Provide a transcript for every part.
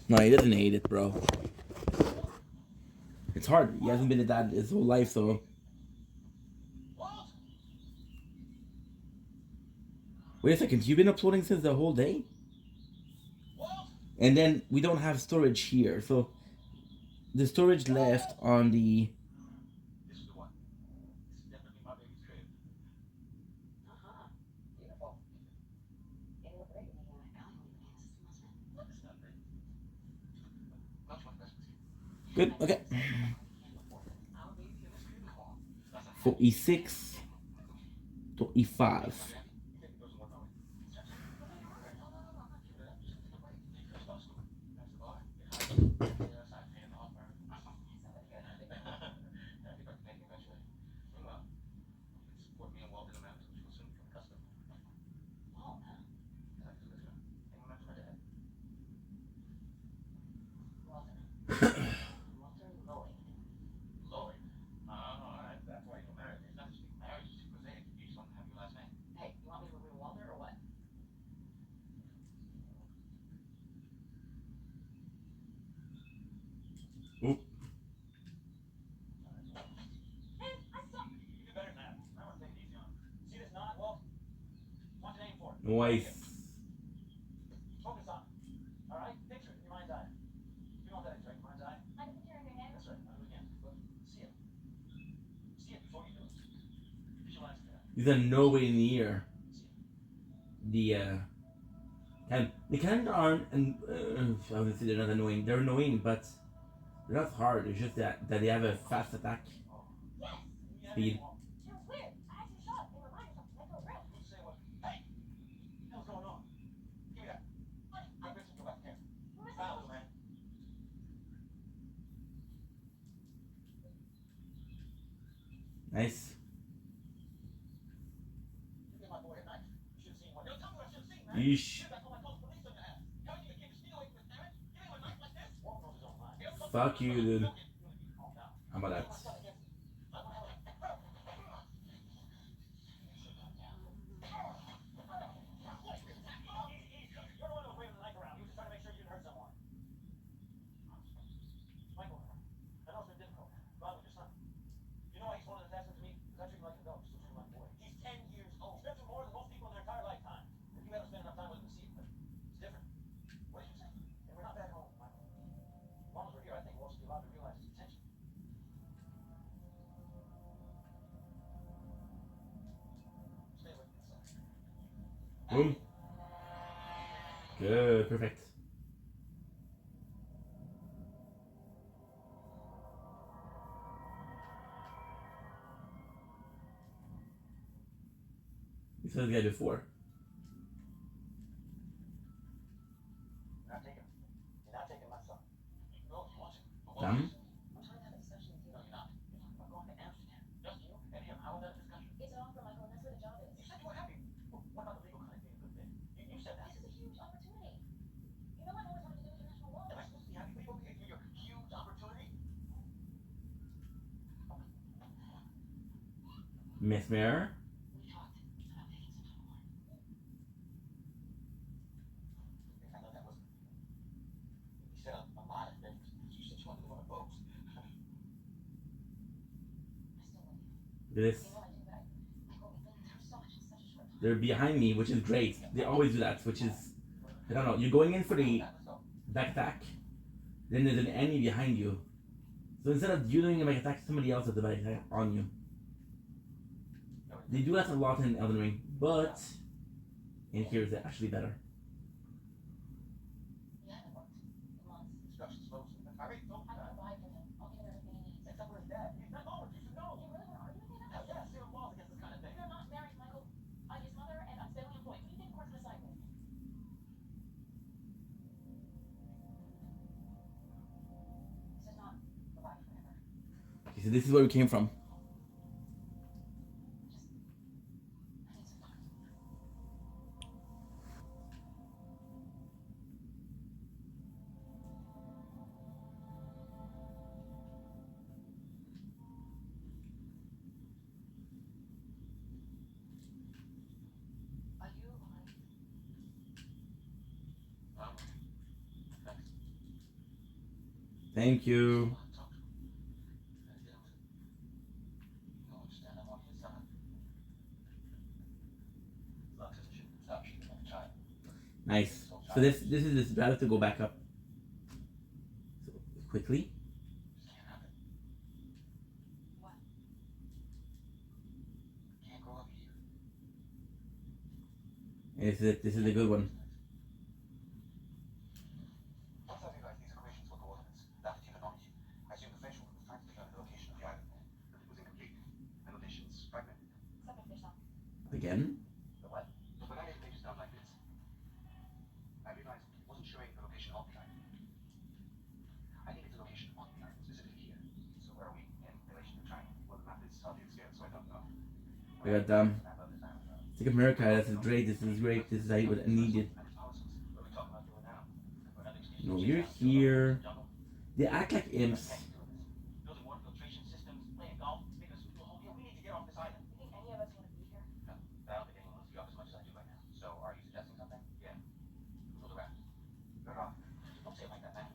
No, he doesn't hate it, bro. It's hard. He hasn't been a dad his whole life, so. Wait a second. You've been uploading since the whole day? And then we don't have storage here, so the storage left on the. Good. Okay. 46 to E5. Oop. Nice. These are nowhere near the the cannon aren't, and I wouldn't say they're not annoying. They're annoying, but they're not hard. It's just that they have a fast attack speed. Nice. Yeesh. Fuck you, dude. How about that? Boom. Good, perfect. You said the guy before. Damn. Miss Mirror. This. They're behind me, which is great. They always do that, which is, I don't know. You're going in for the back attack, then there's an enemy behind you. So instead of you doing a back attack, somebody else does the back attack on you. They do that a lot in Elden Ring, but in here it's actually better. Okay, so this is where we came from. Thank you. Nice. So this is this battle to go back up. So quickly. And this is a good one. Again. I got Stick of America. This is great. This is great. This is what I needed. No, you're here. They act like imps.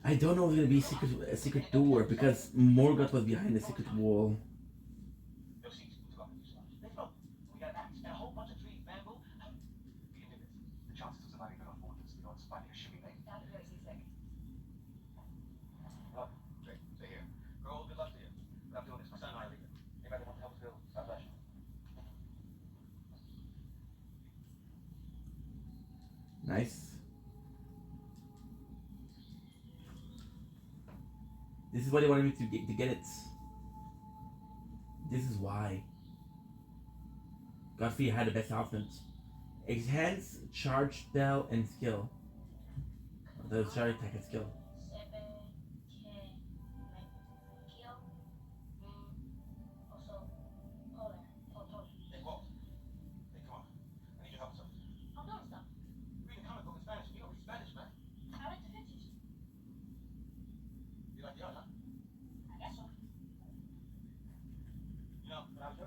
I don't know if it's gonna be a secret door because Morgoth was behind the secret wall. Nice. This is what they wanted me to get it. This is why. Godfrey had the best outfit. Enhance, charge, spell, and skill. The charge, attack, and skill.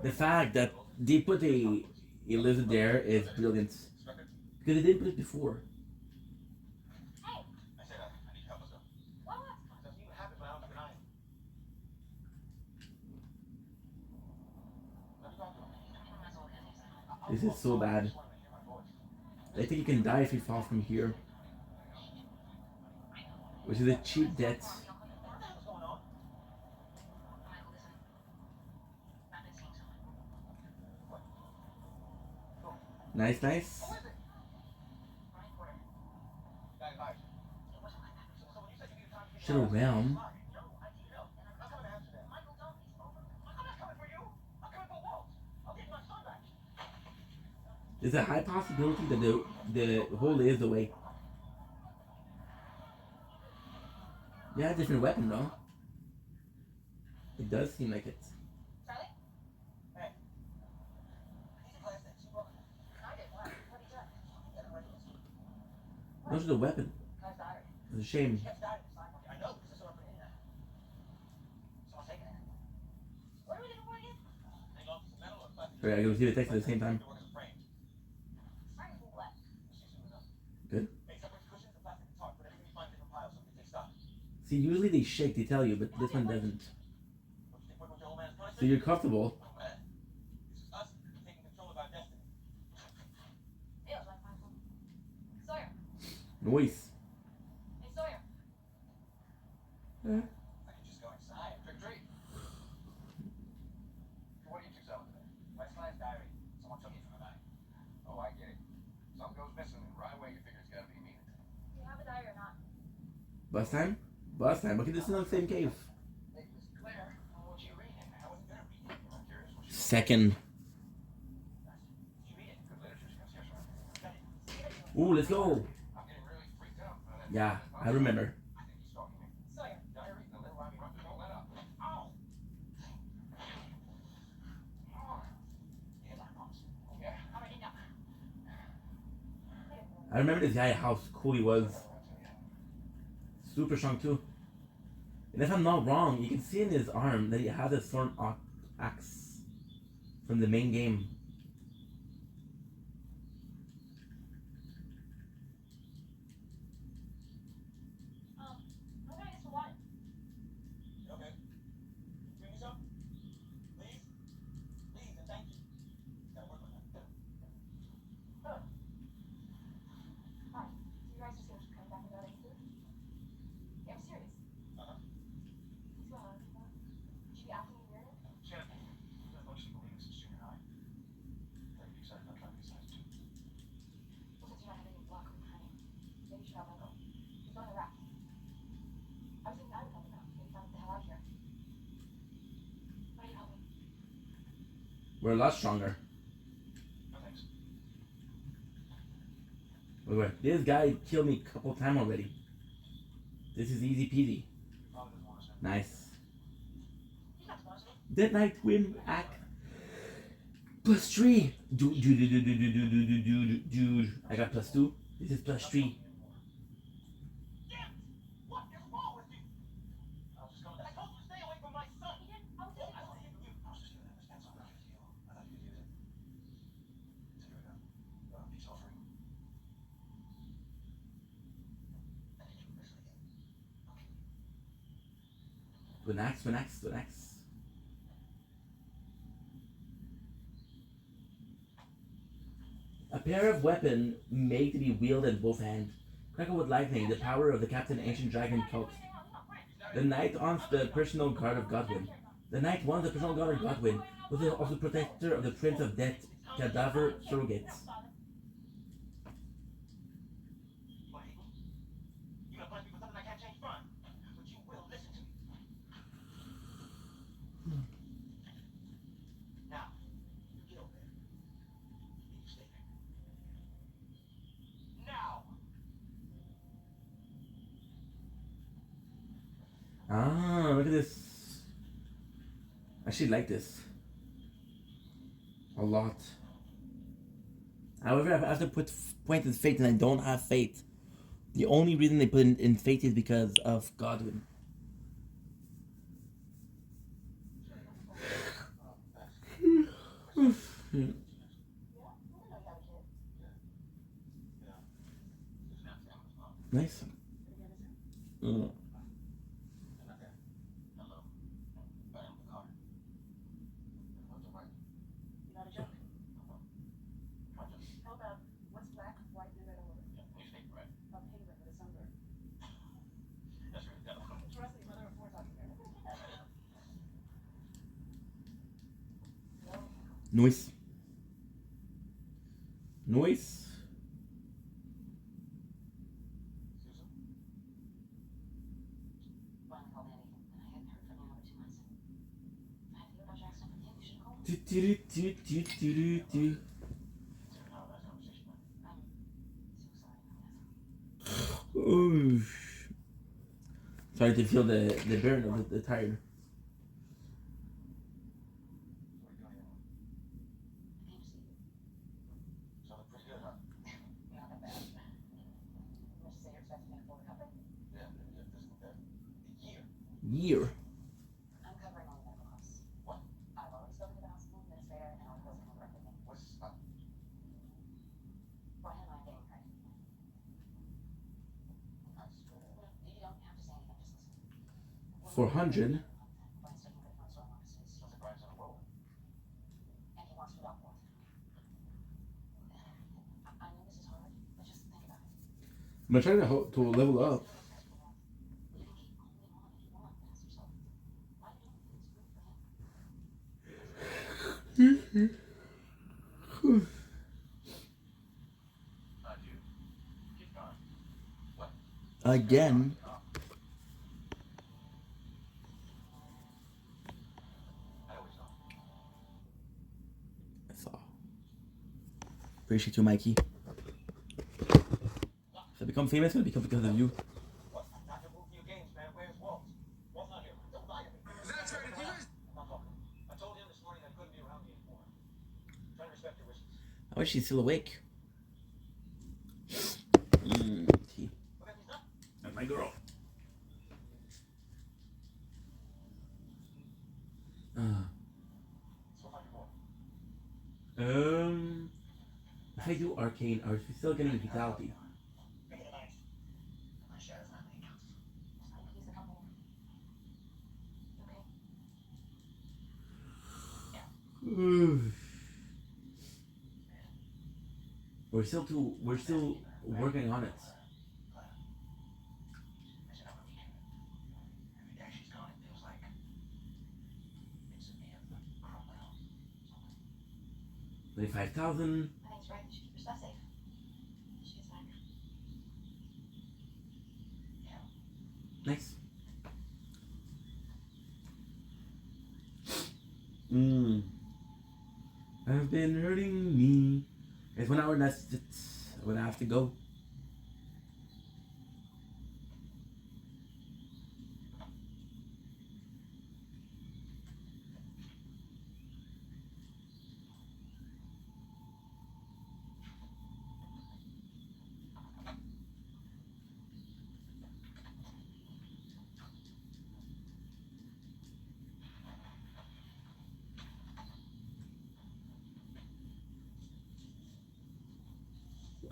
The fact that they put a lizard there is brilliant. Because they didn't put it before. This is so bad. I think you can die if you fall from here. Which is a cheap death. Nice, nice. Shadow Realm. There's a high possibility that the hole is the way. Yeah, different weapon though. It does seem like it. Those are the weapon. It's a shame. Alright, I gotta see the text at the same time. Good. See, usually they shake, they tell you, but this one doesn't. So you're comfortable. Noise. Yeah. Bus time? Bus time. Okay, this is not the same cave. Second. Ooh, let's go. Yeah, I remember. I remember this guy, how cool he was. Super strong too. And if I'm not wrong, you can see in his arm that he has a sword axe from the main game. We're a lot stronger. Wait. This guy killed me a couple times already. This is easy peasy. Nice. Dead Knight win act +3. Dude. I got +2. This is +3. Relax. A pair of weapon made to be wielded in both hands. Crackle with lightning, the power of the captain ancient dragon cult. The knight owns the personal guard of Godwyn. The knight wants the personal guard of Godwyn, who is also protector of the Prince of Death, Cadaver Surrogates. Ah, look at this. I actually like this a lot. However, I have to put point in fate, and I don't have fate. The only reason they put in fate is because of Godwyn. Nice. Nice. Sorry to feel the burn of the tire. Year. I'm covering all the medical costs. What? I've already spoken to the hospital administrator and I'll close the contract with him. What's this about? Brian and I are getting pregnant. You don't have to say anything, just listen. 400. Brian's taking good from the storm offices. Sounds like Brian's on a roll. And he wants to adopt more. I know this is hard, but just think about it. I'm trying to level up. Again. I saw. Appreciate you, Mikey. If I become famous, it's gonna become because of you. I wish she's still awake. Tea. That's my girl. If I do arcane, are we still getting vitality? We're still working on it. $25,000. That's right. You should keep your stuff safe. She gets back. Nice. been hurting me. It's 1 hour, and that's it. I'm gonna have to go.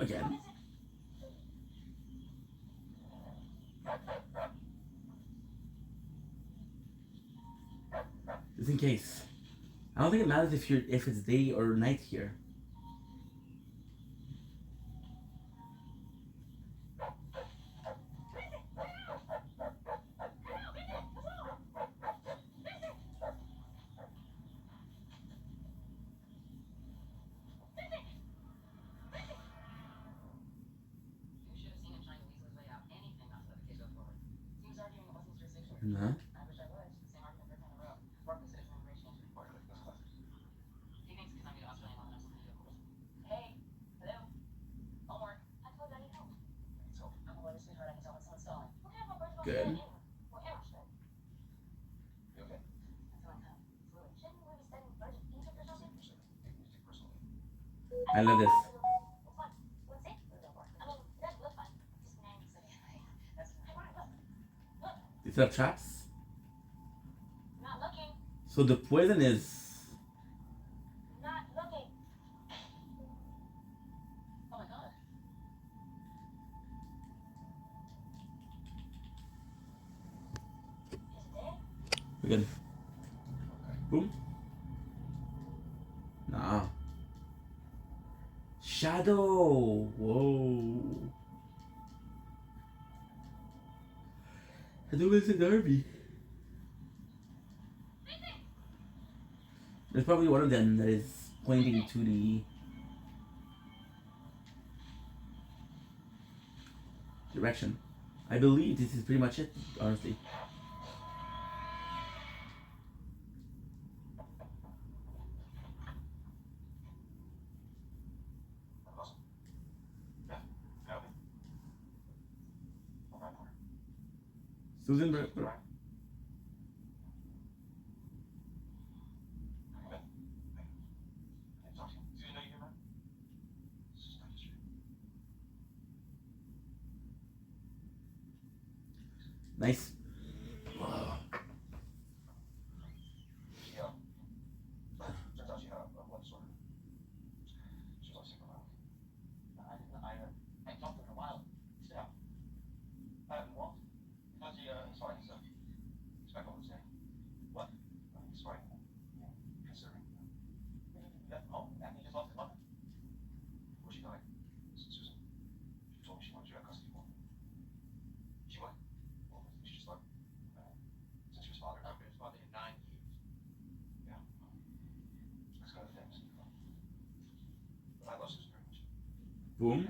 Again. Just in case. I don't think it matters if it's day or night here. You should have seen him trying to weasel his way out. Anything not to let the kid go forward. He was arguing it wasn't his jurisdiction. Nah. I wish I was. Same argument third time in a row. Work with citizen immigration into report. He thinks because I'm new to Australia long enough to do cool. Hey, hello. Homework. I told you I need help. Needs help. I'm a lawyer, sweetheart. I can tell when someone's stalling. What kind of a bird Good. Well, Amherst. You okay? I'm feeling kind of fluid. Shouldn't we be studying birds of Egypt or something? I love this. What's it? I mean, it doesn't look fun. Just names. That's look. These are traps. Not looking. So the poison is. Not looking. Oh my god. Is it dead? We're good. Boom. Nah. Shadow. Whoa. I think it's an army. There's probably one of them that is pointing to the direction. I believe this is pretty much it, honestly. Susan, nice. Boom.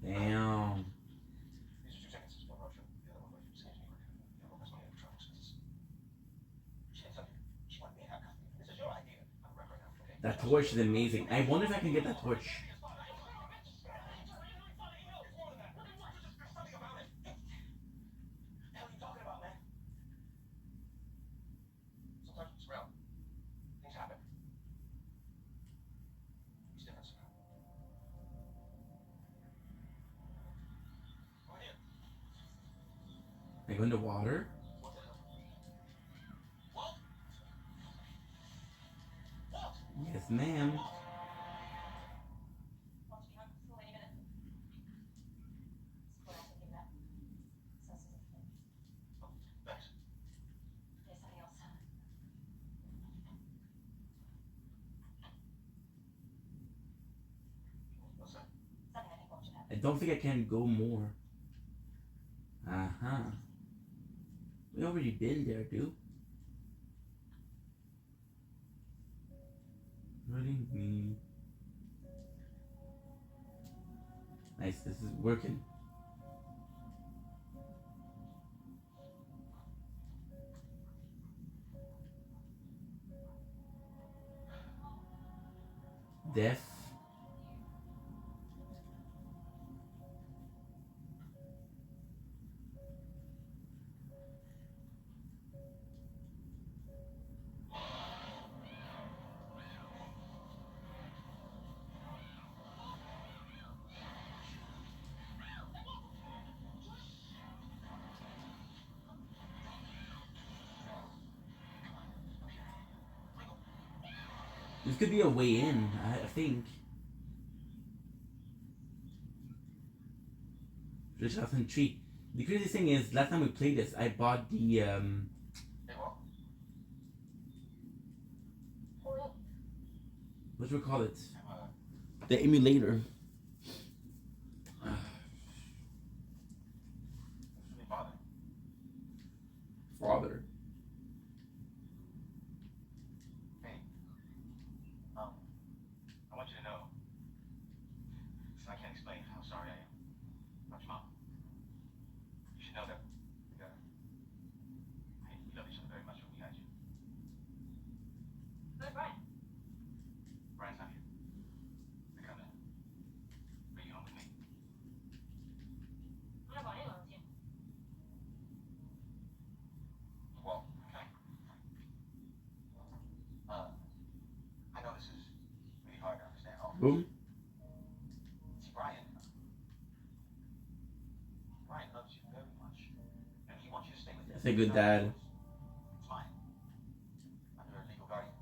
Damn. That torch is amazing. I wonder if I can get that torch. I go into water. Yes, ma'am. I don't think I can go more. Uh-huh. We already been there, dude. Hurting me. Nice. This is working. Death. This could be a way in, I think. Rich House Tree. The crazy thing is, last time we played this, I bought the what do we call it? The emulator. Father. Hey, I want you to know, I can't explain how sorry I am about your mom. You should know that we love each other very much when we had you. Where's Brian? Brian's not here. They're gonna bring you home with me. I'm not going anywhere with you. Well, okay. I know this is really hard to understand. Boom. See, Brian loves you very much, and he wants you to stay with him. That's a good dad. It's fine. I'm your legal guardian.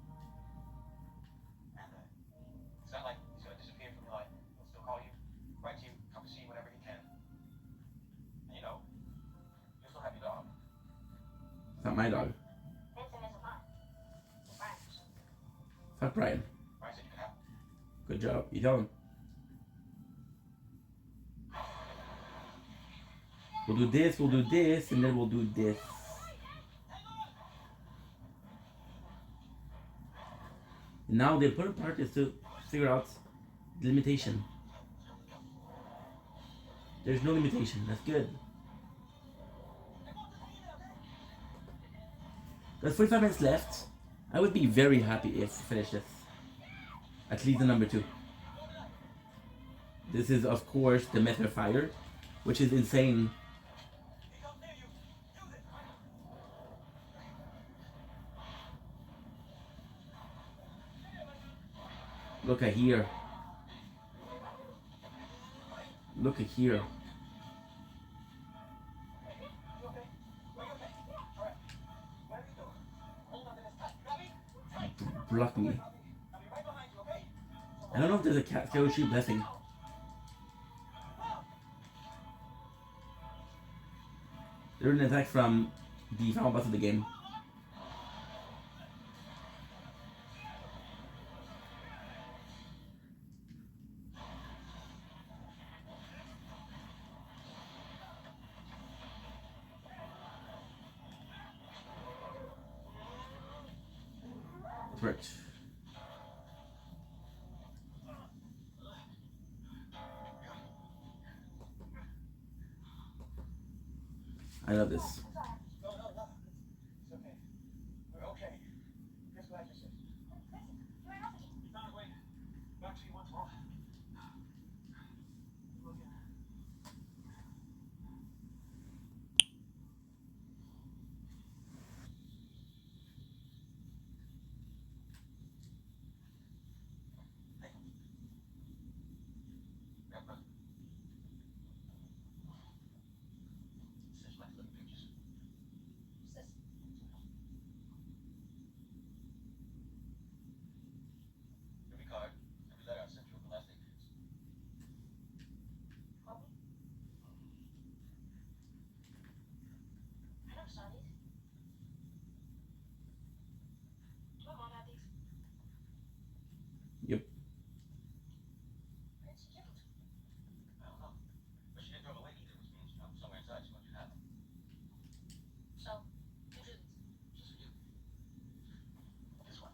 And it's not like he's gonna disappear from your life. He'll still call you, write to you, come to see you whenever he can. And you know, you'll still have your dog. It's not my dog. Vincent isn't mine. It's Brian's. Fuck Brian. Brian said you can have him. Good job. You tell him. We'll do this, and then we'll do this. Now the important part is to figure out the limitation. There's no limitation. That's good. There's 45 minutes left. I would be very happy if we finish this. At least the number 2. This is, of course, the Method Fire, which is insane. Look at here. Look at here. Block me. I don't know if there's a cat Kyoshi blessing. There's an attack from the final boss of the game. Correct. I love this. No. It's okay. We're okay. Just glad you're safe. You ran off again. We found a way back to you once more. Look at such nice little pictures. What's this? Every card, every letter I sent you over the last 8 years. Call me? I never saw these. Do my mom have these? Yep. Where'd she get them? I don't know. But she didn't throw them away either, which means, somewhere inside she must have them. So, who drew these? Just for you. This one.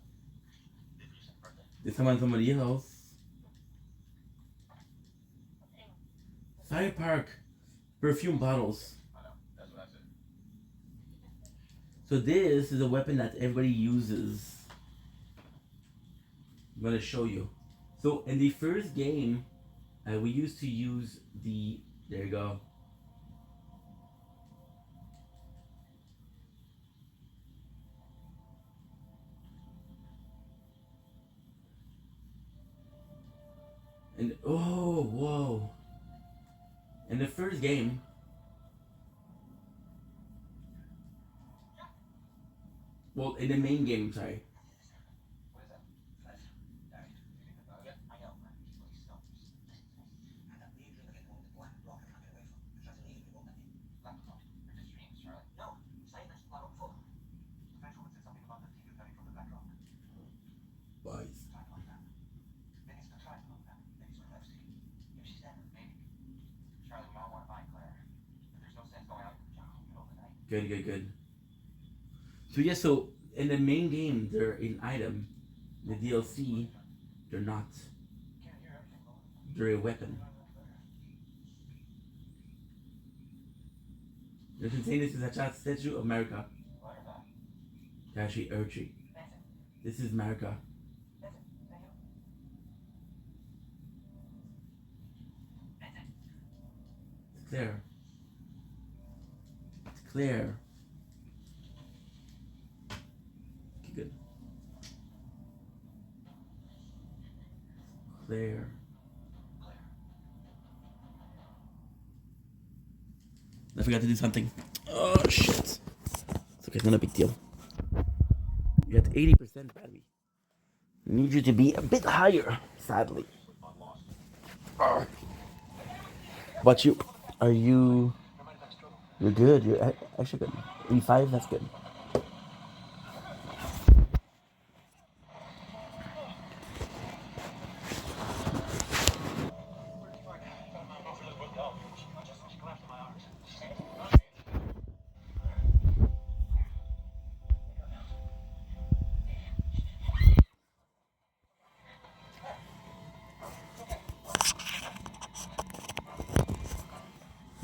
Did for your 2nd birthday. Did someone somebody else? Anyway, Fire Park. Perfume bottles. I know. That's what I said. So this is a weapon that everybody uses. I'm gonna show you. So in the first game, we used to use the. There you go. And oh, whoa. In the first game, well, in the main game, sorry. What is that? Flash. Dad, you think about it? I know. Please stop. Just listen to me. And that weird dream again, the one with the black rock I can't get away from. I tried to leave it, but it won't let me. Black rock? You're just dreams, Charlie. No. Say that's black rock before. The French woman said something about the thief coming from the black rock. Boys. Trying like that. Maybe it's the trying like that. Maybe it's my left seat. Maybe she's dead. Maybe. Charlie, we all want to find Claire. But there's no sense going out in the jungle in the middle of the night. Good, good, good. So yeah, so in the main game, they're an item. The DLC, they're not. Can't hear everything, though. They're a weapon. You can say this is a statue of America. What is that? Actually, Urchi. Vincent. This is America. Vincent. Is that you? Vincent. It's Claire. It's Claire. Okay, good. Claire. I forgot to do something. Oh shit. It's okay, it's not a big deal. You're at 80% battery. I need you to be a bit higher, sadly. Arr. But you, are you, you're good, you're actually good. 85, that's good.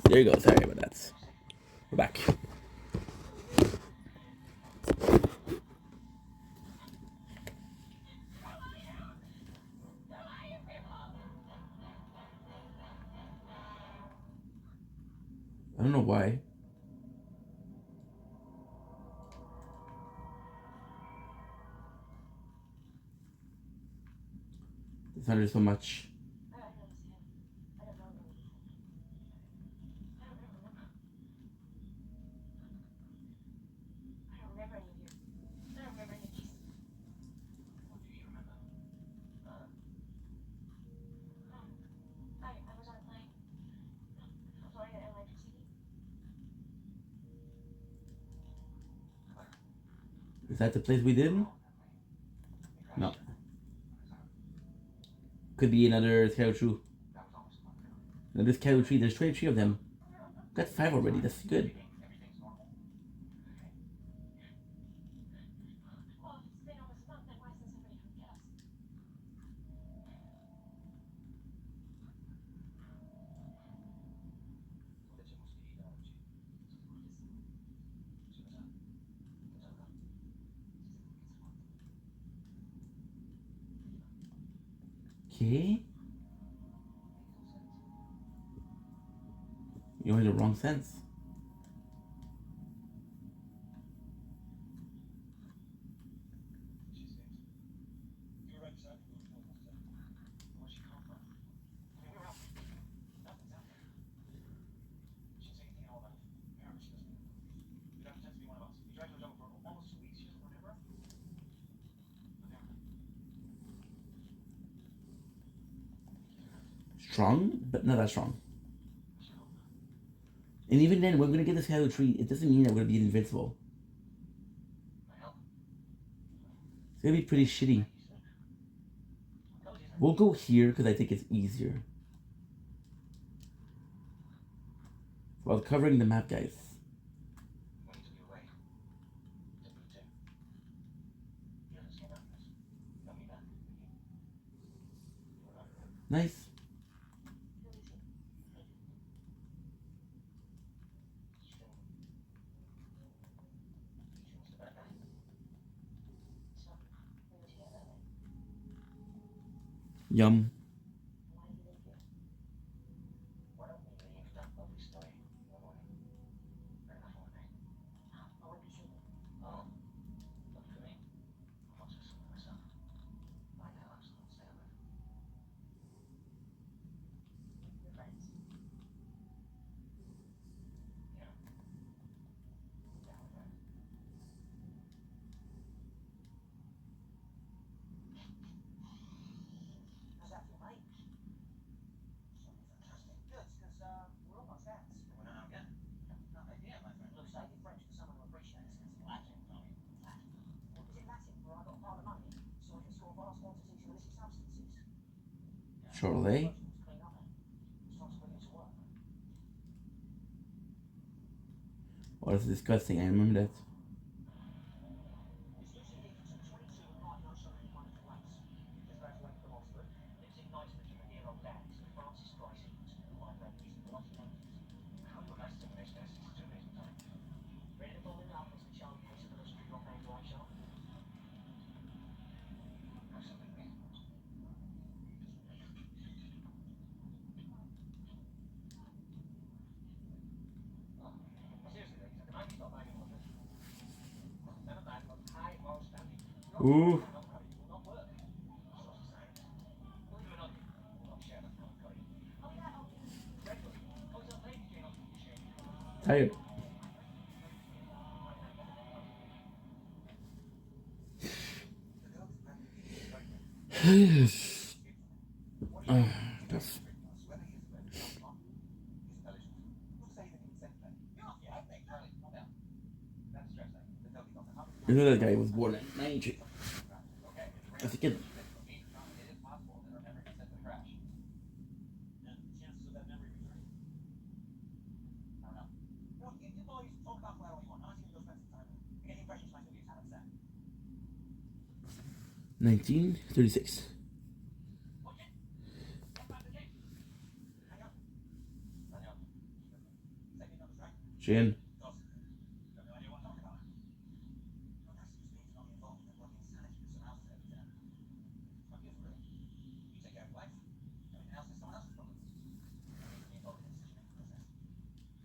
There you go, sorry about that. We're back. I don't know why. It's under so much. I don't understand. I don't know them. I don't remember. I don't remember any of you. I don't remember any of these. What do you remember? I was on a plane. Flying at LAPD. Is that the place we did? No. Could be another Scout True. That was almost fun. Another Scout Tree. There's 23 of them. Got 5 already. That's good. Everything's normal. Well, if it's been almost a month, then why isn't somebody come get us? Okay. You went the wrong sense. Where'd she come from? I mean, we were out. Nothing's out there. She didn't say anything at all about America. She doesn't. You don't pretend to be one of us. You dragged her to the jungle for almost 2 weeks. She doesn't remember. Strong, but not that strong. And even then, we're gonna get this Scout Tree. It doesn't mean that we're gonna be invincible. It's gonna be pretty shitty. We'll go here because I think it's easier. While covering the map, guys. We need to be away. To be too. You haven't seen that. Tell me that. Nice. Yum. Why did you leave here? Why don't we leave that lovely story in the morning? Fair enough, won't it? I won't be sleeping. Oh, look for me. I'll watch this myself. Right now, I'm still stay over. We're friends. Yeah. Yeah, we're friends. How's that feel, mate? Fantastic. Good, because we're almost out. We're not out yet. Not idea, my friend. Look, say your French to someone who appreciates it. Latin, Tommy. Latin. Well, is it Latin where I got a pile of money so I can store vast quantities of illicit substances? Surely. Clean up, man. It's time to put it to work. Oh, that's disgusting. I remember that. It's Lucy Dickinson, 22, applying no showing any money for rates. Just graduated from Oxford. Lives in Knightsbridge with her dear old dad, Sir Francis Dryson, who I've read his bloody name. How come that's diminished as it's 2 days time? Ready to fall in love as the Charlie case of the mystery rock band White Shark? Absolutely. Oh, seriously, ladies, can I stop bagging on this? Never mind, but high or standing. Ooh. Will not work. So sad. We'll do another. We'll not share that kind of cutting. Oh, yeah, oh, Regular. Oh, it's a lady Jane on the shade. Tired. The girl is practically pregnant. Tough. Whether he is ready or not, he's eligible. We'll say that he consent then. Yeah, I think, Charlie, calm down. That's stress, eh? The doggy got the habit. You know that guy was born in 93. Okay, As a kid. it is possible that her memory consent to the crash. And the chances of that memory returning? I don't know. Look, you boys talk about where all you want. Honestly, go spend some time. I get the impression she might still be kind upset. 1936. Okay. What about the case? Hang on. Hang on. Second on the track. Shane. Dos. Got no idea what I'm talking about. Well, that's just means not involved in what insanity that surrounds us every day. It's not good for it. You take care of life. Everything else is someone else's problem. You need to be involved in the decision-making process.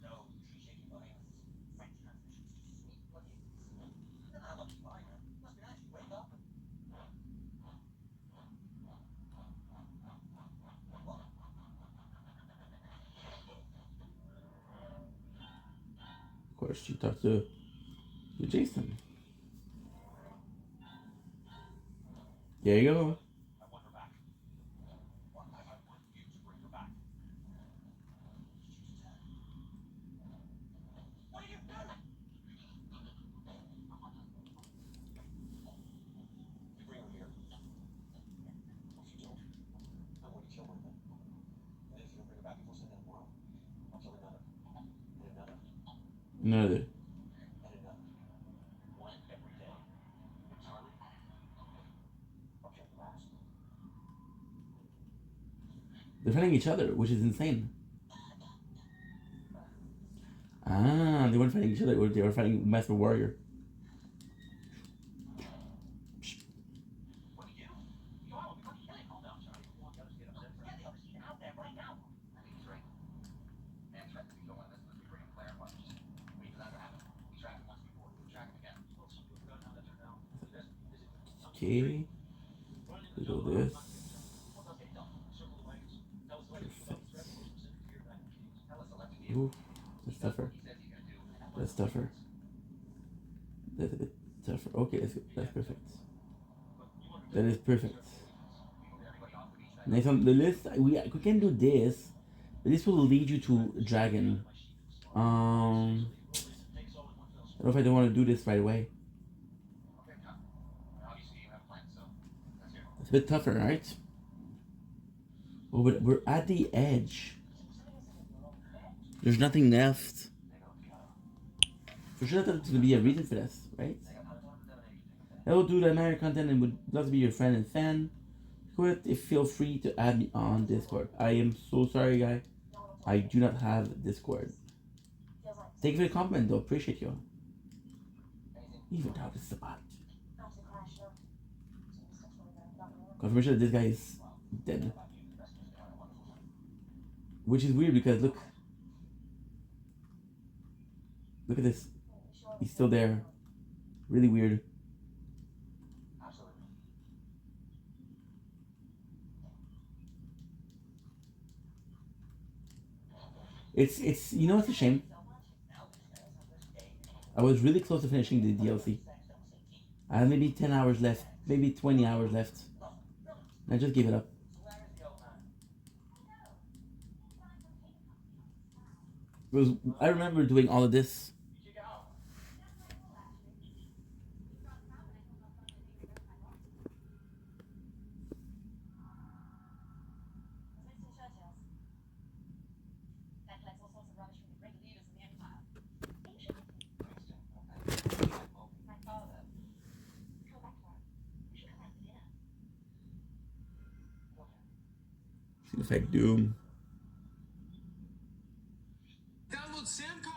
No tree-shaking buildings, French transmissions, sweet lucky. I don't know how lucky you are, man. Must be nice. You wake up and... What? Of course, she talked to Jason. There you go. I want her back. I want you to bring her back. What are you doing? You bring her here. If you don't, I'm going to kill one of them. And if you don't bring her back before sundown tomorrow, I'll kill another. And another. Another. And another. One every day. And Charlie, I'll kill the last. They're fighting each other, which is insane. Ah, they weren't fighting each other. They were fighting Master Warrior. What do you? You all will be lucky. Calm down, Charlie. You want the others to get upset. Forget the others. Get out there right now. I think he's right. Man's right. We don't want this unless we bring him Claire. Watch. Wait for that to happen. We tracked him once before. We'll track him again. Well, some people forgot how that turned out. This is Okay. We do this. what does it do? Circle the wagons. Tell us the way to go. Revolution Pacific here back in Kings. Tell us elected you. Ooh, that's tougher. He says he's gonna do. That's tougher. That's a bit tougher. Okay, that's perfect. That is perfect. Next on the list, we can do this, but this will lead you to Dragon. I don't know if I don't want to do this right away. Okay, John. Obviously you have a plan, so let's hear it. It's a bit tougher, right? Oh, but we're at the edge. There's nothing left. For sure, there's gonna be a reason for this, right? Hello, dude. I admire your content and would love to be your friend and fan. Quit if feel free to add me on Discord. I am so sorry, guy. I do not have Discord. Thank you for the compliment, though. Appreciate you. Even doubt this is a bot. Confirmation that this guy is Dead. Which is weird because look at this. He's still there. Really weird. Absolutely. It's you know it's a shame. I was really close to finishing the DLC. I had maybe 10 hours left, maybe 20 hours left. I just gave it up. I remember doing all of this. Winston Churchill's. That collects all sorts of rubbish from the great leaders of the empire. My father. Come back for him. We should come out for dinner. Seems like Doom. Download Samcom.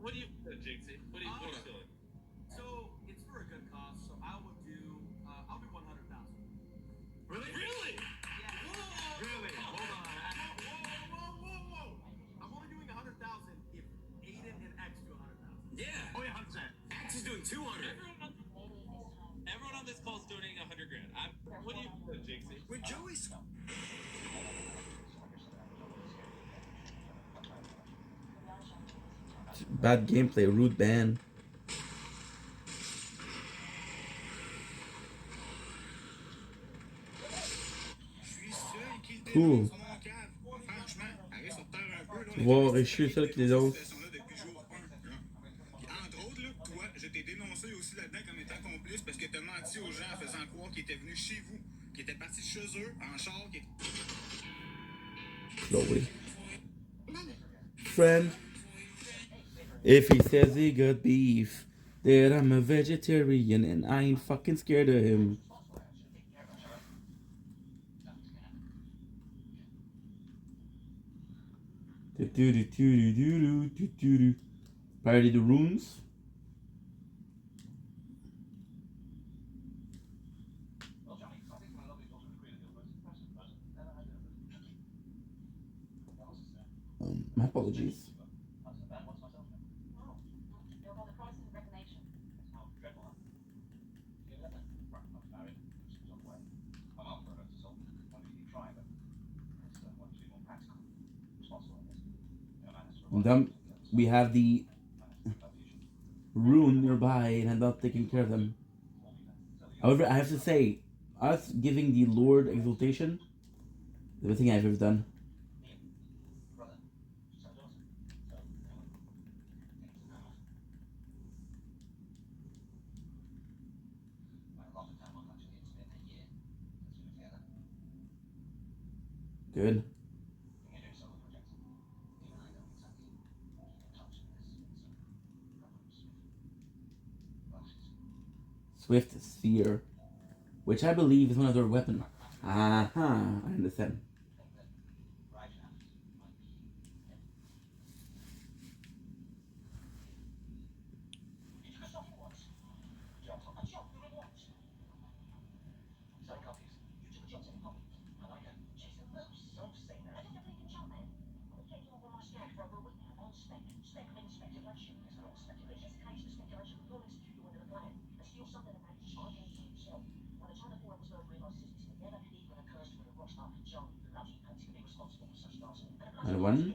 What do you, Jinxie? What are you doing? So it's for a good cause. So I will do. I'll do 100,000. Really? Really? Yeah. Whoa. Really? Hold on. Whoa. I'm only doing 100,000 if Aiden and X do 100,000. Yeah. Oh yeah, 100%. X is doing 200. Everyone on this call is donating 100 grand. What do you, Jinxie? When Joey's. Bad gameplay, rude ban. Cool. Voir, je suis seul qui les autres. Entre autres, là, toi, je t'ai dénoncé aussi là-dedans comme étant complice parce que t'as menti aux gens en faisant croire qu'ils étaient venus chez vous, qu'ils étaient partis chez eux en char. Slowly. Friend, if he says he got beef, then I'm a vegetarian and I ain't fucking scared of him. Party the runes. My apologies. They're called the Protestant Reformation. And then we have the rune nearby and I'm not taking care of them. However, I have to say, us giving the Lord exaltation, the best thing I've ever done. Good. Swift Sphere, which I believe is one of their weapons. I understand. And one.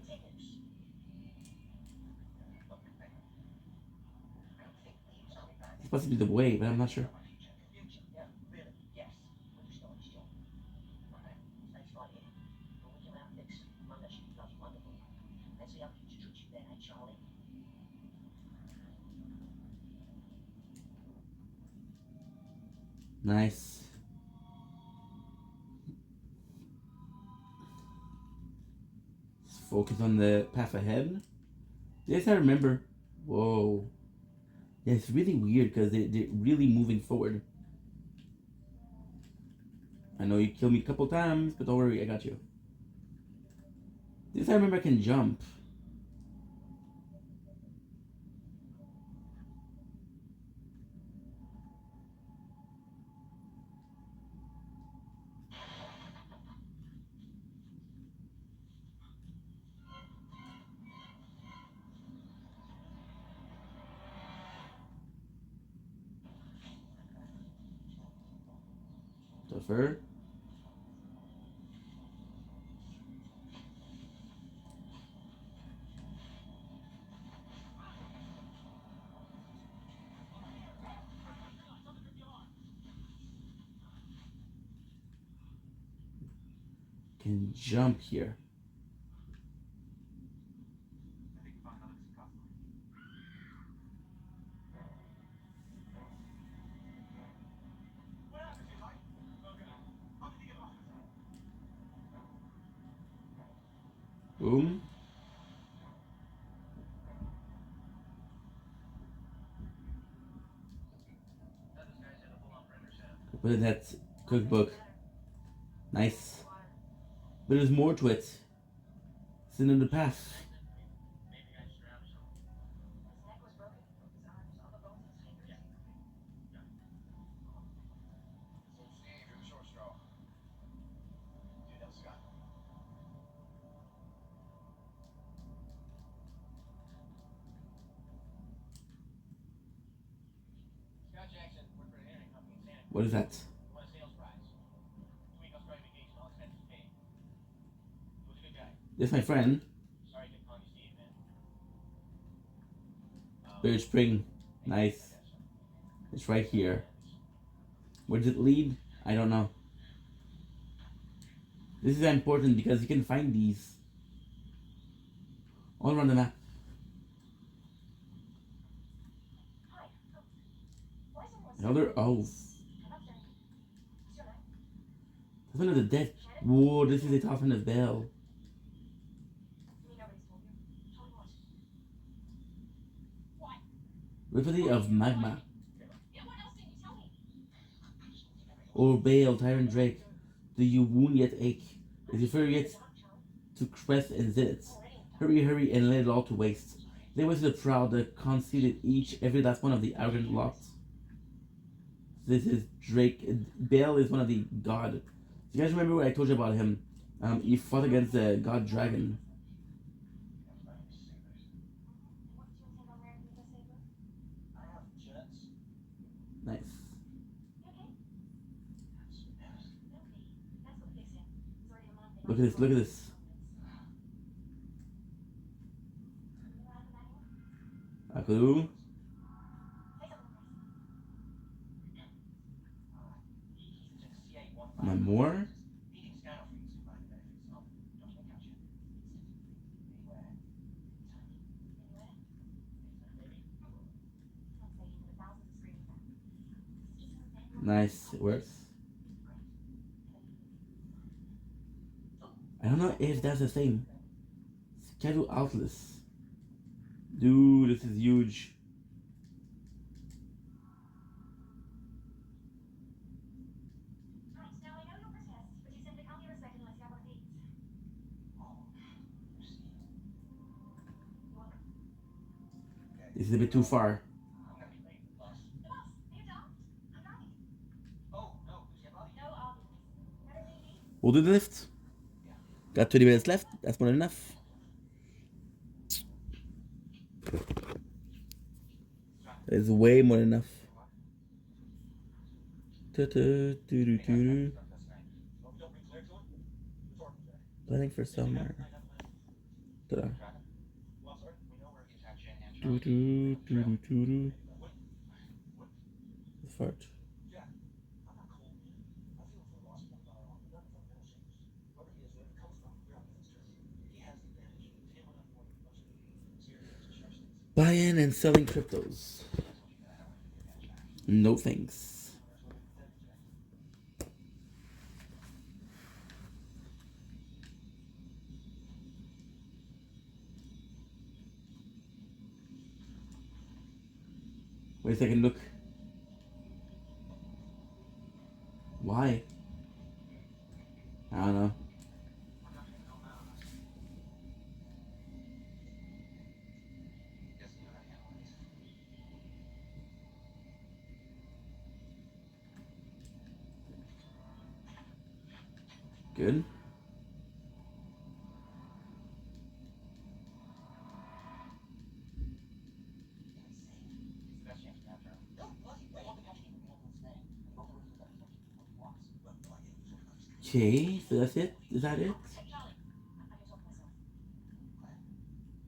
It's supposed to be the way, but I'm not sure. Nice. Let's focus on the path ahead. Yes, I remember. Whoa. Yeah, it's really weird because they're really moving forward. I know you killed me a couple times, but don't worry, I got you. This I remember I can jump. Philosopher. Can jump here. I think you found another missing customer. What happened, you like? Okay. How did you get off? Boom. What is that cookbook? Nice. But there's more to it. It's in the past. His neck was broken, his arms, all the bones in his fingers. So Steve, you're the short straw. You know Scott. Scott Jackson worked for an internet company in Santa Cruz. What is that? Won a sales prize. 2 week Australian vacation, all expenses paid. He was a good guy. This my friend. Sorry I couldn't call you Steve, man. Bird Spring. Nice. It's right here. Where does it lead? I don't know. This is important because you can find these all around the map. Hi. Why is everyone so Another oh, I'm up there. What's your name? that's one of the dead. Whoa, this is a top end of bell. You mean nobody's told you? Told you what? What? Riptide of Magma. Yeah, what else did you tell me? Or Bale, Tyrant Drake. Do you wound yet ache? Is your fear yet to crest and zit? Hurry, hurry, and let it all to waste. They wasted the proud, the conceited, each, every last one of the arrogant lot. This is Drake. Bale is one of the god. Do you guys remember what I told you about him? He fought against the god dragon. What do you think I'm wearing with this saber? I have jets. Nice. You okay? Okay. That's what fix him. He's already a month. Look at this, look at this. You know how to manual? Akalu. Say something, Chris. He's a CIA one. My more. Leading scanner for you to find benefits. Don't you catch it? Anywhere. Anywhere? Maybe. Let's say he put thousands of screaming back. Is this her manual? Nice, it works. I don't know if that's the same. Schedule Outless. Dude, this is huge. Right, now I know you'll protest, but you simply can't be respected unless you have what it needs. You want This is a bit too far. I'm gonna be late for the bus. the bus? You don't? I'm driving. Oh, no, who's your buddy? No arguments. Everything you need? We'll do the lift. Got 20 minutes left. That's more than enough. That is way more than enough. Well, we don't be clear to him. We're talking today. Planning for summer. Ta-da. Well, sir, we know where he's at Jen and Charlie. Fart. Yeah, I'm not cold. I feel for the lost $1 on the gun from middle chambers. Wherever he is, wherever he comes from, we're up against him. He has the advantage. Him on more than most of the serious. Buying and selling cryptos. No thanks. Wait a second, look. Why? I don't know. Good. Okay, so that's it? Is that it? Hey, Charlie. I can talk to myself.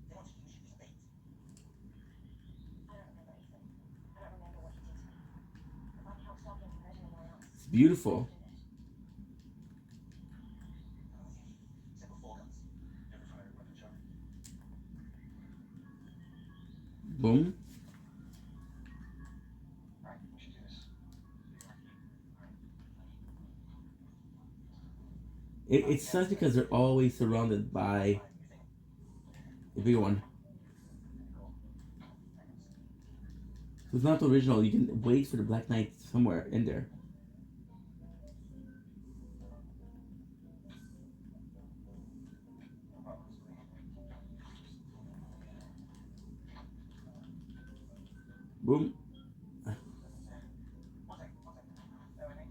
They want to use you as bait. I don't remember Ethan. I don't remember what he did to me. If I can't stop him from hurting anyone else, It's beautiful. I'll do that. Said before guns. Never fire a weapon, Charlie. Boom. Alright, we should do this. It sucks because they're always surrounded by the bigger one. So it's not the original. You can wait for the Black Knight somewhere in there. Boom. One second. Bear with me.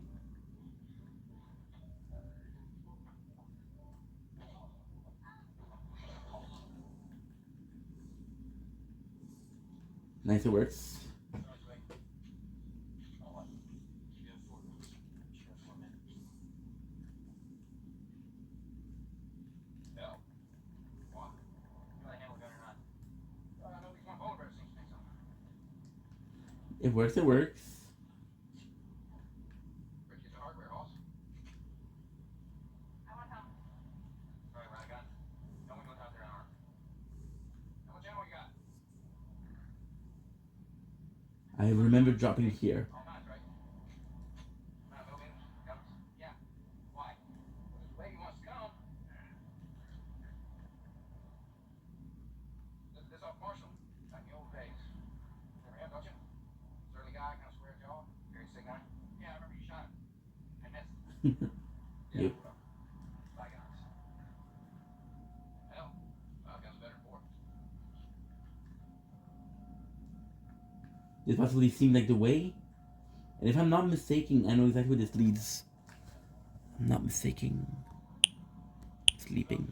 Nice, it works. It works, it works. I want to come. I remember dropping here. This off Marshall, back in the old days. Remember him, don't you? Surly guy, kind of square jaw, very sick guy. Yeah, I remember you shot him. I missed. Yep. Well, bygones. Hell, guns better for it. This possibly seemed like the way. And if I'm not mistaken, I know exactly where this leads. I'm not mistaken. Sleeping.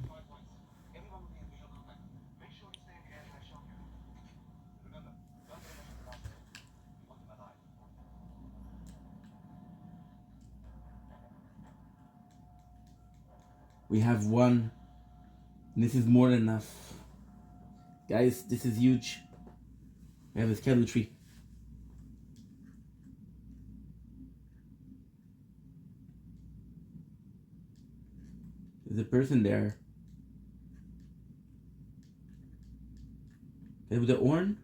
Everyone will be in the shelter back. Make sure you stay in the area I showed you. Remember, don't get into the hospital. You want them alive. We have one. And this is more than enough. Guys, this is huge. We have a skeleton tree. There's a person there. With the horn?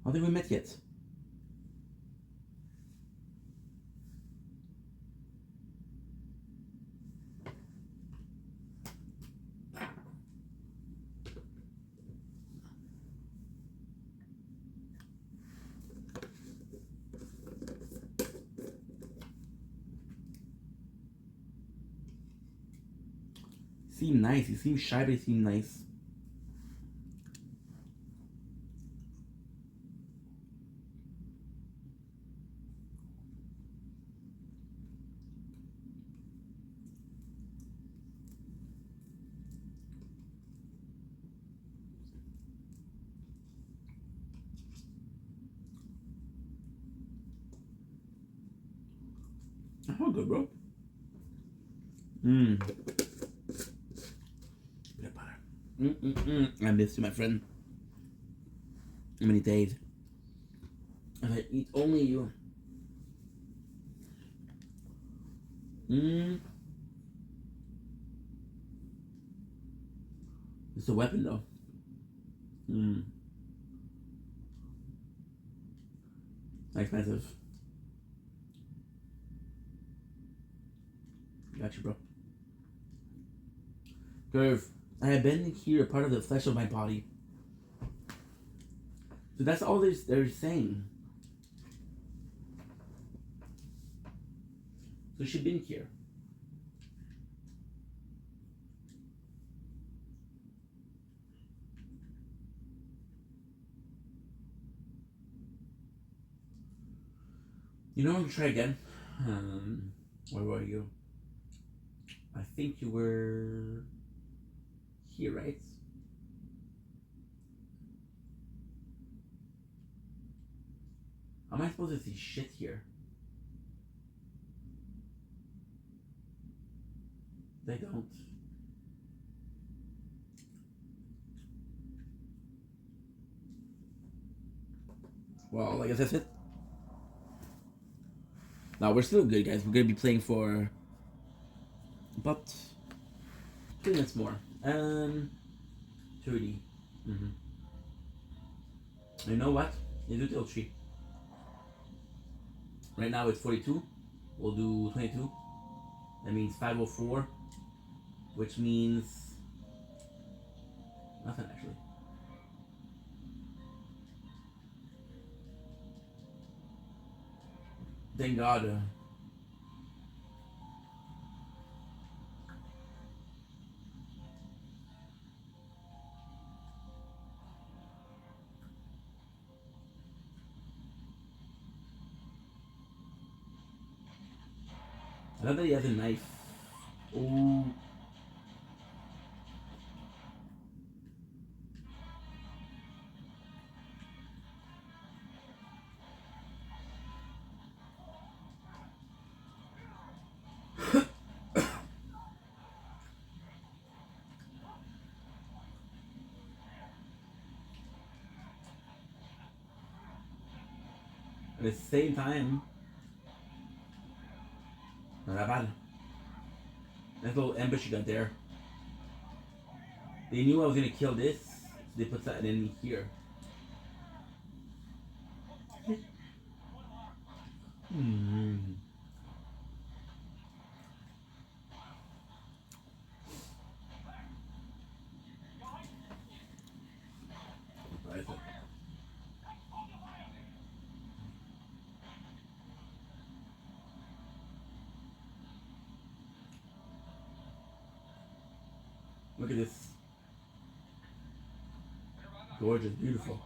I don't think we met yet. Seem nice. He seems shy, but he seems nice. Oh, good, bro. Mmm. I miss you, my friend. How many days? If I eat only you. It's a weapon, though. Expensive. Gotcha, bro. Curve. I have been here, a part of the flesh of my body. So that's all they're saying. So she's been here. You know, I'm gonna try again. Where were you? I think you were here, right? How am I supposed to see shit here? They don't. Well, I guess that's it. Now we're still good, guys. We're gonna be playing for about 2 minutes more. 30. You know what? You do till 3. Right now it's 42. We'll do 22. That means 5:04, which means nothing actually. Thank God. I love that he has a knife. Oh. At the same time, not that bad. Nice little ambush you got there. They knew I was gonna kill this, so they put that in here. Right. Look at this. Gorgeous, beautiful.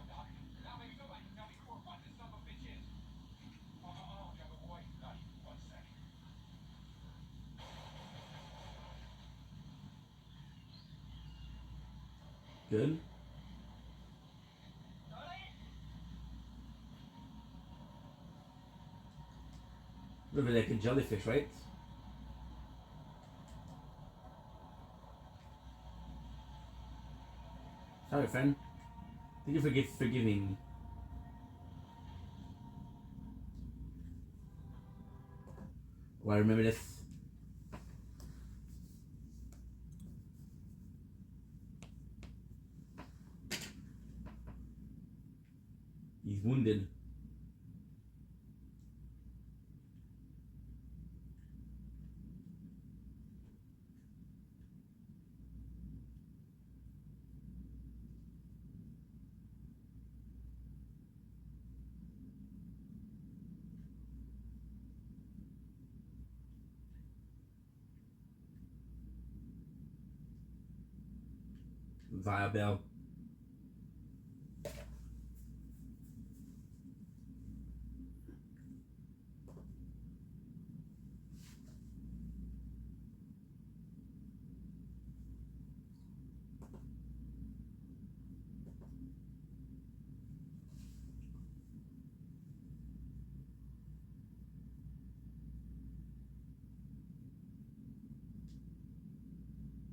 Good. A little bit like a jellyfish, right? Sorry, friend. Thank you for forgiving me. Oh, I remember this. He's wounded. Viabel.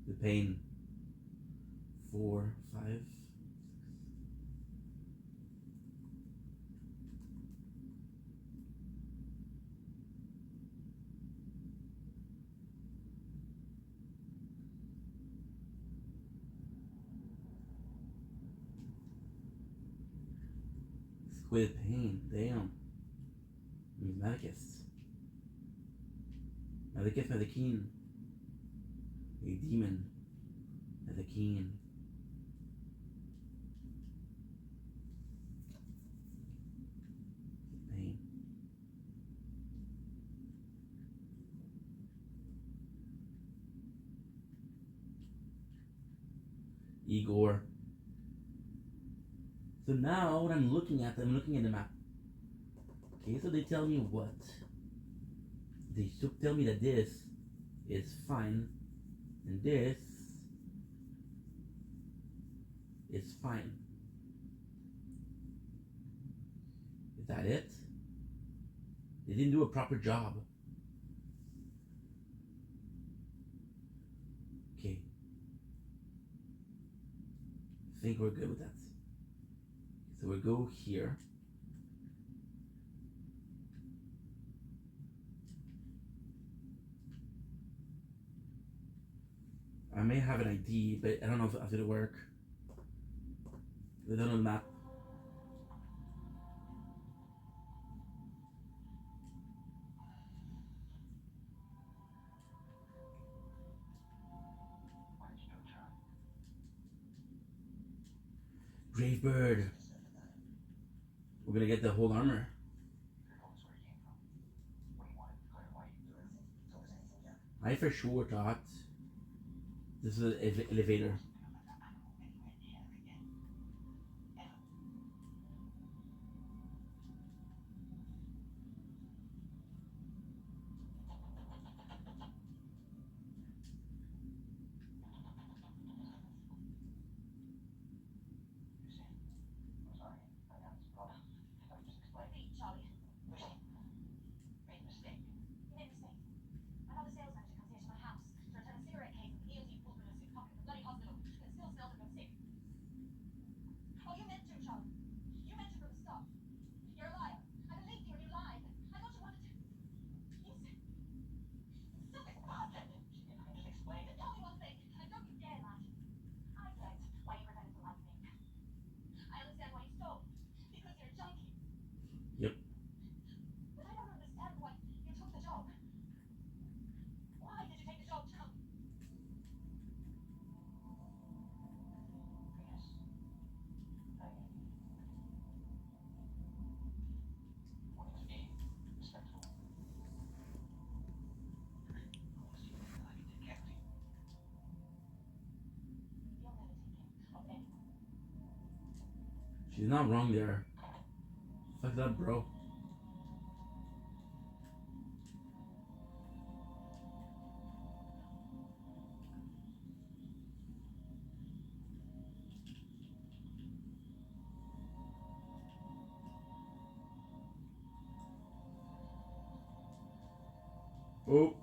The pain. 4, 5. Squid pain. Damn. Medicus. Medicus Medicine. A demon. Medicine. Pain. Igor. So now what I'm looking at the map. Okay, so they tell me what? They tell me that this is fine and this is fine. Is that it? They didn't do a proper job. think we're good with that. So we'll go here. I may have an ID, but I don't know if it'll work. We don't know the map. Gravebird. We're gonna get the whole armor. I for sure thought this is an elevator. Yep. But I don't understand why you took the job. Why did you take the job, Chuck? She's not wrong there. Fuck that, bro. Oh.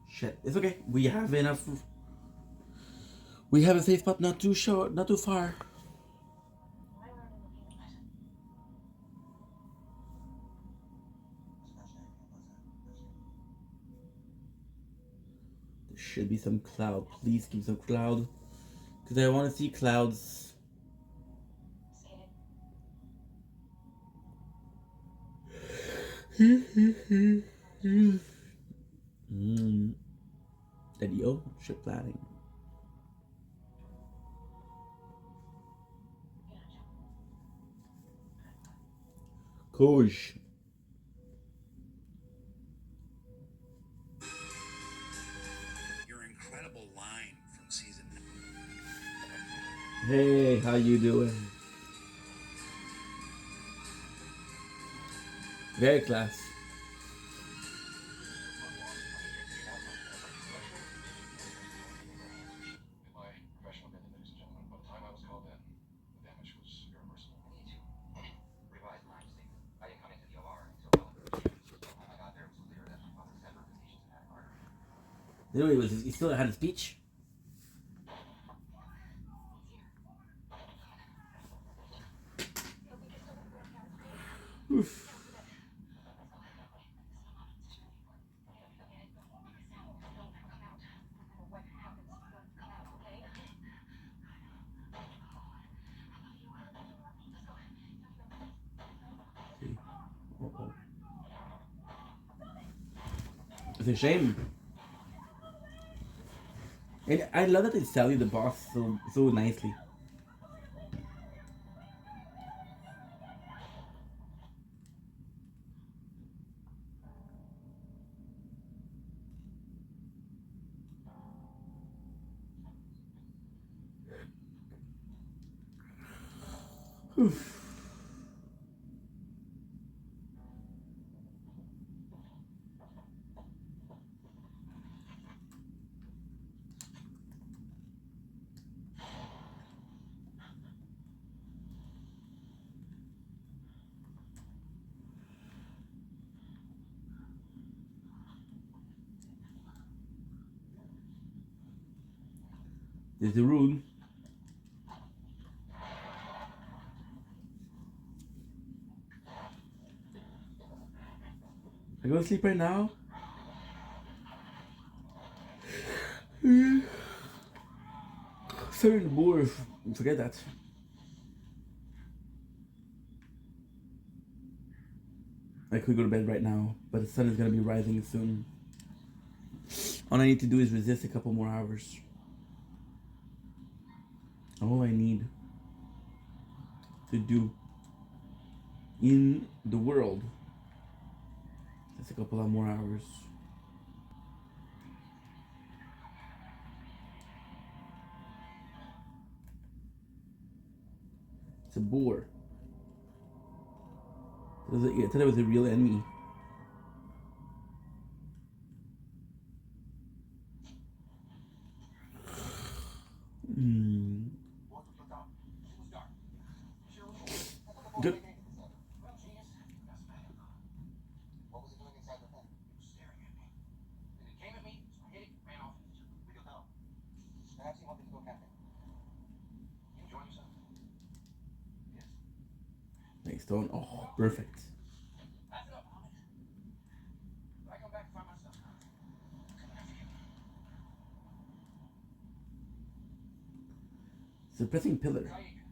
Shit. It's okay. We have enough. We have a safe spot, not too short, not too far. There should be some cloud. Please keep some cloud. Because I want to see clouds. Daddy, oh, ship planning. Coach. Your incredible line from season 9. Hey, how you doing? Very class. In my professional opinion, ladies and gentlemen, by the time I was called in, the damage was irreversible. Me too. Revised my statement. I didn't come into the OR until well into the streets. When I got there, it was clear that my father's had ramifications in that artery. You know, he still had a speech. Oof. It's a shame. And I love that they sell you the boss so nicely. Oof. There's the rule. I go to sleep right now. Starting to bore. Forget that. I could go to bed right now, but the sun is gonna be rising soon. All I need to do is resist a couple more hours. All I need to do in the world is a couple of more hours. It's a boar. I thought it was a real enemy. Good. What was it doing inside the pen? It was staring at me. Then it came at me, so I hit it, ran off. We don't know. Perhaps he wanted to go camping. You enjoying yourself? Yes. Next stone. Oh, perfect. That's enough, Mohammed. If I come back and find myself, I'm coming after you. Suppressing pillar. Saeed.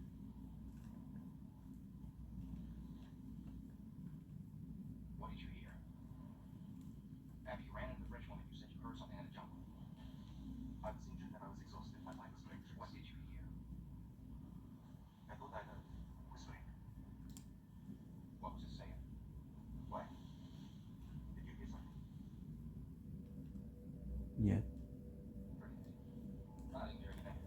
What did you hear? After you ran into the French woman, you said you heard something in the jungle. I was injured and I was exhausted. My mind was breaking. What did you hear? I thought I heard whispering. What was it saying? What? Did you hear something? Yeah. I didn't hear anything.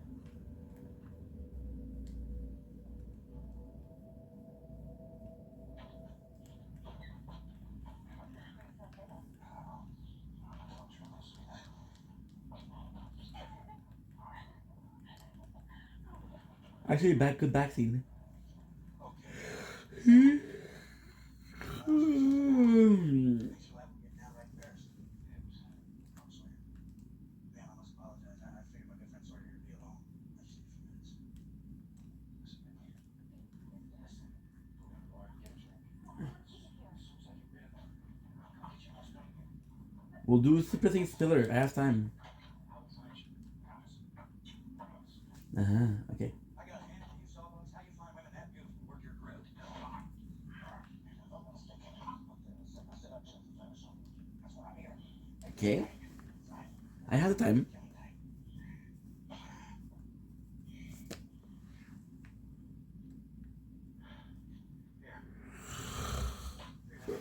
Actually, good back scene. Okay. Hmm. Thanks for letting me get down right first. I'm sorry. Man, I must apologize. I figured my good friend Sawyer here to be alone. I just need a few minutes. Listen, man. Listen. We'll do suppressing pillar. I have time. Okay. I got a hand for you, Sawbones. How you find women that beautiful? Work your grill. That's what I'm here. Okay. I have the time.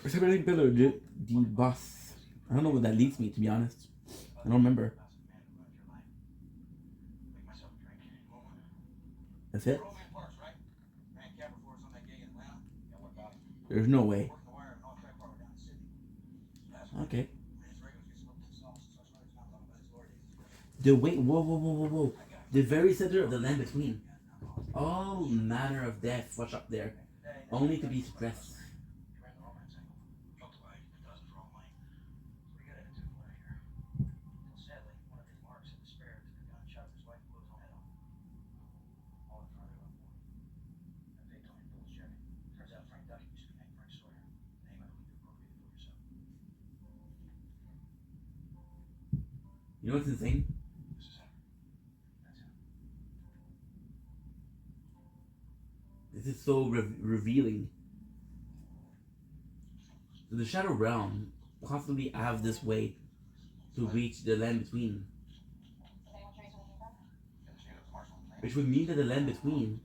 Suppressing pillar. The boss. I don't know what that leads me, to be honest. I don't remember. That's it? There's no way. Okay. The wait, whoa. The very center of the land between. All manner of death wash up there. Only to be suppressed. You know what's insane? This is so revealing. So the Shadow Realm constantly have this way to reach the land between. Which would mean that the land between.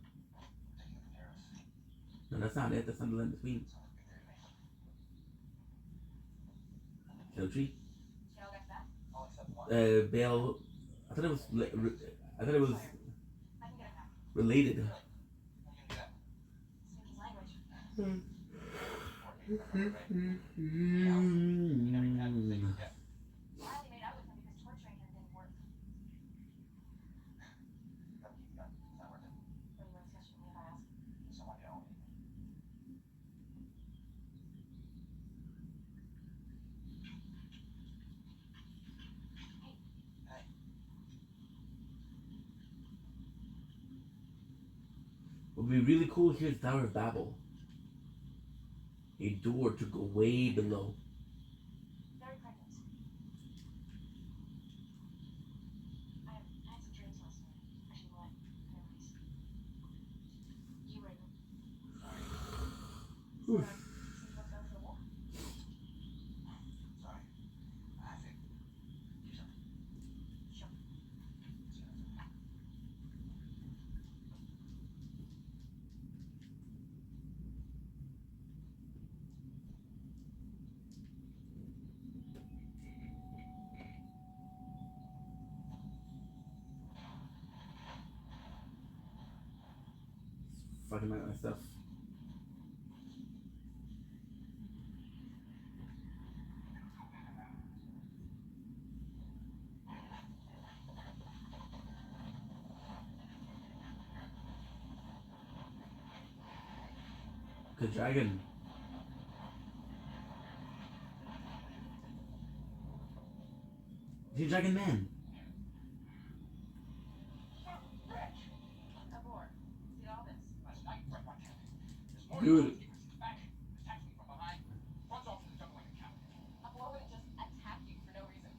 No, that's not it. That's not the land between. Shadow Tree. Bale. I thought it was. I thought it was related. What would be really cool here is Tower of Babel. A door to go way below. Very pregnant. I had some dreams last night. Actually, what? Memories. You were in them. Oof. So, since let's go for a walk. Sorry. I have to do something. Sure. Fucking my stuff. Good dragon. He's a dragon man. Abor. See all this. Last night, right, watch out. This morning, Dude. he was back, attacked me from behind, runs off to the jungle like a coward. Abor wouldn't just attack you for no reason.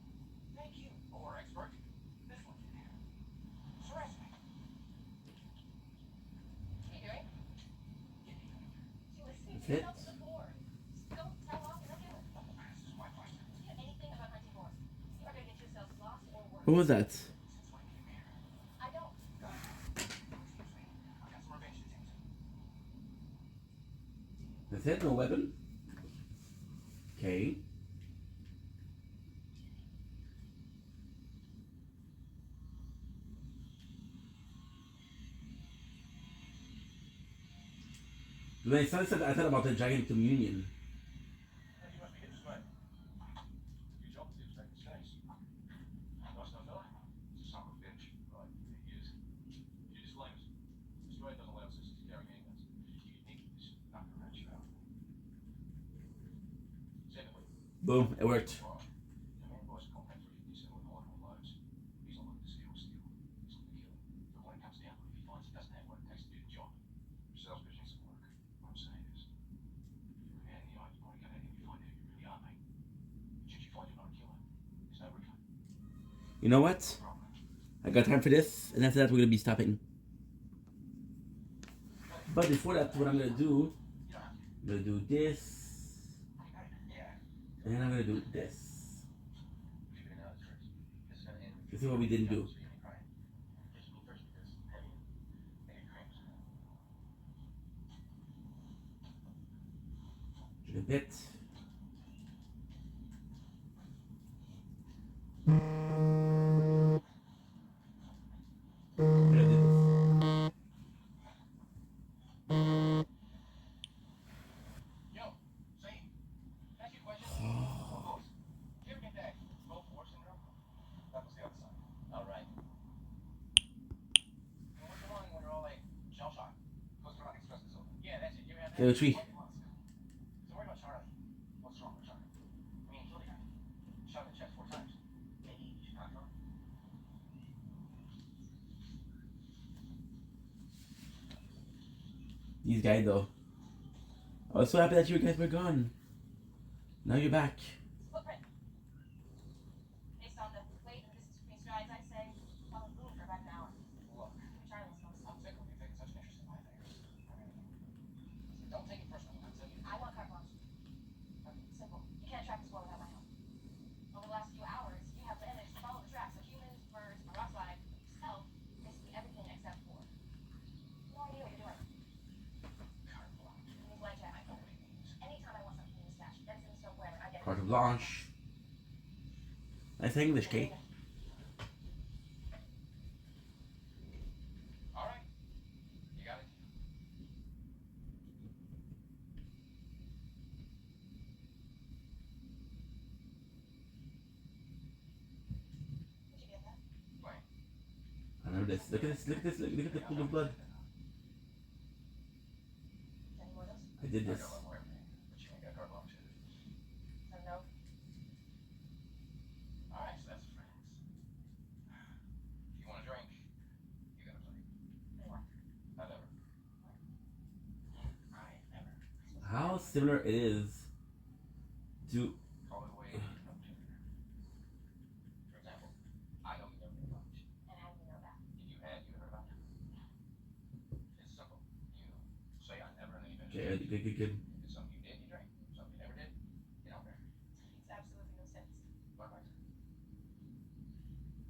Thank you, or expert. This one can handle. Surprise me. What are you doing? She was That's speaking it? up to the board. Just go tell off and do it. This is my question. Do you know anything about hunting boars? You are going to get yourselves lost or worse. What was that? Since when came here? I don't. Excuse me. I've got some revenge to take. That's it? No weapon? Okay. When I started, I thought about the Dragon Communion. You must be interested. Your job is to take the chase. Nice enough fella. It's a son of a bitch. Right, he is. You disclaimers. Australia doesn't allow citizens to carry handguns. You can nick this, not to rat you out. Secondly, Boom, it worked. the man buys compact 357 with high loads. He's not looking to steal steel. He's looking to kill. But when it comes down to it, if he finds he doesn't have what it takes to do the job, sales pitching some work. What I'm saying is, you're a man in the eye, you want to go out and you find out who you really are, mate. Should you find you're not a killer, there's no refund. You know what? Problem. I got time for this, and after that we're gonna be stopping. But before that, what I'm gonna do, You don't have to. I'm gonna do this, Yeah. and I'm gonna do this. Leave it in out first. This is gonna end. This is what we didn't do. Right. Just me first because it's heavy. I get cramps. Drink a bit. I'm gonna do this. Yo, say, can I ask you a question? Of course. Did you ever get that Gulf War syndrome? That was the other side. All right. What's the one when you're all like shell shocked? Post-traumatic stress disorder. Yeah, that's it. You ever had that? Yeah, tree. So worry about Charlie. What's wrong with Charlie? I mean, he killed a guy. Shot in the chest 4 times. Maybe you should not kill him. These guys though. I was so happy that you guys were gone. Now you're back. Footprint. Based on the weight and distance between strides, I'd say probably moved for about an hour. Look, Charlie was most. I'm sick of you taking such an interest in my affairs. Don't take it personally. I'm telling you. I want carte blanche. Simple. You can't track this well without my help. Over the last few hours, you have managed to follow the tracks of humans, birds, a rock slide, yourself, basically everything except for. No idea what you're doing. Carte blanche. You need blank check. I know what it means. Anytime I want something in the stash, that's in the stove, wherever, I get it. Carte blanche. Nice English, Kate. All right. You got it. Did you get that? Fine. I remember this. Look at this. Look at this. Look at the pool of blood. Any more of those? I did I this. got a lot more everything, but you ain't got carte blanche. No, no. All right, so that's friends. If you want a drink, you gotta play. More. Not ever. similar it is to. Call it away. For example, I know you never been to college. And how do you know that? If you had, you would have heard about it. It's simple. You say I never, and then eventually. Okay, good. If it's something you did, you drank. Something you never did, get out there. Makes absolutely no sense. What about you?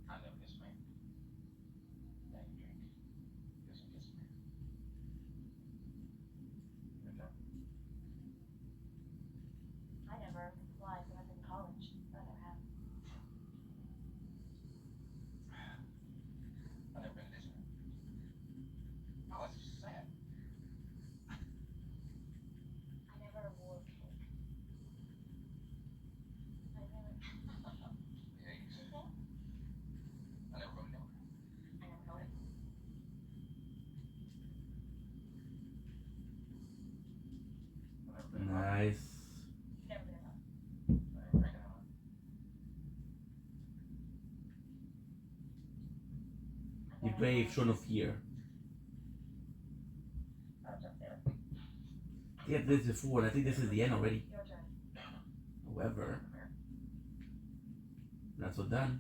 I never kissed a man. Now you drink. Guess you kissed a man. Good job. I never lied when I was in college. I never have. I've never been to Disney. Oh, that's just sad. I never wore cake. I never. Yeah, you said. I never wrote it down. I never wrote it. I've never been. Nice. Never been enough. I ain't drinking out. You're brave, show no fear. I'll jump there. Yeah, this is before, and I think this is the end already. Your turn. However, not so done.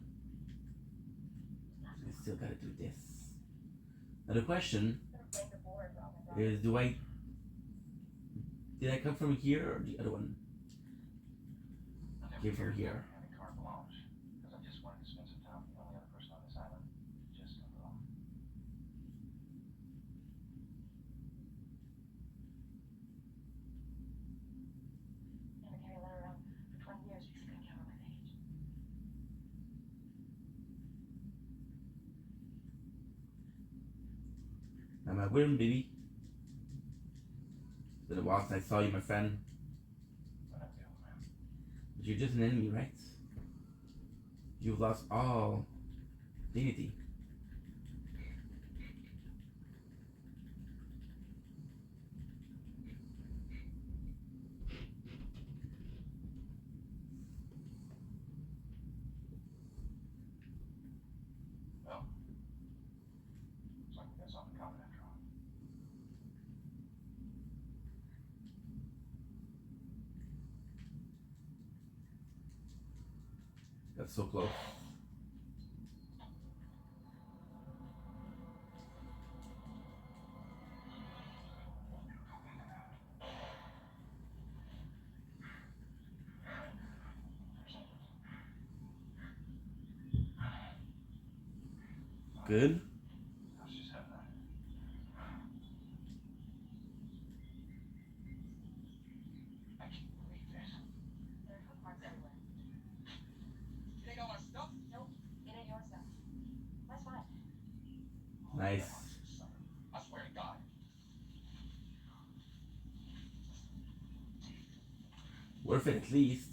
We still gotta do this. Now the question Never played the board. Oh my god. is, did I come from here or the other one? I never Came from cared here. about having carte blanche, because I just wanted to spend some time with the only other person on this island. Just alone. Never carried a letter around for 20 years because I couldn't count on my age. Am I winning, baby? It's been a while since I saw you, my friend. But I'm the old man. But you're just an enemy, right? You've lost all dignity. Well, looks like we got something in common after all. That's so close. Good. I was just having that. I can't believe this. There are hook marks everywhere. You take all our stuff? Nope. It ain't your stuff. That's fine. Nice. I swear to God. Worth it at least.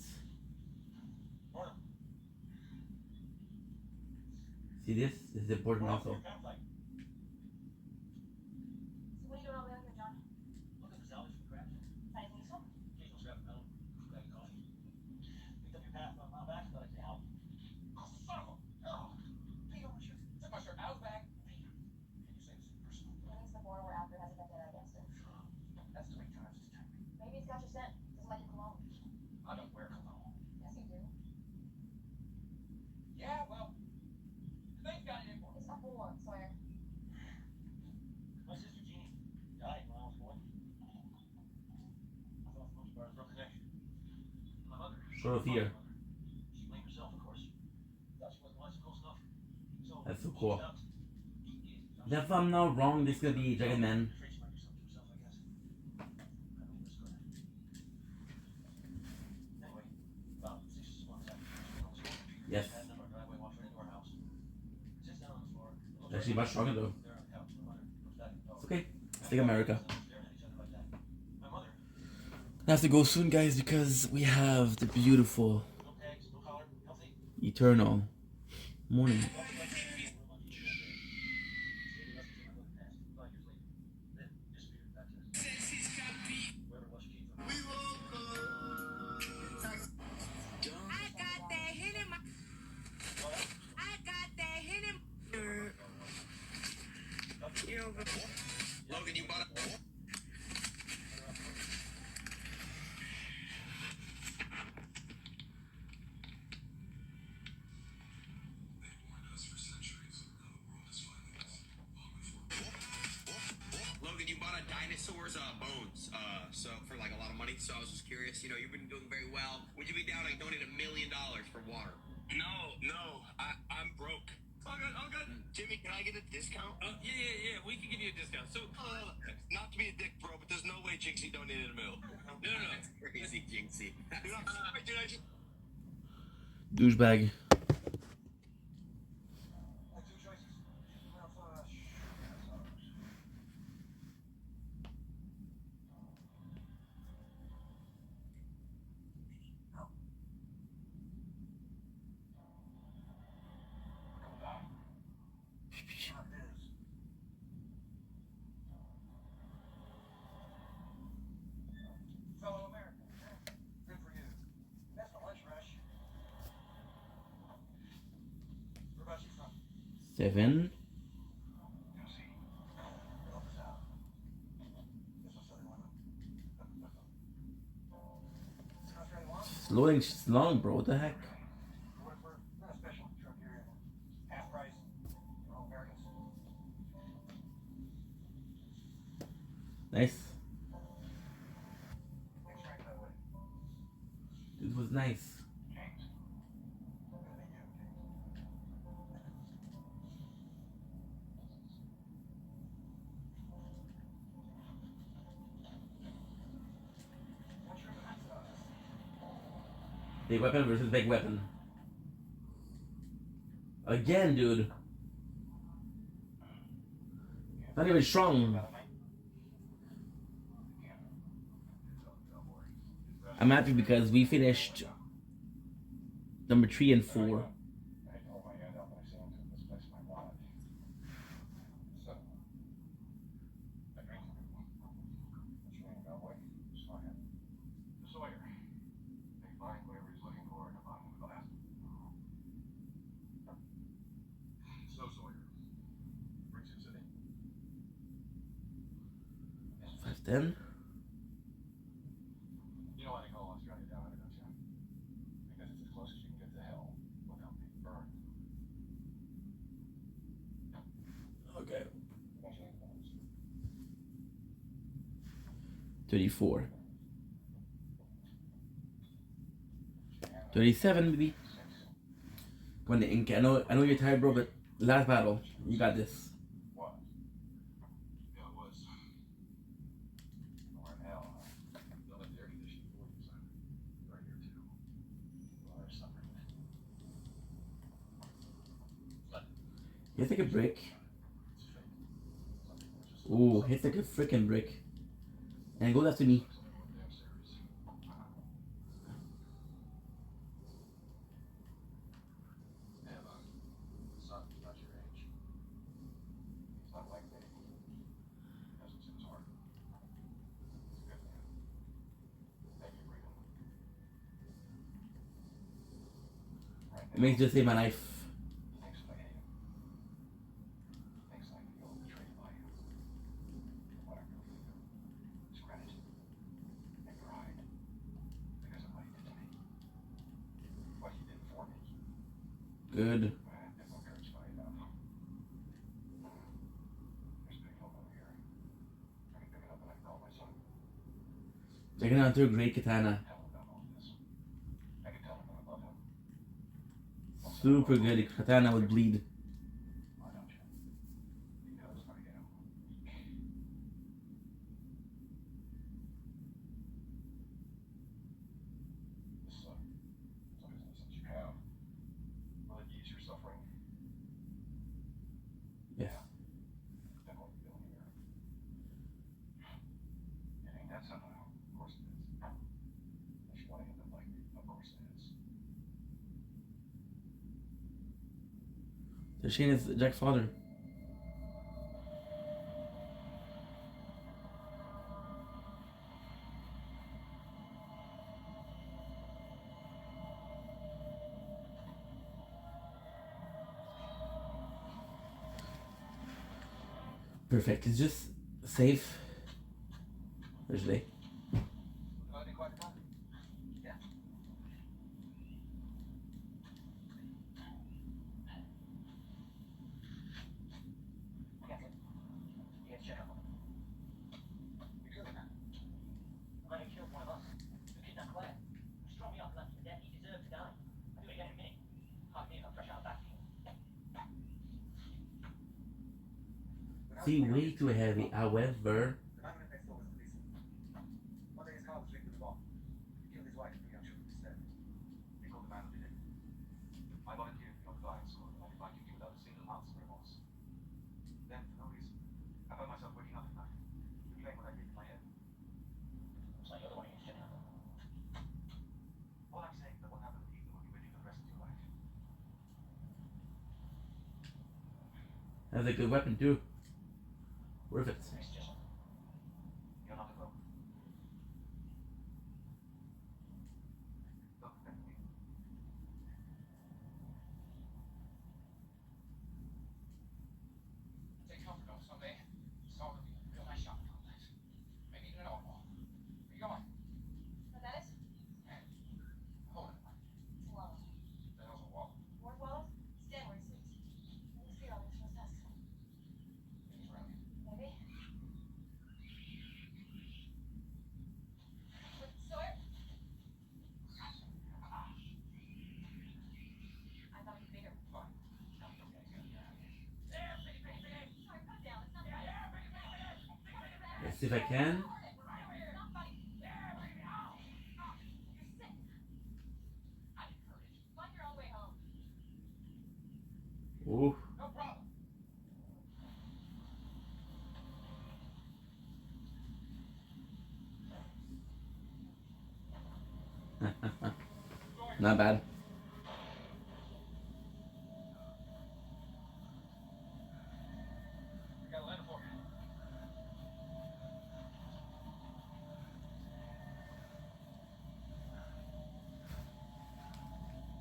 Morning. See this? This is important also. So what are you doing over there, John? Looking for salvage from crabs. Anything useful? Occasional scrap of metal. Bag of coffee. Picked up your path about a mile back. Thought I'd say help. Oh, son of a. Oh. Peter, my shirt. Took my shirt out of the bag. Peter. Can you say this in person? At least the board we're after has a vendetta against it. That's 3 times his time. Maybe it's got your scent. Doesn't like your cologne. I don't wear cologne. Yes, you do. Yeah, well. The thing's got it in for me. It's a whore, Sawyer. My sister Jeannie died when I was born. I thought for the most part it was a broken neck. My mother. Show of fear. She blamed herself, of course. Thought she wasn't watching close enough. So That's so she cool. stopped. If I'm not wrong, this is gonna be Dragon Man. Afraid she might do something to herself, I guess. I don't risk her. Anyway, about 6 months after she was gone, Yes. had another driveway walks right into our house. Sits down on the floor. It's actually much stronger though. There on the couch. My mother comes back and It's okay. It's like America. staring at each other like that. My mother, I have to go soon, guys, because we have the beautiful, no tags, no collar, healthy. eternal morning. I got that hit in my. I got that hit in. You know, Logan, you bought donate, so I was just curious. You know, you've been doing very well. Would you be down like donate $1 million for water? No, I'm broke. All good. Jimmy, can I get a discount? Yeah. We can give you a discount. So, Not to be a dick, bro, but there's no way Jinxie donated $1 million. no. That's crazy, Jinxie. Dude, I'm sorry, dude. I just. Douchebag. Two choices. Fellow American, good for you. That's the lunch rush. Where about you from? 7. Tennessee. Help us out. This was Southern Lemon. Sounds very long. It's loading. It's long, bro. What the heck? We're not a special truck here. Half price. We're all Americans. Nice. Thanks for acting that way. It was nice. James. Good to meet you, James. What's your Big weapon versus big weapon. Again, dude. Not even strong. I'm happy because we finished number 3 and 4. I hold my hand out when I say I'm to misplace my wallet. So, I drink. What's your name, cowboy? Sawyer. Sawyer. They find whatever he's looking for in the bottom of the glass. So, Sawyer. Brings you city. 510. You know why they call Australia down under, don't you? Because it's as close as you can get to hell without being burned. Okay. What's your name? 34. 37, baby. Come on, Ink. I know you're tired, bro, but last battle. You got this. What? Yeah, it was. Somewhere in hell, huh? They'll let the air conditioning for you, son. Right here, too. Well, there's something. Hit like a brick. It's fake. Something was just Ooh, hit like a freaking brick. And go after me. damn serious. Emma, son's not your age. He's not like me. He has what's in his heart. He's a good man. Thank you, Regan. Right It makes just save my life. He thinks that I hate him. He thinks I feel betrayed by him. What I really feel is gratitude and pride because of what he did to me. What he did for me. Good. If my courage funny enough. There's a big help over here. I can pick it up and I can call my son. Checking out through great katana. Tell him about all this. I can tell him that I love him. Super good. Katana would bleed. Why don't you? Because I am weak. This, some business that you have. Will it ease your suffering? Yes. Definitely feel here. It ain't that simple. Of course it is. If you want to end up like me, of course it is. So Shane is Jack's father. Perfect. It's just safe. Where's they? Any quiet about it? Yeah. Captain, you gotta check on him. You good or not? He might have killed one of us. See, way too heavy. However, The man who lived next door was a policeman. One day his car was drinking the bomb. He killed his wife and 3 young children instead. They called the man who did it. I volunteered to become a flying squad, and I did my duty without a single ounce of remorse. Then, for no reason, I found myself waking up at night, replaying what I did in my head. It's like you're the one who shit. All I'm saying is that what happened to Ethan will be with you for the rest of your life. that's a good weapon too. Worth it. Thanks, Jason. You're not alone. Don't forget me. Take comfort though, someday it's all gonna be a real nice shopping complex. Maybe even an art mall. Where you going? What that is? Hold it. It's Wallace. The hell's a wall? Ward Wallace? It's Dan wearing suits. Let me see all this real fast. He's around here. Maybe. But Sawyer? I thought he'd be bigger. Fine. Tell me, okay, he's gonna get out of here. Sawyer, put it down. It's not funny. Let's see if I can. It's not funny. You're sick. I didn't hurt it. Find your own way home. Ooh. No problem. Not bad. I got a letter for you.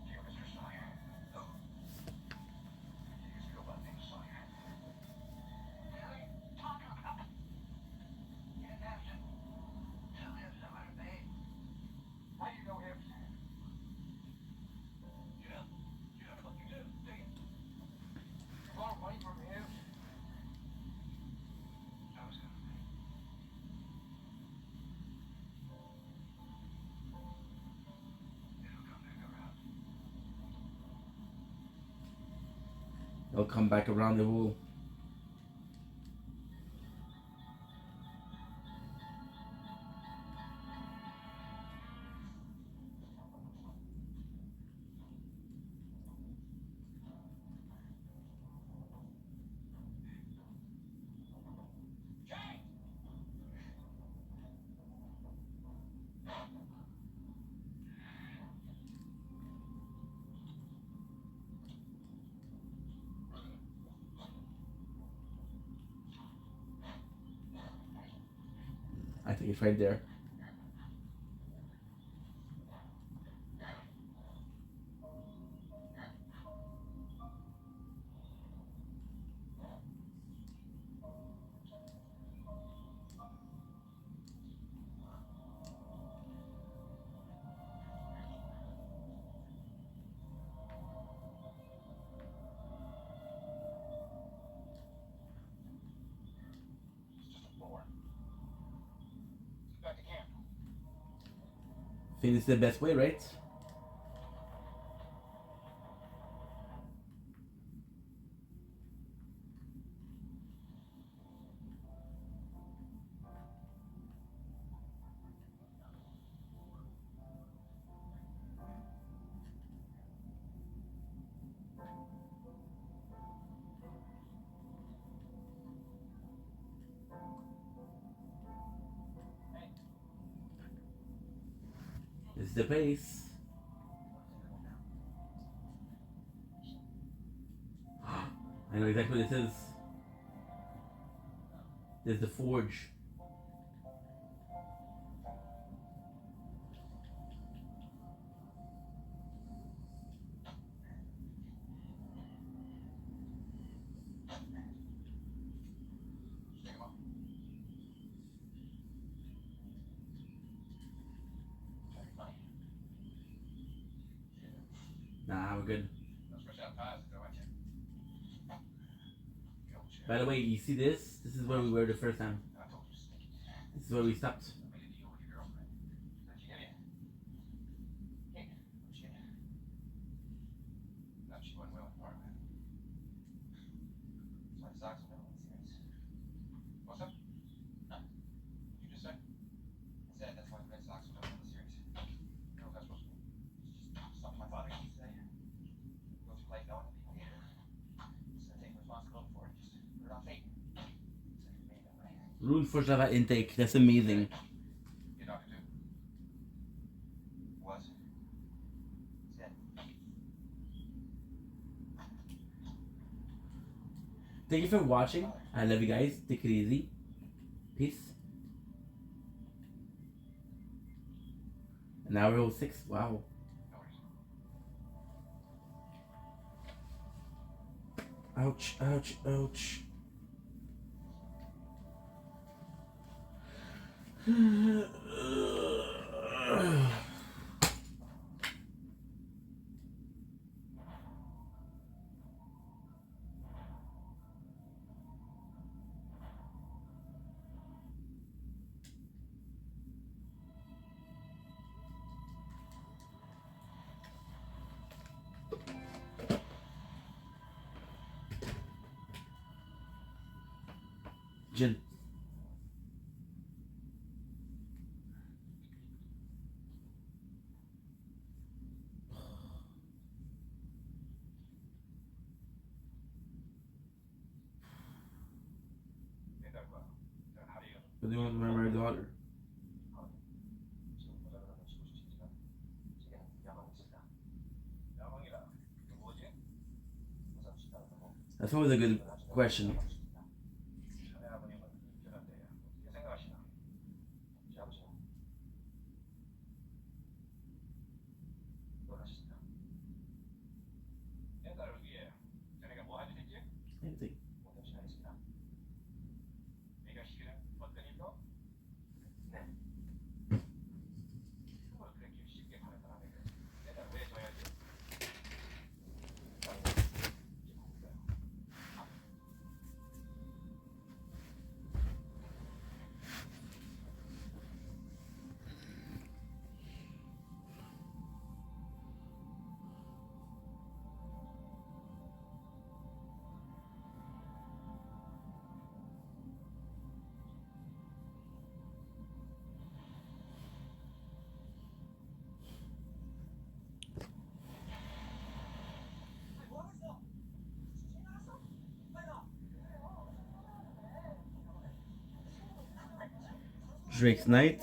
Dear Mr. Sawyer. No. His real name is Sawyer. What are you talking about? You didn't have to tell him somewhere, babe. How do you know him? You know what you do, do you? You borrow money from him? I was gonna pay. It'll come back around. They'll come back around the wool. Jay! I think it's right there. It's just a floor. Back to camp. Think this is the best way, right? This is the place. I know exactly what this is. There's the forge. Stick 'em up. Take money. Nah, we're good. Don't scratch out pies, though, aren't you? You old shit. By the way, you see this? This is where we were the first time. I told you to stick it. This is where we stopped. I made a deal with your girlfriend. Did she give you? Yeah. What'd she give you? Not she wasn't willing part of it. It's like socks and middle series. food for Java intake. That's amazing. Your doctor too? Was? Dead. Thank you for watching. I love you guys. Take it easy. Peace. An hour 06. Wow. No worries. Ouch, ouch, ouch. Jin. 된다고. 자, 하리가 What do you want to remember my daughter? 지금 보자마자 놓치고 싶지만 제게는 야망이 있습니다. 야망이라. 그 뭐지? 우선 식당하고 That's always a good question. 자네 아버님은 변한데 어떻게 생각하시나? 제 아버지는 놀라셨습니다. 내 딸을 위해 자네가 뭐 하지 됐지? Anything. 모든 시간이 있습니다. 네가 시키는 어떤 일도? 네. 그걸 그렇게 쉽게 하는 사람에게 내가 왜 줘야지? 나는 이제 공부해요. Drake's Night.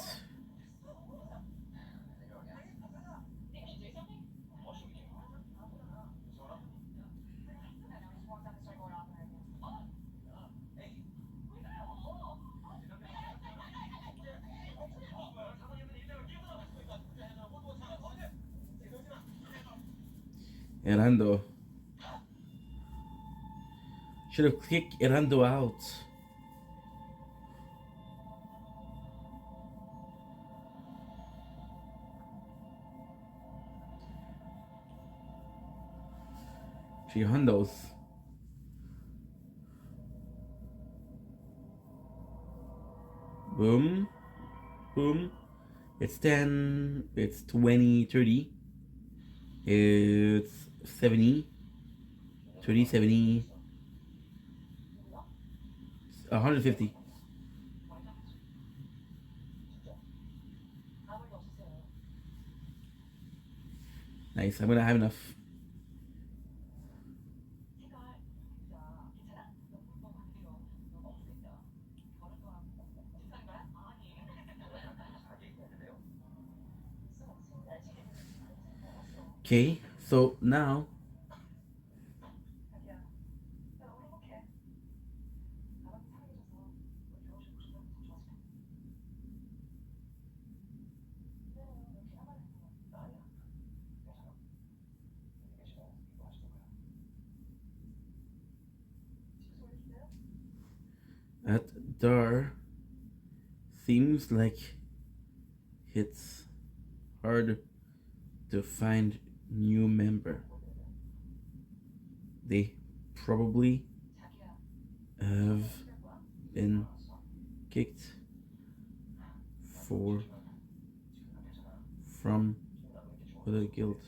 Erando. Should have kicked Erando out. Three hundos. Boom. Boom. It's 10. It's 20, 30. It's 70. 30, 70. 150. Nice. I'm gonna have enough. Okay, so now at Dar seems like it's hard to find new member. They probably have been kicked from the guild.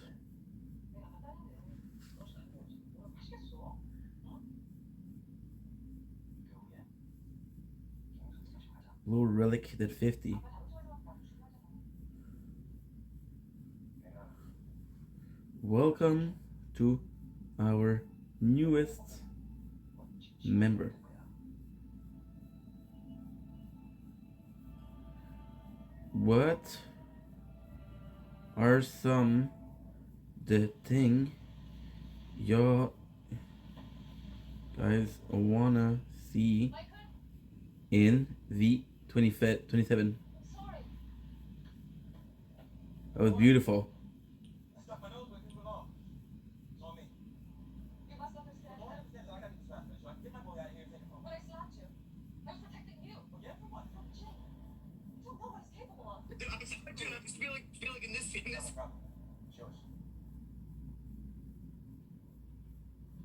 Blue Relic did 50. Welcome to our newest member. What are some the thing y'all guys wanna see in the 27? That was beautiful. I stuck my nose where it didn't belong. It's on me. You must understand Well, I that. understand that I gotta get this so I can get my boy out of here and take him home. But I slapped you. I was protecting you. Well, yeah, for what? From Jake. You don't know what he's capable of. Dude, I just feel like in this No problem. It's yours.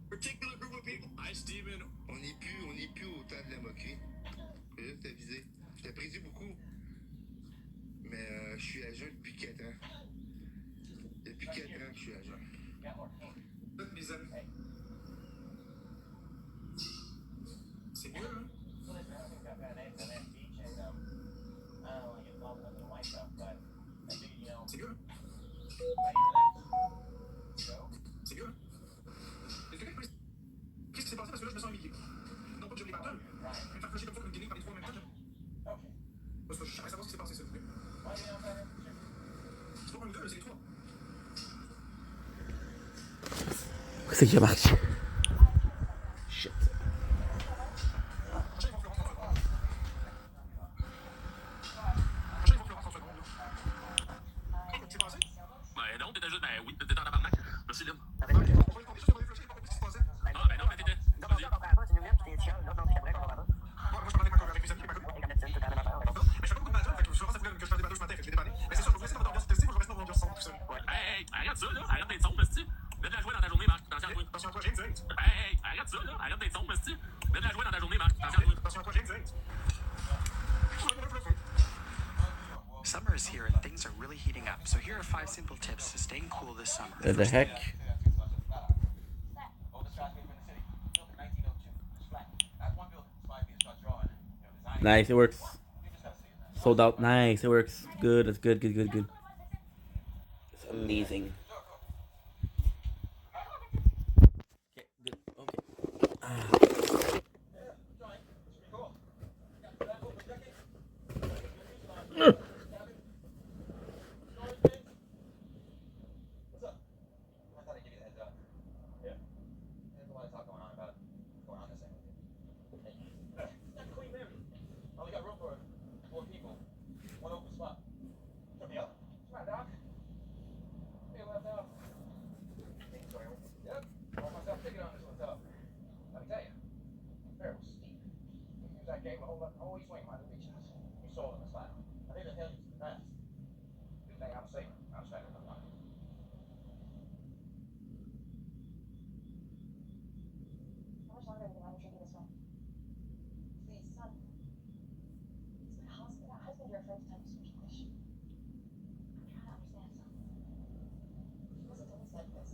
particular group of people. Hi, Steven. On n'est plus au temps de la moquerie. Je vais juste t'aviser. Je t'apprécie beaucoup. Mais je suis agent depuis 4 ans. Depuis 4 ans que je suis agent. Got more. Toutes mes amis. C'est mieux, hein? So listen, I don't think I've got an name for that beach, and I don't want to get involved in the white stuff, but I figured, you know, C'est mieux, hein? I need relax. So, C'est mieux, hein? Est-ce que quelqu'un peut- Qu'est-ce qui s'est passé? Parce que là, je me sens humilié. Non pas que je l'ai pas donné. right. Je vais me faire flasher comme ça comme une guinée par les trois en même temps. Okay. Parce que j'aimerais savoir ce qui s'est passé, s'il vous plaît. Why do you know that? C'est pas un gars, c'est les trois. C'est qui a marché? Shit. Prochain, il va Florence en seconde. Prochain, il va Florence en seconde, là. Qu'est-ce qui s'est passé? Ben non, t'étais juste. Ben oui, t'étais en tabarnak. Merci, Lynn. On va les compter juste, on va les flasher, j'ai pas compris ce qui se passait. Ah, ben non, mais t'étais. Vas-y. Ouais, moi, je parlais avec mes amis, ma copine. Mais je fais pas beaucoup de matchs, fait que souvent, ça voulait que je fasse des bateaux ce matin, fait que je l'ai dépanné. Mais c'est sûr, je vais essayer d'avoir l'ambiance testé, moi, je vais rester dans l'ambiance sombre tout seul. Hey, arrête ça, là. Arrête d'être sombre, merci. Mets de la joie dans ta journée, Marc. Attention à toi. Attention à toi, James Hunt. Hey, arrête ça, là. Arrête d'être sombre, merci. Mets de la joie dans ta journée, Marc. Attention à toi. Attention à toi, James Hunt. Summer is here and things are really heating up, so here are 5 simple tips to staying cool this summer. What the heck? Oldest skyscraper in the city. Built in 1902. It's flat. That's one building. Inspired me to start drawing. You know, designing. Nice, it works. You just gotta see it, man. Sold out. Nice, it works. Good, that's good, good, good, good. It's amazing. Okay, good. Okay. What's up? I thought I'd give you the heads up. Yeah. There's a lot of talk going on about what's going on this end with you. Hey, it's not Queen Mary. I only got room for 4 people. One open spot. Put me up. Come on, Doc. Hey, left out. Hey, sorry. Yep. Brought myself a ticket on this one, tough. Let me tell you. Fair was steep. Use that game a whole east wing, my beach house. You sold in the style. I think the hell you fast. Good thing I'm safe. I'm standing on line. How much longer have you been treating this way? Please, son. It's my husband. My husband, you're afraid to tell me so much English. I'm trying to understand, son. He wasn't always like this.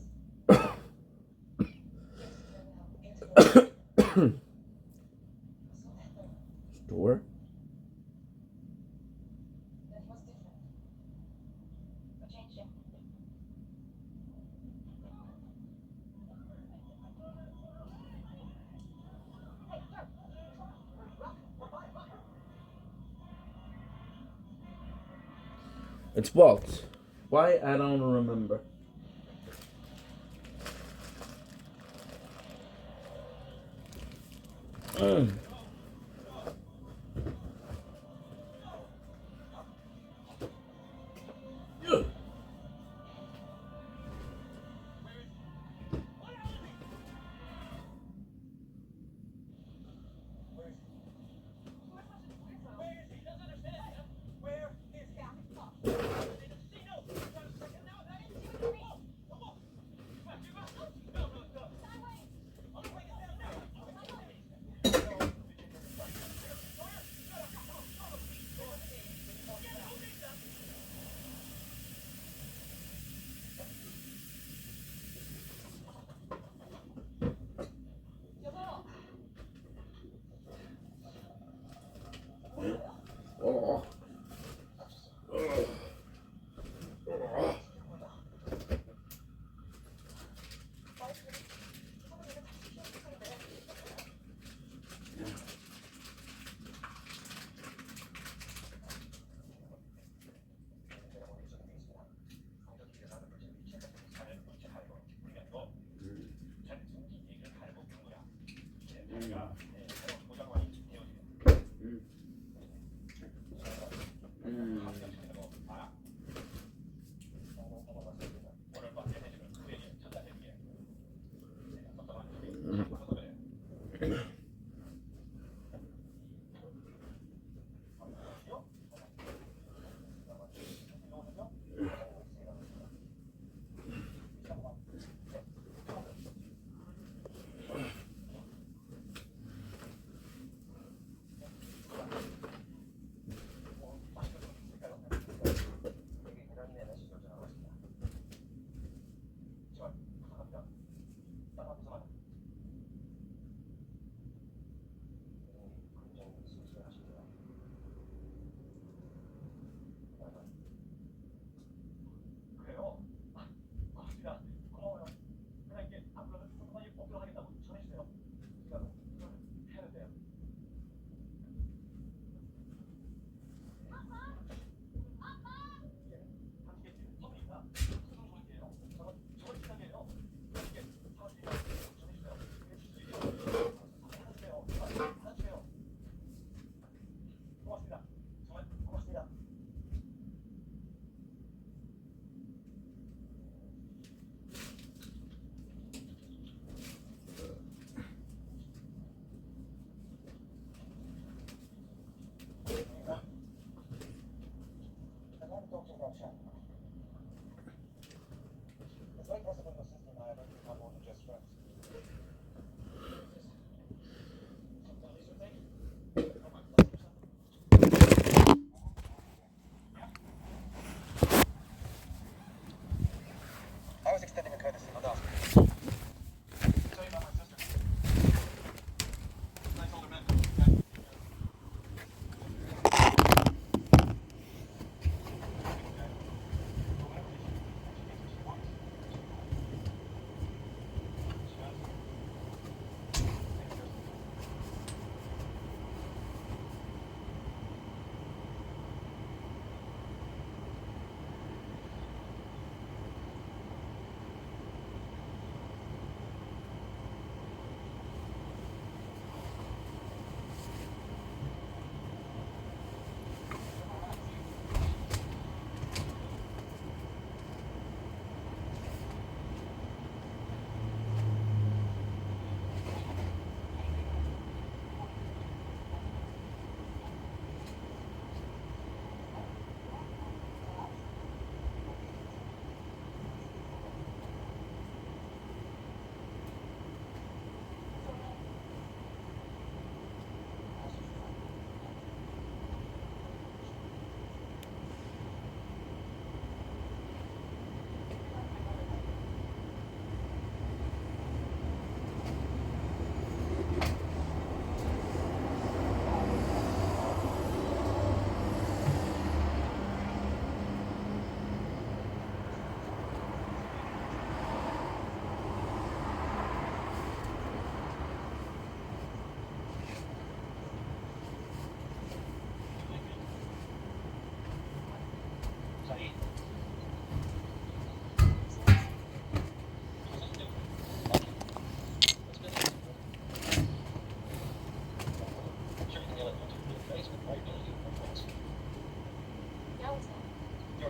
Store? Then he was different. What changed him? Hey, Dirk. It's Walt. Why? I don't remember.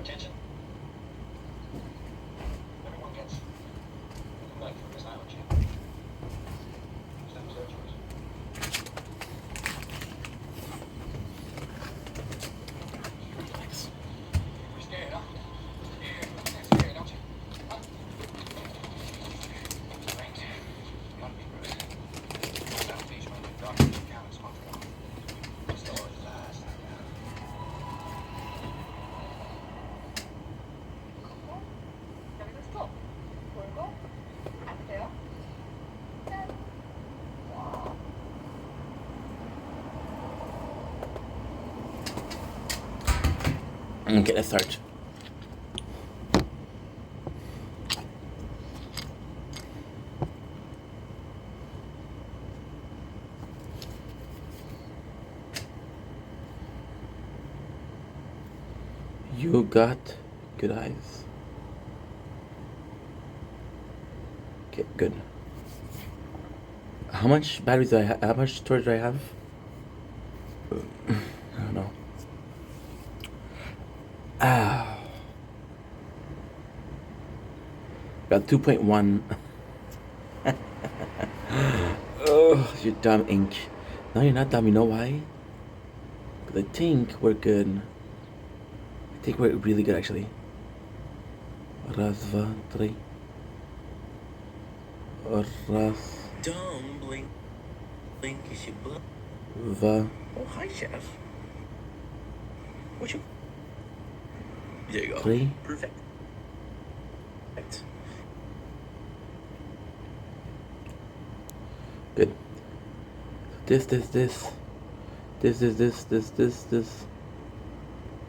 attention. Everyone gets like from this island champ. Steps their choice. You're scared, huh? Yeah, you're scared, don't you? Huh? Right. Gotta be good. South Beach might be dark as you count in Montreal. Just always last. 여기서 스톱. 돌고 앉으세요. 짠. Okay, let's start. You got good eyes. Okay, good. How much batteries do I have? How much storage do I have? I don't know. Got 2.1. Oh, you dumb ink. No, you're not dumb. You know why? Because I think we're good. I think we're really good, actually. Raz, dva, tri. Raz, Don't blink. Blink is your butt. va. Oh, hi, chef. What you? There you go. Three. Perfect. Perfect. Good. This.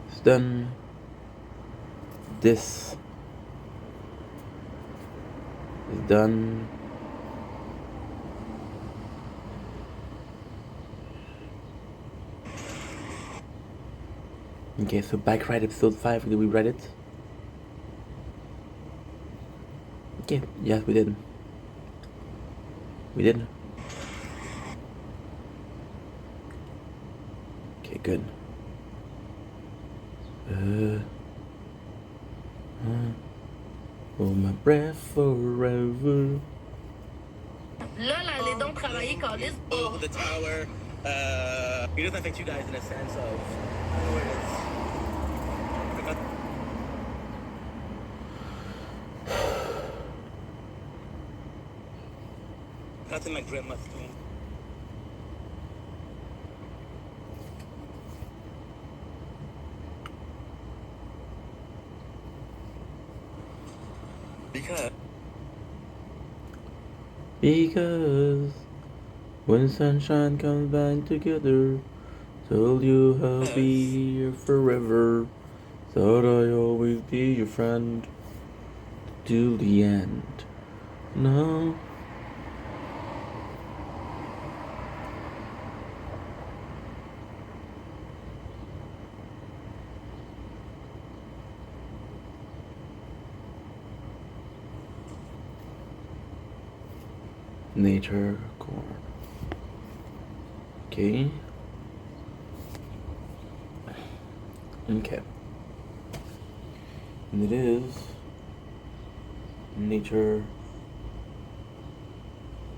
It's done. This is done. Okay, so back right episode 5, did we write it? Okay, yes we did. We did. Okay, good. Hold my breath forever. Là, allez donc travailler, Carlis. Oh, the tower. It doesn't affect you guys in a sense of. I don't know where it is. That's in my grandma's tomb. Because when sunshine comes back together, told you I'll be here forever. Thought I'd always be your friend till the end. No. Nature corn. Okay. Okay. And it is nature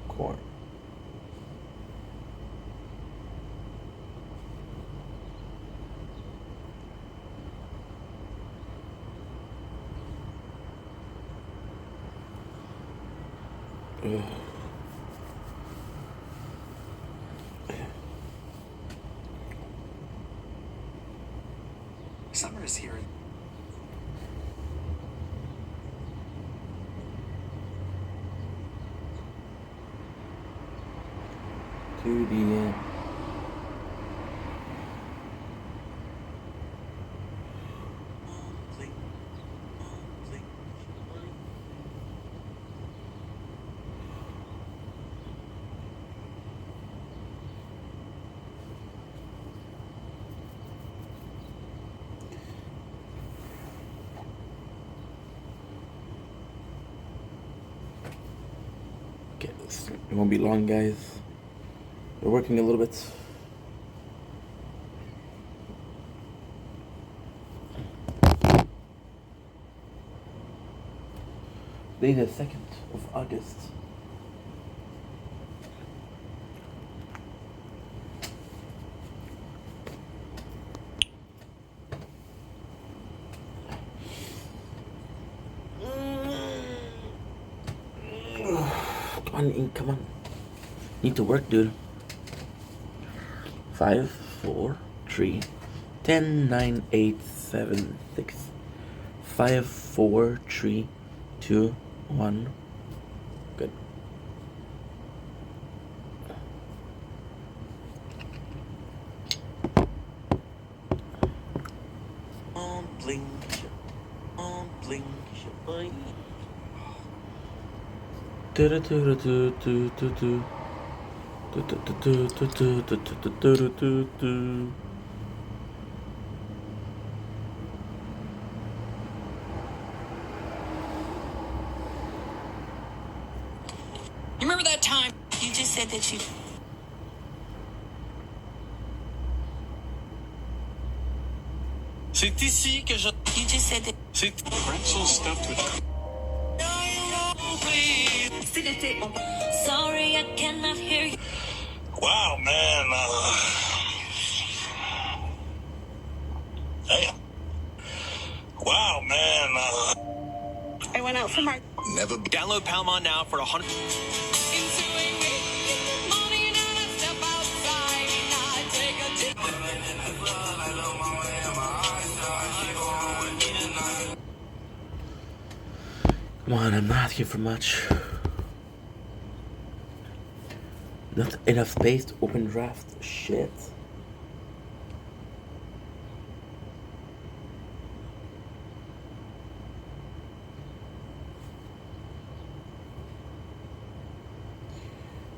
corn. Ugh. Summer is here. To the end. Okay, it won't be long, guys. We're working a little bit. Today is the 2nd of August. Come on. Need to work, dude. 5, 4, 3, 10, 9, 8, 7, 6, 5, 4, 3, 2, 1. Good. On blink, boy. You remember that time you just said that you... C'est ici que je. You just said that... C'est pretzel stuffed with. C'est l'été, on... Sorry, I cannot hear you. Wow, man. Hey. Wow, man. I went out for my... Never. Download Palmon now for 100. Come on, I'm not asking for much. Not enough space to open draft. Shit.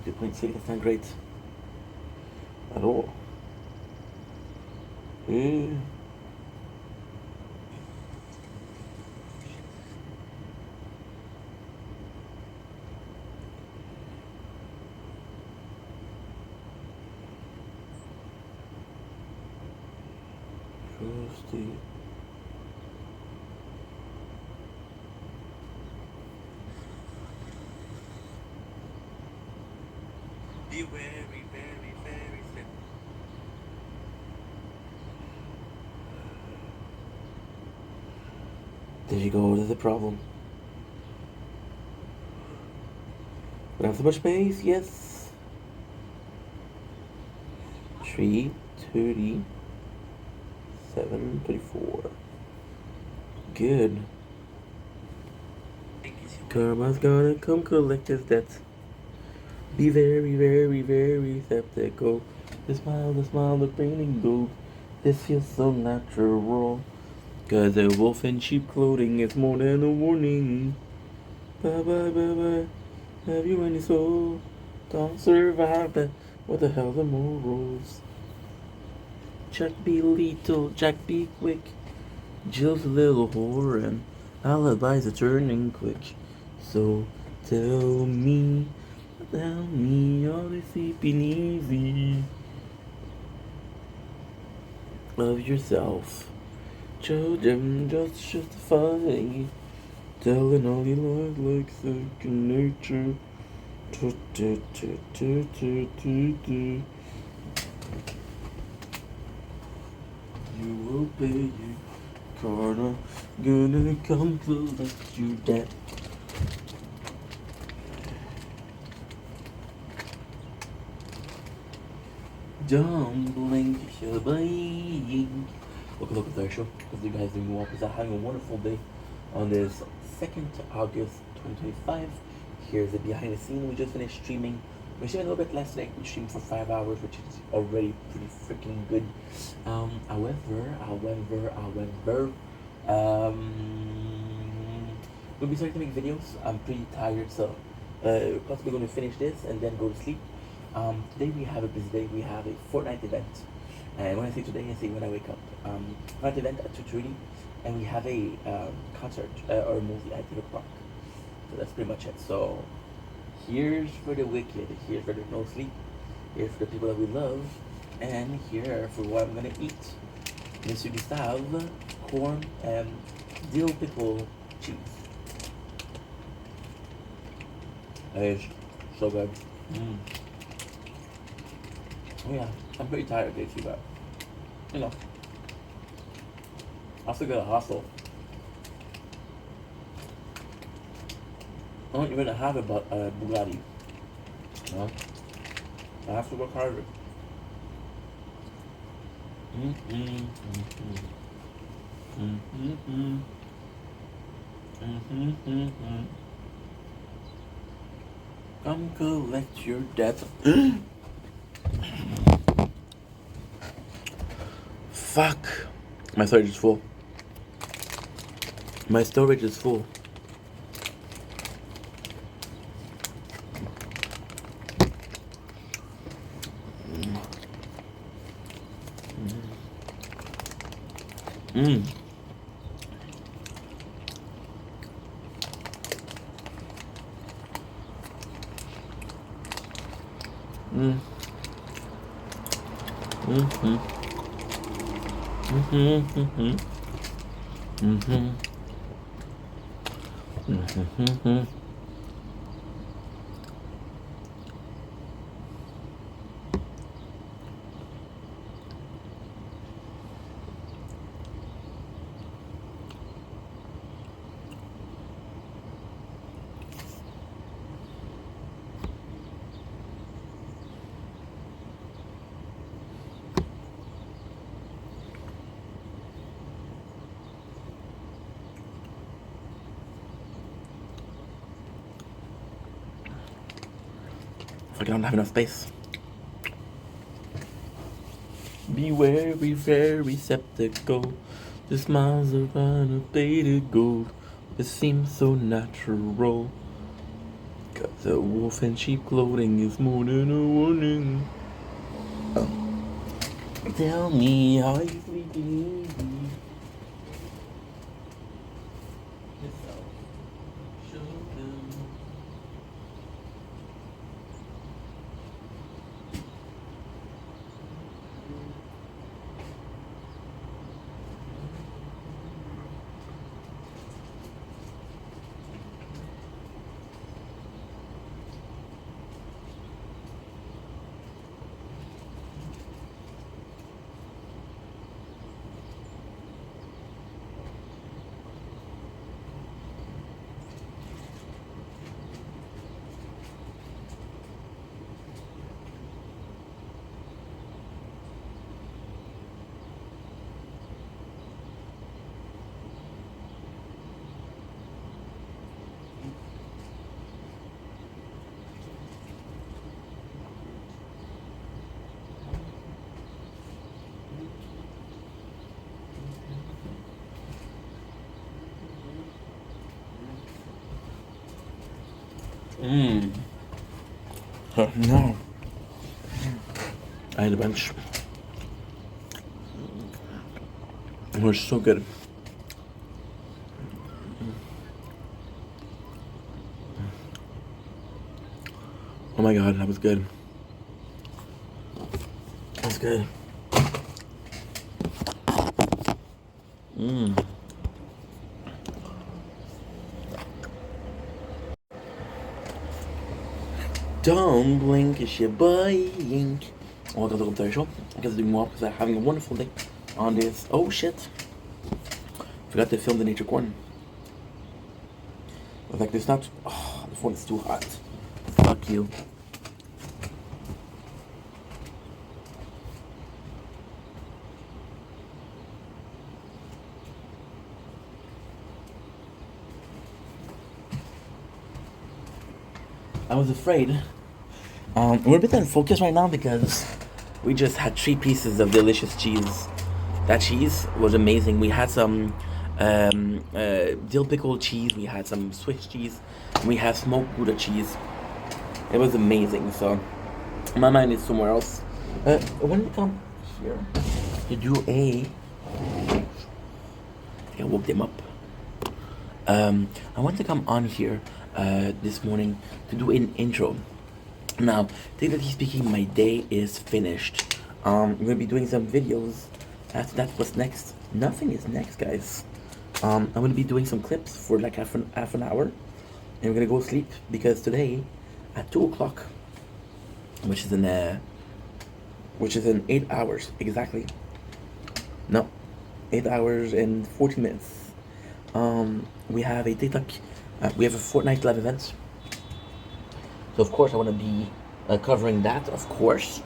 .6, that's not great at all. Trusty. Be very, very, very simple. There you go, there's a problem. We have so much space, yes. 3:30. 7:34. Good. Karma's gonna come collect his debt. Be very, very, very skeptical. The smile, the raining gold. This feels so natural. Cause a wolf in sheep clothing is more than a warning. Bye bye, bye bye. Have you any soul? Don't survive that. What the hell the morals? Jack be lethal, Jack be quick. Jill's a little whore and alibis are turning quick. So tell me all this sleeping easy of yourself. Children just justifying, telling all your lies like second nature. You will pay your karma, gonna come collect your debt. Don't blink your blinking. Welcome to our show. Hope you guys are doing well. Because I'm having a wonderful day on this 2nd August 2025. Here's the behind the scene. We just finished streaming. We streamed a little bit less today. We streamed for 5 hours, which is already pretty freaking good. However, we'll be starting to make videos. I'm pretty tired, so possibly going to finish this and then go to sleep. Today we have a busy day. We have a Fortnite event, and when I say today, I say when I wake up. Fortnite event at 2:30, and we have a concert or movie at 8 o'clock. So that's pretty much it. So here's for the wicked. Here's for the no sleep. Here's for the people that we love, and here for what I'm gonna eat. Monsieur Gustave, corn and dill pickle cheese. It's so good. Oh yeah, I'm pretty tired, JC, but you know, I still gotta hustle. I don't even have a Bugatti. You know? I have to work harder. Come collect your debt. Fuck. My storage is full. My storage is full. I don't have enough space. Be wary, fair receptacle. The smiles are on a beta go. It seems so natural. Got the wolf in sheep clothing is more than a warning. Tell me how you sleeping. No. I had a bunch. It was so good. Oh my god, that was good. That was good. Don't blink, it's your boy Ink. Welcome to the show. I guess doing well because I'm having a wonderful day on this. Oh shit. Forgot to film the nature corn. I was like, this not. Oh, the phone is too hot. Fuck you. I was afraid. We're a bit unfocused right now because we just had 3 pieces of delicious cheese. That cheese was amazing. We had some dill pickle cheese, we had some Swiss cheese, and we had smoked Gouda cheese. It was amazing, so my mind is somewhere else. I wanted to come here to do I woke them up. I wanted to come on here this morning to do an intro. Now, technically speaking, my day is finished. I'm gonna be doing some videos. After that, what's next? Nothing is next, guys. I'm gonna be doing some clips for like half an hour, and we're gonna go sleep because today at 2 o'clock, which is in 8 hours exactly. No, 8 hours and 14 minutes. We have a TikTok. We have a Fortnite live event. So of course I want to be covering that, of course.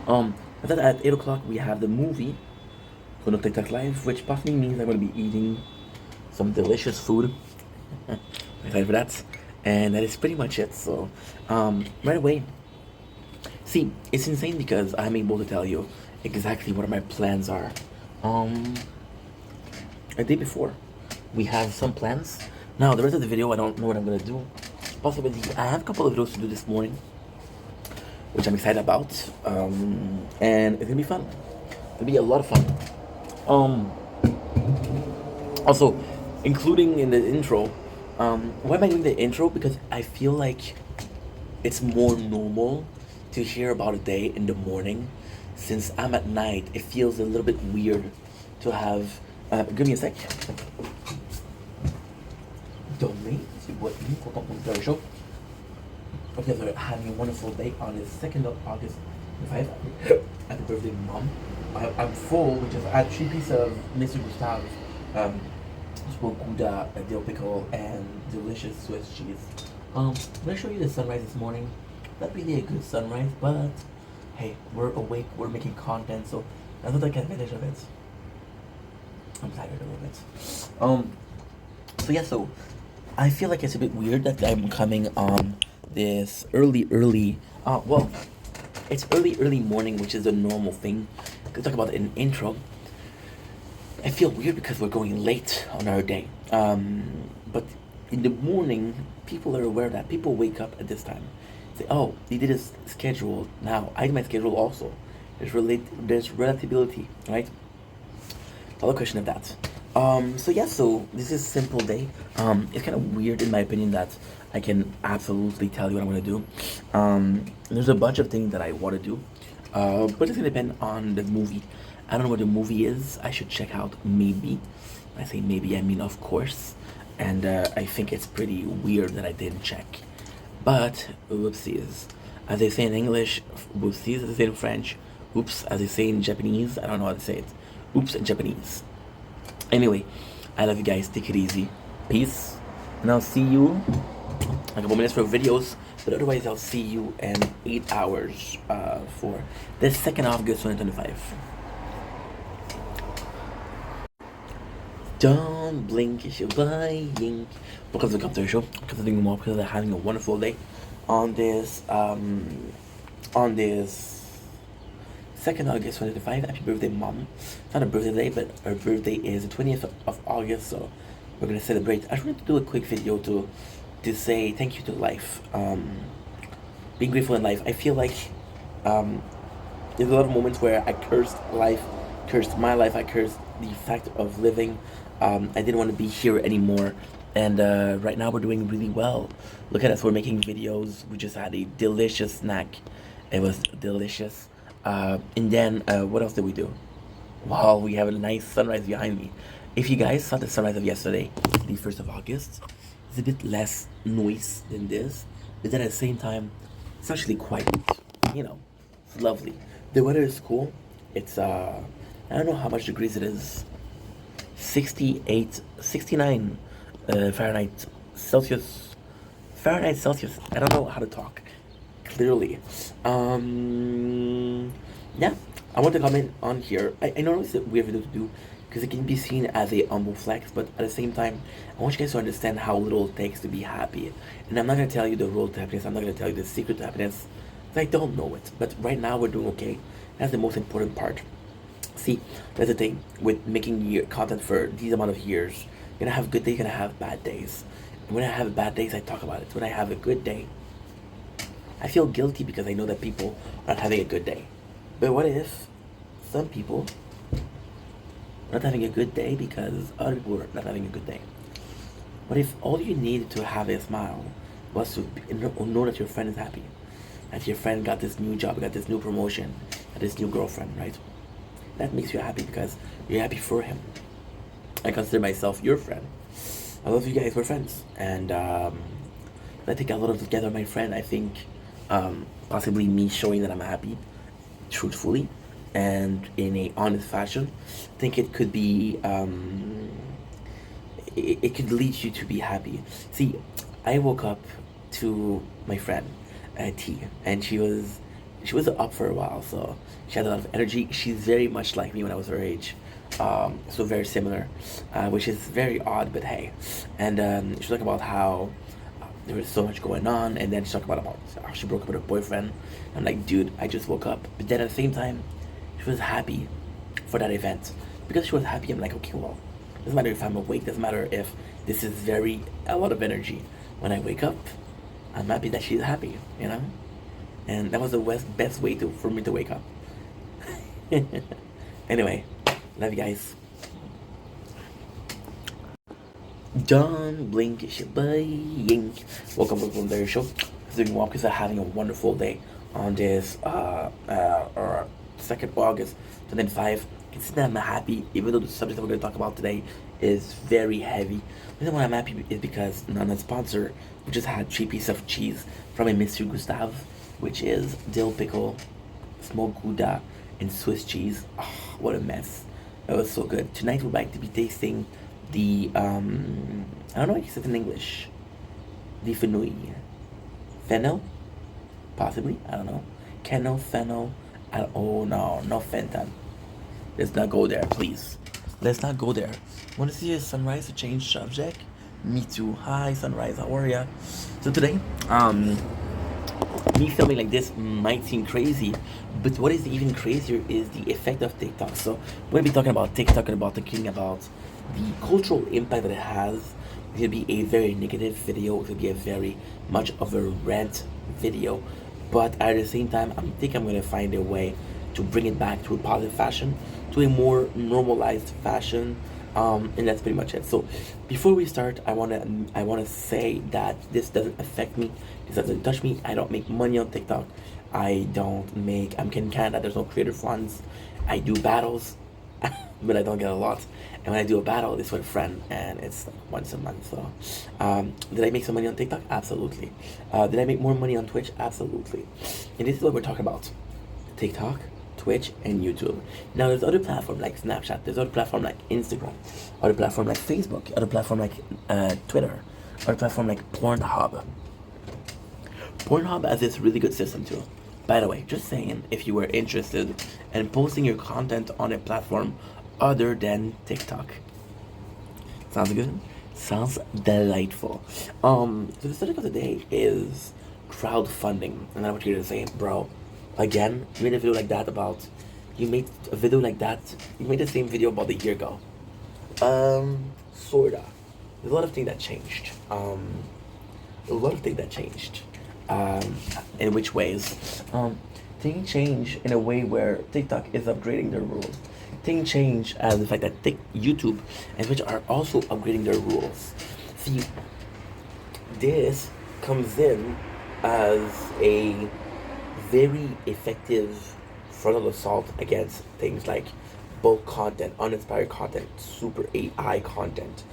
And then at 8 o'clock we have the movie for no TikTok live, which possibly means I'm going to be eating some delicious food. Excited for that. And that is pretty much it. So right away, see, it's insane because I'm able to tell you exactly what my plans are. A day before, we have some plans. Now the rest of the video I don't know what I'm going to do. Possibly I have a couple of videos to do this morning, which I'm excited about, and it's gonna be fun. It'll be a lot of fun. Also, including in the intro, why am I doing the intro? Because I feel like it's more normal to hear about a day in the morning. Since I'm at night, it feels a little bit weird to have. Give me a sec. Dormez, si vous êtes venu, content pour faire le show. Hope you guys are having a wonderful day on the 2nd of August. Happy birthday, Mom. I'm full, which is a 3 piece of Mr. Gustave's gouda, dill pickle, and delicious Swiss cheese. I'm gonna show you the sunrise this morning. Not really a good sunrise, but hey, we're awake, we're making content, so I thought I can advantage of it. I'm tired a little bit. So yeah, so I feel like it's a bit weird that I'm coming on this early, well, it's early morning, which is a normal thing. Could talk about an intro. I feel weird because we're going late on our day. But in the morning, people are aware that people wake up at this time. Say, oh, he did his schedule. Now I do my schedule also. There's relatability, right? Follow question of that. So yeah, so this is a simple day. It's kind of weird in my opinion that I can absolutely tell you what I'm gonna do. There's a bunch of things that I want to do, but it's gonna depend on the movie. I don't know what the movie is. I should check out maybe. When I say maybe, I mean of course. And I think it's pretty weird that I didn't check. But whoopsies, as they say in English, whoopsies as they say in French, oops as they say in Japanese. I don't know how to say it. Oops in Japanese. Anyway, I love you guys. Take it easy. Peace. And I'll see you a couple minutes for videos. But otherwise, I'll see you in 8 hours for the 2nd of August 2025. Don't blink if you're buying. Welcome to the Computer Show. Because I'm doing more because I'm having a wonderful day on this 2nd August 2025. Happy birthday, Mom. It's not a birthday day, but her birthday is the 20th of August, so we're gonna celebrate. I just wanted to do a quick video to say thank you to life. Being grateful in life. I feel like there's a lot of moments where I cursed life, cursed my life, I cursed the fact of living. I didn't want to be here anymore. And right now we're doing really well. Look at us, we're making videos. We just had a delicious snack. It was delicious. And then what else did we do? Wow, we have a nice sunrise behind me. If you guys saw the sunrise of yesterday, the 1st of August, it's a bit less noise than this, but then at the same time, it's actually quite, it's lovely. The weather is cool. It's I don't know how much degrees it is. 69 Fahrenheit Celsius. I don't know how to talk clearly. Yeah, I want to comment on here. I know it's a weird video to do because it can be seen as a humble flex, but at the same time, I want you guys to understand how little it takes to be happy. And I'm not going to tell you the road to happiness. I'm not going to tell you the secret to happiness. I don't know it. But right now, we're doing okay. That's the most important part. See, that's the thing with making content for these amount of years. You're going to have good days, you're going to have bad days. And when I have bad days, I talk about it. When I have a good day, I feel guilty because I know that people are not having a good day. But what if some people are not having a good day because other people are not having a good day? What if all you needed to have a smile was to know that your friend is happy? That your friend got this new job, got this new promotion, got this new girlfriend, right? That makes you happy because you're happy for him. I consider myself your friend. I love you guys, we're friends. And I think a lot of together my friend. I think possibly me showing that I'm happy, truthfully, and in a honest fashion. I think it could be it could lead you to be happy. See, I woke up to my friend T, and she was up for a while, so she had a lot of energy. She's very much like me when I was her age, so very similar, which is very odd, but hey. And she talked about how there was so much going on, and then she talked about how she broke up with her boyfriend. I'm like, dude, I just woke up. But then at the same time, she was happy for that event. Because she was happy, I'm like, okay, well, doesn't matter if I'm awake, doesn't matter if this is a lot of energy. When I wake up, I'm happy that she's happy, you know? And that was the best way for me to wake up. Anyway, love you guys. John Blink Shabaying. Welcome to the Larry Show. Doing well because I'm having a wonderful day on this 2nd August 2005. You can see that I'm happy, even though the subject that we're going to talk about today is very heavy. The reason why I'm happy is because Nana's sponsor, we just had 3 pieces of cheese from a Monsieur Gustave, which is dill pickle, smoked Gouda, and Swiss cheese. Oh, what a mess. It was so good. Tonight we're going to be tasting the, I don't know what you said in English. The fenouil. Fennel? Possibly? I don't know. Kennel, fennel. Oh no, no Fenton. Let's not go there, please. Let's not go there. Want to see a sunrise to change subject? Me too. Hi, sunrise. How are ya? So today, me filming like this might seem crazy, but what is even crazier is the effect of TikTok. So we're gonna be talking about TikTok and talking about the cultural impact that it has. It's gonna be a very negative video. It's gonna be a very much of a rant video, but at the same time, I think I'm gonna find a way to bring it back to a positive fashion, to a more normalized fashion, and that's pretty much it. So before we start, I wanna say that this doesn't affect me. This doesn't touch me. I don't make money on TikTok. I'm in Canada. There's no creator funds. I do battles, but I don't get a lot. And when I do a battle, it's with a friend, and it's like once a month. So, did I make some money on TikTok? Absolutely. Did I make more money on Twitch? Absolutely. And this is what we're talking about: TikTok, Twitch, and YouTube. Now, there's other platforms like Snapchat. There's other platforms like Instagram. Other platforms like Facebook. Other platforms like Twitter. Other platforms like Pornhub. Pornhub has this really good system too. By the way, just saying, if you were interested in posting your content on a platform other than TikTok. Sounds good? Sounds delightful. So the subject of the day is crowdfunding. And I want you to say, bro, again, you made a video like that you made the same video about a year ago. Sorta. There's a lot of things that changed. In which ways? Things change in a way where TikTok is upgrading their rules. Things change as the fact that YouTube and Twitch are also upgrading their rules. See, this comes in as a very effective frontal assault against things like bulk content, uninspired content, super AI content.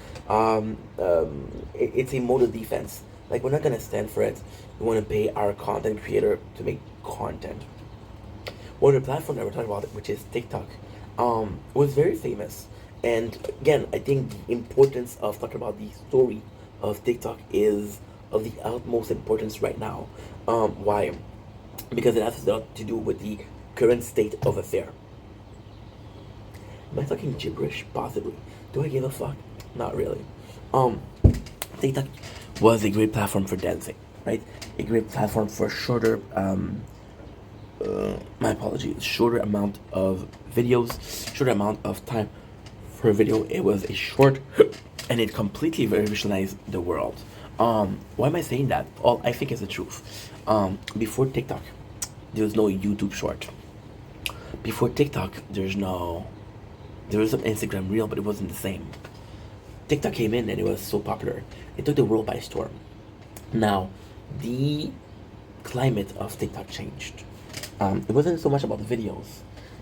It's a mode of defense. Like, we're not gonna stand for it. We want to pay our content creator to make content. One of the platforms that we're talking about, which is TikTok, was very famous. And again, I think the importance of talking about the story of TikTok is of the utmost importance right now. Why? Because it has a lot to do with the current state of affair. Am I talking gibberish? Possibly. Do I give a fuck? Not really. TikTok was a great platform for dancing, right? A great platform for shorter, shorter amount of videos, shorter amount of time for a video. It was a short, and it completely revolutionized the world. Why am I saying that? Well, I think it's the truth. Before TikTok, there was no YouTube short. Before TikTok, there was an Instagram reel, but it wasn't the same. TikTok came in and it was so popular. It took the world by storm. Now, the climate of TikTok changed. It wasn't so much about the videos.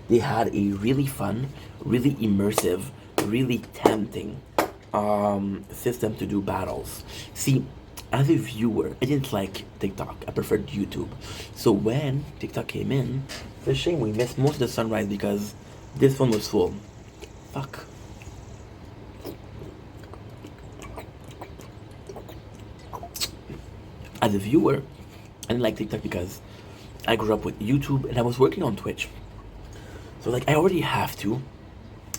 They had a really fun, really immersive, really tempting system to do battles. See, as a viewer, I didn't like TikTok. I preferred YouTube. So when TikTok came in, it's a shame we missed most of the sunrise because this one was full. Fuck. As a viewer, I didn't like TikTok because I grew up with YouTube and I was working on Twitch. So like I already have to.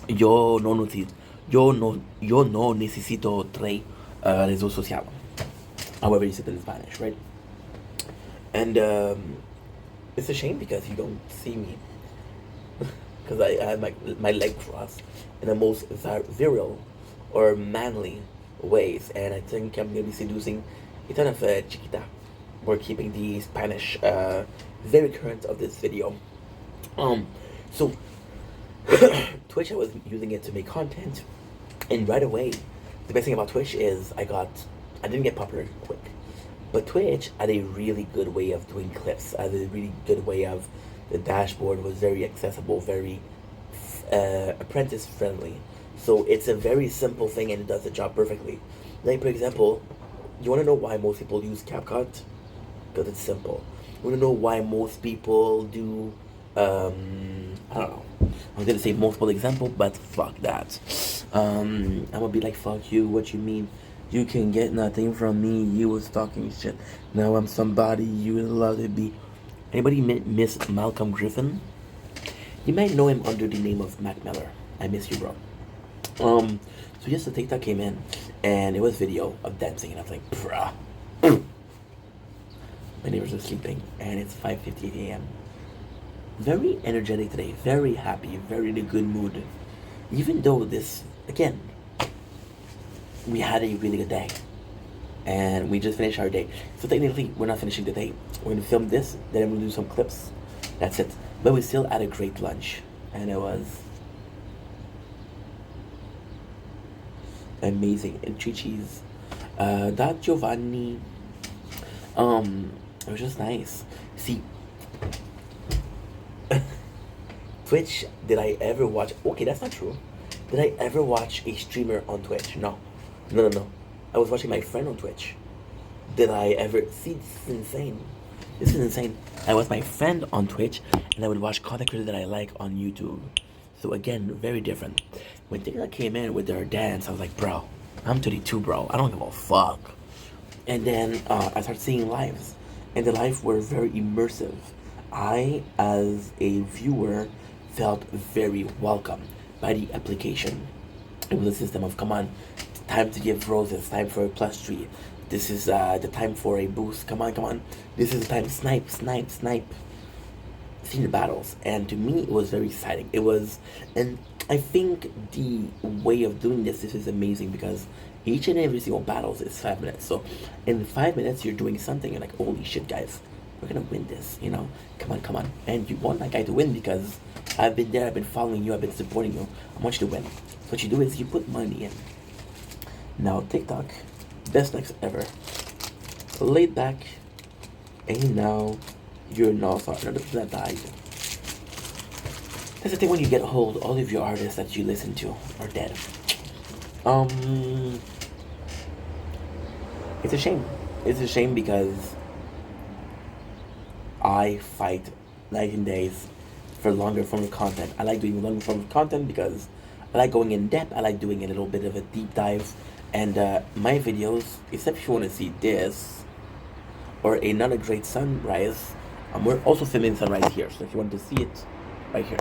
Yo no necesito tres redes sociales. However you say it in Spanish, right? And it's a shame because you don't see me. Because I have my leg crossed in the most virile or manly ways. And I think I'm going to be seducing a ton of chiquita. We're keeping the Spanish very current of this video. So Twitch, I was using it to make content, and right away, the best thing about Twitch is I didn't get popular quick, but Twitch had a really good way of doing clips, had a really good way of, the dashboard was very accessible, very apprentice friendly, so it's a very simple thing and it does the job perfectly. Like for example, you want to know why most people use CapCut? Because it's simple. You want to know why most people do I don't know. I was gonna say multiple example, but fuck that. I'm gonna be like, fuck you, what you mean? You can get nothing from me, you was talking shit. Now I'm somebody you would love to be. Anybody miss Malcolm Griffin? You might know him under the name of Mac Miller. I miss you, bro. So yes, the TikTok came in, and it was video of dancing, and I was like, bruh. My neighbors are sleeping, and it's 5:58 a.m. Very energetic today, very happy, very in a good mood. Even though this, again, we had a really good day. And we just finished our day. So technically, we're not finishing the day. We're gonna film this, then I'm gonna do some clips. That's it. But we still had a great lunch. And it was amazing. And Chi-Chi's, that Giovanni, it was just nice. See, Twitch, did I ever watch, okay, that's not true. Did I ever watch a streamer on Twitch? No. I was watching my friend on Twitch. Did I ever, see, this is insane. I was my friend on Twitch, and I would watch content creators that I like on YouTube. So again, very different. When TikTok came in with their dance, I was like, bro, I'm 32, bro. I don't give a fuck. And then I started seeing lives, and the lives were very immersive. I, as a viewer, felt very welcome by the application. It was a system of, come on, time to give roses, time for a plus tree. This is the time for a boost. Come on. This is the time. Snipe. Seeing the battles, and to me, it was very exciting. It was, and I think the way of doing this is amazing because each and every single battles is 5 minutes. So in 5 minutes, you're doing something. You're like, holy shit, guys, we're gonna win this. You know, come on. And you want that guy to win because I've been there. I've been following you. I've been supporting you. I want you to win. So what you do is you put money in. Now TikTok, best likes ever. Laid back, and now you're not sorry. Another person that died. That's the thing when you get old. All of your artists that you listen to are dead. It's a shame. It's a shame because I fight night and days for longer form of content. I like doing longer form of content because I like going in depth. I like doing a little bit of a deep dive. And my videos, except if you want to see this or another great sunrise, we're also filming sunrise here. So if you want to see it, right here.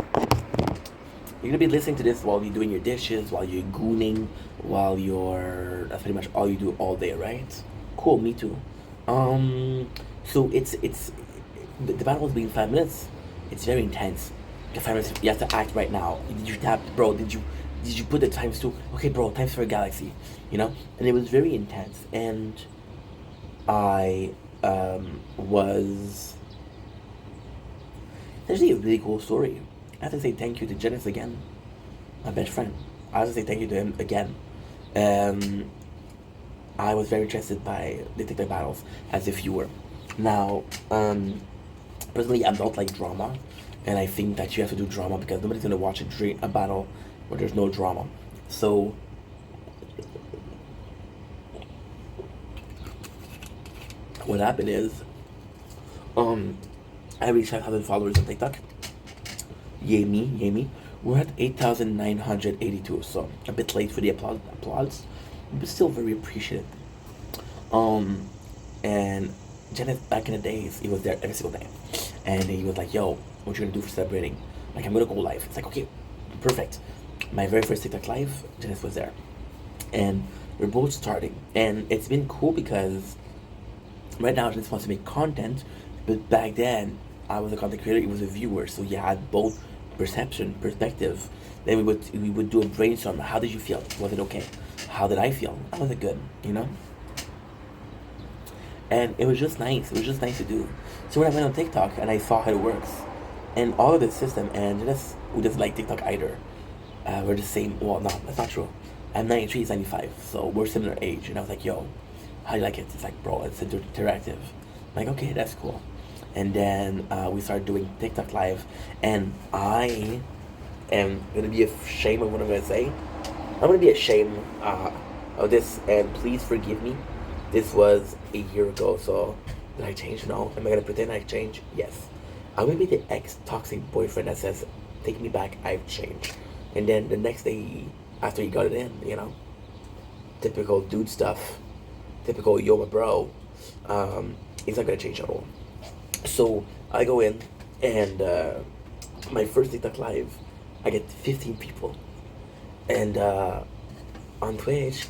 You're gonna be listening to this while you're doing your dishes, while you're gooning, while you're, that's pretty much all you do all day, right? Cool, me too. So it's the battle was being 5 minutes. It's very intense. You have to act right now. Did you tap, bro? Did you put the times to? Okay, bro, times for a galaxy. You know, and it was very intense. And I was. There's a really cool story. I have to say thank you to Janice again, my best friend. I have to say thank you to him again. I was very interested by the TikTok battles as a viewer. Now, personally, I don't like drama, and I think that you have to do drama because nobody's gonna watch a battle where there's no drama. So, what happened is, I reached 5,000 followers on TikTok. Yay me. We're at 8,982, so a bit late for the applause, but still very appreciated. And Janet, back in the days, he was there every single day, and he was like, "Yo, what you gonna do for celebrating?" Like, "I'm gonna go live." It's like, okay, perfect. My very first TikTok live, Janet was there, and we're both starting, and it's been cool because right now Janet wants to make content, but back then I was a content creator, he was a viewer, so you had both perspective. Then we would do a brainstorm. How did you feel? Was it okay? How did I feel? How was it good? You know? And it was just nice. It was just nice to do. So when I went on TikTok and I saw how it works, and all of the system, and just who doesn't like TikTok either, we're the same. Well, no, that's not true. I'm 93, he's 95, so we're similar age. And I was like, "Yo, how do you like it?" It's like, "Bro, it's interactive." I'm like, okay, that's cool. And then we started doing TikTok live, and I am gonna be ashamed of what I'm gonna say. I'm gonna be ashamed of this, and please forgive me. This was a year ago, so did I change? No. Am I gonna pretend I changed? Yes. I'm gonna be the ex-toxic boyfriend that says, "Take me back, I've changed." And then the next day, after he got it in, you know, typical dude stuff, typical yo, my bro, he's not gonna change at all. So I go in, and my first TikTok live, I get 15 people, and on Twitch,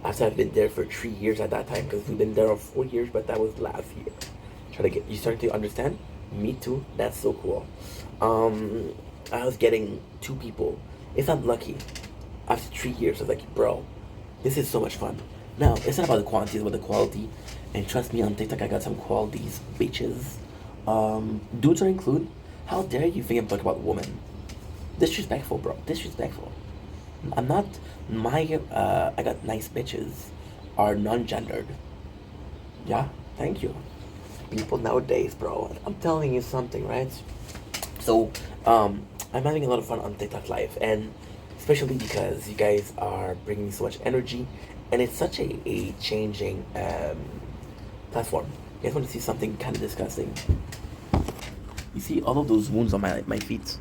after I've been there for 3 years at that time, because we've been there for 4 years, but that was last year. You starting to understand? Me too. That's so cool. I was getting 2 people, if I'm lucky, after 3 years. I was like, bro, this is so much fun. Now, it's not about the quantity, it's about the quality. And trust me, on TikTok, I got some qualities, bitches. Dudes are included. How dare you think I'm talking about women? Disrespectful, bro. Disrespectful. I'm not, I got nice bitches are non-gendered. Yeah, thank you. People nowadays, bro, I'm telling you something, right? So, I'm having a lot of fun on TikTok Live, and especially because you guys are bringing so much energy, and it's such a changing platform. You guys want to see something kind of disgusting? You see all of those wounds on my feet?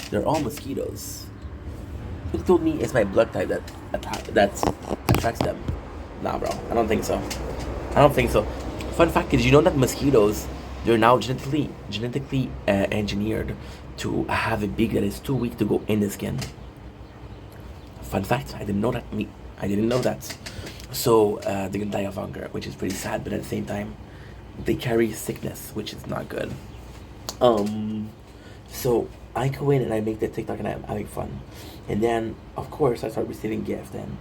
They're all mosquitoes. Who told me it's my blood type that attracts them? Nah, bro, I don't think so. Fun fact is, you know that mosquitoes, they're now genetically engineered to have a beak that is too weak to go in the skin. Fun fact, I didn't know that. So they're gonna die of hunger, which is pretty sad, but at the same time, they carry sickness, which is not good. So I go in and I make the TikTok and I'm having fun. And then, of course, I start receiving gifts, and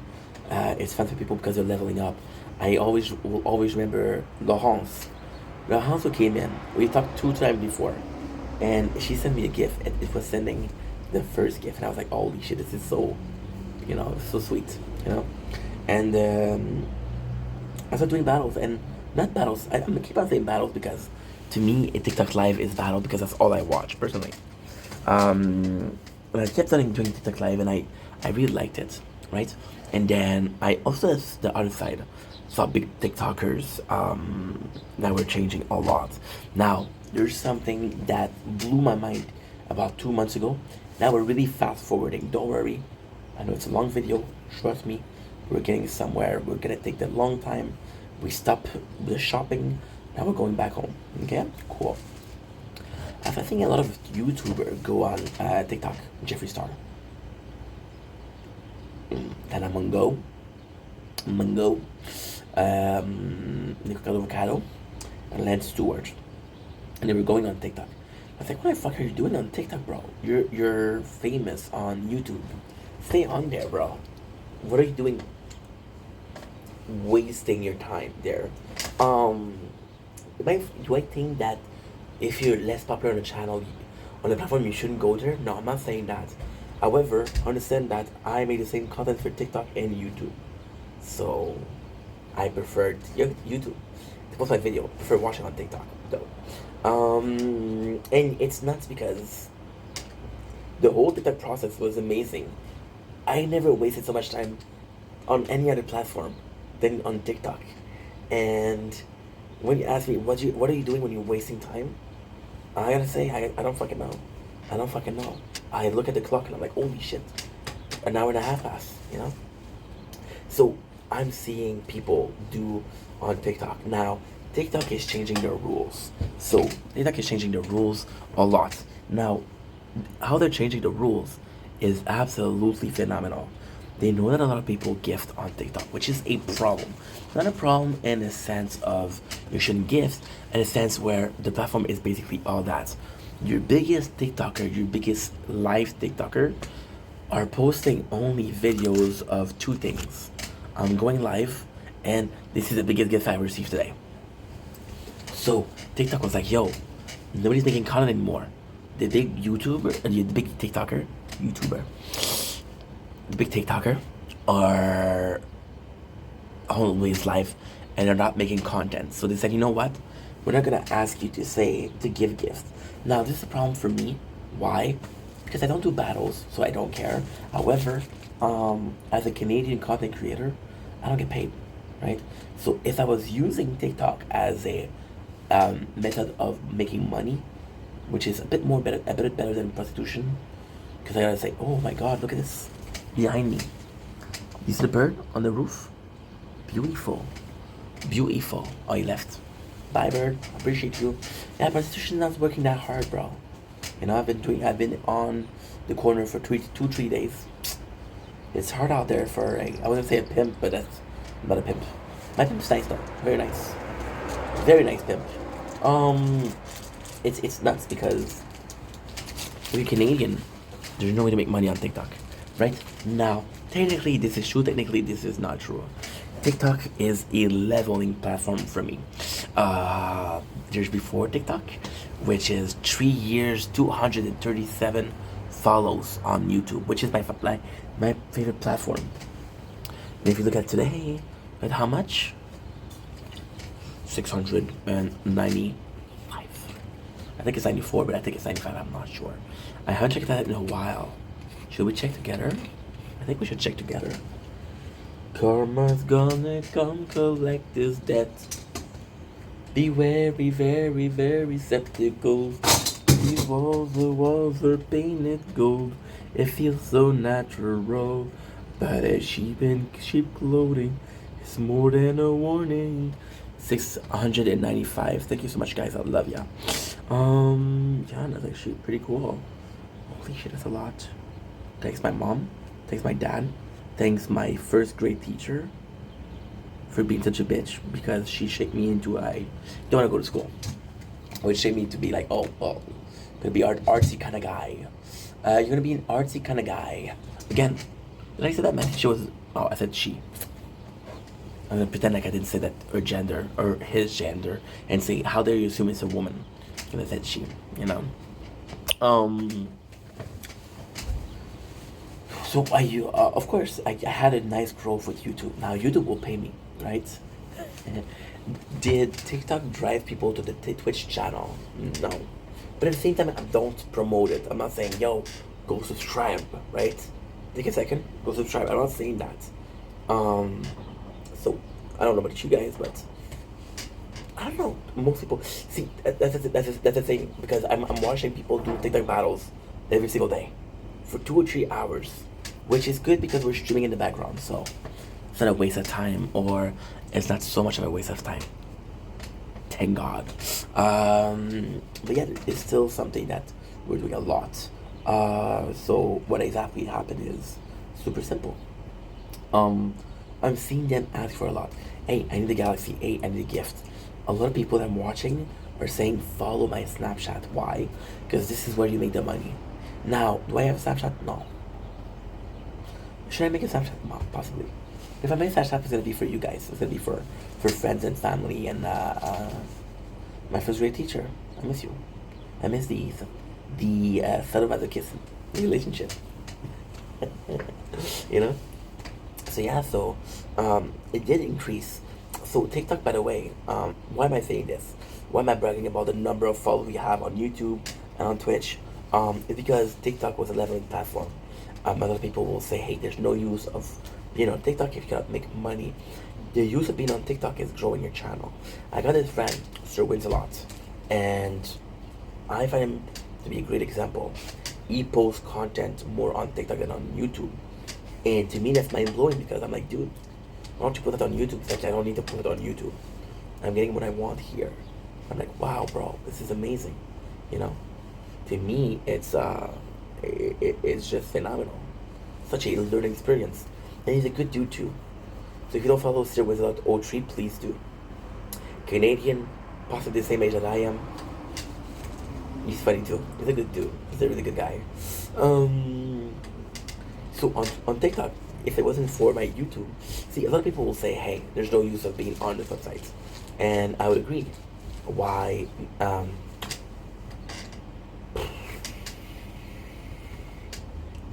it's fun for people because they're leveling up. I will always remember Laurence. Laurence who came in. We talked 2 times before, and she sent me a gift. It was sending the first gift, and I was like, holy shit, this is so, so sweet, And I started doing battles, and not battles. I'm gonna keep on saying battles because, to me, a TikTok Live is battle because that's all I watch personally. But I kept on doing TikTok Live, and I really liked it, right? And then I also, the other side, saw big TikTokers that were changing a lot. Now, there's something that blew my mind about 2 months ago. Now we're really fast forwarding. Don't worry. I know it's a long video. Trust me. We're getting somewhere. We're gonna take the long time. We stop the shopping. Now we're going back home. Okay? Cool. I've seen a lot of YouTubers go on TikTok. Jeffree Star. Tana Mongo. Nicolas Avocado. And Lance Stewart. And they were going on TikTok. I was like, what the fuck are you doing on TikTok, bro? You're famous on YouTube. Stay on there, bro. What are you doing wasting your time there? Do I think that if you're less popular on the channel, on the platform, you shouldn't go there? No, I'm not saying that. However, understand that I make the same content for TikTok and YouTube. So, I prefer YouTube to post my video. I prefer watching on TikTok, though. And it's nuts because the whole TikTok process was amazing. I never wasted so much time on any other platform than on TikTok. And when you ask me what are you doing when you're wasting time, I gotta say I don't fucking know. I don't fucking know. I look at the clock and I'm like, holy shit, an hour and a half passed, you know? So I'm seeing people do on TikTok. Now, TikTok is changing their rules. So TikTok is changing their rules a lot. Now, how they're changing the rules is absolutely phenomenal. They know that a lot of people gift on TikTok, which is a problem. Not a problem in the sense of you shouldn't gift, in a sense where the platform is basically all that. Your biggest TikToker, your biggest live TikToker are posting only videos of two things. I'm going live, and this is the biggest gift I received today. So TikTok was like, yo, nobody's making content anymore. The big YouTuber, the big TikToker, the big TikToker are always live, and they're not making content. So they said, you know what? We're not gonna ask you to give gifts. Now this is a problem for me. Why? Because I don't do battles, so I don't care. However, as a Canadian content creator, I don't get paid, right? So if I was using TikTok as a method of making money, which is a bit better than prostitution, because I gotta say, oh my God, look at this behind me. You see the bird on the roof? Beautiful, beautiful. Oh, he left. Bye, bird. Appreciate you. Yeah, prostitution not working that hard, bro. You know, I've been on the corner for 3 days. It's hard out there for I wouldn't say a pimp, but that's not a pimp. My pimp's nice though, very nice, very nice pimp. It's nuts because if you're Canadian, there's no way to make money on TikTok, right? Now, technically this is true. Technically this is not true. TikTok is a leveling platform for me. There's before TikTok, which is 3 years, 237 follows on YouTube, which is my favorite platform. And if you look at today, at how much? 695. I think it's 94, but I think it's 95. I'm not sure. I haven't checked that in a while. Should we check together? I think we should check together. Karma's gonna come collect his debt. Be very, very, very skeptical. The walls are painted gold. It feels so natural. But as sheep clothing, it's more than a warning. 695. Thank you so much, guys. I love ya. Yeah, that's actually pretty cool. Holy shit, that's a lot. Thanks my mom. Thanks my dad. Thanks my first grade teacher for being such a bitch, because she shaped me into I don't want to go to school. Which shaped me to be like, gonna be artsy kind of guy. You're gonna be an artsy kind of guy. Again, did I say that man? She was. Oh, I said she. I'm gonna pretend like I didn't say that, or gender, or his gender, and say, how dare you assume it's a woman? And I said she, you know. So of course, I had a nice growth with YouTube. Now YouTube will pay me, right? Did TikTok drive people to the Twitch channel? No. But at the same time, I don't promote it. I'm not saying, yo, go subscribe, right? Take a second, go subscribe. I'm not saying that. So I don't know about you guys, but I don't know. Most people see that's the thing, because I'm watching people do TikTok battles every single day for 2 or 3 hours, which is good because we're streaming in the background, so it's not a waste of time, or it's not so much of a waste of time. Thank God. But yeah, it's still something that we're doing a lot. So what exactly happened is super simple. I'm seeing them ask for a lot. Hey, I need the Galaxy 8, I need a gift. A lot of people that I'm watching are saying follow my Snapchat. Why? Because this is where you make the money. Now, do I have a Snapchat? No. Should I make a Snapchat? No, possibly. If I make a Snapchat, it's gonna be for you guys. It's gonna be for friends and family and my first grade teacher. I miss you. I miss the sadomasochism relationship. You know? So yeah, so it did increase. So TikTok, by the way, why am I saying this? Why am I bragging about the number of followers we have on YouTube and on Twitch? It's because TikTok was a leveling platform. A lot of people will say, hey, there's no use of TikTok, if you cannot make money, the use of being on TikTok is growing your channel. I got this friend, Sir Wins-A-Lot, and I find him to be a great example. He posts content more on TikTok than on YouTube. And to me, that's mind-blowing because I'm like, dude, why don't you put it on YouTube? It's like, I don't need to put it on YouTube. I'm getting what I want here. I'm like, wow, bro, this is amazing. To me, it's just phenomenal. Such a learning experience. And he's a good dude too. So if you don't follow Sir Wins-A-Lot 03, please do. Canadian, possibly the same age that I am. He's funny too. He's a good dude. He's a really good guy. So on TikTok, if it wasn't for my YouTube, see, a lot of people will say, hey, there's no use of being on this website. And I would agree. Why?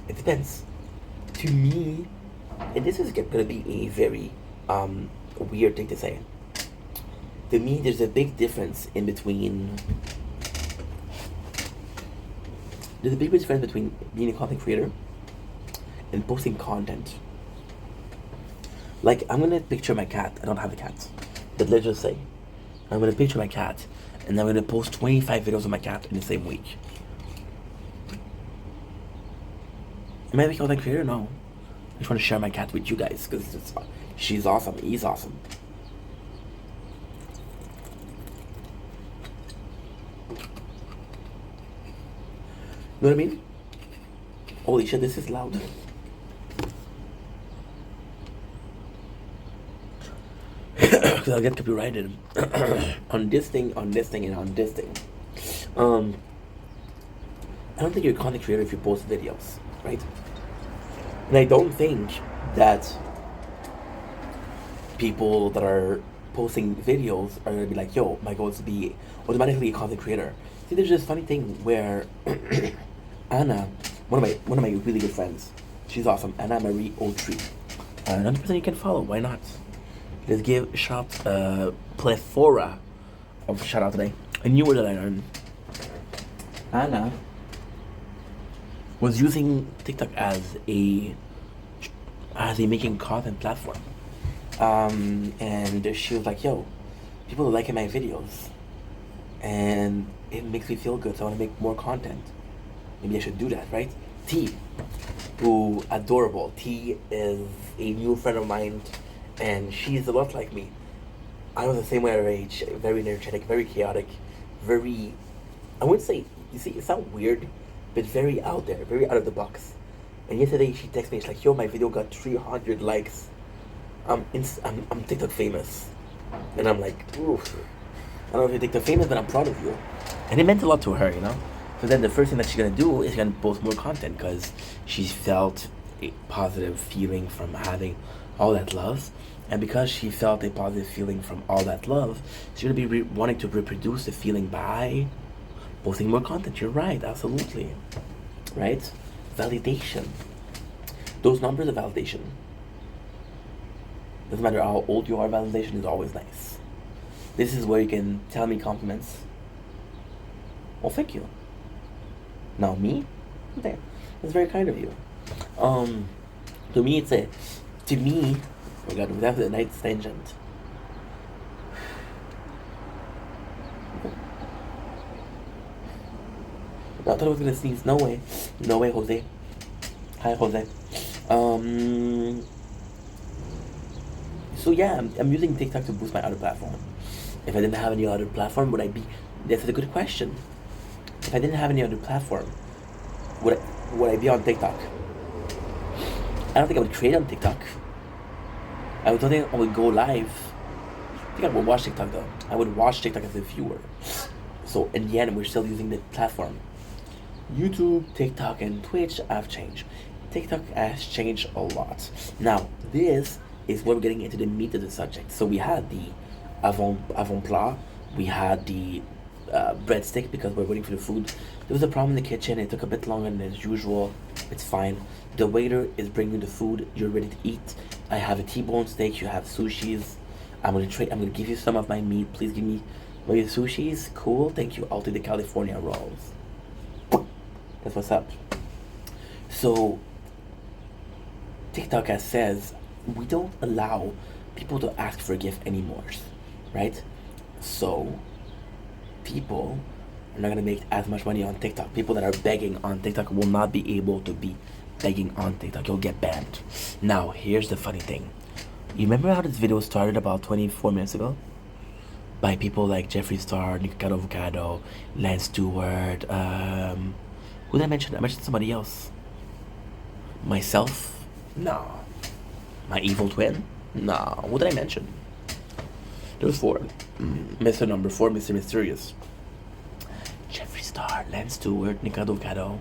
It depends. To me, and this is going to be a very weird thing to say. To me, there's a big difference in between. There's a big difference between being a content creator and posting content. Like, I'm gonna picture my cat. I don't have a cat, but let's just say I'm gonna picture my cat, and I'm gonna post 25 videos of my cat in the same week. Am I a content creator? No. I just want to share my cat with you guys because she's awesome. He's awesome. You know what I mean? Holy shit, this is loud. Because I'll get copyrighted on this thing, and on this thing. I don't think you're a content creator if you post videos, right? And I don't think that people that are posting videos are gonna be like, yo, my goal is to be automatically a content creator. See, there's this funny thing where Anna, one of my really good friends, she's awesome, Anna Marie 03. Another person you can follow, why not? Let's give a shout, plethora of shout out today. A new word that I learned. Anna was using TikTok as a making content platform. And she was like, yo, people are liking my videos and it makes me feel good, so I want to make more content. Maybe I should do that, right? T, who adorable. T is a new friend of mine, and she's a lot like me. I was the same way at her age, very energetic, very chaotic, very, I wouldn't say, you see, it sounds weird, but very out there, very out of the box. And yesterday she texted me, she's like, yo, my video got 300 likes. I'm TikTok famous. And I'm like, oof. I don't know if you're TikTok famous, but I'm proud of you. And it meant a lot to her, So then the first thing that she's gonna do is gonna post more content because she felt a positive feeling from having all that love. And because she felt a positive feeling from all that love, she's gonna be wanting to reproduce the feeling by posting more content. You're right, absolutely. Right? Validation. Those numbers of validation. Doesn't matter how old you are, validation is always nice. This is where you can tell me compliments. Well, thank you. Now me? Okay. That's very kind of you. To me, oh god, we have the night's tangent. I thought I was gonna sneeze. No way. No way, Jose. Hi, Jose. So yeah, I'm using TikTok to boost my other platform. If I didn't have any other platform, would I be... That's a good question. If I didn't have any other platform, would I be on TikTok? I don't think I would create on TikTok. I don't think I would go live. I think I would watch TikTok though. I would watch TikTok as a viewer. So in the end, we're still using the platform. YouTube, TikTok, and Twitch have changed. TikTok has changed a lot. Now, this is where we're getting into the meat of the subject. So we had the avant-plat, we had the breadstick because we're waiting for the food. There was a problem in the kitchen. It took a bit longer than as usual. It's fine. The waiter is bringing the food. You're ready to eat. I have a T-bone steak. You have sushis. I'm gonna give you some of my meat. Please give me your sushis. Cool. Thank you. I'll take the California rolls. That's what's up. So TikTok says we don't allow people to ask for a gift anymore, right? So people are not gonna make as much money on TikTok. People that are begging on TikTok will not be able to be begging on TikTok. You'll get banned. Now, here's the funny thing. You remember how this video started about 24 minutes ago? By people like Jeffree Star, Nikocado Avocado, Lance Stewart, who did I mention? I mentioned somebody else. Myself? No. My evil twin? No. Who did I mention? There was 4. Mr. Number 4, Mr. Mysterious. Jeffree Star, Lance Stewart, Nikocado Avocado.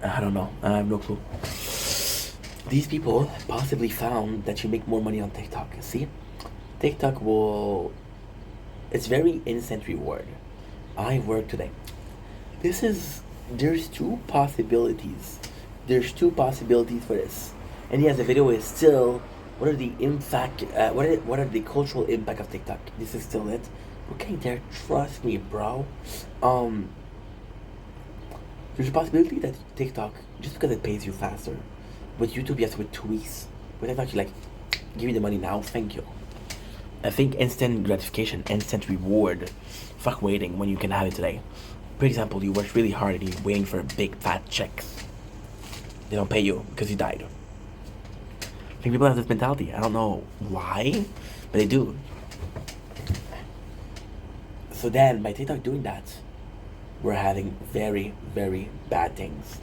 I don't know. I have no clue. These people possibly found that you make more money on TikTok. See? TikTok will... It's very instant reward. I work today. There's 2 possibilities. There's 2 possibilities for this. And yes, the video is still... What are the impact... what are the cultural impact of TikTok? This is still it. We're getting there. Trust me, bro. There's a possibility that TikTok, just because it pays you faster, with YouTube, yes, with 2 weeks. With TikTok, you like, give me the money now, thank you. I think instant gratification, instant reward. Fuck waiting when you can have it today. For example, you worked really hard and you're waiting for a big fat check. They don't pay you because you died. I think people have this mentality. I don't know why, but they do. So then, by TikTok doing that, we're having very, very bad things.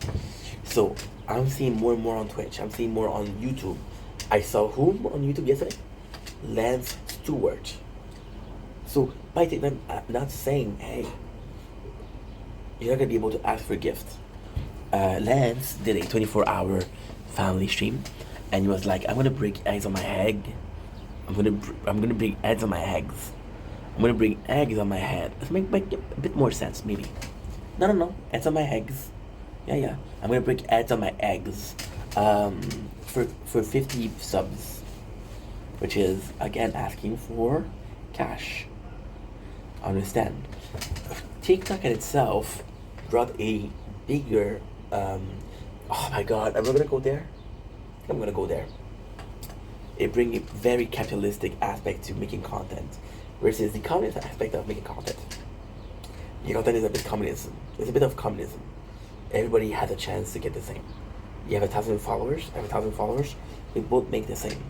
So I'm seeing more and more on Twitch. I'm seeing more on YouTube. I saw whom on YouTube yesterday? Lance Stewart. So by TikTok, I'm not saying, hey, you're not gonna be able to ask for a gift. Lance did a 24-hour family stream, and he was like, "I'm gonna break eggs on my egg. I'm gonna bring eggs on my eggs. I'm gonna bring eggs on my head." Let's make a bit more sense, maybe. No. Eggs on my eggs. Yeah. I'm gonna break eggs on my eggs. For 50 subs, which is again asking for cash. Understand? TikTok in itself brought a bigger. Oh my God! Am I gonna go there? I think I'm gonna go there. It brings a very capitalistic aspect to making content, versus the communist aspect of making content. The content is a bit communism. It's a bit of communism. Everybody has a chance to get the same. You have 1,000 followers. I have 1,000 followers. We both make the same.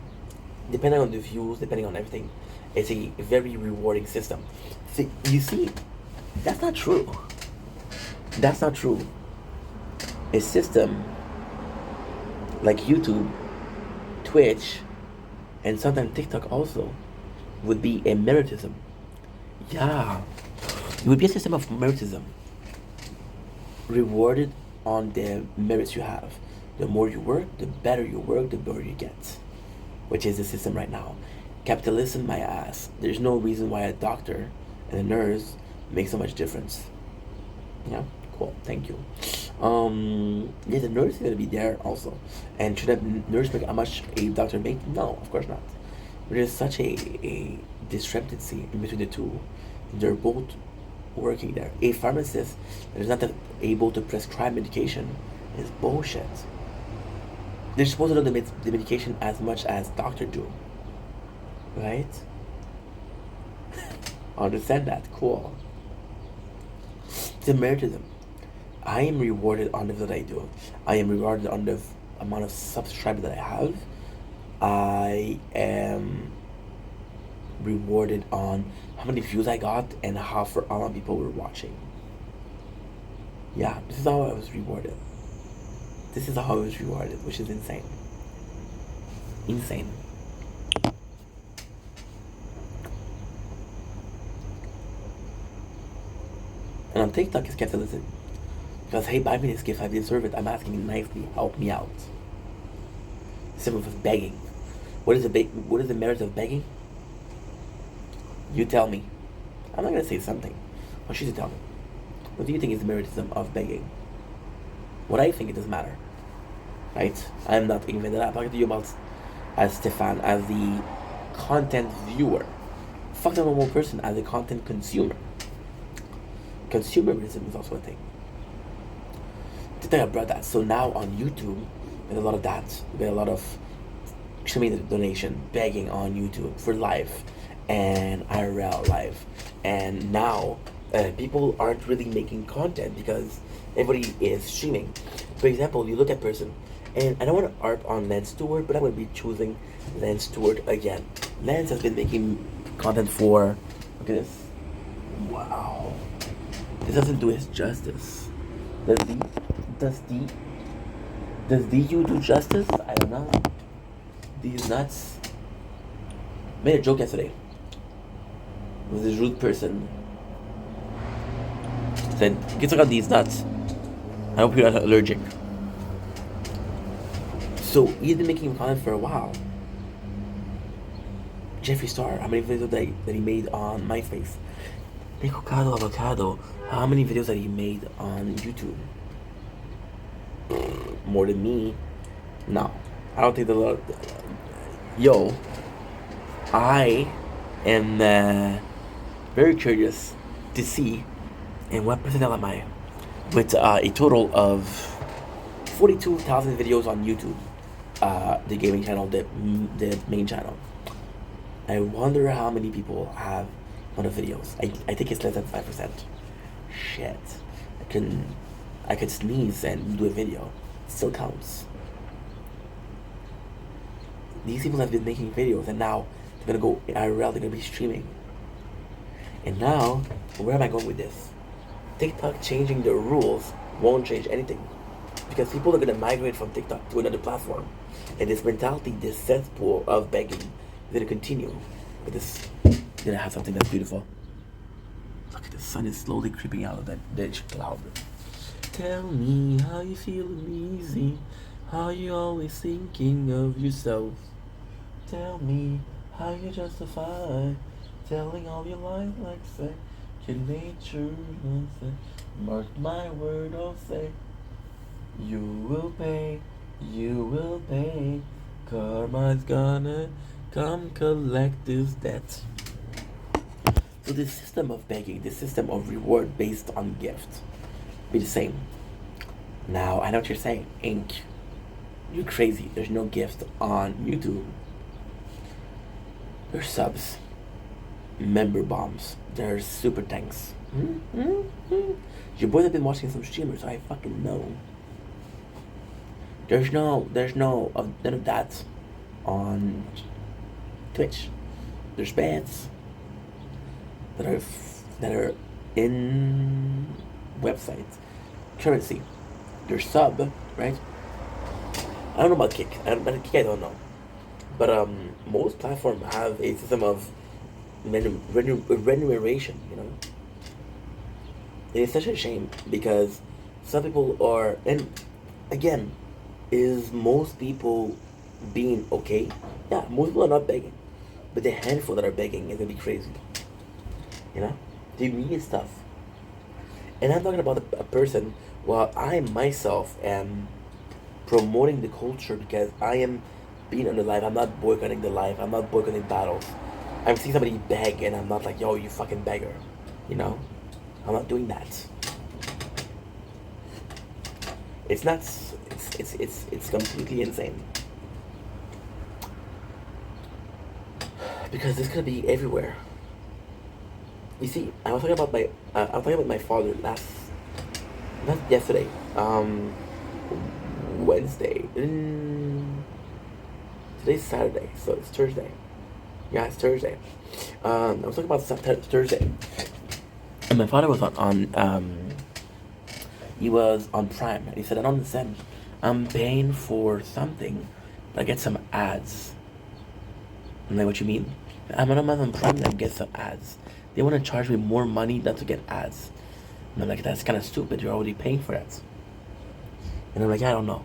Depending on the views, depending on everything, it's a very rewarding system. See, you see, that's not true. That's not true. A system like YouTube, Twitch, and sometimes TikTok also would be a meritism. Yeah. It would be a system of meritism. Rewarded on the merits you have. The more you work, the better you work, the better you get. Which is the system right now. Capitalism, my ass. There's no reason why a doctor and a nurse make so much difference. Yeah, cool, thank you. Yeah, the nurse is gonna be there also. And should a nurse make how much a doctor make? No, of course not. There's such a discrepancy in between the two. They're both working there. A pharmacist that is not able to prescribe medication is bullshit. They're supposed to know the medication as much as doctor do. Right? Understand that? Cool. It's a meritism. I am rewarded on the that I do. I am rewarded on the amount of subscribers that I have. I am rewarded on how many views I got and how long people were watching. Yeah, this is how I was rewarded. This is how I was rewarded, which is insane. Insane. And on TikTok it's capitalism. Because hey, buy me this gift, I deserve it. I'm asking you nicely, help me out. Simple as begging. What is the merit of begging? You tell me. I'm not gonna say something. I want you to tell me. What do you think is the meritism of begging? What I think, it doesn't matter. Right? I'm not thinking that. I'm talking to you about as Stefan, as the content viewer. Fuck the normal person as a content consumer. Consumerism is also a thing. thing about that. So now on YouTube, there's a lot of that. There's a lot of streaming donation, begging on YouTube for live and IRL live. And now people aren't really making content because everybody is streaming. For example, you look at person, and I don't want to harp on Lance Stewart, but I'm going to be choosing Lance Stewart again. Lance has been making content for, look at this. Wow. This doesn't do his justice. Does DU do justice? I don't know. These nuts. Made a joke yesterday with this rude person. Said, "You check out these nuts. I hope you're not allergic." So he's been making content for a while. Jeffree Star, how many videos that he made on MySpace? Nicocado Avocado, how many videos that he made on YouTube? More than me? No, I don't think the lot. Yo, I am very curious to see in what percentile am I with a total of 42,000 videos on YouTube, the gaming channel, the main channel. I wonder how many people have on the videos. I think it's less than 5%. Shit, I could sneeze and do a video. It still counts. These people have been making videos, and now they're gonna go IRL. They're gonna be streaming. And now, where am I going with this? TikTok changing the rules won't change anything, because people are gonna migrate from TikTok to another platform, and this mentality, this cesspool of begging, is gonna continue. But this, you're gonna have something that's beautiful. Look at the sun is slowly creeping out of that ditch cloud. Tell me how you feeling easy, how you always thinking of yourself. Tell me how you justify telling all your lies like second nature. Mark my word, I'll say you will pay, you will pay. Karma's gonna come collect this debt. So this system of begging, this system of reward based on gift, be the same. Now I know what you're saying, Ink. You're crazy. There's no gift on YouTube. There's subs, member bombs, there's super thanks. Your boys have been watching some streamers, so I fucking know. There's none of that on Twitch. There's bets that are in websites, currency. There's sub, right? I don't know about Kick. I don't know. But most platforms have a system of remuneration, you know? And it's such a shame because some people are, and again, is most people being okay? Yeah, most people are not begging. But the handful that are begging is gonna be crazy. You know? They need stuff. And I'm talking about a person, while I myself am promoting the culture because I am being on the live. I'm not boycotting the live. I'm not boycotting battles. I'm seeing somebody beg and I'm not like, yo, you fucking beggar. You know? I'm not doing that. It's not, it's completely insane. Because this could be everywhere. You see, I was talking about my father not yesterday, Wednesday. Today's Saturday, so it's Thursday. Yeah, it's Thursday. I was talking about Thursday, and my father was he was on Prime, and he said, "I don't understand. I'm paying for something, but I get some ads." I'm like, "What you mean?" I'm on Amazon Prime and I get some ads. They want to charge me more money not to get ads. And I'm like, that's kind of stupid. You're already paying for that. And I'm like, I don't know.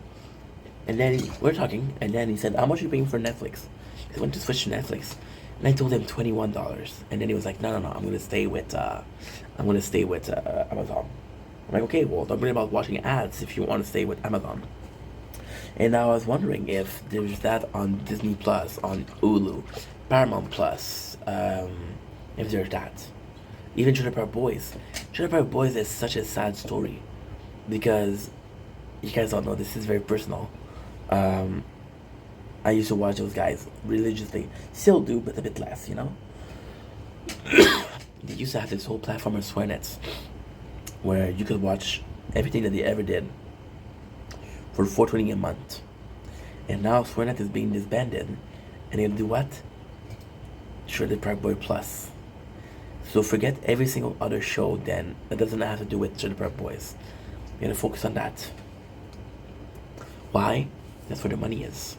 And then we're talking, and then he said, how much are you paying for Netflix? He went to switch to Netflix. And I told him $21. And then he was like, no, I'm going to stay with Amazon. I'm like, okay, well, don't worry about watching ads if you want to stay with Amazon. And I was wondering if there's that on Disney Plus, on Hulu, Paramount Plus, if there's that. Even Trailer Park Boys. Trailer Park Boys is such a sad story because you guys don't know, this is very personal. I used to watch those guys religiously. Still do, but a bit less, you know? They used to have this whole platform of SwearNets where you could watch everything that they ever did for $4.20 a month. And now SwearNet is being disbanded, and they'll do what? Shirley Park Boy Plus. So forget every single other show then that doesn't have to do with Shirley Park Boys. You're gonna focus on that. Why? That's where the money is.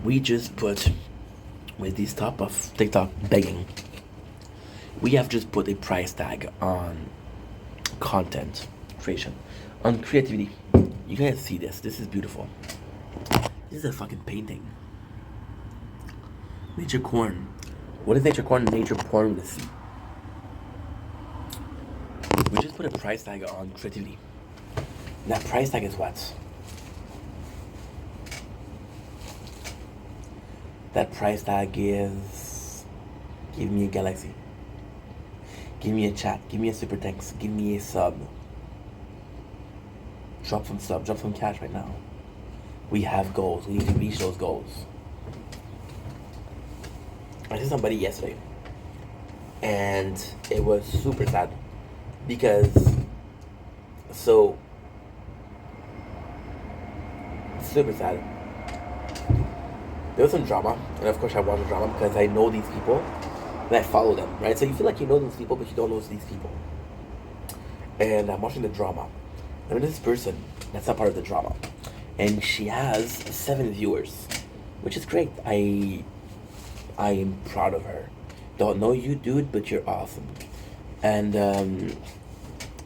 We just put, with these top of TikTok begging, we have just put a price tag on content creation, on creativity. You guys see this? This is beautiful. This is a fucking painting. Nature corn. What is nature corn? Nature porn with a C. We just put a price tag on creativity. That price tag is what? That price tag is, give me a galaxy, give me a chat, give me a super thanks, give me a sub, drop some sub, drop some cash right now. We have goals, we need to reach those goals. I saw somebody yesterday, and it was super sad, because, super sad. There was some drama, and of course I watch the drama because I know these people and I follow them, right? So you feel like you know those people, but you don't know these people. And I'm watching the drama. And this person, that's not part of the drama, and she has 7 viewers, which is great. I am proud of her. Don't know you, dude, but you're awesome. And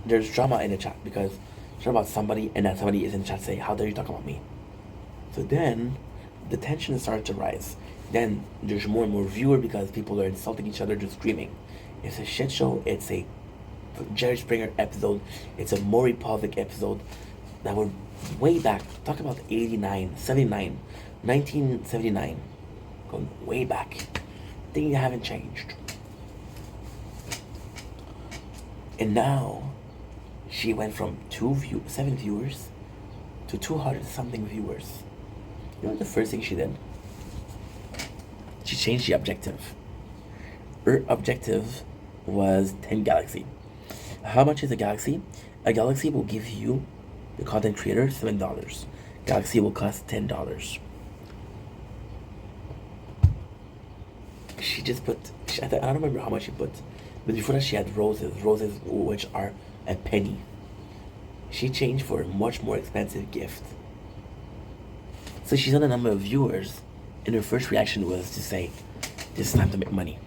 there's drama in the chat because it's about somebody, and that somebody is in the chat saying, "How dare you talk about me?" So then the tension starts to rise. Then there's more and more viewer because people are insulting each other, just screaming. It's a shit show. It's a Jerry Springer episode. It's a Maury Povich episode that were way back. Talk about 89, 79, 1979. Going way back. Things haven't changed. And now she went from 7 viewers to 200 something viewers. You know what the first thing she did? She changed the objective. Her objective was 10 galaxy. How much is a galaxy? A galaxy will give you, the content creator, $7. Galaxy will cost $10. She just put, I don't remember how much she put, but before that she had roses which are a penny. She changed for a much more expensive gift. So she's on a number of viewers, and her first reaction was to say, "It's time to make money.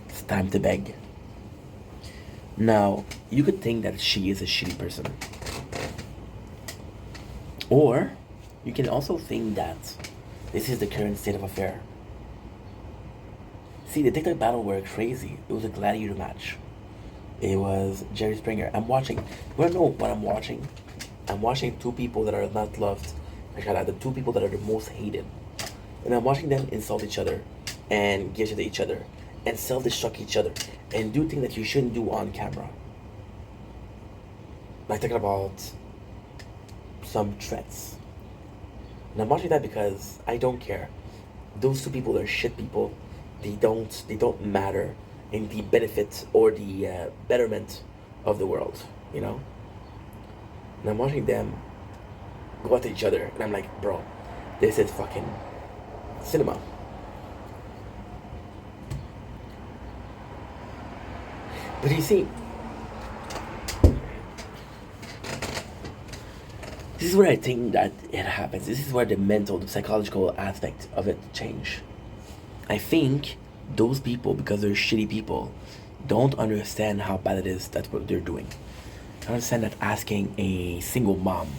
It's time to beg." Now, you could think that she is a shitty person. Or, you can also think that this is the current state of affair. See, the TikTok battle were crazy. It was a gladiator match. It was Jerry Springer. I'm watching. You wanna know what I'm watching? I'm watching 2 people that are not loved. The 2 people that are the most hated. And I'm watching them insult each other and give it to each other and self-destruct each other and do things that you shouldn't do on camera. Like talking about some threats. And I'm watching that because I don't care. Those 2 people are shit people. They don't matter in the benefit or the betterment of the world, you know? And I'm watching them go at each other, and I'm like, bro, this is fucking cinema. But you see, this is where I think that it happens. This is where the mental, the psychological aspect of it change. I think those people, because they're shitty people, don't understand how bad it is. That's what they're doing. I understand that asking a single mom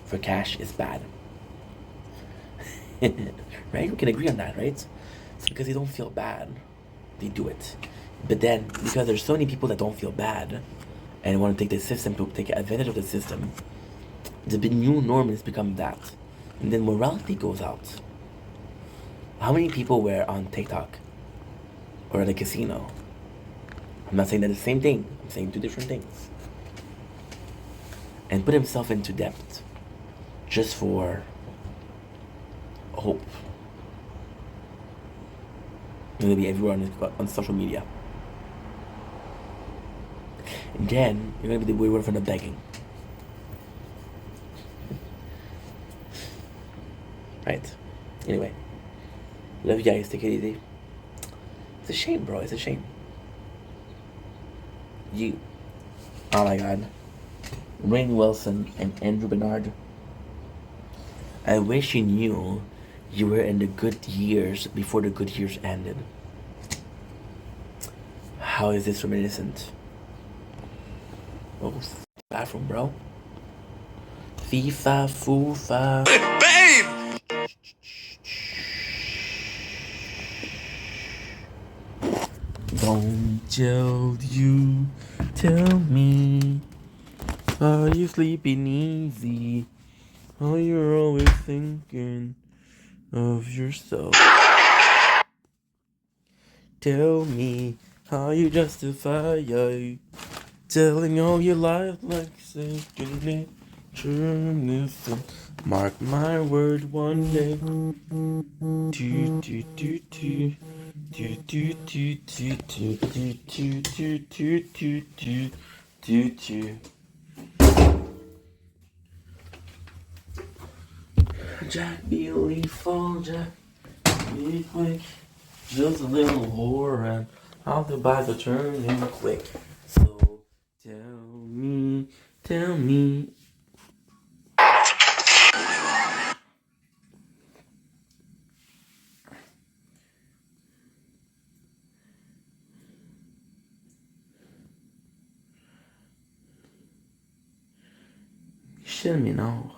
for cash is bad. Right? We can agree on that, right? It's because they don't feel bad, they do it. But then, because there's so many people that don't feel bad and want to take the system, to take advantage of the system, the new norm has become that. and then morality goes out. How many people were on TikTok or at a casino? I'm not saying that it's the same thing. I'm saying two different things. And put himself into debt just for hope. You're gonna be everywhere on social media. And then you're gonna be the reward for the begging. Right. Anyway. Love you guys. Take it easy. It's a shame, bro. It's a shame. You. Oh my god. Rainn Wilson and Andrew Bernard. I wish you knew you were in the good years before the good years ended. How is this reminiscent? Oh, bathroom, bro. FIFA, Fufa. Babe! Don't tell me, are you sleeping easy? Oh, you're always thinking of yourself. Tell me how you justify telling all your life like second nature. Mark my word, one day. Jack, be a lethal, Jack, be quick, just a little whore, and I'll the bike will turn in quick. So tell me. Stell mir auch.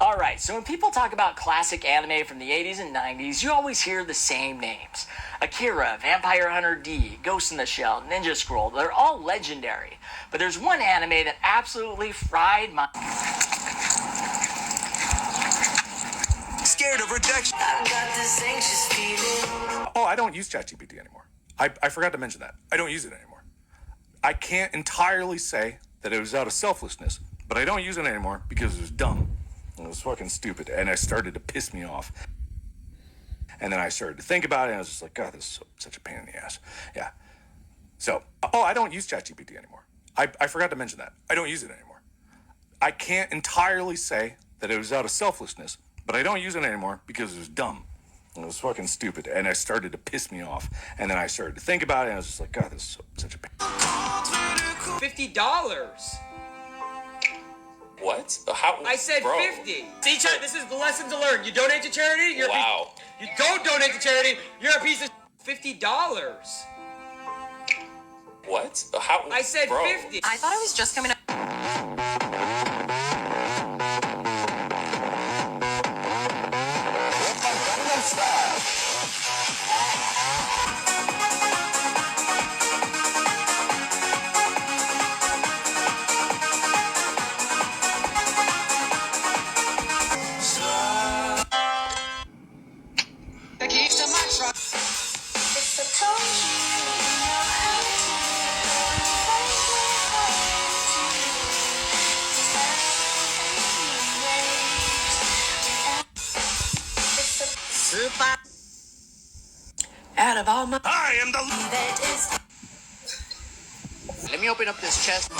Alright, so when people talk about classic anime from the 80s and 90s, you always hear the same names. Akira, Vampire Hunter D, Ghost in the Shell, Ninja Scroll, they're all legendary. But there's one anime that absolutely fried my... Scared of rejection. I've got this anxious feeling. Oh, I don't use ChatGPT anymore. I forgot to mention that. I don't use it anymore. I can't entirely say that it was out of selflessness, but I don't use it anymore because it was dumb. It was fucking stupid, and it started to piss me off. And then I started to think about it, and I was just like, God, this is such a pain in the ass. Yeah. So, I don't use ChatGPT anymore. I forgot to mention that. I don't use it anymore. I can't entirely say that it was out of selflessness, but I don't use it anymore because it was dumb. It was fucking stupid, and it started to piss me off. And then I started to think about it, and I was just like, God, this is such a pain. $50. What? How? I said bro. 50. See, Chad, this is the lesson to learn. You donate to charity, you're wow. You don't donate to charity, you're a piece of $50. What? How? I said bro. 50. I thought I was just coming up. The keys to my truck. Super. Out of all my... I am the... me open up this chest.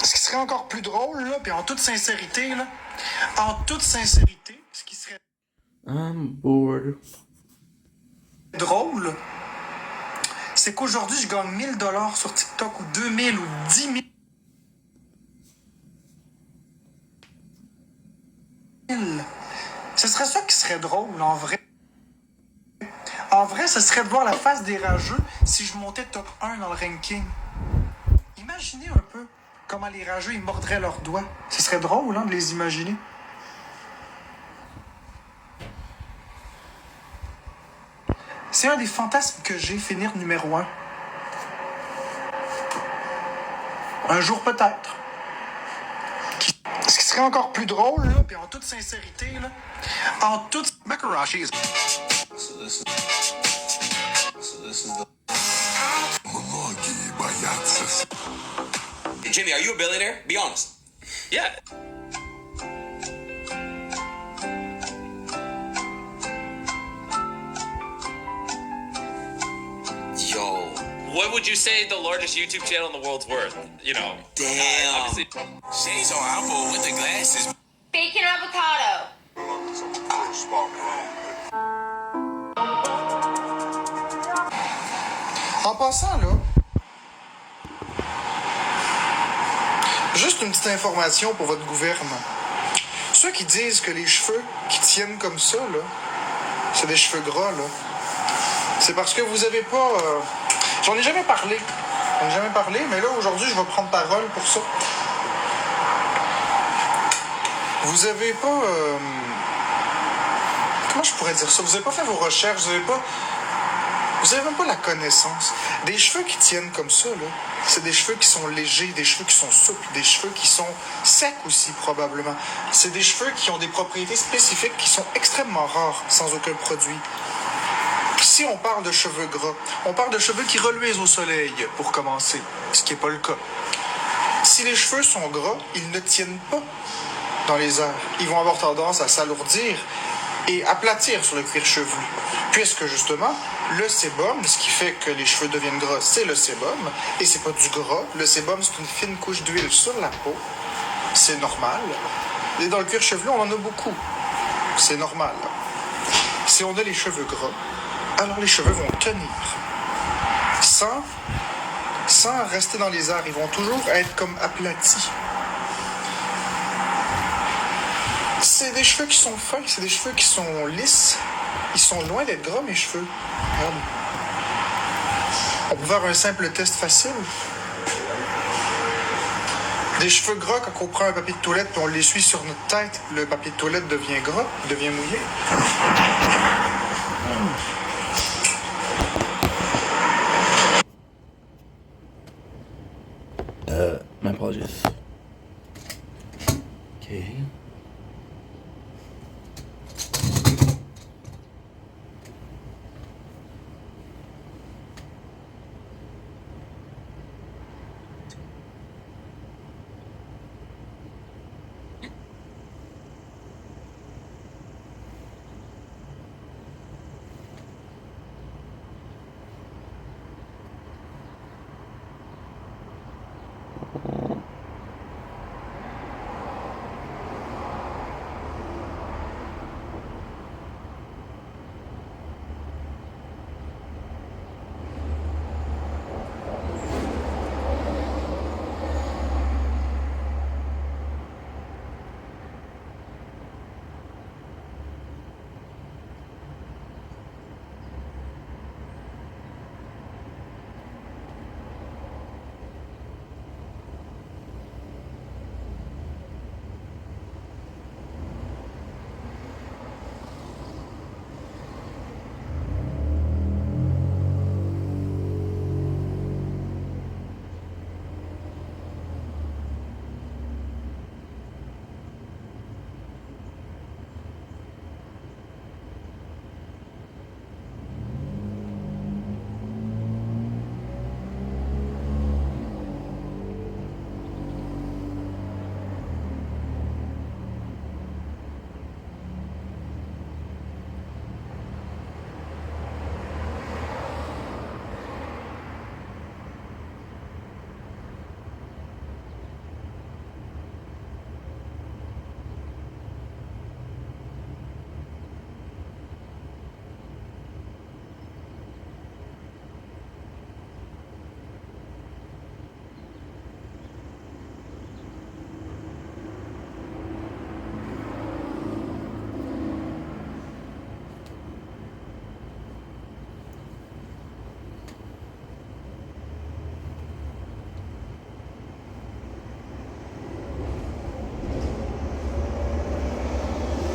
Ce qui serait encore plus drôle, là, puis en toute sincérité, ce qui serait I'm bored. drôle, c'est qu'aujourd'hui, je gagne 1000$ sur TikTok, ou 2000 ou 10 000. Ce serait ça qui serait drôle, en vrai. En vrai, ce serait de voir la face des rageux si je montais top 1 dans le ranking. Imaginez un peu comment les rageux, ils mordraient leurs doigts. Ce serait drôle, hein, de les imaginer. C'est un des fantasmes que j'ai, finir numéro 1. Un jour peut-être. Ce qui serait encore plus drôle, là, puis en toute sincérité, là, en toute... Makarashi is... Jimmy, are you a billionaire? Be honest. Yeah. Yo. What would you say the largest YouTube channel in the world's worth? You know. Damn. Obviously. Shades on Apple with the glasses. Bacon avocado. En passant, là, juste une petite information pour votre gouvernement. Ceux qui disent que les cheveux qui tiennent comme ça, là, c'est des cheveux gras, là, c'est parce que vous avez pas... J'en ai jamais parlé. Mais là, aujourd'hui, je vais prendre parole pour ça. Vous avez pas... Comment je pourrais dire ça? Vous avez pas fait vos recherches, vous avez même pas la connaissance. Des cheveux qui tiennent comme ça, là, c'est des cheveux qui sont légers, des cheveux qui sont souples, des cheveux qui sont secs aussi, probablement. C'est des cheveux qui ont des propriétés spécifiques qui sont extrêmement rares, sans aucun produit. Si on parle de cheveux gras, on parle de cheveux qui reluisent au soleil, pour commencer, ce qui n'est pas le cas. Si les cheveux sont gras, ils ne tiennent pas dans les airs. Ils vont avoir tendance à s'alourdir et aplatir sur le cuir chevelu. Puisque justement, le sébum, ce qui fait que les cheveux deviennent gras, c'est le sébum, et c'est pas du gras. Le sébum, c'est une fine couche d'huile sur la peau. C'est normal. Et dans le cuir chevelu, on en a beaucoup. C'est normal. Si on a les cheveux gras, alors les cheveux vont tenir. Sans rester dans les airs, ils vont toujours être comme aplatis. C'est des cheveux qui sont fins, c'est des cheveux qui sont lisses. Ils sont loin d'être gras, mes cheveux. Regarde. On peut faire un simple test facile. Des cheveux gras, quand on prend un papier de toilette et on l'essuie sur notre tête, le papier de toilette devient gras, devient mouillé. My apologies. Okay.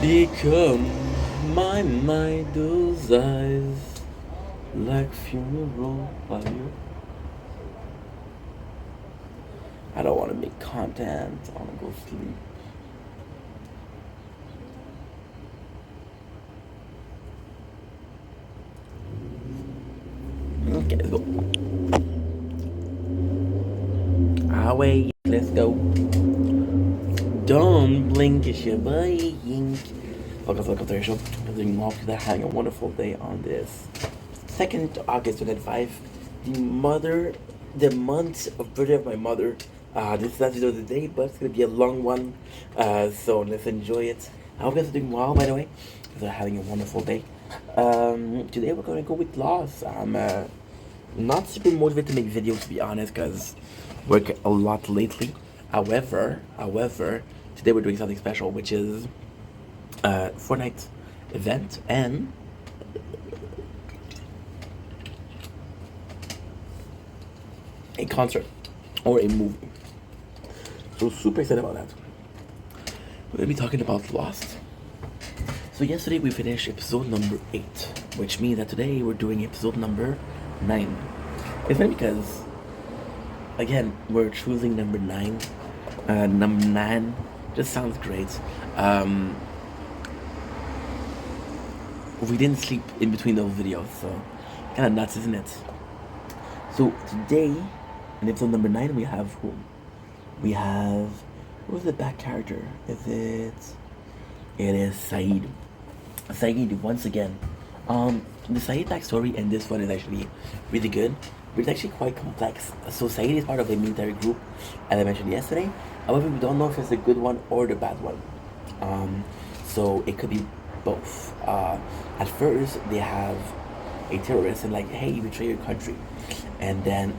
Become my idol's eyes like funeral fire. I don't want to make content. I want to go sleep. Okay, let's go. Away, let's go. Don't blink, it's your boy Yink. Welcome to the show. I'm doing well because I'm having a wonderful day on this 2nd August 2005. The month of birthday of my mother. This is not the video of the day, but it's gonna be a long one. So let's enjoy it. I hope you guys are doing well, by the way. Because I'm having a wonderful day. Today we're gonna go with Lost. I'm not super motivated to make videos, to be honest, because I work a lot lately. However, today we're doing something special, which is a Fortnite event and a concert or a movie. So super excited about that. We're gonna be talking about Lost. So yesterday we finished episode number 8, which means that today we're doing episode number 9. It's funny because, again, we're choosing number 9. Number 9 just sounds great. We didn't sleep in between those videos, so kind of nuts, isn't it? So today, in episode number 9, we have who? We have, who was the back character? It is Saeed. Saeed, once again. The Saeed backstory in this one is actually really good, but it's actually quite complex. So Saeed is part of a military group, as I mentioned yesterday. However, we don't know if it's the good one or the bad one. So it could be both. At first, they have a terrorist and like, hey, you betray your country. And then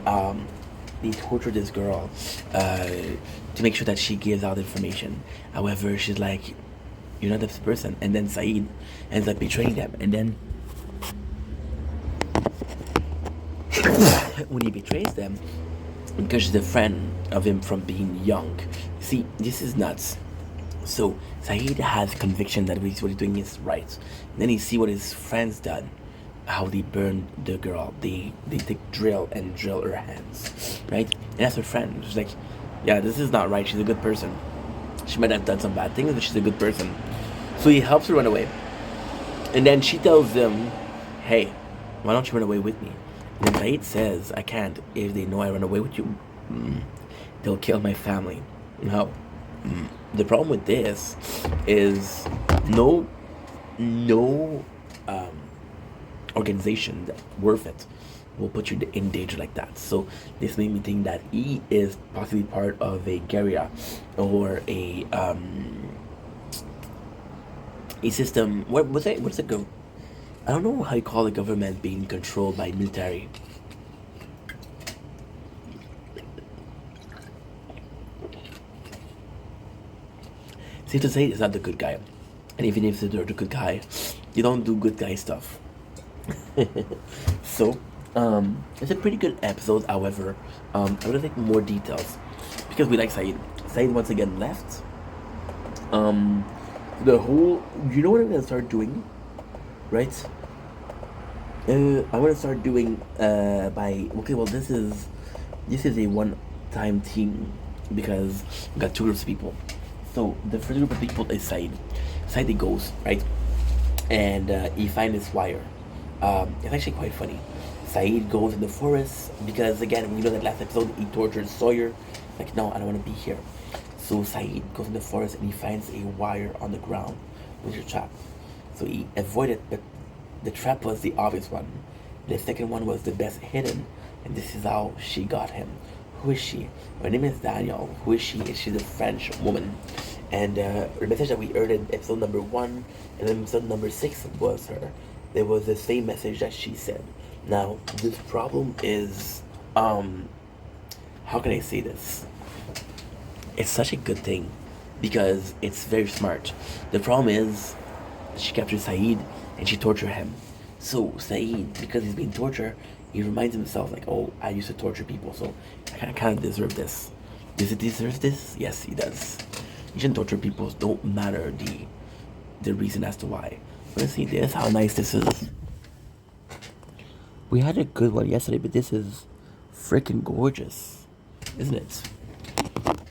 they torture this girl to make sure that she gives out information. However, she's like, you're not this person. And then Saeed ends up betraying them. And then when he betrays them, because she's a friend of him from being young. See, this is nuts. So Saeed has conviction that what he's doing is right. And then he see what his friends done, how they burned the girl. They take drill her hands, right? And that's her friend. She's like, yeah, this is not right. She's a good person. She might have done some bad things, but she's a good person. So he helps her run away. And then she tells them, hey, why don't you run away with me? And then Saeed says, I can't. If they know I run away with you, they'll kill my family. Now, the problem with this is no organization worth it will put you in danger like that. So this made me think that he is possibly part of a guerrilla or a system. What's it go? I don't know how you call the government being controlled by military. Safe to say, it's not the good guy. And even if they're the good guy, you don't do good guy stuff. So, it's a pretty good episode. However, I'm gonna take more details because we like Saeed. Saeed once again left. The whole, you know what I'm gonna start doing, right? I'm gonna start doing this is a one-time team because we got 2 groups of people. So the first group of people is Saeed. Saeed goes, right? And he finds this wire. It's actually quite funny. Saeed goes in the forest because, again, you know that last episode he tortured Sawyer. Like, no, I don't want to be here. So Saeed goes in the forest and he finds a wire on the ground, which is a trap. So he avoided, but the trap was the obvious one. The second one was the best hidden, and this is how she got him. Who is she? Her name is Daniel. Who is she? She's a French woman. And the message that we heard in episode number 1 and then episode number 6 was her. There was the same message that she said. Now, this problem is, how can I say this? It's such a good thing because it's very smart. The problem is, she captured Saeed and she tortured him. So Saeed, because he's being tortured, he reminds himself like, oh, I used to torture people, so I kind of deserve this. Does it deserve this? Yes, he does. You shouldn't torture people. Don't matter the reason as to why. Let's see this, how nice this is. We had a good one yesterday, but this is freaking gorgeous, isn't it?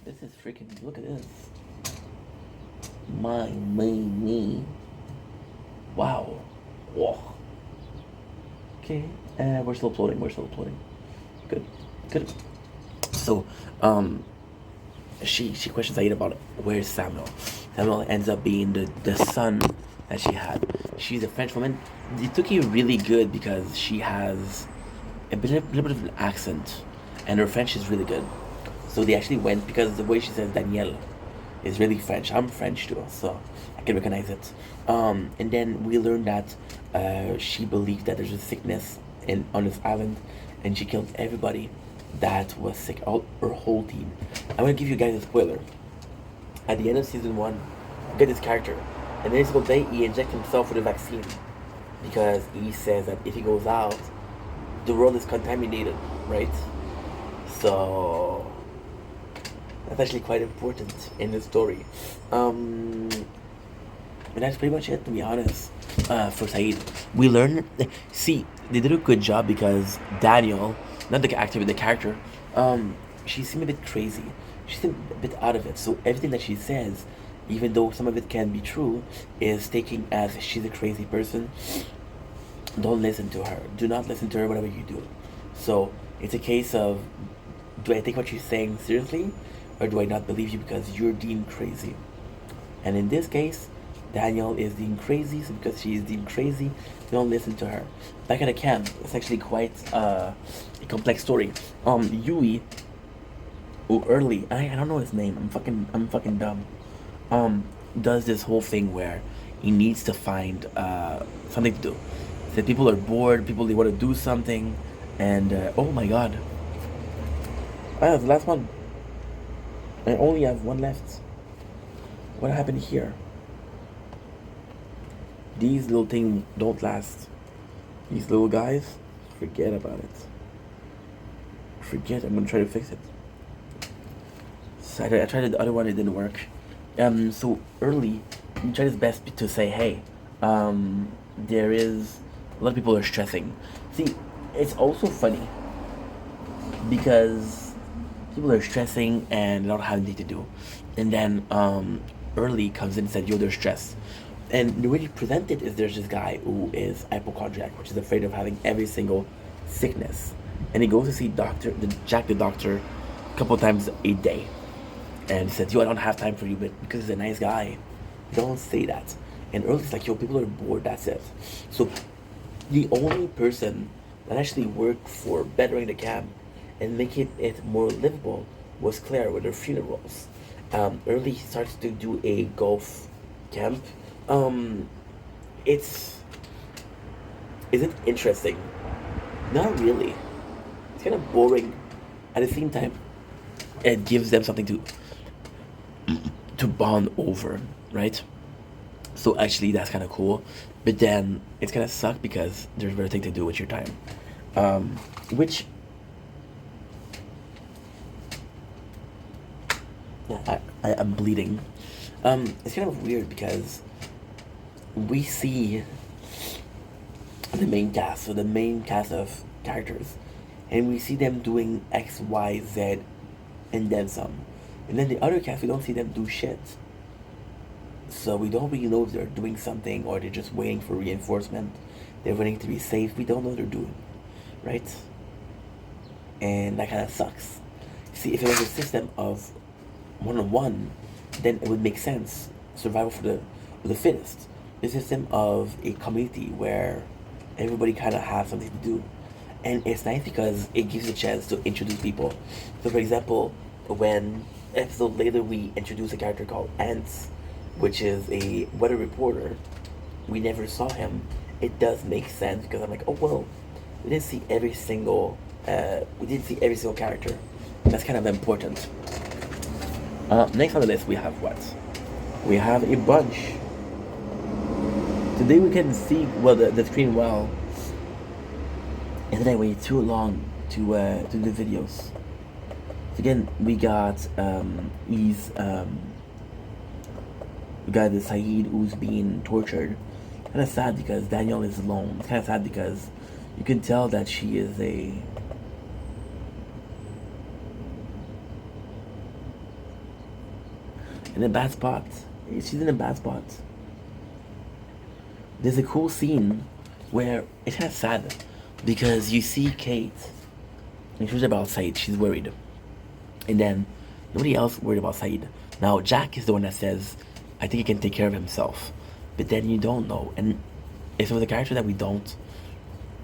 This is freaking, look at this. Me. Wow. Whoa. Okay, we're still uploading. Good. So, she questions Saeed about where's Samuel. Samuel ends up being the son that she had. She's a French woman. It took you really good because she has a little bit of an accent, and her French is really good. So they actually went, because the way she says Danielle is really French. I'm French too, so I can recognize it. And then we learned that she believed that there's a sickness on this island, and she killed everybody that was sick, her whole team. I'm gonna give you guys a spoiler. At the end of season 1, you get this character, and every single day he injects himself with a vaccine because he says that if he goes out, the world is contaminated, right? So that's actually quite important in the story. And that's pretty much it, to be honest. For Saeed, we learned. See, they did a good job because Daniel, not the actor but the character, she seemed a bit crazy. She seemed a bit out of it. So everything that she says, even though some of it can be true, is taken as she's a crazy person. Don't listen to her. Do not listen to her whatever you do. So it's a case of, do I take what she's saying seriously, or do I not believe you because you're deemed crazy? And in this case, Daniel is deemed crazy, so because she is deemed crazy, don't listen to her. Back at the camp, it's actually quite a complex story. Yui, who early, I don't know his name, I'm fucking dumb, does this whole thing where he needs to find something to do. That people are bored, they want to do something, and oh my god. Ah, the last one. I only have one left. What happened here? These little things don't last. These little guys, forget about it. I'm gonna try to fix it. So I tried the other one, it didn't work. So early, he tried his best to say, hey, there is, a lot of people are stressing. See, it's also funny because people are stressing and they don't have anything to do. And then Early comes in and said, yo, they're stressed. And the way he presented is there's this guy who is hypochondriac, which is afraid of having every single sickness. And he goes to see Jack the doctor a couple of times a day. And he said, yo, I don't have time for you, but because he's a nice guy, don't say that. And Early's like, yo, people are bored, that's it. So the only person that actually worked for bettering the camp and making it more livable was Claire with her funerals. Early starts to do a golf camp. Is it interesting? Not really. It's kind of boring. At the same time, it gives them something to bond over, right? So actually, that's kind of cool. But then it's gonna suck because there's better thing to do with your time, which. Yeah, I'm bleeding. It's kind of weird because we see the main cast, so the main cast of characters, and we see them doing X, Y, Z, and then some. And then the other cast, we don't see them do shit. So we don't really know if they're doing something or they're just waiting for reinforcement. They're waiting to be safe. We don't know what they're doing, right? And that kind of sucks. See, if it was a system of one-on-one, then it would make sense. Survival for the fittest. The system of a community where everybody kind of has something to do. And it's nice because it gives a chance to introduce people. So for example, when episode later we introduce a character called Ants, which is a weather reporter, we never saw him. It does make sense because I'm like, oh well, we didn't see every single character. That's kind of important. Next on the list we have what? We have a bunch. Today we can see the screen well. And then I waited too long to do the videos. So again, we got we got the Saeed who's being tortured. Kind of sad because Danielle is alone. It's kind of sad because you can tell that she is in a bad spot. She's in a bad spot. There's a cool scene where it's kind of sad because you see Kate and she's about Saeed. She's worried, and then nobody else worried about Saeed. Now Jack is the one that says, "I think he can take care of himself," but then you don't know, and it's one of the characters that we don't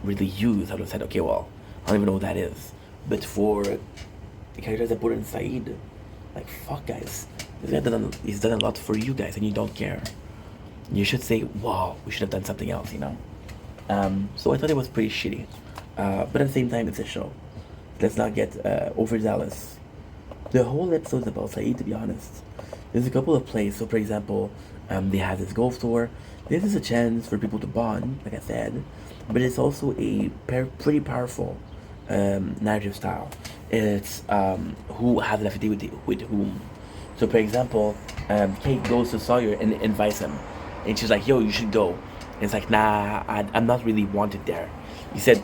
really use. I would have said, okay, well, I don't even know who that is, but for the characters that put in Saeed, like, fuck, guys, this guy he's done a lot for you guys, and you don't care. You should say, wow, we should have done something else, you know. So I thought it was pretty shitty, but at the same time, it's a show. Let's not get overzealous. The whole episode is about Saeed, to be honest. There's a couple of plays. So, for example, they have this golf tour. This is a chance for people to bond, like I said, but it's also a pretty powerful narrative style. It's who has an affinity with whom. So, for example, Kate goes to Sawyer and invites him, and she's like, "Yo, you should go." And it's like, "Nah, I'm not really wanted there." You said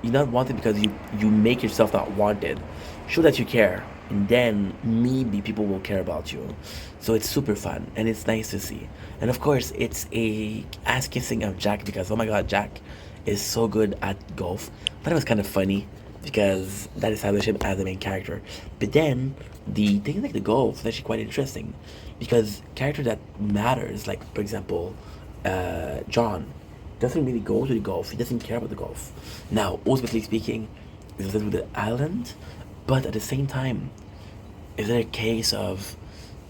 you're not wanted because you make yourself not wanted. Show that you care, and then maybe people will care about you. So it's super fun and it's nice to see. And of course, it's a ass kissing of Jack because, oh my god, Jack is so good at golf. But it was kind of funny because that established him as the main character. But then the thing like the golf is actually quite interesting because character that matters, like for example, John doesn't really go to the golf. He doesn't care about the golf. Now, ultimately speaking, it's with the island, but at the same time, is it a case of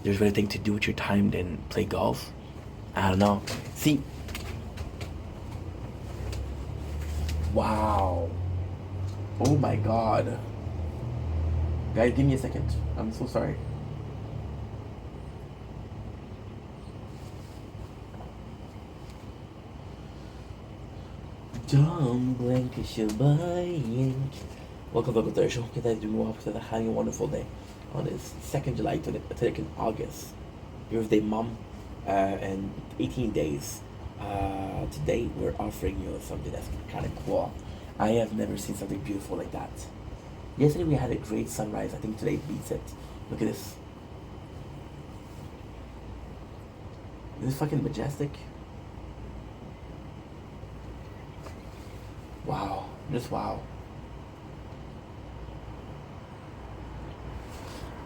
there's better thing to do with your time than play golf? I don't know. See, wow. Oh my god. Guys, give me a second. I'm so sorry. Don't blink, cause you're buying. Welcome to the show. Good day, doing well. Having a wonderful day on this 2nd July to the 2nd August. Your birthday, mom. And 18 days. Today we're offering you something that's kind of cool. I have never seen something beautiful like that. Yesterday we had a great sunrise. I think today beats it. Look at this. Is this fucking majestic? Wow. Just wow.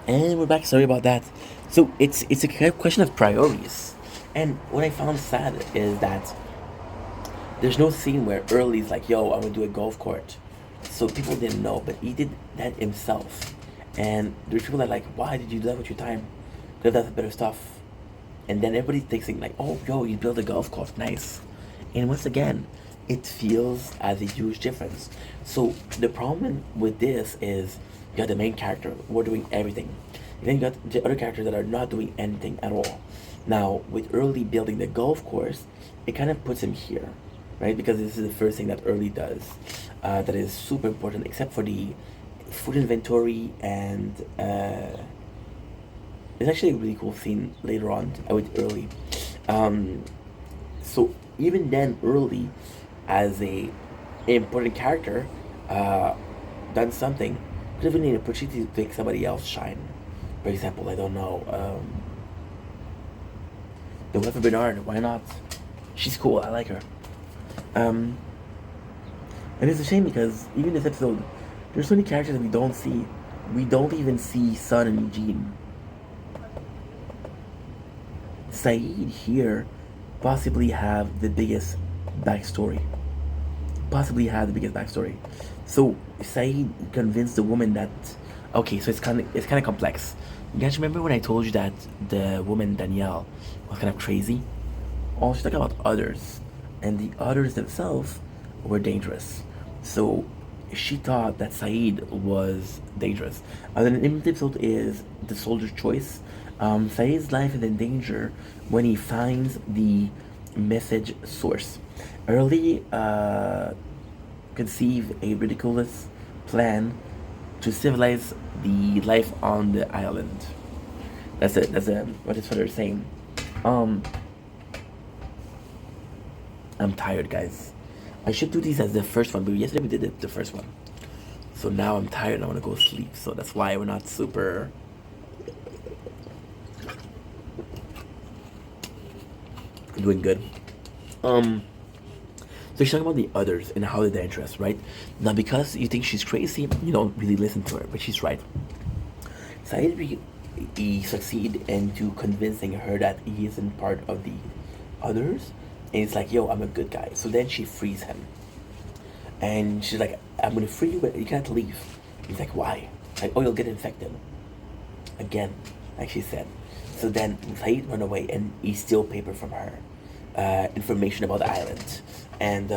And we're back. Sorry about that. So it's a question of priorities. And what I found sad is that there's no scene where Early's like, yo, I'm gonna do a golf court. So people didn't know, but he did that himself. And there's people that are like, why did you do that with your time? Could have done better stuff. And then everybody thinking like, oh, yo, you built a golf course, nice. And once again, it feels as a huge difference. So the problem with this is you got the main character, we're doing everything. And then you got the other characters that are not doing anything at all. Now, with Early building the golf course, it kind of puts him here, right? Because this is the first thing that Early does that is super important, except for the food inventory, and it's actually a really cool scene later on with Early. So even then, Early, as a important character, done something, could have been an opportunity to make somebody else shine. For example, I don't know, the Weather Bernard, why not? She's cool, I like her. And it's a shame because even this episode, there's so many characters that we don't see. We don't even see Sun and Eugene. Saeed here possibly have the biggest backstory. So Saeed convinced the woman that, okay, so it's kind of complex. You guys remember when I told you that the woman Danielle was kind of crazy? Oh, she's talking about others, and the others themselves were dangerous. So she thought that Saeed was dangerous. And then the name of the episode is The Soldier's Choice. Saeed's life is in danger when he finds the message source. Early conceive a ridiculous plan to civilize the life on the island. That's what they're saying. I'm tired, guys. I should do these as the first one, but yesterday we did it the first one. So now I'm tired and I want to go sleep. So that's why we're not super... doing good. So she's talking about the others and how they're dangerous, right? Now, because you think she's crazy, you don't really listen to her, but she's right. Saeed, he succeed into convincing her that he isn't part of the others, and it's like, yo, I'm a good guy. So then she frees him, and she's like, I'm gonna free you, but you can't leave. He's like, why? Like, oh, you'll get infected again, like she said. So then Saeed run away, and he steal paper from her, information about the island. And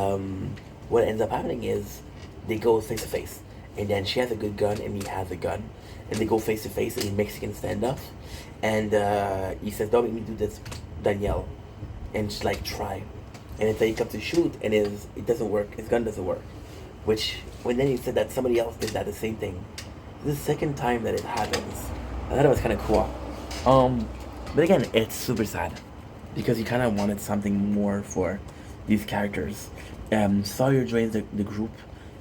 what ends up happening is they go face to face, and then she has a good gun and he has a gun, and they go face to face, and he Mexican standoff, and he says, don't make me do this, Danielle. And she's like, try. And then he comes to shoot, and it doesn't work, his gun doesn't work. Which, when then he said that somebody else did that the same thing. This is the second time that it happens. I thought it was kind of cool. But again, it's super sad, because you kind of wanted something more for these characters. Sawyer joins the group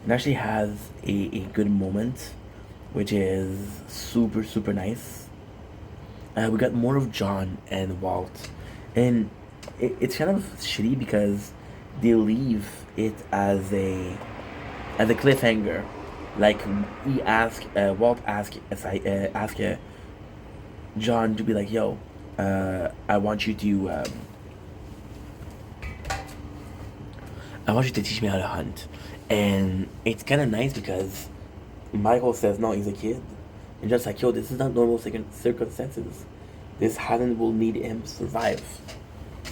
and actually has a good moment, which is super, super nice. We got more of John and Walt, and it's kind of shitty because they leave it as a cliffhanger. Like, Walt asked John to be like, yo, I want you to teach me how to hunt. And it's kind of nice because Michael says, no, he's a kid. And just like, yo, this is not normal circumstances. This island will need him to survive.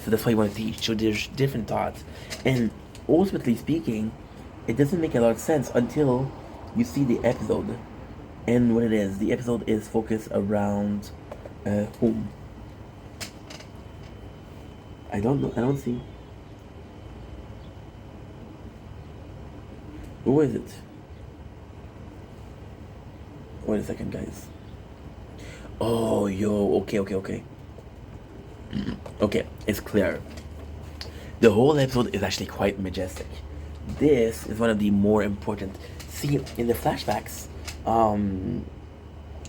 So that's why you want to teach. So there's different thoughts. And ultimately speaking, it doesn't make a lot of sense until you see the episode. And what it is, the episode is focused around whom? I don't know. I don't see. Who is it? Wait a second, guys. Oh, yo. Okay. Okay, it's clear. The whole episode is actually quite majestic. This is one of the more important. See, in the flashbacks,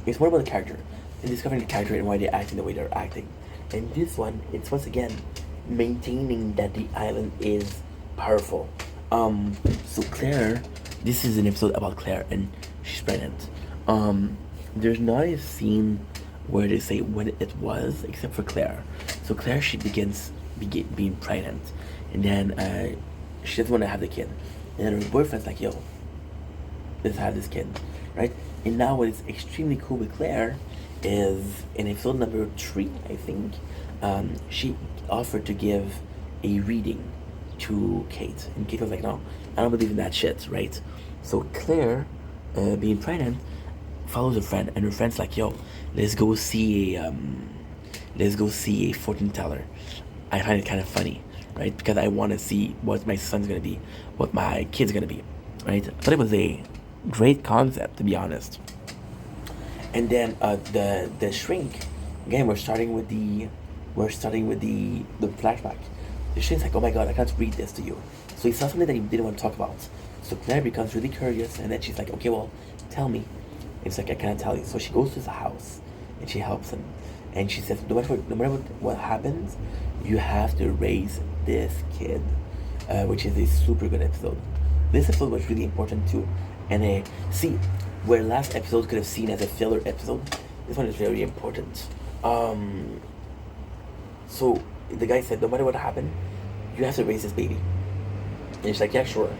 it's more about the character and discovering the character and why they're acting the way they're acting. And this one, it's once again maintaining that the island is powerful. So Claire, this is an episode about Claire, and she's pregnant. There's not a scene where they say when it was, except for Claire. So Claire, she begins being pregnant, and then she doesn't want to have the kid, and then her boyfriend's like, yo, let's have this kid, right? And now what is extremely cool with Claire is in episode number 3, I think, she offered to give a reading to Kate, and Kate was like, no, I don't believe in that shit, right? So Claire, being pregnant, follows her friend, and her friend's like, yo, let's go see a fortune teller. I find it kind of funny, right? Because I want to see what my son's gonna be, what my kid's gonna be, right? I thought it was a great concept, to be honest. And then the shrink, again, we're starting with the flashback. The shrink's like, oh my god, I can't read this to you. So he saw something that he didn't want to talk about. So Claire becomes really curious, and then she's like, okay, well, tell me. And it's like, I can't tell you. So she goes to his house, and she helps him. And she says, no matter what happens, you have to raise this kid, which is a super good episode. This episode was really important too. And see, where last episode could have seen as a filler episode, this one is very important. So the guy said, no matter what happened, you have to raise this baby. And she's like, yeah, sure.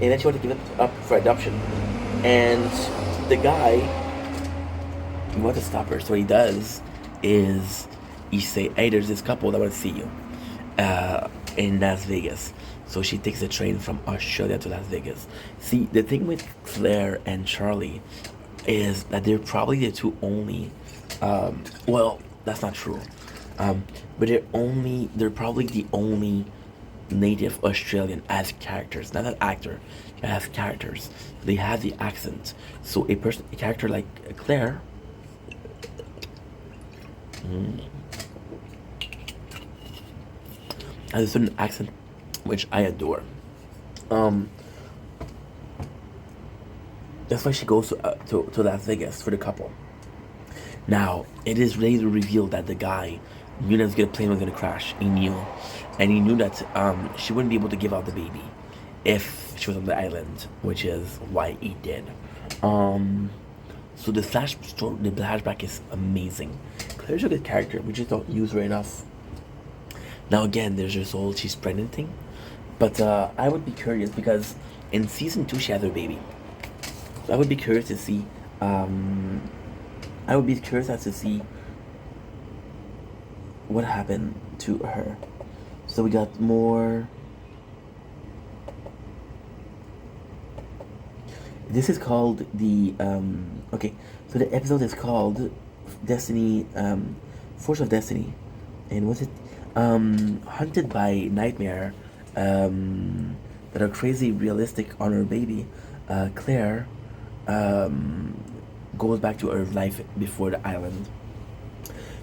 And then she wanted to give it up for adoption. And the guy, he wants to stop her. So what he does is he say, hey, there's this couple that want to see you in Las Vegas. So she takes a train from Australia to Las Vegas. See, the thing with Claire and Charlie is that they're probably the two only, well, that's not true. But they're probably the only native Australian as characters, not an actor, as characters. They have the accent. So a character like Claire, has a certain accent, which I adore. That's why she goes to Las Vegas for the couple. Now, it is later revealed that the guy knew that the plane was going to crash. He knew. And he knew that she wouldn't be able to give out the baby if she was on the island, which is why he did. So the flashback is amazing. Claire's a good character. We just don't use her enough. Now again, there's this whole she's pregnant thing. But I would be curious because in season 2 she has her baby. So I would be curious to see what happened to her. So we got more. This is called the okay. So the episode is called Destiny, Force of Destiny, and what's it? Hunted by Nightmare, that are crazy realistic on her baby. Claire goes back to her life before the island.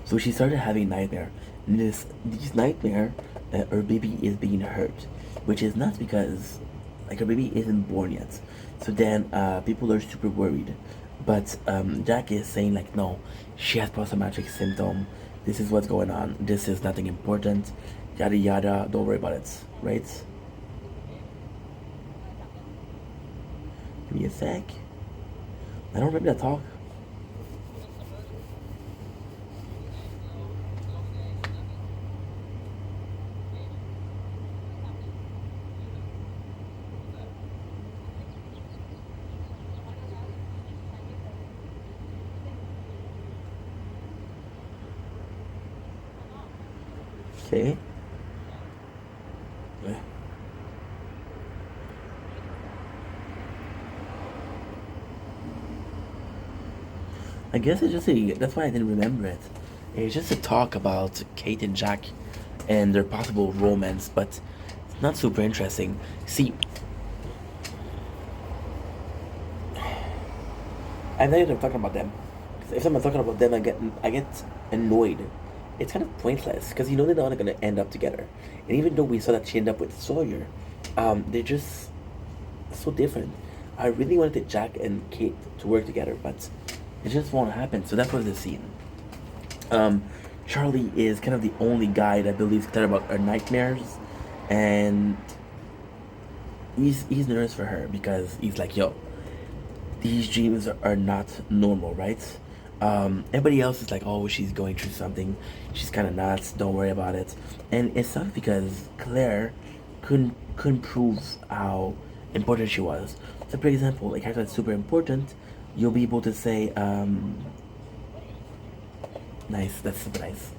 So she started having nightmare. And these nightmare, her baby is being hurt, which is not because like her baby isn't born yet. So then people are super worried. But Jack is saying like, no, she has post-traumatic symptom. This is what's going on. This is nothing important. Yada yada. Don't worry about it. Right? Give me a sec. I don't remember that talk. Okay. I guess it's just that's why I didn't remember it. It's just a talk about Kate and Jack and their possible romance, but it's not super interesting. See, I'm not even talking about them. If someone's talking about them, I get annoyed. It's kind of pointless because you know they're not going to end up together. And even though we saw that she ended up with Sawyer, they're just so different. I really wanted Jack and Kate to work together, but it just won't happen. So that was the scene. Charlie is kind of the only guy that believes Claire about her nightmares, and he's nervous for her because he's like, yo, these dreams are not normal, right? Everybody else is like, oh, she's going through something. She's kind of nuts. Don't worry about it. And it's not because Claire couldn't prove how important she was. So, for example, like I thought it's super important. You'll be able to say, nice. That's super nice.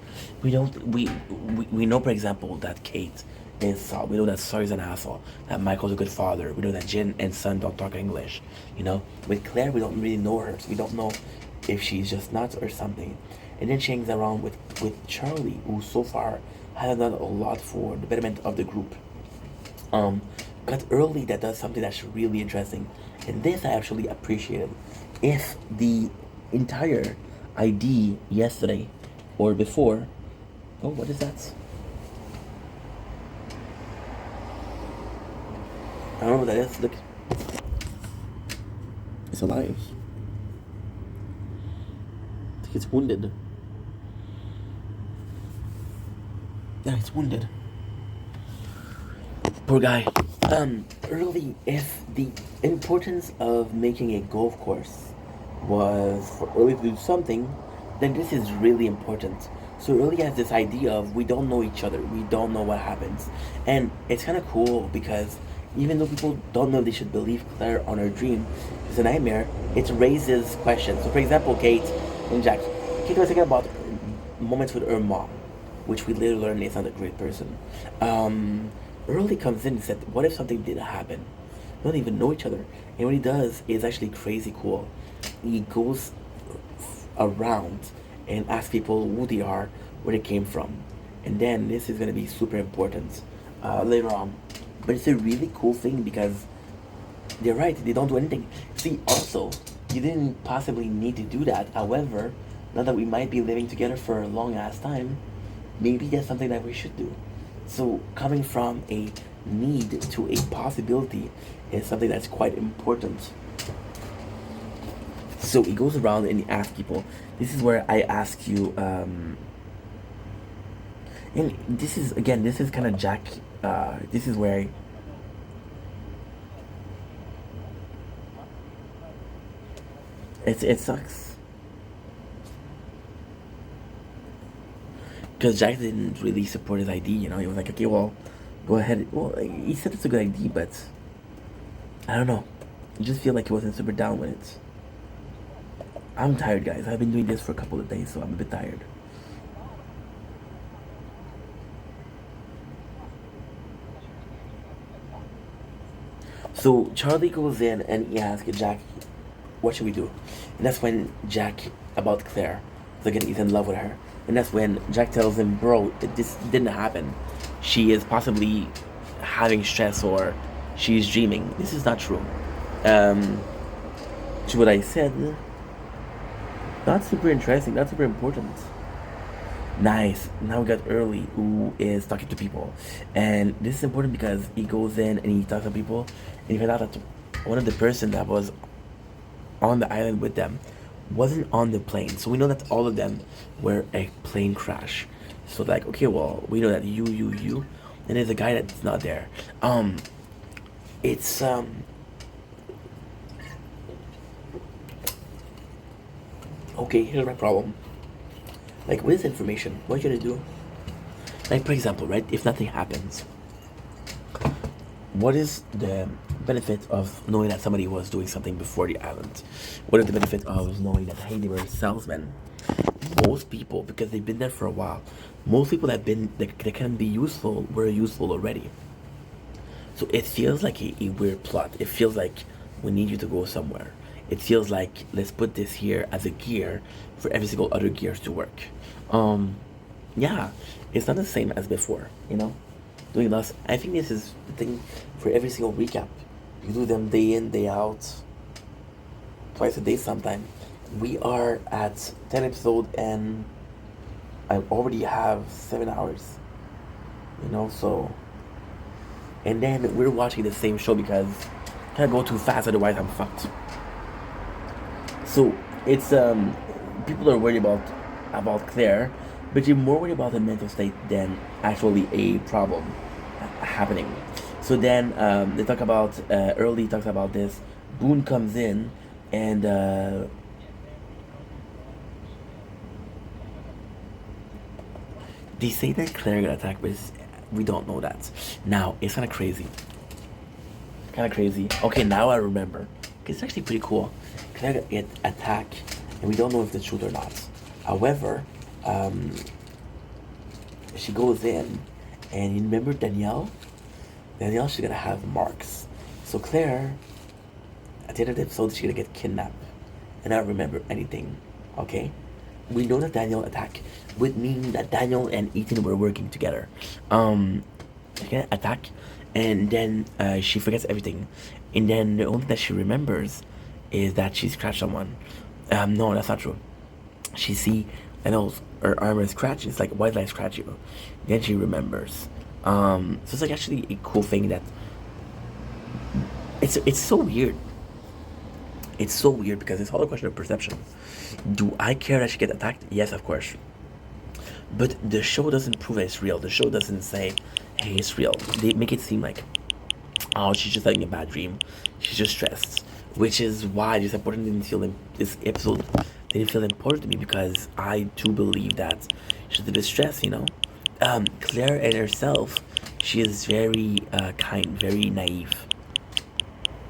We know, for example, that Kate is Saul. We know that Sawyer's an asshole. That Michael's a good father. We know that Jin and Sun don't talk English. You know, with Claire, we don't really know her. So we don't know if she's just nuts or something. And then she hangs around with Charlie, who so far hasn't done a lot for the betterment of the group. But early that does something that's really interesting. And this I actually appreciated. If the entire ID yesterday or before, oh, what is that? I don't know what that is. Look, it's alive. I think it's wounded. Yeah, it's wounded. Poor guy. Early, if the importance of making a golf course was for Early to do something, then this is really important. So Early has this idea of we don't know each other, we don't know what happens. And it's kind of cool because even though people don't know if they should believe Claire on her dream, it's a nightmare, it raises questions. So for example, Kate and Jack. Kate was thinking about moments with her mom, which we later learned is not a great person. Early comes in and said, what if something did happen? They don't even know each other. And what he does is actually crazy cool. He goes around and asks people who they are, where they came from. And then this is going to be super important later on. But it's a really cool thing because they're right, they don't do anything. See, also, you didn't possibly need to do that. However, now that we might be living together for a long ass time, maybe that's something that we should do. So coming from a need to a possibility is something that's quite important. So he goes around and he asks people. This is where I ask you, and this is kind of Jack. This is where it sucks because Jack didn't really support his idea. You know, he was like, okay, well, go ahead. Well, he said it's a good idea, but I don't know. I just feel like he wasn't super down with it. I'm tired, guys. I've been doing this for a couple of days, so I'm a bit tired. So Charlie goes in and he asks Jack, what should we do? And that's when Jack, about Claire, so again, he's in love with her. And that's when Jack tells him, bro, this didn't happen. She is possibly having stress or she's dreaming. This is not true. To what I said, not super interesting, not super important. Nice. Now we got Early, who is talking to people. And this is important because he goes in and he talks to people. And he found out that one of the person that was on the island with them wasn't on the plane. So we know that all of them were a plane crash. So like, okay, well, we know that you. And there's a guy that's not there. It's okay, here's my problem. Like, with this information, what are you gonna do? Like, for example, right, if nothing happens, what is the benefit of knowing that somebody was doing something before the island? What is the benefit of knowing that, hey, they were salesmen? Most people, because they've been there for a while, most people that can be useful were useful already. So it feels like a weird plot. It feels like we need you to go somewhere. It feels like, let's put this here as a gear for every single other gears to work. Yeah, it's not the same as before, you know? Doing lots. I think this is the thing for every single recap. You do them day in, day out, twice a day sometime. We are at 10 episodes and I already have 7 hours, you know, so. And then we're watching the same show because I can't go too fast, otherwise I'm fucked. So it's people are worried about Claire, but you're more worried about the mental state than actually a problem happening. So then they talk about Early talks about this. Boone comes in and they say that Claire got attacked, but we don't know that. Now it's kind of crazy. Okay, now I remember. It's actually pretty cool. Claire get attacked, and we don't know if it's true or not. However, she goes in, and you remember Danielle? Danielle, she's gonna have marks. So Claire, at the end of the episode, she's gonna get kidnapped, and I don't remember anything. Okay, we know that Danielle attacked, which means that Daniel and Ethan were working together. She gonna attack, and then she forgets everything, and then the only thing that she remembers is that she scratched someone. No, that's not true. She see her arm is scratched. It's like, why did I scratch you? Then she remembers. So it's like actually a cool thing that it's so weird. It's so weird because it's all a question of perception. Do I care that she get attacked? Yes, of course. But the show doesn't prove it's real. The show doesn't say, hey, it's real. They make it seem like, oh, she's just having a bad dream. She's just stressed. Which is why this episode didn't feel important to me, because I too believe that she's a bit stressed, you know. Claire and herself, she is very kind, very naive.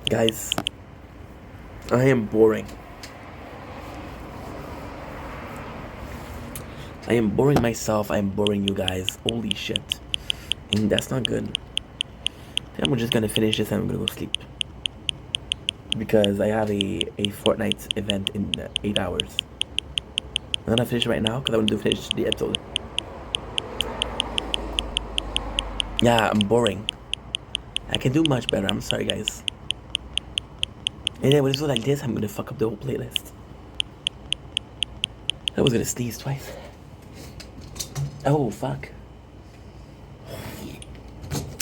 Guys, I am boring. I am boring myself. I am boring you guys. Holy shit. And that's not good. I'm just gonna finish this and I'm gonna go sleep. Because I have a Fortnite event in 8 hours. I'm gonna finish right now because I want to finish the episode. Yeah, I'm boring. I can do much better. I'm sorry, guys. And then when it's like this, I'm gonna fuck up the whole playlist. I was gonna sneeze twice. Oh, fuck.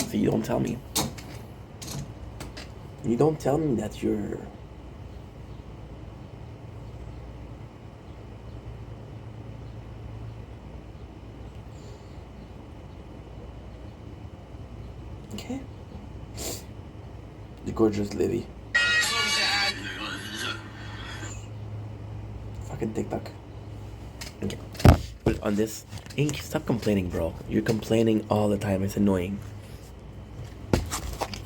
So you don't tell me. You don't tell me that you're... Okay. The gorgeous Livy. Fucking TikTok. Okay. Put it on this. Ink, stop complaining, bro. You're complaining all the time. It's annoying.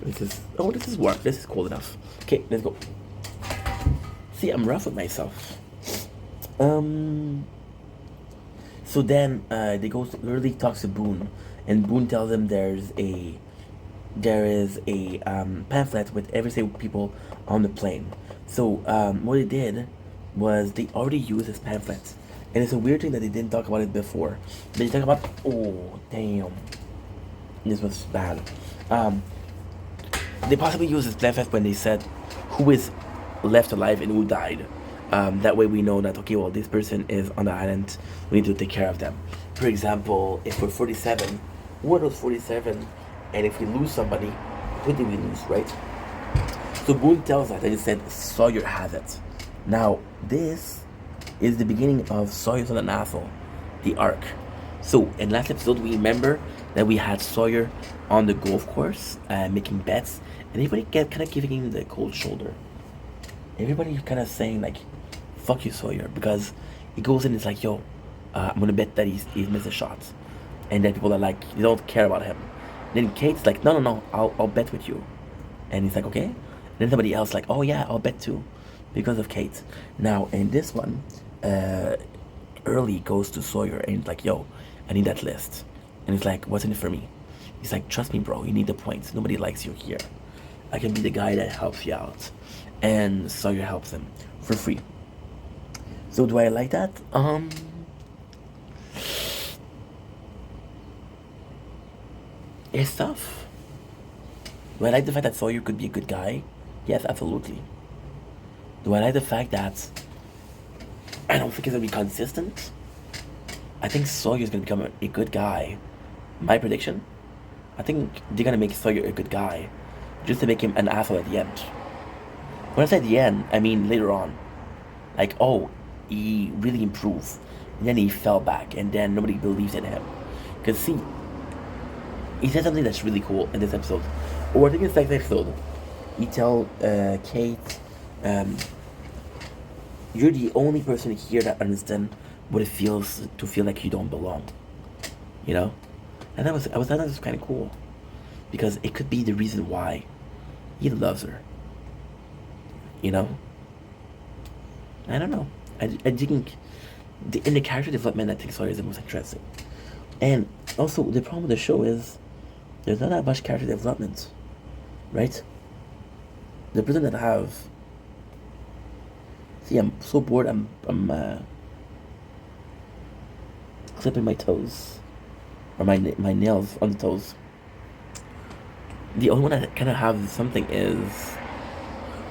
This is... Oh, this is warm. This is cold enough. Okay, let's go. See, I'm rough with myself. So then, they go... Literally talks to Boone. And Boone tells him there is a pamphlet with every single people on the plane. So what they did was they already used this pamphlet, and it's a weird thing that they didn't talk about it before. They talk about, oh damn, this was bad. They possibly used this pamphlet when they said who is left alive and who died. That way we know that, okay, well, this person is on the island, we need to take care of them. For example, if we're 47, who are those 47? And if we lose somebody, who did we lose, right? So Boone tells us that he said Sawyer has it. Now, this is the beginning of Sawyer's on an Asshole, the arc. So, in last episode, we remember that we had Sawyer on the golf course, making bets, and everybody kind of giving him the cold shoulder. Everybody kind of saying, like, fuck you, Sawyer, because he goes in and it's like, yo, I'm gonna bet that he's missed a shot. And then people are like, you don't care about him. Then Kate's like, no, I'll bet with you. And he's like, okay. And then somebody else like, oh yeah, I'll bet too, because of Kate. Now, in this one, Early goes to Sawyer and he's like, yo, I need that list. And he's like, what's in it for me? He's like, trust me, bro, you need the points. Nobody likes you here. I can be the guy that helps you out. And Sawyer helps him for free. So do I like that? It's tough. Do I like the fact that Sawyer could be a good guy? Yes, absolutely. Do I like the fact that I don't think he's gonna be consistent? I think Sawyer's gonna become a good guy. My prediction? I think they're gonna make Sawyer a good guy just to make him an asshole at the end. When I say at the end, I mean later on. Like, oh, he really improved. And then he fell back, and then nobody believes in him. Because, see, he said something that's really cool in this episode. Or I think it's next episode. He tell Kate, you're the only person here that understands what it feels to feel like you don't belong. You know? And I thought that was kind of cool. Because it could be the reason why he loves her. You know? I don't know. I think in the character development, I think Sawyer is the most interesting. And also, the problem with the show is there's not that much character development, right? The person that I have... See, I'm so bored, I'm clipping my toes. Or my nails on the toes. The only one that kind of have something is...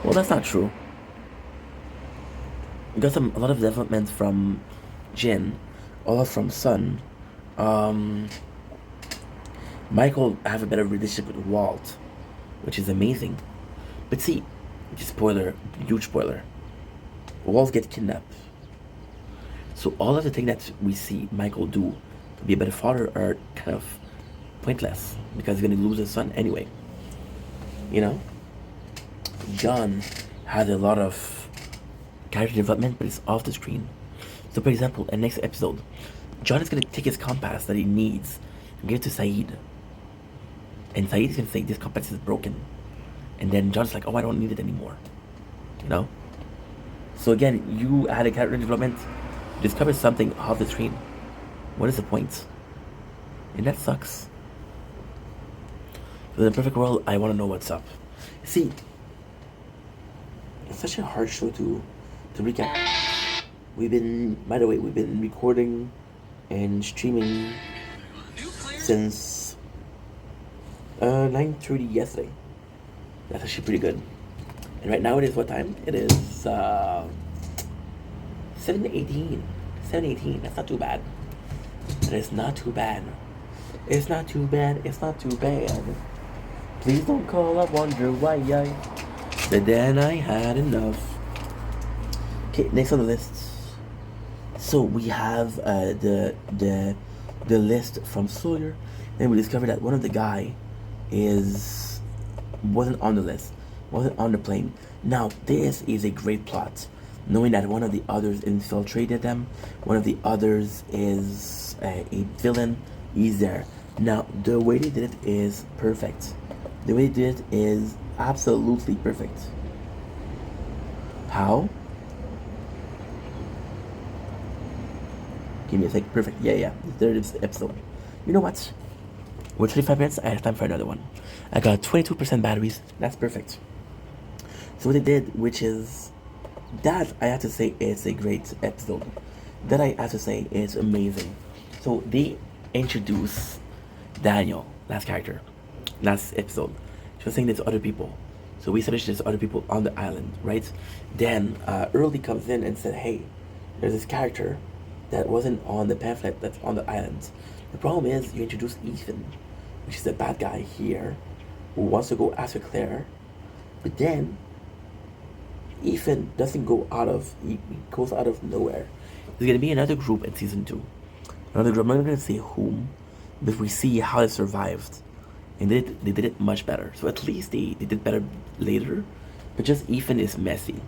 Well, that's not true. We got a lot of development from Jin, a lot from Sun. Michael have a better relationship with Walt, which is amazing. But see, spoiler, huge spoiler. Walt gets kidnapped. So all of the things that we see Michael do to be a better father are kind of pointless because he's gonna lose his son anyway. You know? John had a lot of character development, but it's off the screen. So for example, in the next episode, John is gonna take his compass that he needs and give it to Saeed. And Saeed is gonna say this compass is broken. And then John's like, oh, I don't need it anymore. You know? So again, you had a character development, discover something off the screen. What is the point? And that sucks. So in the perfect world, I want to know what's up. See, it's such a hard show to recap. By the way, we've been recording and streaming since 9:30 yesterday. That's actually pretty good. And right now it is what time? It is 7:18. 7:18. That's not too bad. That is not too bad. It's not too bad. It's not too bad. Please don't call, I wonder why I. But then I had enough. Okay, next on the list. So we have the list from Sawyer, and we discovered that one of the guy wasn't on the list, wasn't on the plane. Now this is a great plot, knowing that one of the others infiltrated them, one of the others is a villain. He's there. Now the way they did it is perfect. The way they did it is absolutely perfect. How? Give me a sec. Perfect. Yeah. The third episode. You know what? We're 25 minutes. I have time for another one. I got 22% batteries. That's perfect. So what they did, which is that I have to say it's a great episode. That I have to say is amazing. So they introduce Daniel, last character, last episode. She was saying there's other people. So we established there's other people on the island, right? Then Early comes in and said, hey, there's this character that wasn't on the pamphlet that's on the island. The problem is you introduce Ethan, which is a bad guy here, who wants to go after Claire, but then Ethan doesn't go he goes out of nowhere. There's gonna be another group in season 2. Another group, I'm not gonna say whom, but we see how it survived. And they did it much better. So at least they did better later, but just Ethan is messy.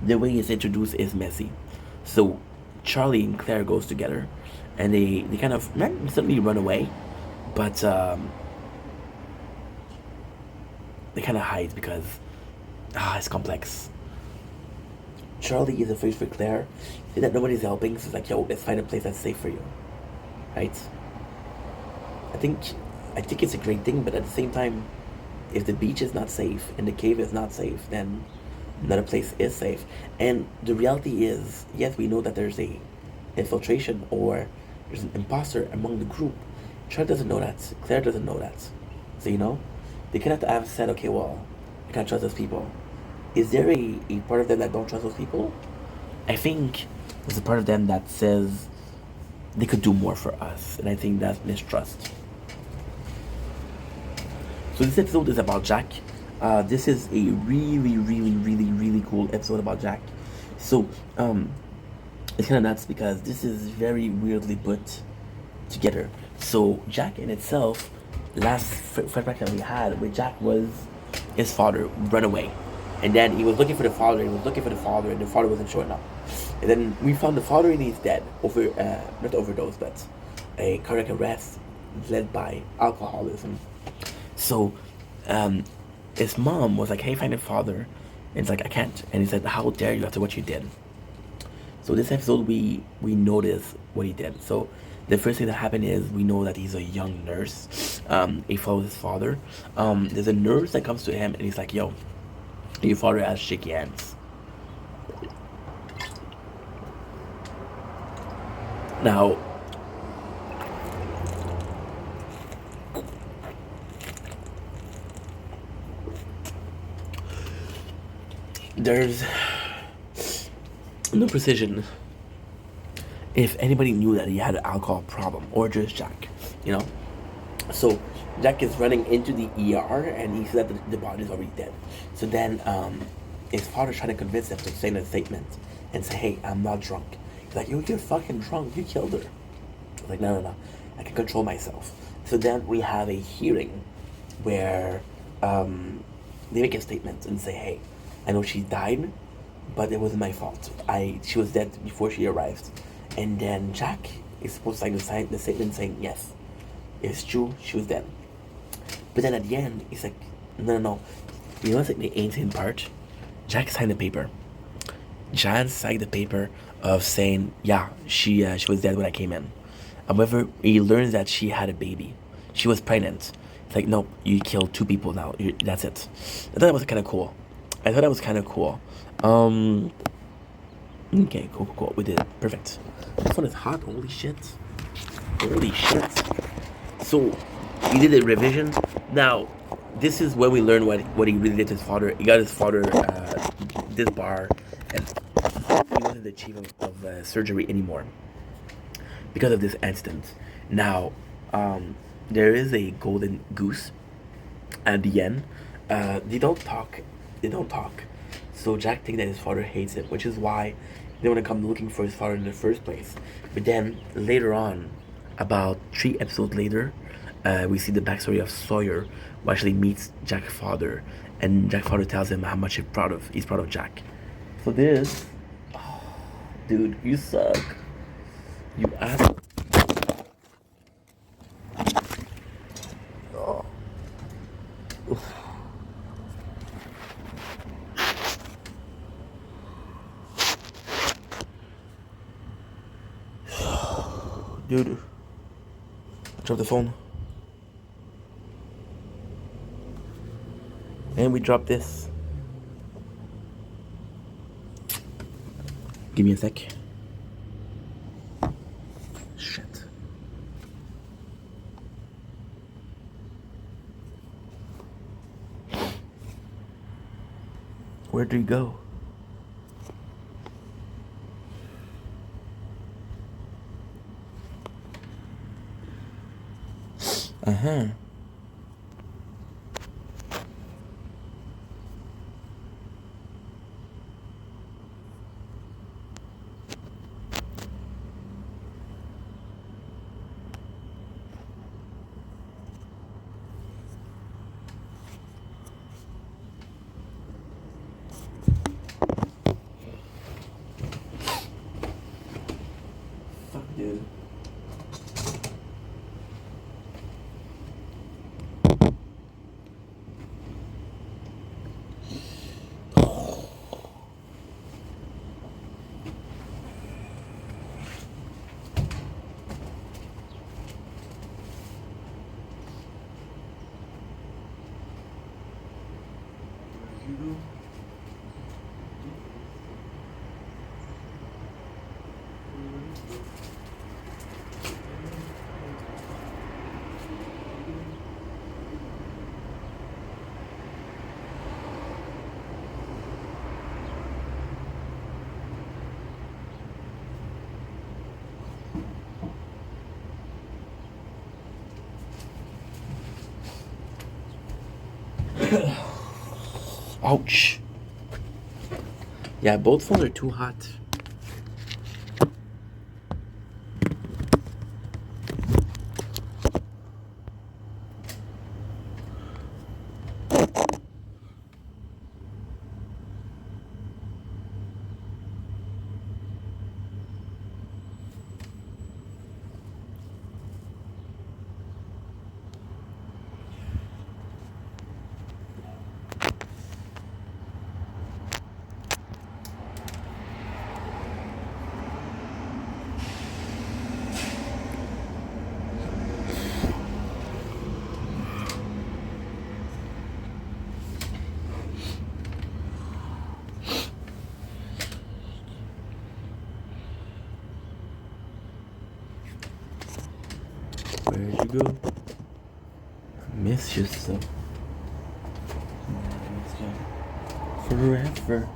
The way it's introduced is messy. So Charlie and Claire goes together, and they kind of not necessarily run away, but they kind of hide because it's complex. Charlie is afraid for Claire, see that nobody's helping, so it's like, yo, let's find a place that's safe for you, right? I think it's a great thing, but at the same time, if the beach is not safe and the cave is not safe, then another place is safe. And the reality is, yes, we know that there's a infiltration or there's an imposter among the group. Charlie doesn't know that. Claire doesn't know that. So, they cannot have said, okay, well, I can't trust those people. Is there a part of them that don't trust those people? I think there's a part of them that says they could do more for us. And I think that's mistrust. So this episode is about Jack. This is a really cool episode about Jack. So it's kind of nuts because this is very weirdly put together. So Jack in itself, last flashback that we had with Jack was his father run away, and then he was looking for the father. and the father wasn't showing up. And then we found the father and he's dead not overdose, but a cardiac arrest led by alcoholism. So his mom was like, hey, find your father. And it's like, I can't. And he said, how dare you after what you did? So this episode, we notice what he did. So the first thing that happened is we know that he's a young nurse. He follows his father. There's a nurse that comes to him and he's like, yo, your father has shaky hands. Now, there's no precision if anybody knew that he had an alcohol problem or just Jack, So Jack is running into the ER and he said that the body's already dead. So then his father's trying to convince him to sign a statement and say, hey, I'm not drunk. He's like, yo, you're fucking drunk. You killed her. He's like, no. I can control myself. So then we have a hearing where they make a statement and say, hey, I know she died, but it wasn't my fault. She was dead before she arrived. And then Jack is supposed to sign the statement saying, yes, it's true, she was dead. But then at the end, he's like, no. You know what's like the ancient part? Jack signed the paper. Jan signed the paper of saying, yeah, she was dead when I came in. However, he learns that she had a baby. She was pregnant. It's like, no, you killed 2 people now. That's it. I thought that was kind of cool. Okay, cool. We did it. Perfect. This one is hot. Holy shit. So, he did a revision. Now, this is when we learn what he really did to his father. He got his father this bar, and he wasn't the chief of surgery anymore because of this incident. Now, there is a golden goose at the end. They don't talk. They don't talk. So Jack thinks that his father hates him, which is why they want to come looking for his father in the first place. But then later on, about 3 episodes later, we see the backstory of Sawyer, who actually meets Jack's father, and Jack's father tells him how much he's proud of Jack. So this, oh, dude, you suck. You ass. Oh. Oof. Dude, drop the phone. And we drop this. Give me a sec. Shit. Where do you go? Uh-huh. Fuck, dude. Ouch. Yeah, both phones are too hot. Where'd you go? Miss you so. Forever.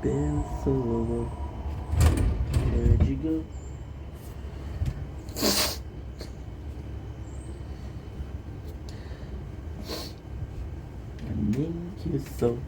Been so long. Where'd you go? I need you so.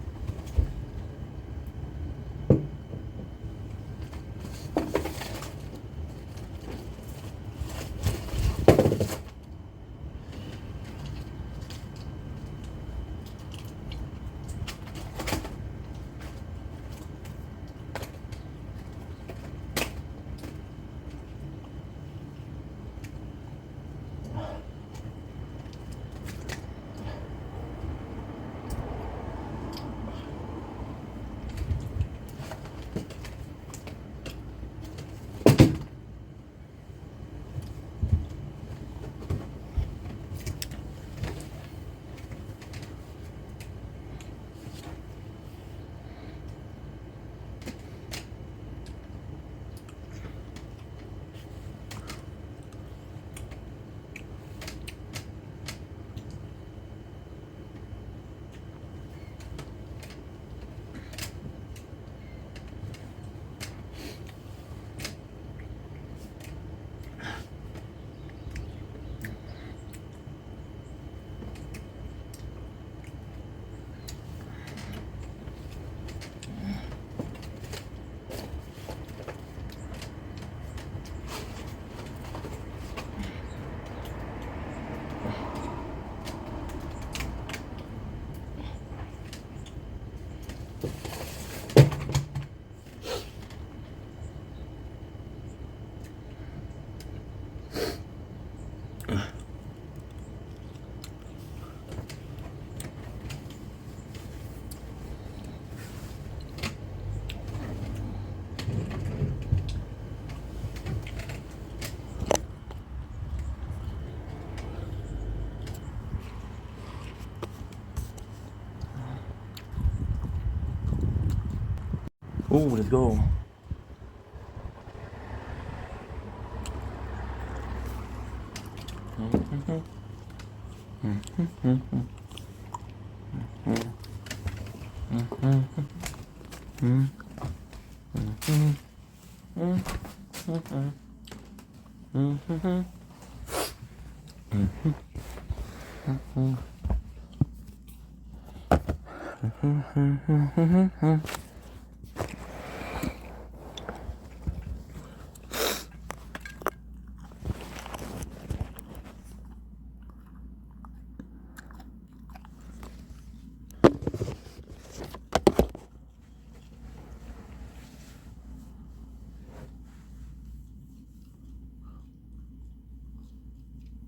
Oh, let's go.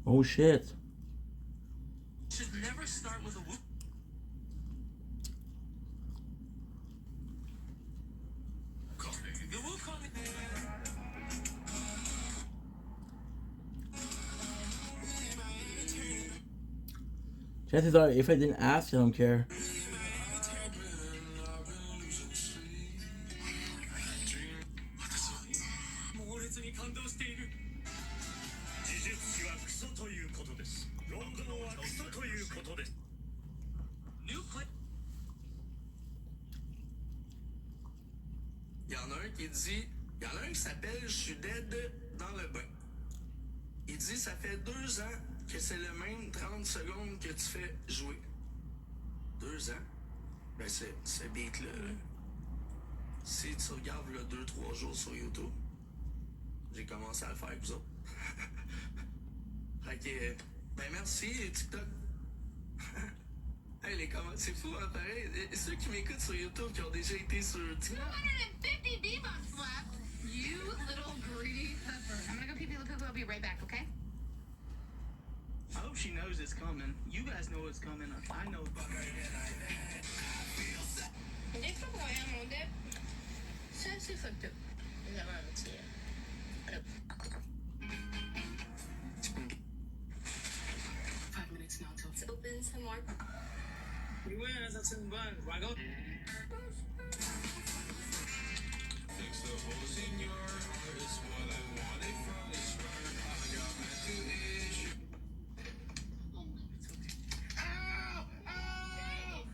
Oh shit. Should never start with a whoop. The Wukong. Chances are, if I didn't ask, I don't care. Il y en a un qui dit, il y en a un qui s'appelle Je suis dead dans le bain. Il dit ça fait 2 ans que c'est le même 30 secondes que tu fais jouer. 2 ans? Ben ce beat-là, si tu regardes le 2-3 jours sur YouTube, j'ai commencé à le faire avec vous autres. Fait que, ben merci TikTok. Hey, les commentaires, c'est fou, hein, pareil. Ceux qui m'écoutent sur YouTube qui ont déjà été sur TikTok. 250 V-Bucks left. You little greedy pepper. I'm gonna go pee pee the poo. I'll be right back, okay? I hope she knows it's coming. You guys know it's coming. I know. Des fois, quand on mon dep, c'est assez fucked up. Vous avez un petit. 5 minutes now till it's open some more. We win as a team band. Why go? Fix the holes in your heart is what I wanted from the start. I got back to issue. Ow! Ow!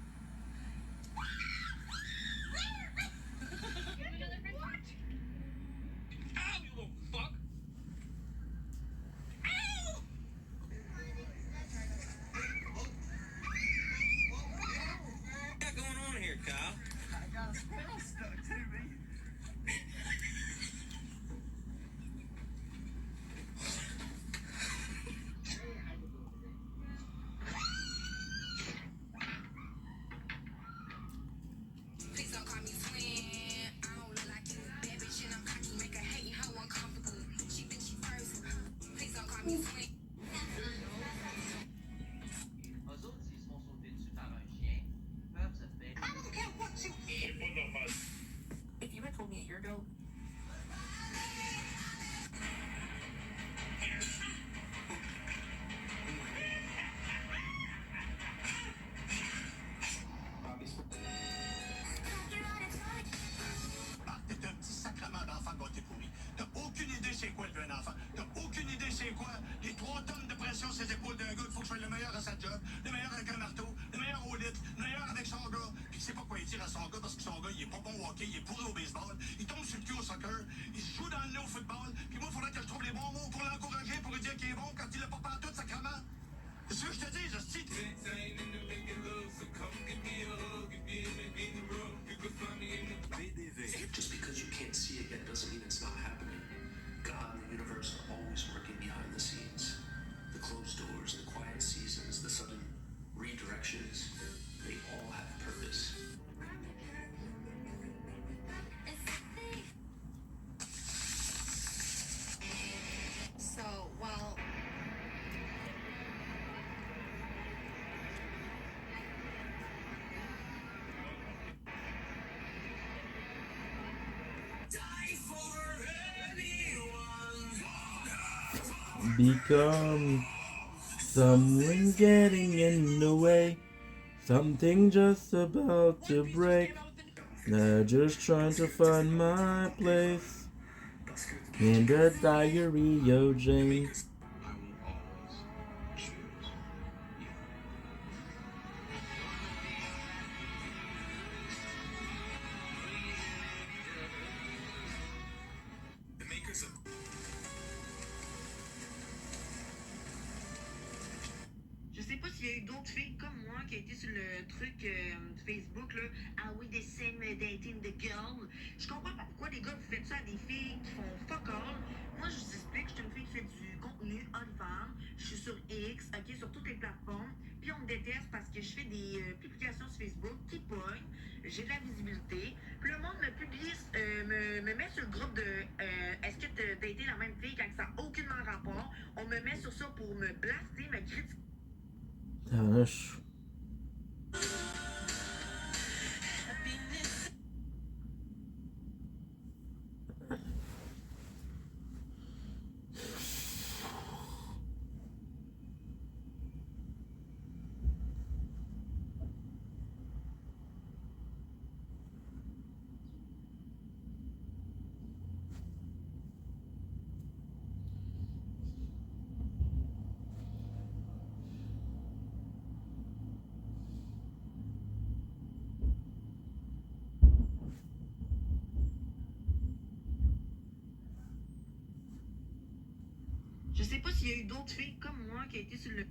Ow, you little fuck! Ow! What's going on here, Kyle? I got a spell stuck to me. Please don't call me twin. I don't look like you. Bad bitch and I'm cocky. Make her hate how uncomfortable. She thinks she first. Please don't call me twin. Eux autres, s'ils se font sauter dessus par un chien, peuvent se faire. I don't care what you C'est pas normal. If you had told me a year ago, Ah, t'es un petit sacrement d'enfant gâté pourri. T'as aucune idée c'est quoi élever un enfant. T'as aucune idée c'est quoi les 3 tonnes de pression sur les épaules d'un gars. Il faut que je sois le meilleur à sa job, le meilleur avec un marteau, le meilleur au lit, le meilleur avec son gars. Puis il sait pas quoi il dire à son gars parce que son gars il est pas bon au hockey, il est pourri au baseball. Il tombe sur le cul au soccer, il se joue dans le nez au football. Puis moi, il faudrait que je trouve les bons mots pour l'encourager, pour lui dire qu'il est bon quand il l'a pas partout, sacrement. C'est ce que je te dis, je cite. Just because you can't see it yet doesn't mean it's not happening. God and the universe are always working behind the scenes. The closed doors, the quiet seasons, the sudden redirections, they all have purpose. so, well. Become someone getting in the way. Something just about to break. Just trying to find my place in the diary of Jane. Je sais pas s'il y a eu d'autres filles comme moi qui a été sur le truc Facebook là. Ah oui, des scènes dating de girls. Je comprends pas pourquoi les gars vous faites ça à des filles qui font fuck all. Moi je vous explique, je suis une fille qui fait du contenu homme-femme. Je suis sur X, ok, sur toutes les plateformes. Puis on me déteste parce que je fais des publications sur Facebook qui pognent. J'ai de la visibilité. Puis le monde me publie, me met sur le groupe de est-ce que t'as daté la même fille quand ça n'a aucunement rapport. On me met sur ça pour me blaster, me critiquer. Tache. Je sais pas s'il y a eu d'autres filles comme moi qui a été sur le.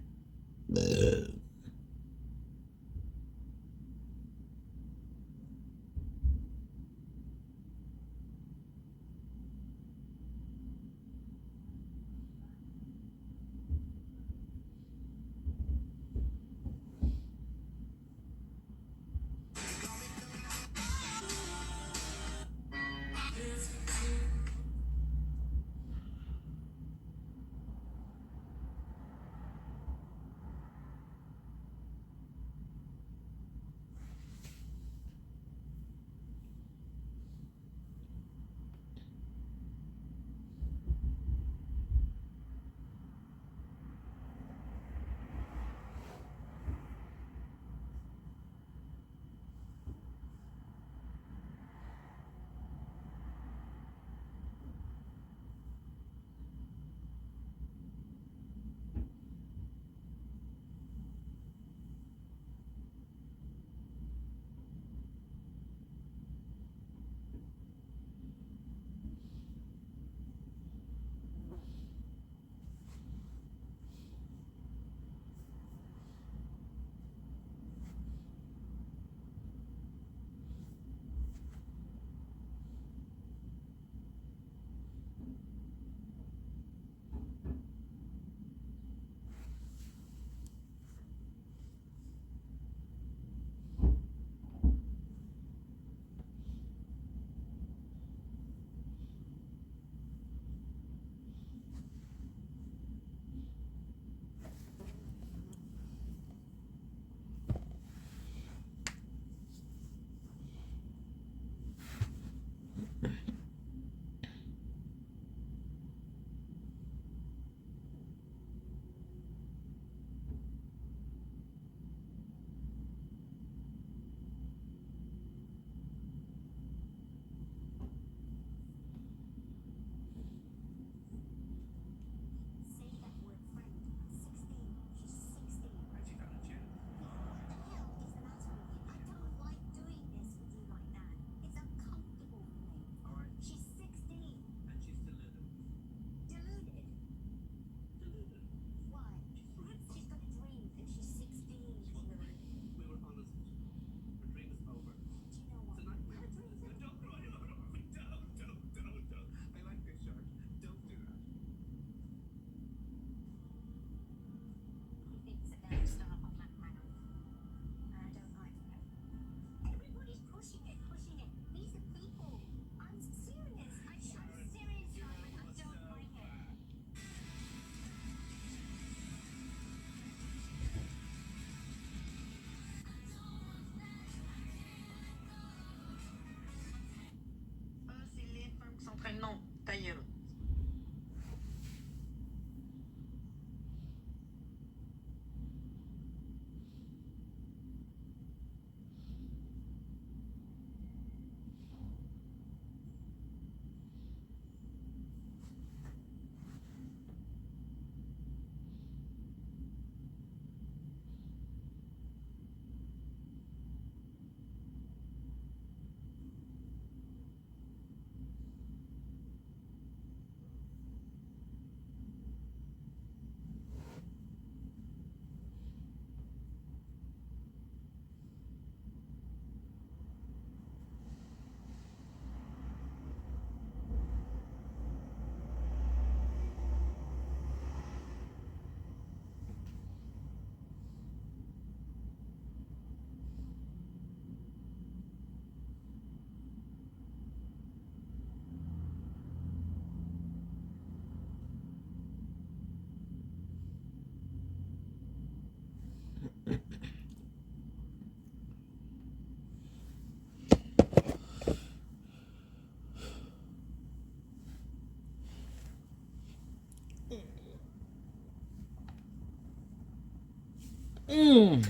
Okay.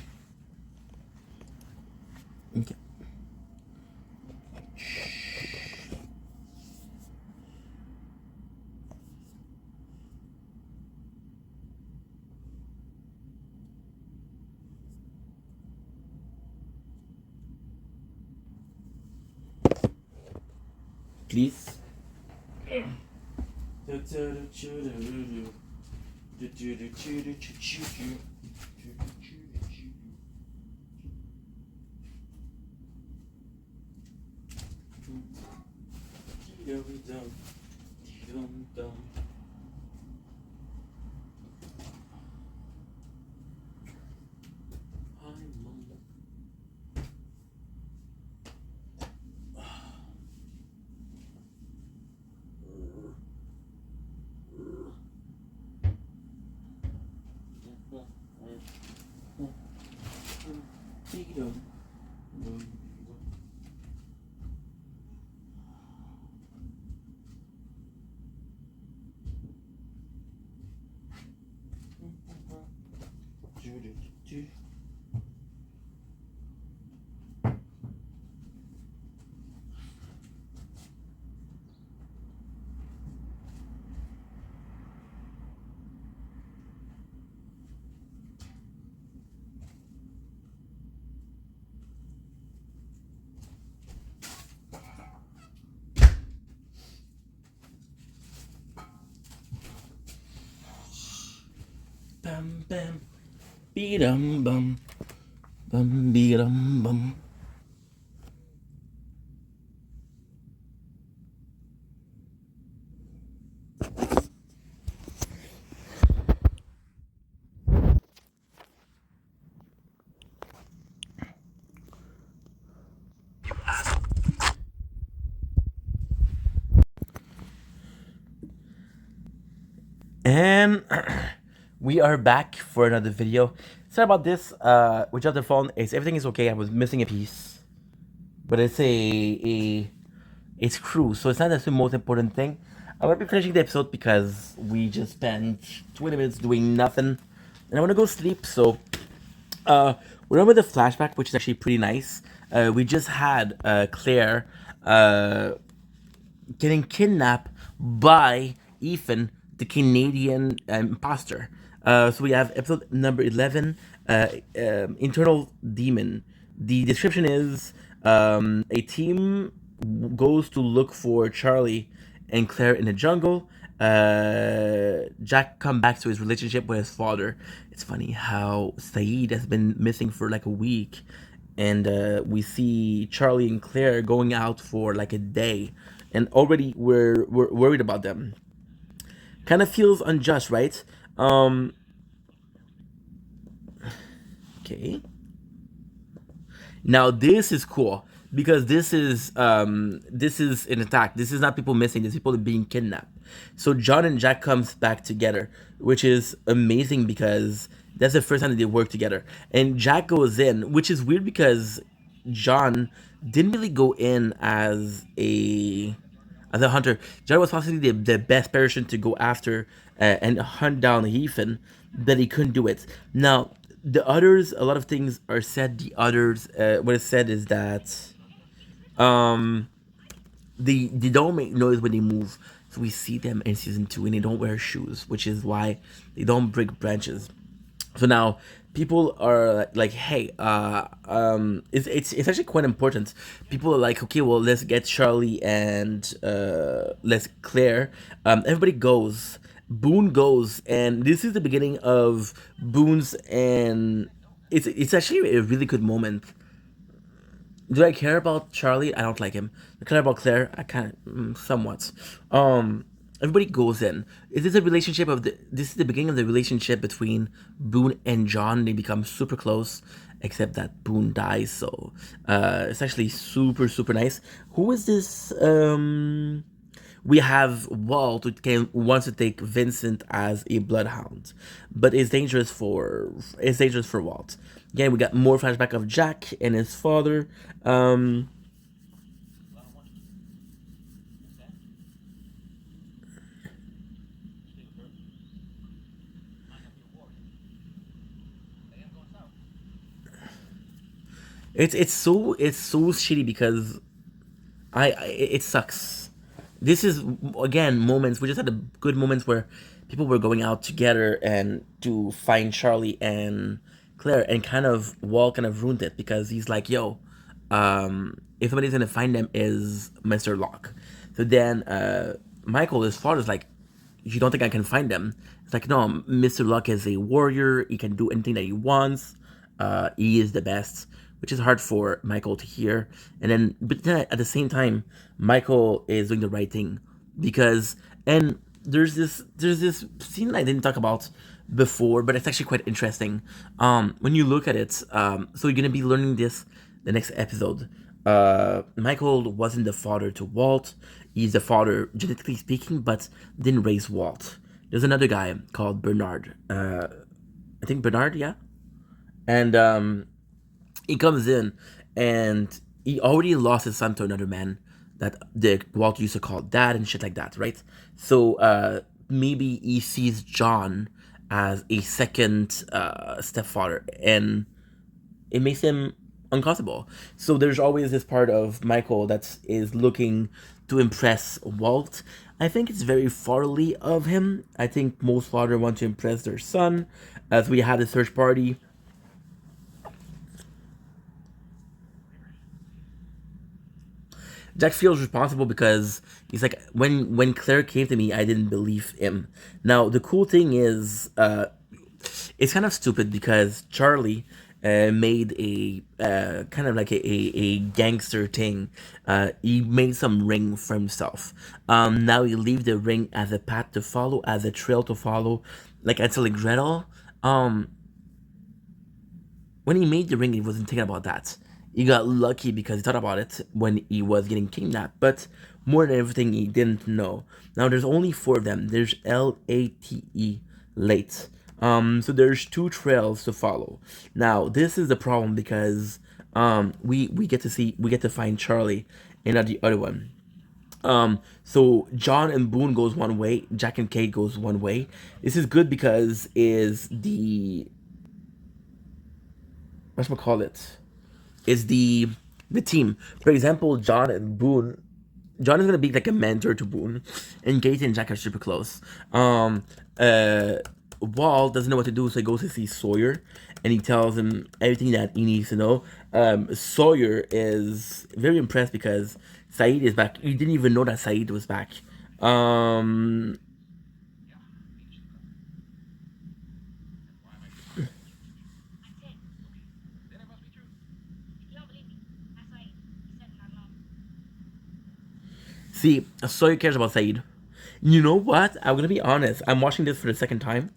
Please. Bam bam, beedum bum, bum beedum bum. And we are back for another video. Sorry about this. Which other phone? Everything is okay. I was missing a piece, but it's it's crew, so it's not the most important thing. I'm gonna be finishing the episode because we just spent 20 minutes doing nothing, and I want to go sleep. So, we're done with the flashback, which is actually pretty nice. We just had Claire getting kidnapped by Ethan, the Canadian imposter. So we have episode number 11, Internal Demon. The description is a team goes to look for Charlie and Claire in the jungle. Jack comes back to his relationship with his father. It's funny how Saeed has been missing for like a week, and we see Charlie and Claire going out for like a day, and already we're worried about them. Kind of feels unjust, right? Okay. Now this is cool because this is an attack. This is not people missing. This is people being kidnapped. So John and Jack comes back together, which is amazing because that's the first time that they work together. And Jack goes in, which is weird because John didn't really go in as a hunter. John was possibly the best person to go after and hunt down Ethan, but he couldn't do it. Now, the others, a lot of things are said. The others, what is said is that they don't make noise when they move. So we see them in season 2, and they don't wear shoes, which is why they don't break branches. So now people are like, hey, it's actually quite important. People are like, okay, well, let's get Charlie and let's Claire. Everybody goes. Boone goes, and this is the beginning of Boone's, and it's actually a really good moment. Do I care about Charlie? I don't like him. I care about Claire. I kind of somewhat. Everybody goes in. This is a relationship of this is the beginning of the relationship between Boone and John. They become super close, except that Boone dies. So it's actually super nice. Who is this? We have Walt, who wants to take Vincent as a bloodhound, but it's dangerous for Walt. Again, we got more flashback of Jack and his father. It's so shitty because it sucks. This is again moments we just had the good moments where people were going out together and to find Charlie and Claire, and kind of Walt kind of ruined it because he's like, yo, if somebody's gonna find them is Mr. Locke. So then Michael, his father's like, you don't think I can find them? It's like, no, Mr. Locke is a warrior. He can do anything that he wants. He is the best, which is hard for Michael to hear. And then, but then at the same time, Michael is doing the right thing because, and there's this scene I didn't talk about before, but it's actually quite interesting. When you look at it, so you're gonna be learning this the next episode. Michael wasn't the father to Walt. He's the father, genetically speaking, but didn't raise Walt. There's another guy called Bernard. I think Bernard, yeah. And he comes in, and he already lost his son to another man that Walt used to call dad and shit like that, right? So maybe he sees John as a second stepfather, and it makes him uncomfortable. So there's always this part of Michael that is looking to impress Walt. I think it's very fatherly of him. I think most fathers want to impress their son. As we had a search party, Jack feels responsible because he's like, when Claire came to me, I didn't believe him. Now the cool thing is, it's kind of stupid because Charlie made a kind of like a gangster thing. He made some ring for himself. Now he leave the ring as a path to follow, as a trail to follow, like Hansel and Gretel. When he made the ring, he wasn't thinking about that. He got lucky because he thought about it when he was getting kidnapped, but more than everything, he didn't know. Now, there's only 4 of them. There's Late, late. So there's 2 trails to follow. Now, this is the problem because we get to find Charlie and not the other one. So John and Boone goes one way, Jack and Kate goes one way. This is good because is the whatchamacallit? Is the team. For example, John and Boone. John is gonna be like a mentor to Boone, and Kate and Jack are super close. Walt doesn't know what to do, so he goes to see Sawyer, and he tells him everything that he needs to know. Sawyer is very impressed because Saeed is back. He didn't even know that Saeed was back. See, Sawyer cares about Saeed. You know what? I'm gonna be honest. I'm watching this for the second time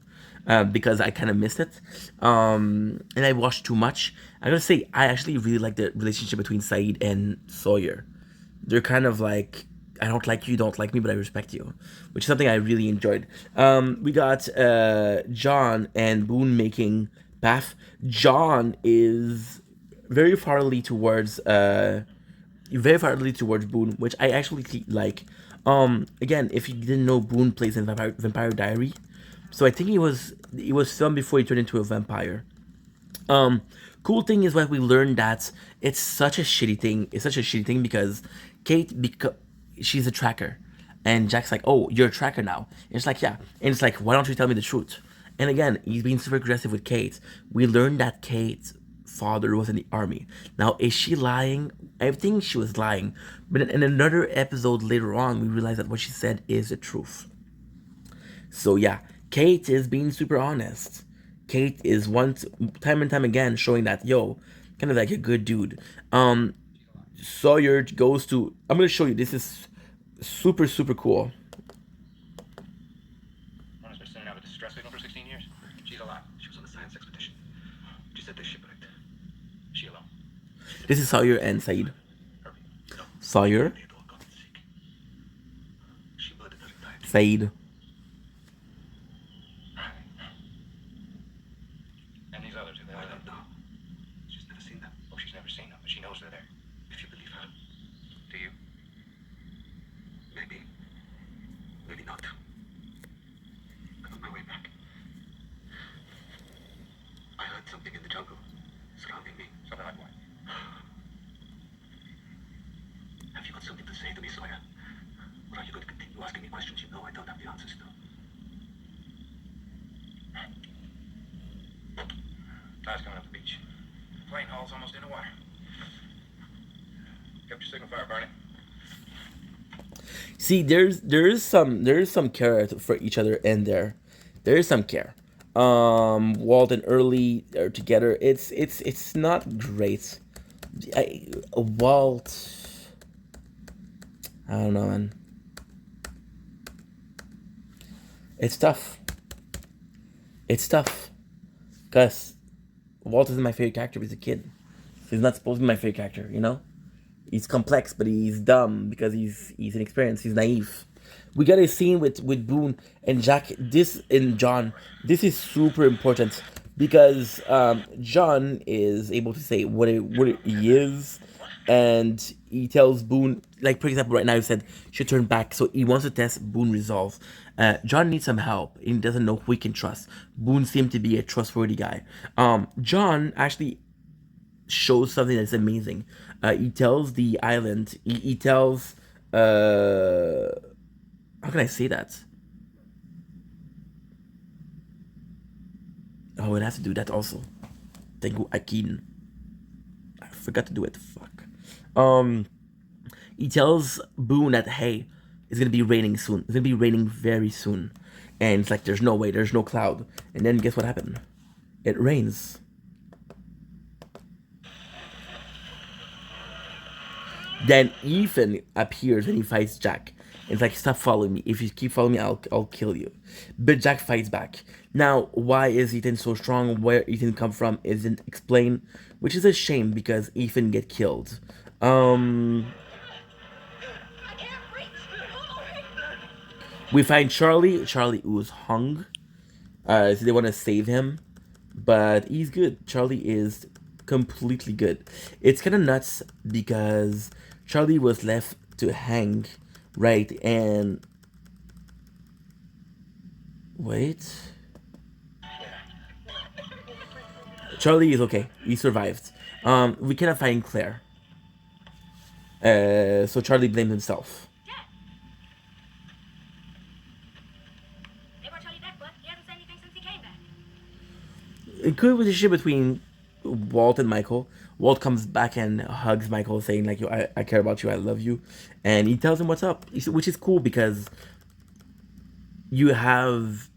because I kind of missed it, and I watched too much. I gotta say, I actually really like the relationship between Saeed and Sawyer. They're kind of like, I don't like you, don't like me, but I respect you, which is something I really enjoyed. We got John and Boone making path. John is very farly towards Boone, which I actually like. Again, if you didn't know, Boone plays in Vampire Diary, so I think he was filmed before he turned into a vampire. Cool thing is what we learned, that it's such a shitty thing. It's such a shitty thing because Kate, she's a tracker, and Jack's like, oh, you're a tracker now. And it's like, yeah, and it's like, why don't you tell me the truth? And again, he's being super aggressive with Kate. We learned that Kate's father was in the army. Now, is she lying? I think she was lying, but in another episode later on, we realized that what she said is the truth. So yeah, Kate is being super honest. Kate is time and time again showing that, yo, kind of like a good dude. Sawyer goes to, I'm gonna show you, this is super cool. Mama's been sending out a distress signal for 16 years. She's alive. She was on the science expedition. She said this ship wrecked. She alone. This is Sawyer and Saeed. Sawyer. Saeed. And these others, who they are. She's never seen them. Oh, she's never seen them, but she knows they're there. If you believe her. Do you? Maybe. Maybe not. But on my way back, I heard something in the jungle surrounding me. Something like what? asking me questions you know I don't have the answers to. Tide's coming up the beach. Plane hull's almost in the water. Kept your signal fire burning. See, there is some care for each other in there. There is some care. Walt and Early are together. It's not great. Walt, I don't know, man. It's tough. It's tough. Cause Walt isn't my favorite character. He's a kid. He's not supposed to be my favorite character, you know? He's complex, but he's dumb because he's inexperienced. He's naive. We got a scene with Boone and Jack. This and John. This is super important because John is able to say what he is, and he tells Boone, like for example, right now he said should turn back, so he wants to test Boone resolve. John needs some help, and he doesn't know who he can trust. Boone seemed to be a trustworthy guy. John actually shows something that's amazing. He tells the island. He tells. How can I say that? Oh, it has to do that also. Thank you, Akin. I forgot to do it. Fuck. He tells Boone that, hey, it's gonna be raining soon. It's gonna be raining very soon. And it's like, there's no way, there's no cloud. And then guess what happened? It rains. Then Ethan appears and he fights Jack. It's like, stop following me. If you keep following me, I'll kill you. But Jack fights back. Now, why is Ethan so strong? Where Ethan come from isn't explained, which is a shame because Ethan get killed. We find Charlie. Charlie who's hung. So they want to save him, but he's good. Charlie is completely good. It's kind of nuts because Charlie was left to hang. Right, and wait. Charlie is okay. He survived. We cannot find Claire. So Charlie blamed himself. A good relationship between Walt and Michael. Walt comes back and hugs Michael, saying like, I care about you, I love you. And he tells him what's up, which is cool because you have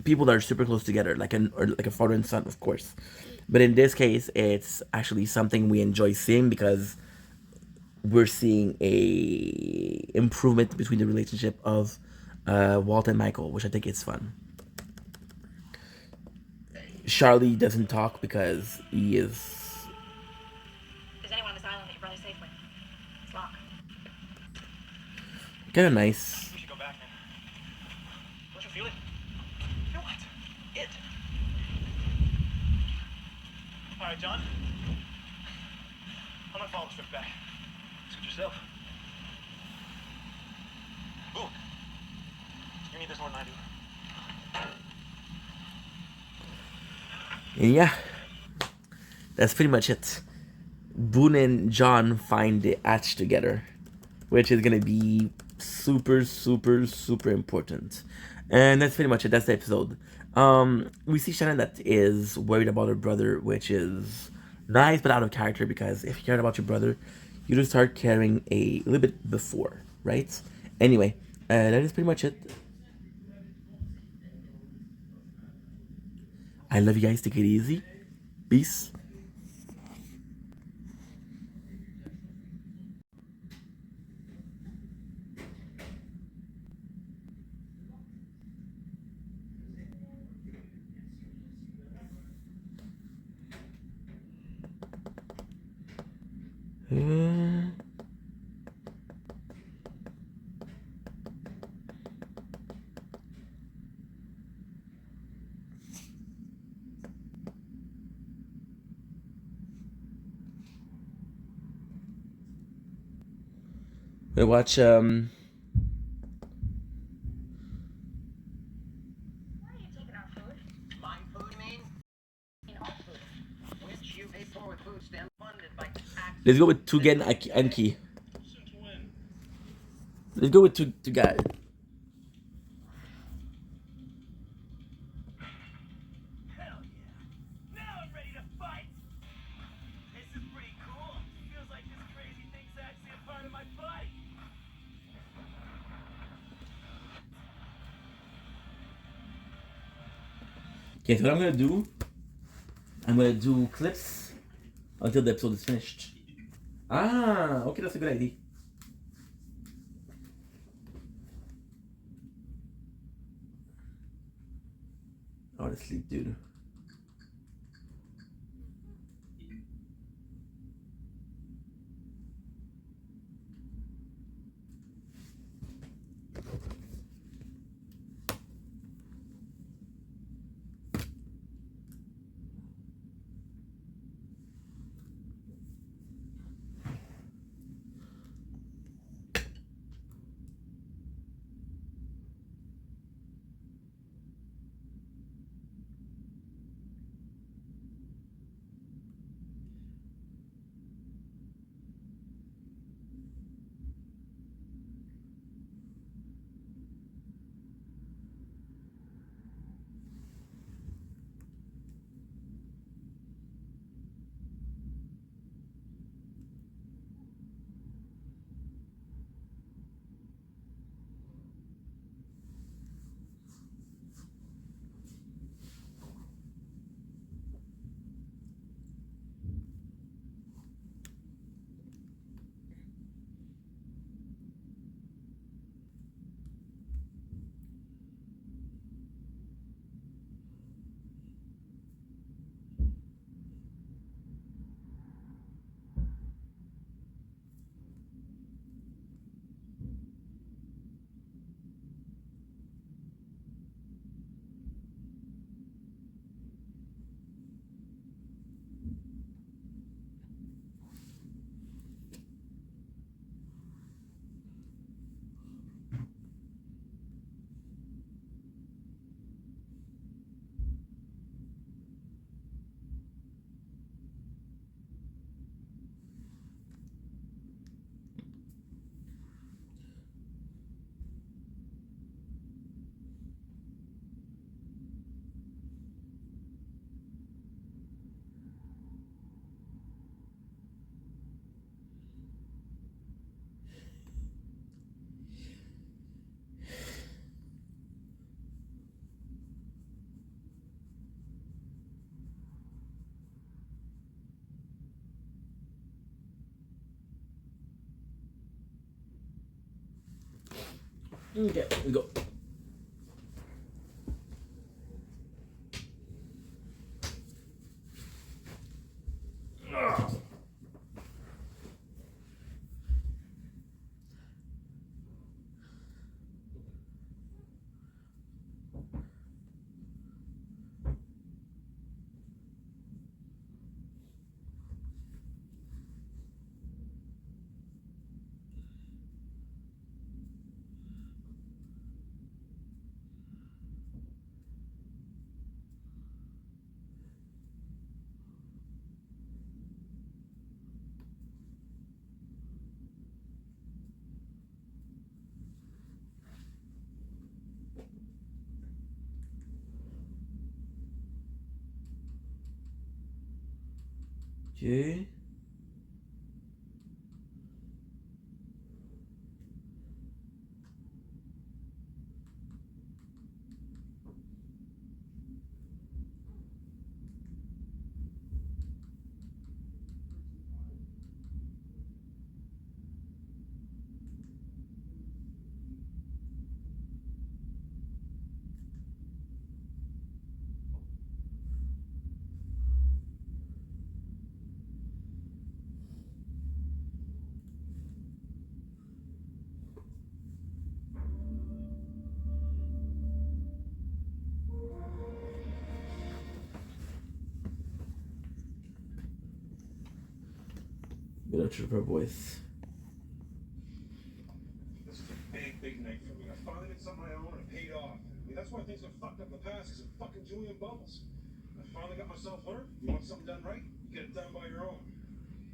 people that are super close together, like a father and son, of course. But in this case, it's actually something we enjoy seeing because we're seeing a improvement between the relationship of Walt and Michael, which I think is fun. Charlie doesn't talk because he is... Is anyone on this island that your brother's safe with? It's locked. Kind of nice. We should go back, man. Don't you feel it? Feel what? It. All right, John. I'm gonna follow the trip back. Suit yourself. Boom. You need this more than I do. And yeah, that's pretty much it. Boone and John find the hatch together, which is gonna be super, super, super important. And that's pretty much it. That's the episode. We see Shannon that is worried about her brother, which is nice but out of character because if you cared about your brother, you just start caring a little bit before, right? Anyway, that is pretty much it. I love you guys. Take it easy. Peace. We watch Why are you taking our food? My food, you mean? Our food. Which you pay for with food stamp funded by tax. let's go with Tugen Anki. Let's go with two guys. Hell yeah. Now I'm ready to fight. This is pretty cool. Feels like this crazy thing's actually a part of my body. Okay, so what I'm gonna do, I'm gonna do clips until the episode is finished. Ah, okay, that's a good idea. I want to sleep, dude. Okay, we go. Okay. Bit of trooper voice. This is a big night for me. I finally did something I own and it paid off. I mean, that's why things got fucked up in the past, because of fucking Julian Bubbles. I finally got myself learned. You want something done right? Get it done by your own.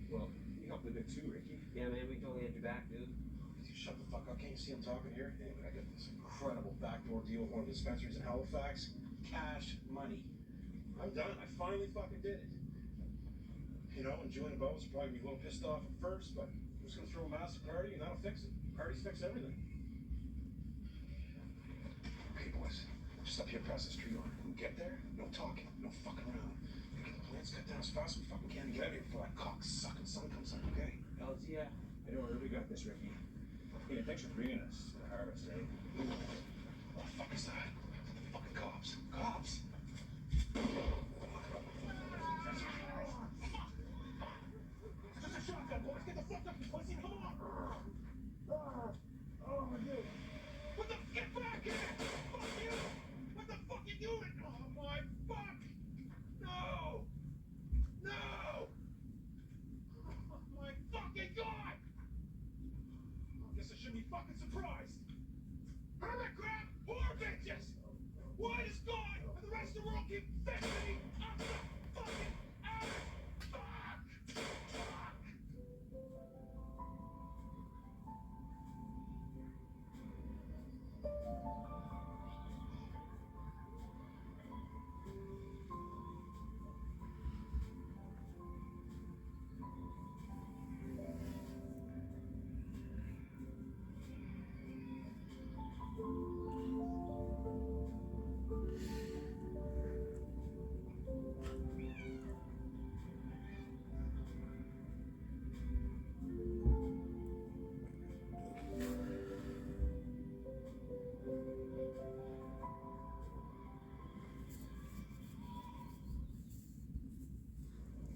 Well, you helped a bit too, Ricky. Yeah, man, we totally had your back, dude. Shut shut the fuck up. Can't you see I'm talking here? Anyway, I got this incredible backdoor deal with one of the dispensaries in Halifax. Cash money. I'm done. I finally fucking did it. You know, and Julian Bowes will probably be a little pissed off at first, but I'm just gonna throw a massive party and that'll fix it. Parties fix everything. Okay, boys. Just up here past the street line. When we get there, no talking, no fucking around. We get the plants cut down as fast as we fucking can and get out of here before that cock-sucking sun comes out, okay? Hells yeah. I know where we got this, Ricky. Hey, thanks for bringing us to the harvest, eh? What the fuck is that? Fucking cops. Cops! Just a shotgun, boys. Get the fuck up, you pussy. Come on. Oh, dude. What the? Get back here! Fuck you! What the fuck you doing? Oh my fuck! No! No! Oh my fucking god! Guess I shouldn't be fucking surprised. Hermit crab, whore bitches! Why is God and the rest of the world keep fixing me up the fucking ass? Fuck! Fuck!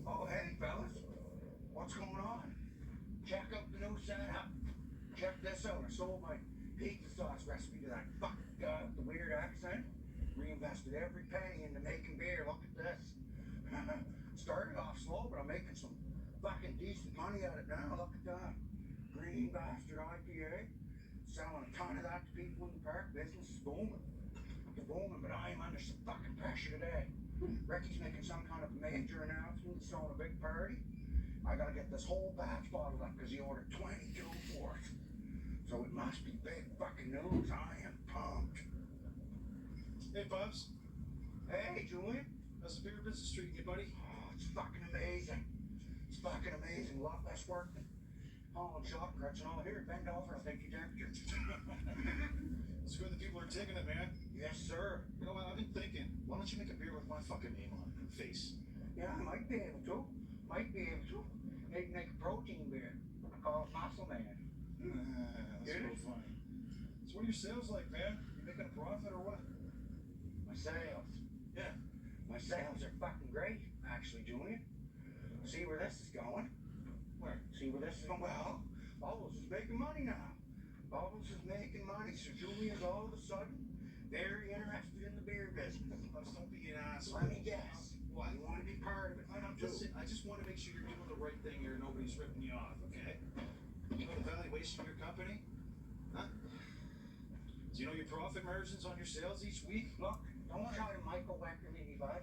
Oh, hey, fellas. What's going on? Check out the new setup. Check this out. I sold my pizza sauce recipe to that fucking guy with the weird accent. Reinvested every penny into making beer. Look at this. Started off slow, but I'm making some fucking decent money at it now. Look at that. Green bastard IPA. Selling a ton of that to people in the park. Business is booming. It's booming, but I am under some fucking pressure today. Ricky's making some kind of major announcement. He's throwing a big party. I gotta get this whole batch bottled up because he ordered 22 for it. So it must be big fucking news. I am pumped. Hey, Bubs. Hey, Julian. How's the beer business treating you, buddy? Oh, it's fucking amazing. It's fucking amazing. A lot less work than hauling shop carts and all. Here, bend over. I'll take your temperature. It's good that people are taking it, man. Yes, sir. You know what? I've been thinking, why don't you make a beer with my fucking name on it and face? Yeah, I might be able to. Might be able to. Maybe make a protein beer. I call it Muscle Man. That's real funny. So what are your sales like, man? You making a profit or what? My sales. Yeah. My sales are fucking great, actually, Julian. See where this is going? Where? See where this is going? Well, Bubbles is making money now. Bubbles is making money, so Julian's all of a sudden very interested in the beer business. Don't be an asshole. Let me guess. What? You want to be part of it? Listen, I just want to make sure you're doing the right thing here and nobody's ripping you off, okay? You know the valuation of your company? Huh? Do you know your profit margins on your sales each week? Look, don't try to Michael Wecker me, bud.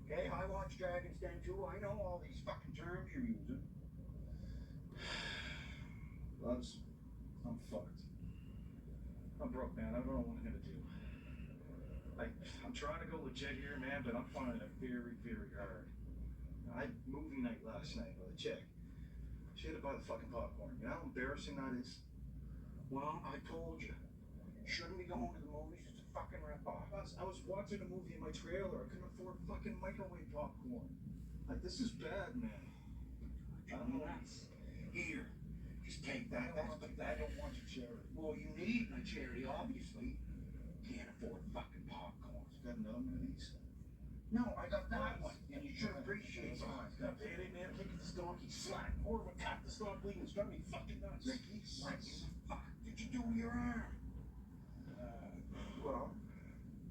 Okay, I watch Dragon's Den too. I know all these fucking terms you're using. Loves, I'm fucked. I'm broke, man. I don't know what I'm gonna do. I'm trying to go legit here, man, but I'm finding it very, very hard. I had movie night last night with a chick. She had to buy the fucking popcorn. You know how embarrassing that is? Well, I told you. You shouldn't be going to the movies. It's a fucking rip-off. I was watching a movie in my trailer. I couldn't afford fucking microwave popcorn. Like, this is bad, man. I don't know. Here, just take that. I don't want your charity. Well, you need my charity, obviously. Can't afford fucking popcorn. You got another one of these? No, I got that one, and you should appreciate it. Got paid, man. Kicking this donkey slack. More of a cat to stop bleeding. It's driving me fucking nuts. Ricky, what the fuck did you do with your arm? Well,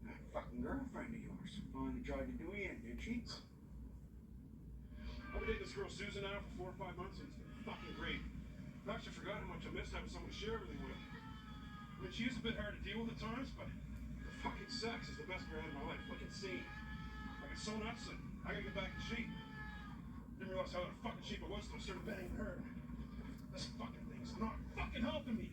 that fucking girlfriend of yours finally tried to do you in, did she? I've been dating this girl Susan now for 4 or 5 months, and it's been fucking great. I've actually forgotten how much I missed having someone to share everything with. I mean, she is a bit hard to deal with at times, but the fucking sex is the best part of my life. Fucking insane. Like, it's so nuts, and I gotta get back in shape. Didn't realize how out of fucking shape I was until I started banging her. This fucking thing It's not fucking helping me.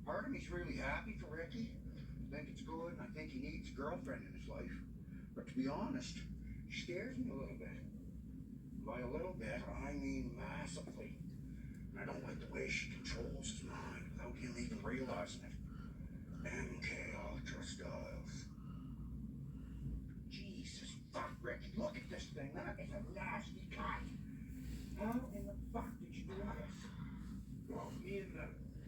Part of me's really happy for Ricky. I think it's good, and I think he needs a girlfriend in his life. But to be honest, she scares me a little bit. By a little bit, I mean massively. And I don't like the way she controls his mind without him even realizing it. MK Ultra Styles. Jesus fuck, Ricky, look at this thing. That is a nasty cut. How in the fuck did you do this? Well, me and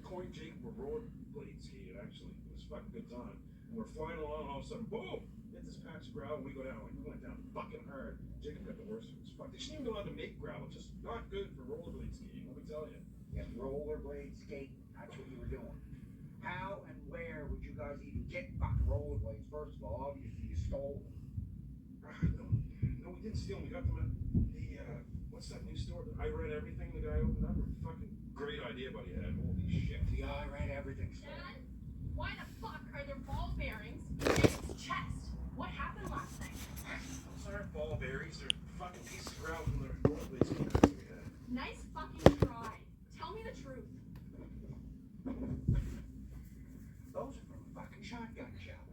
Coy Jake were rollerblade skating, actually. It was a fucking good time. And we're flying along, and all of a sudden, boom! Hit this patch of gravel, and we go down. Like, we went down fucking hard. Jacob got the worst of it. Fuck, they shouldn't even be allowed to make gravel. Just not good for rollerblade skating, let me tell you. Yeah, rollerblade skating. That's what you were doing. How and where would you guys even get fucking rollerblades? First of all, obviously you stole them. No, we didn't steal them. We got them at the, what's that new store? I Read Everything the guy opened up. Fucking great idea, buddy had. Holy shit. The I Read Everything store. Dad, why the fuck are there ball bearings in his chest? What happened last night? Those aren't ball bearings. They're fucking pieces of gravel from the rollerblade skating that we had. Nice fucking try. Tell me the truth. Those are from a fucking shotgun shell.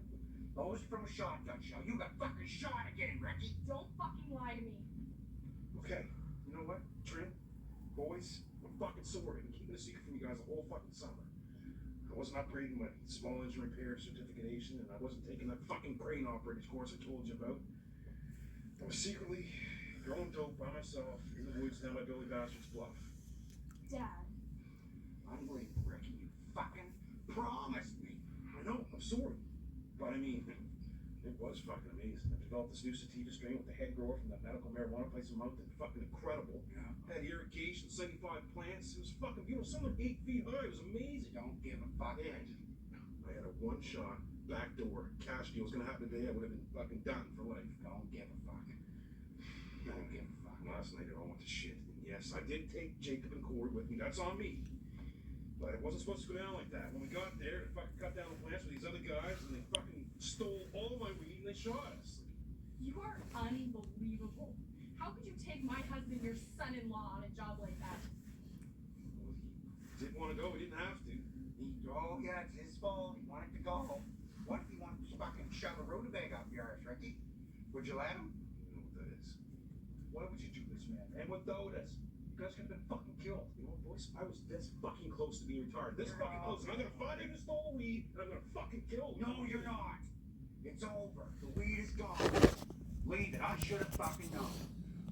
Those are from a shotgun shell. You got fucking shot again, Ricky. Don't fucking lie to me. Okay, you know what, Trim? Boys, I'm fucking sorry. I've been keeping a secret from you guys the whole fucking summer. I wasn't upgrading my small engine repair certification, and I wasn't taking that fucking crane operator's course I told you about. I was secretly growing dope by myself in the woods down by Billy Bastard's Bluff. Dad. Unbelievable, Ricky. You fucking promised me. I know, I'm sorry. But I mean, it was fucking amazing. I developed this new sativa strain with the head grower from that medical marijuana place in Mountain. Fucking incredible. Yeah. Had irrigation, 75 plants. It was fucking beautiful. Some of them 8 feet high. It was amazing. Don't give a fuck. And I had a one-shot back door cash deal. Was gonna happen today. I would have been fucking done for life. Don't give a fuck. Don't give a fuck. Last night it all went to shit. And yes, I did take Jacob and Corey with me. That's on me. But it wasn't supposed to go down like that. When we got there, they fucking cut down the plants with these other guys, and they fucking stole all my weed, and they shot us. You are unbelievable. How could you take my husband, your son-in-law, on a job like that? He didn't want to go. He didn't have to. Oh, yeah, it's his fault. He wanted to go. What if he wanted to fucking shove a rutabaga up your arse, Ricky? Would you let him? You know what that is. Why would you do this, man? And what though it is? You guys could have been fucking killed. You know what, boys? I was this fucking close to being retired. This fucking close. And I'm gonna find him who stole the weed, and I'm gonna fucking kill him. No, you're not. It's over. The weed is gone. Lee, that I should have fucking known.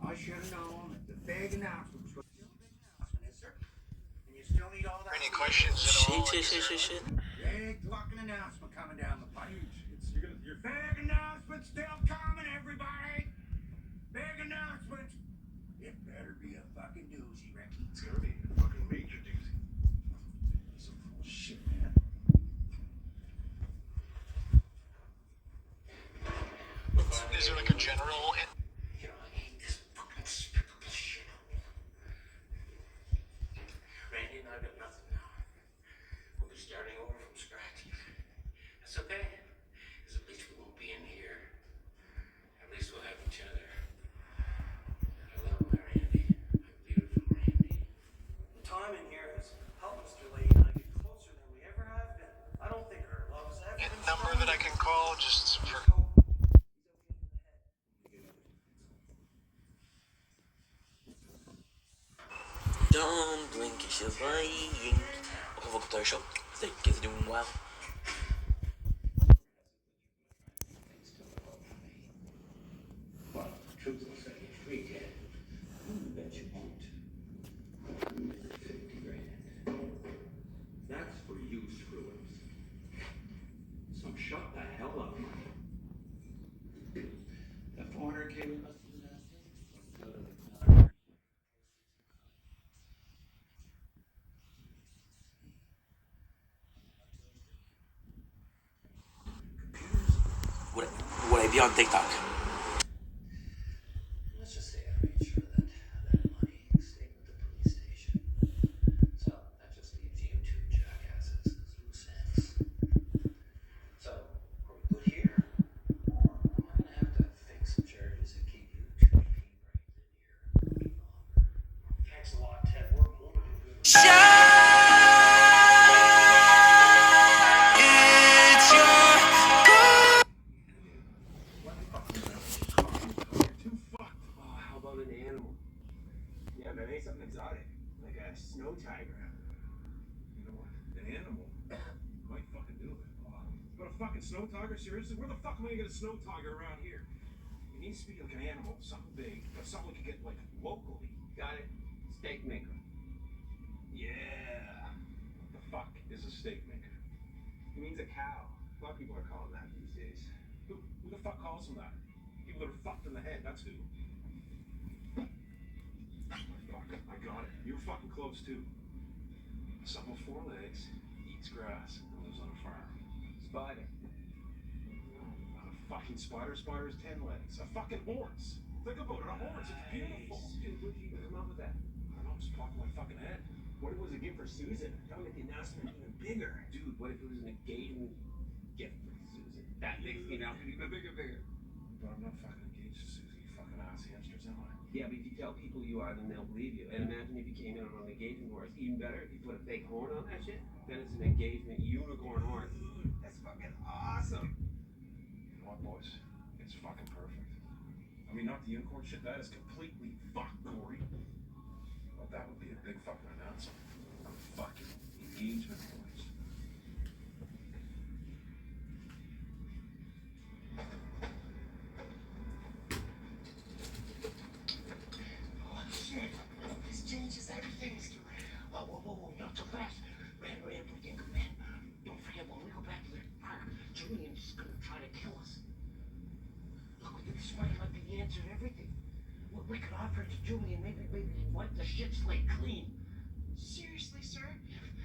I should have known that the big announcement was going to be a big announcement, is there? And you still need all that. Any questions at all? Shit. Big fucking announcement coming down the pipe. You're Big announcement still coming, everybody. Big announcement. It better be a fucking doozy, Ricky. It's gonna be a fucking major doozy. Some bullshit, man. Is there like a general? You know, I hate this fucking despicable shit. Randy and I got nothing now. We'll be starting over from scratch. That's okay. Because at least we won't be in here. At least we'll have each other. I love my Randy. My beautiful Randy. The time in here has helped Mr. Lee and I get closer than we ever have been. I don't think our love has ever A been number that I can call just for. Don't blink if she's lying. On va écouter un show. C'est qu'est-ce que doing well. Well, the truth will set you free, kid. You bet you won't. 50 grand. That's for you screw-ups. Some shut the hell up money. That 400K we must have invested? Would I be on TikTok? Let's just say I made sure that money stayed with the police station. So that just leaves you two jackasses fucking snow tiger? Seriously? Where the fuck am I gonna get a snow tiger around here? You need to speak like an animal, something big, but something we can get like locally. Got it. Steak maker. Yeah. What the fuck is a steak maker? It means a cow. A lot of people are calling that these days. Who the fuck calls them that? People that are fucked in the head, that's who. Fuck, I got it. You're fucking close too. Something with 4 legs, eats grass, and lives on a farm. Spider. Not a fucking spider. Spider has 10 legs. A fucking horse. Think about it, a horse. It's beautiful. Dude, where'd you even come up with that? I don't know, just popped my fucking head. What if it was a gift for Susan? That would make the announcement even bigger. Dude, what if it was an engagement gift for Susan? That makes the announcement even bigger. But I'm not fucking engaged to Susie, you fucking ass hamsters, am I? Yeah, but if you tell people you are, then they'll believe you. And imagine if you came in on an engagement horse. Even better, if you put a fake horn on that shit, then it's an engagement unicorn horn. That's fucking awesome. You know what, boys? It's fucking perfect. I mean, not the unicorn shit, that is completely fucked, Corey. Well, that would be a big fucking announcement. A fucking engagement, boys. Oh, shit. This changes everything, Stu. Whoa, not so fast. Man, everything, man. Don't forget, when we go back to the park, Julian's gonna try to kill us. Look, this might not be the answer to everything. We could offer it to Julian, maybe wipe the shit slate clean. Seriously, sir?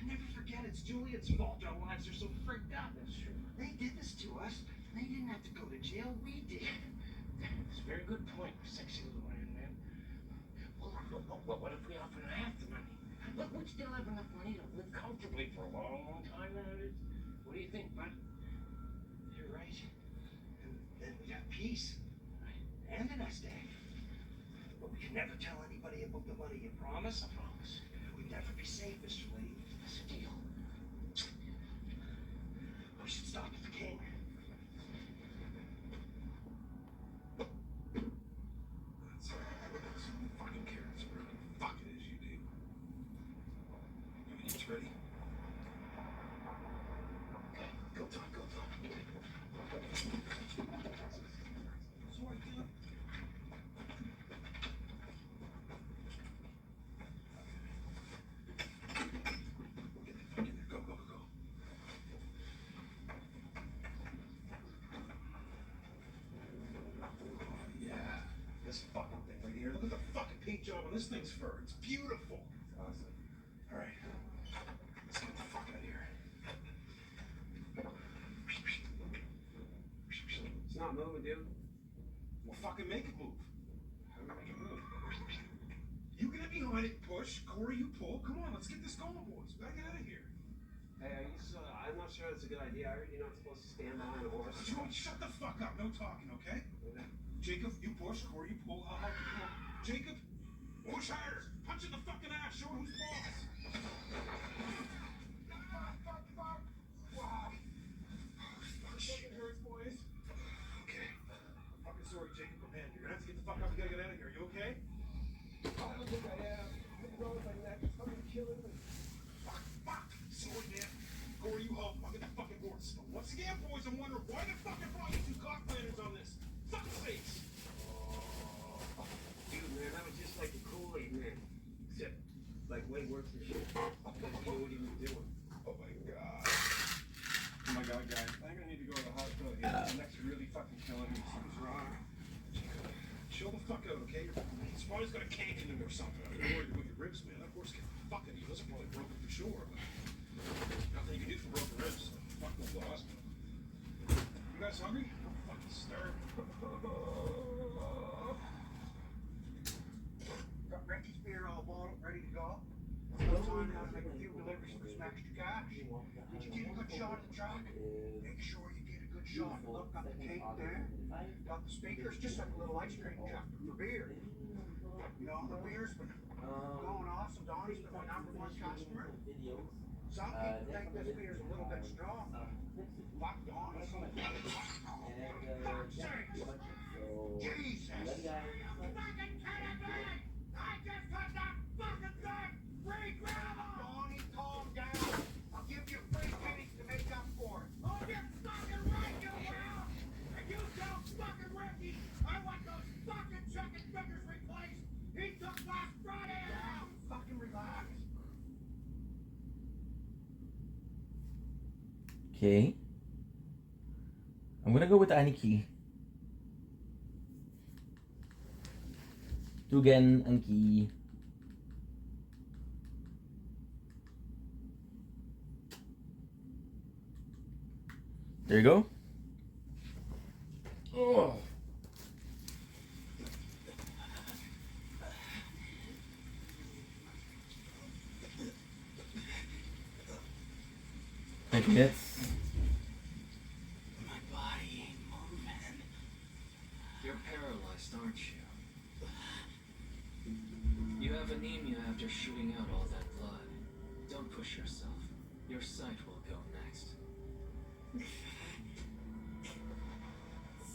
Never forget it's Julian's fault our lives are so freaked out. That's true. They did this to us. They didn't have to go to jail. We did. That's a very good point, sexy little Iron Man. Well, what if we offered half the money? Look, we'd still have enough money to live comfortably for a long time out of it. What do you think, bud? You're right. And then we'd have peace. And a nest egg. But we can never tell anybody about the money. You promise? I promise. We'd never be safe, Mr. Lee. That's a deal. We should stop at the king. That's fucking carrots, bro. Fuck it is you do. You each ready? Okay, go talk. Sorry, dude. Go. Yeah, this fucking thing right here. Look at the fucking paint job on this thing's fur. It's beautiful. It's awesome. All right, let's get the fuck out of here. It's not moving, dude. Well, fucking make it move. How do we make it move? You get behind it, push. Corey, you pull. Come on, let's get this going, boys. We gotta get out of here. Hey, I'm not sure that's a good idea. I heard you're not supposed to stand behind a horse. Shut the fuck up. No talking, okay? Jacob, you push. Corey, you pull. I'll help you. Come on. Jacob, push harder. Punch in the fucking ass. Show who's boss. Fuck. Wow. Fucking hurts, boys. Okay. I'm fucking sorry, Jacob. Man, you're gonna have to get the fuck up. We gotta get out of here. You okay? I don't think I am. I'm going my neck. I'm gonna kill him. Fuck. Sorry, man. Corey, you help. I'll get the fucking horse. But once again, boys, I'm wondering why the fuck I brought you 2 cock lanterns on this. Fuck sakes. Dude, man, that was just like the Kool-Aid, man. Except, like, way worse than shit. Because he knew what he was doing. Oh my god. Oh my god, guys. I'm gonna need to go to the hospital here. The neck's really fucking killing me. Something's wrong. Chill the fuck out, okay? He's probably got a kink in him or something. I'm worried about your ribs, man. That horse can fucking you. Those are probably broken for sure. But nothing you can do for broken ribs. Fuck no, the hospital. You guys hungry? I'm fucking starving. Got Ricky's beer all bottled, ready to go. Time now to make a few deliveries for some extra cash. Did you get a good shot of the truck? Make sure you get a good shot. Look, got the cake there. Got the speakers, just like a little ice cream truck for beer. You know, the beer's been going awesome. Donnie's been my #1 customer. Some people think this beer's a little bit strong. Fuck Donnie. Jesus! Fucking cut it back! I just cut that fucking thing! Free grandma! Donnie, calm down. I'll give you free pennies to make up for it. Oh, you fucking Okay. I'm gonna go with Aniki. Dugan Anki. There you go. Oh. Thank you, yes. My body ain't moving. You're paralyzed, aren't you? You have anemia after shooting out all that blood. Don't push yourself. Your sight will go next.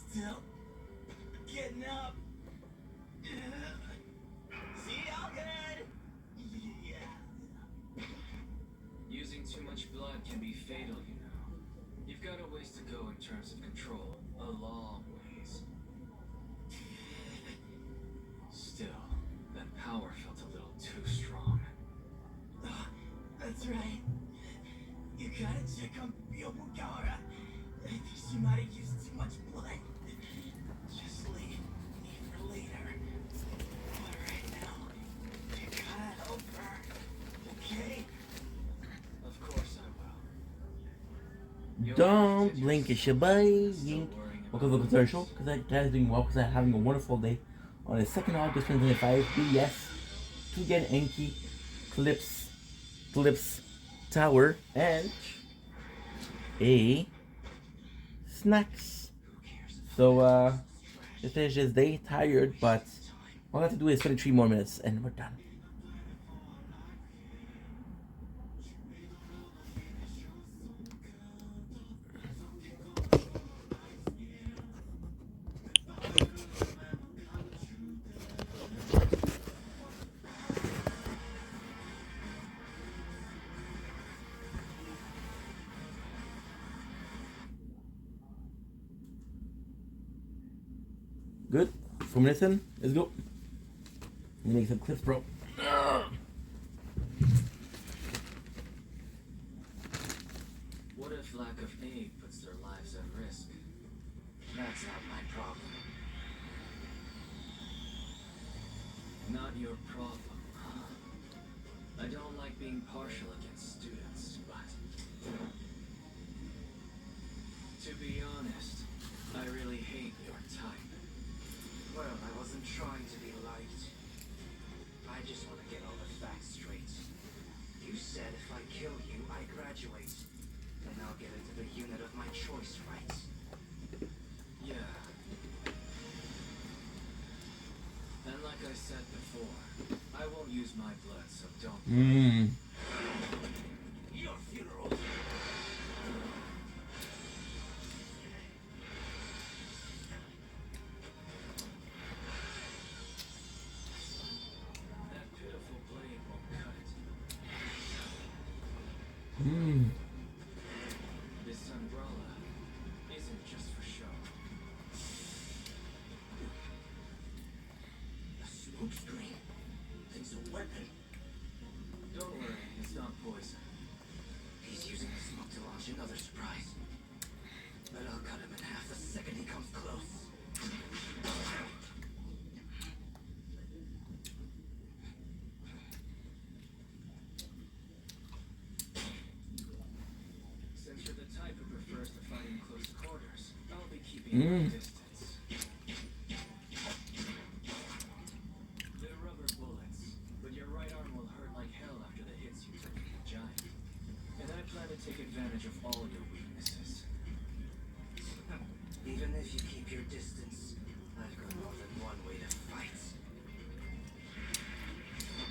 Still getting up. See, all good. Yeah. Using too much blood can be fatal, you know. You've got a ways to go in terms of control. A long ways. Still, that power felt a little too strong. That's right. You gotta check on Yomogara. She might have used too much blood. Just leave me for later. But right now, you gotta help her. Okay? Of course I will. Don't blink, it's your boy. Welcome to the commercial, because that guy's doing well, because I'm having a wonderful day. On the 2nd August 2025, BS, Tugen Enki, Clips Tower, and a snacks. So, just finished this day, tired, but all I have to do is 23 more minutes, and we're done. Good. 4 minutes in. Let's go. Let me make some clips, bro. What if lack of aid puts their lives at risk? That's not my problem. Not your problem, huh? I don't like being partial against students, but to be honest, I really hate your type. Well, I wasn't trying to be liked. I just want to get all the facts straight. You said if I kill you, I graduate. Then I'll get into the unit of my choice, right? Yeah. And like I said before, I won't use my blood, so don't. Your funeral. That pitiful blade won't cut it. This umbrella isn't just for show. A smoke screen. It's a weapon. Don't worry, it's not poison. He's using the smoke to launch another surprise. But I'll cut him in half the second he comes close. Since you're the type who prefers to fight in close quarters, I'll be keeping my distance. They're rubber bullets, but your right arm will hurt like hell after the hits you took from the giant. And I plan to take advantage of all your weaknesses. Even if you keep your distance, I've got more than one way to fight.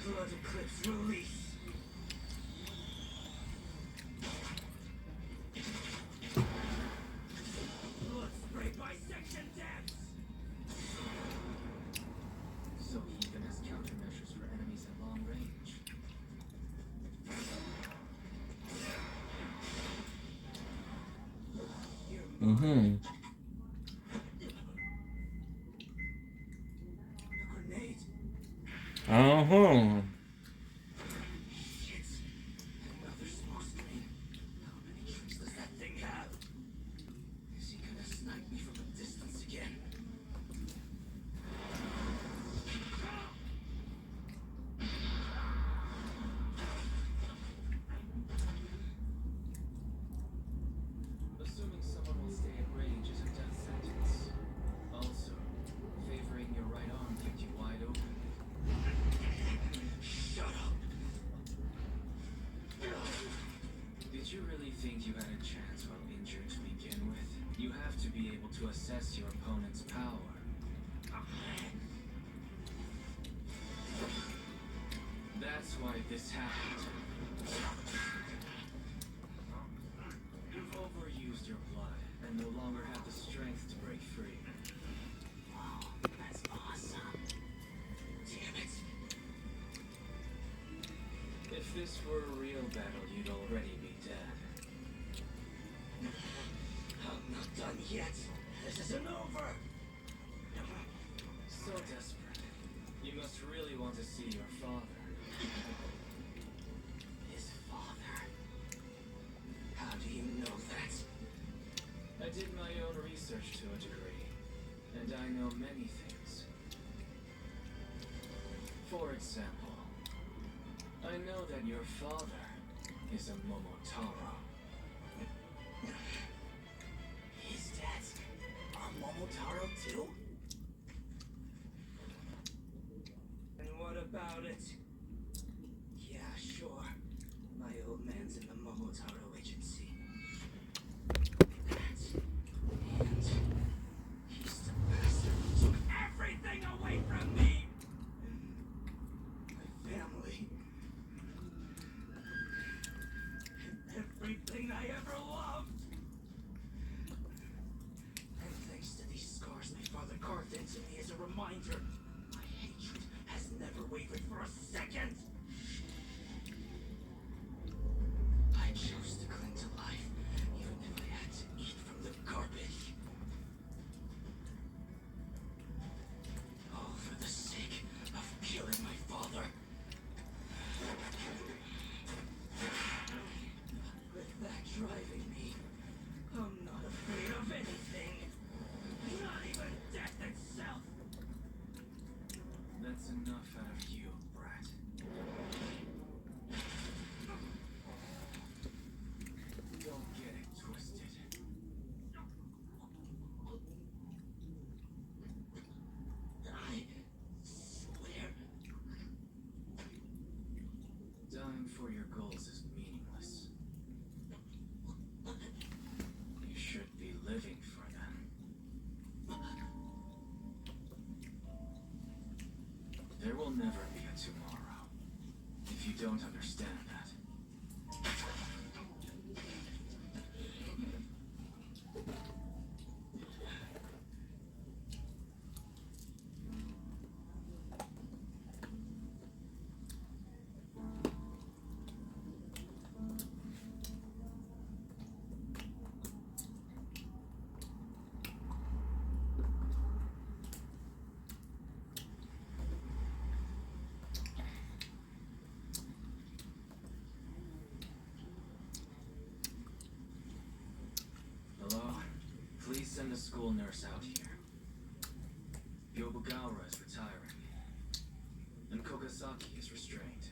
Blood Eclipse release. Blood spray bisection dance. So he even has countermeasures for enemies at long range. Mm-hmm. Grenade. Uh-huh. Shit. Another smoke screen. How many tricks does that thing have? to assess your opponent's power. That's why this happened. You've overused your blood and no longer have the strength to break free. Oh, that's awesome. Damn it. If this were a real battle, you'd already be dead. I'm not done yet. This isn't over. So desperate. You must really want to see your father. His father? How do you know that? I did my own research to a degree, and I know many things. For example, I know that your father is a Momotaro. His dad's a Momotaro too? And what about it? Yeah, sure. My old man's in the Momotaro agency. And he's the bastard who took everything away from me! My family. Everything I ever loved! And thanks to these scars my father carved into me as a reminder, my hatred has never wavered for a second! I chose to cling to life, even if I had to eat from the garbage. All for the sake of killing my father. With that driving me, I'm not afraid of anything. Not even death itself. That's enough out of you, brat. Don't get it twisted. I swear. Dying for your goals is meaningless. You should be living for them. There will never be a tomorrow, if you don't understand that. Hello? Please send a school nurse out here. Yobugawara is retiring, and Kogasaki is restrained.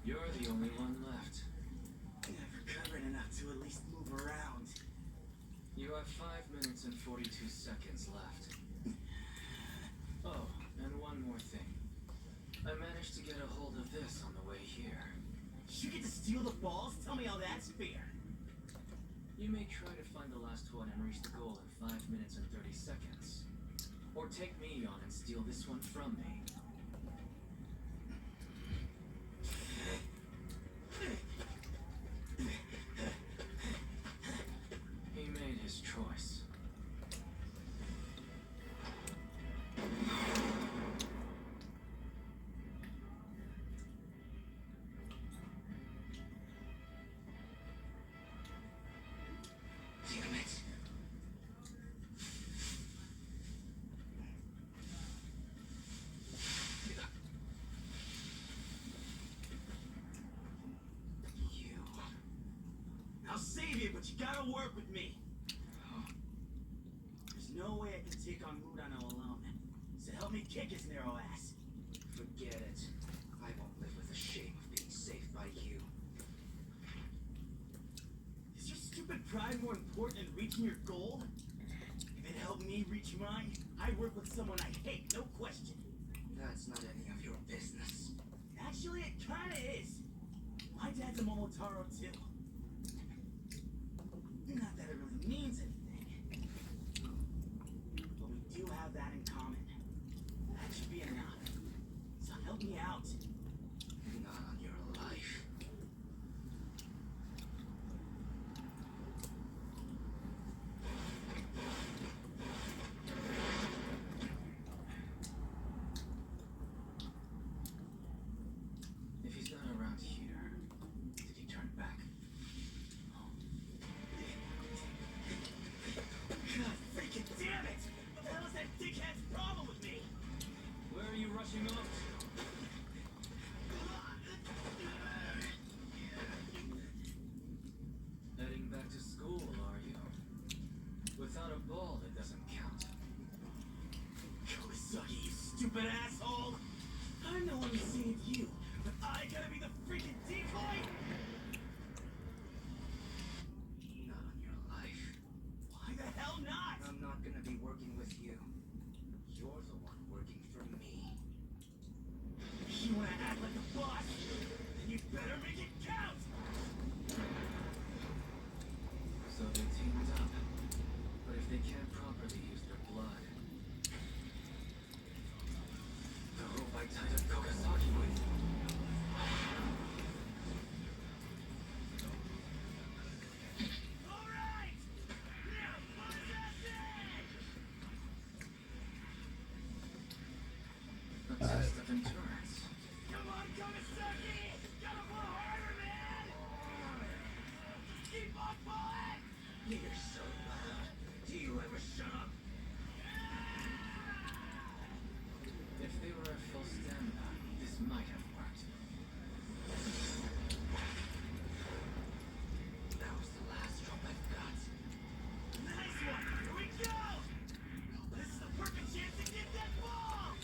You're the only one left. Never covered enough to at least move around. You have 5 minutes and 42 seconds left. Oh, and one more thing. I managed to get a hold of this on the way here. You get to steal the balls? Tell me how that's fair. You may try to find the last one and reach the goal in 5 minutes and 30 seconds. Or take me on and steal this one from me. He made his choice. Damn it. You. I'll save you, but you gotta work with me. There's no way I can take on Murano alone. So help me kick his narrow ass. Forget it. I won't live with the shame of being saved by you. Is your stupid pride more important than reaching your goal? If it helped me reach mine, I'd work with someone I hate, no question. That's not any of your business. Actually, it kinda is. My dad's a Momotaro too. and turns. Come on, Kogasaki! Gotta blow harder, man! Keep on pulling! You're so loud. Do you ever shut up? If they were at full stamina, this might have worked. That was the last drop I've got. Nice one! Here we go! This is the perfect chance to get that ball!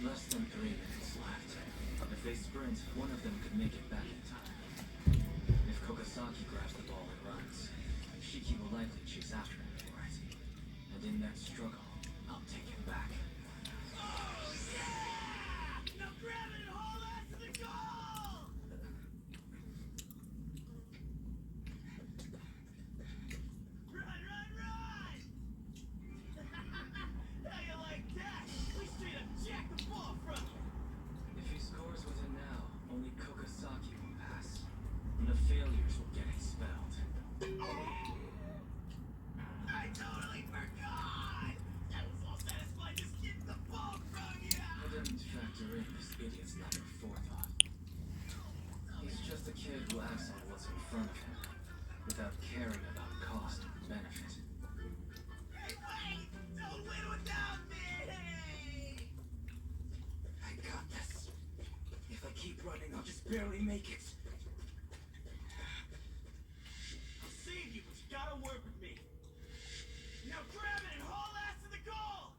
Less than 3 minutes left. If they sprint, one of them could make it back in time. If Kogasaki grabs the ball and runs, Shiki will likely chase after him for it. And in that struggle, I'll take him back. Oh, yeah! Now grab it and haul ass to the goal! Run, run, run! How you like that? We straight up jack the ball from you! If he scores with it now, only Kogasaki will pass. And the failures will get expelled. I totally forgot! I was all satisfied just getting the ball from you! I didn't factor in this idiot's lack of forethought. He's just a kid who acts on what's in front of him, without caring about cost or benefit. Hey, wait! Don't win without me! I got this. If I keep running, I'll just barely make it. I'll save you, but you gotta work with me. Now grab it and haul ass to the goal!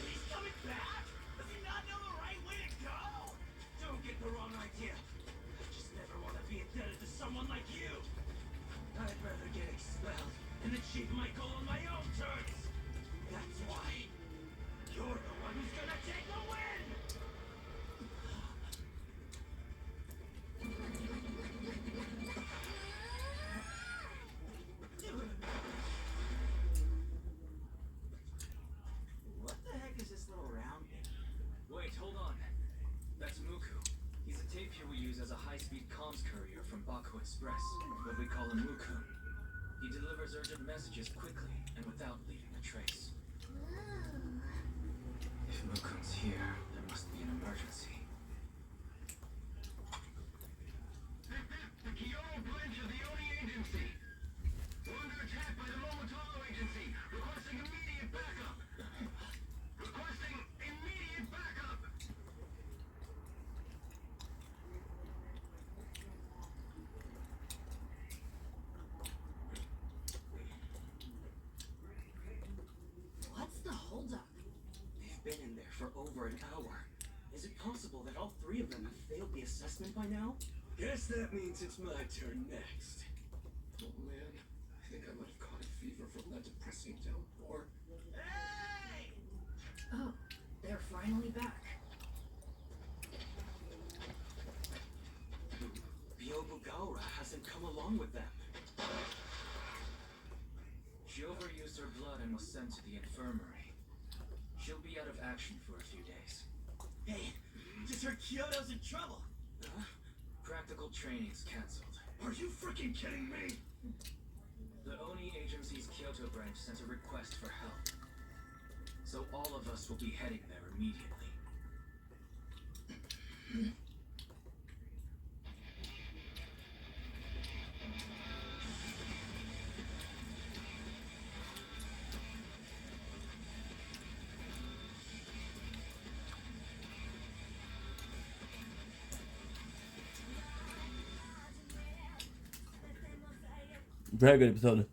He's coming back? Does he not know the right way to go? Don't get the wrong idea. I just never want to be indebted to someone like you. I'd rather get expelled and achieve my goal on my own terms. That's why you're the one who's gonna take the win. What the heck is this little round thing? Wait, hold on. That's Muku. He's a tapir we use as a high-speed comms courier from Baku Express, but we call him Muku. He delivers urgent messages quickly and without leaving a trace. If Mukun's here, there must be an emergency. The Kyoto branch of the Oni Agency. We're under attack by the Momotaro Agency. Requesting immediate backup. Requesting immediate backup. What's the holdup? They've been in there for over an hour. Is it possible that all three of them have failed the assessment by now? Guess that means it's my turn next. Oh man, I think I might have caught a fever from that depressing downpour. Hey! Oh, they're finally back. Byobugaura hasn't come along with them. She overused her blood and was sent to the infirmary. She'll be out of action for a few days. Hey, just heard Kyoto's in trouble. Huh? Practical training's cancelled. Are you freaking kidding me? The Oni Agency's Kyoto branch sent a request for help. So all of us will be heading there immediately. Very good episode.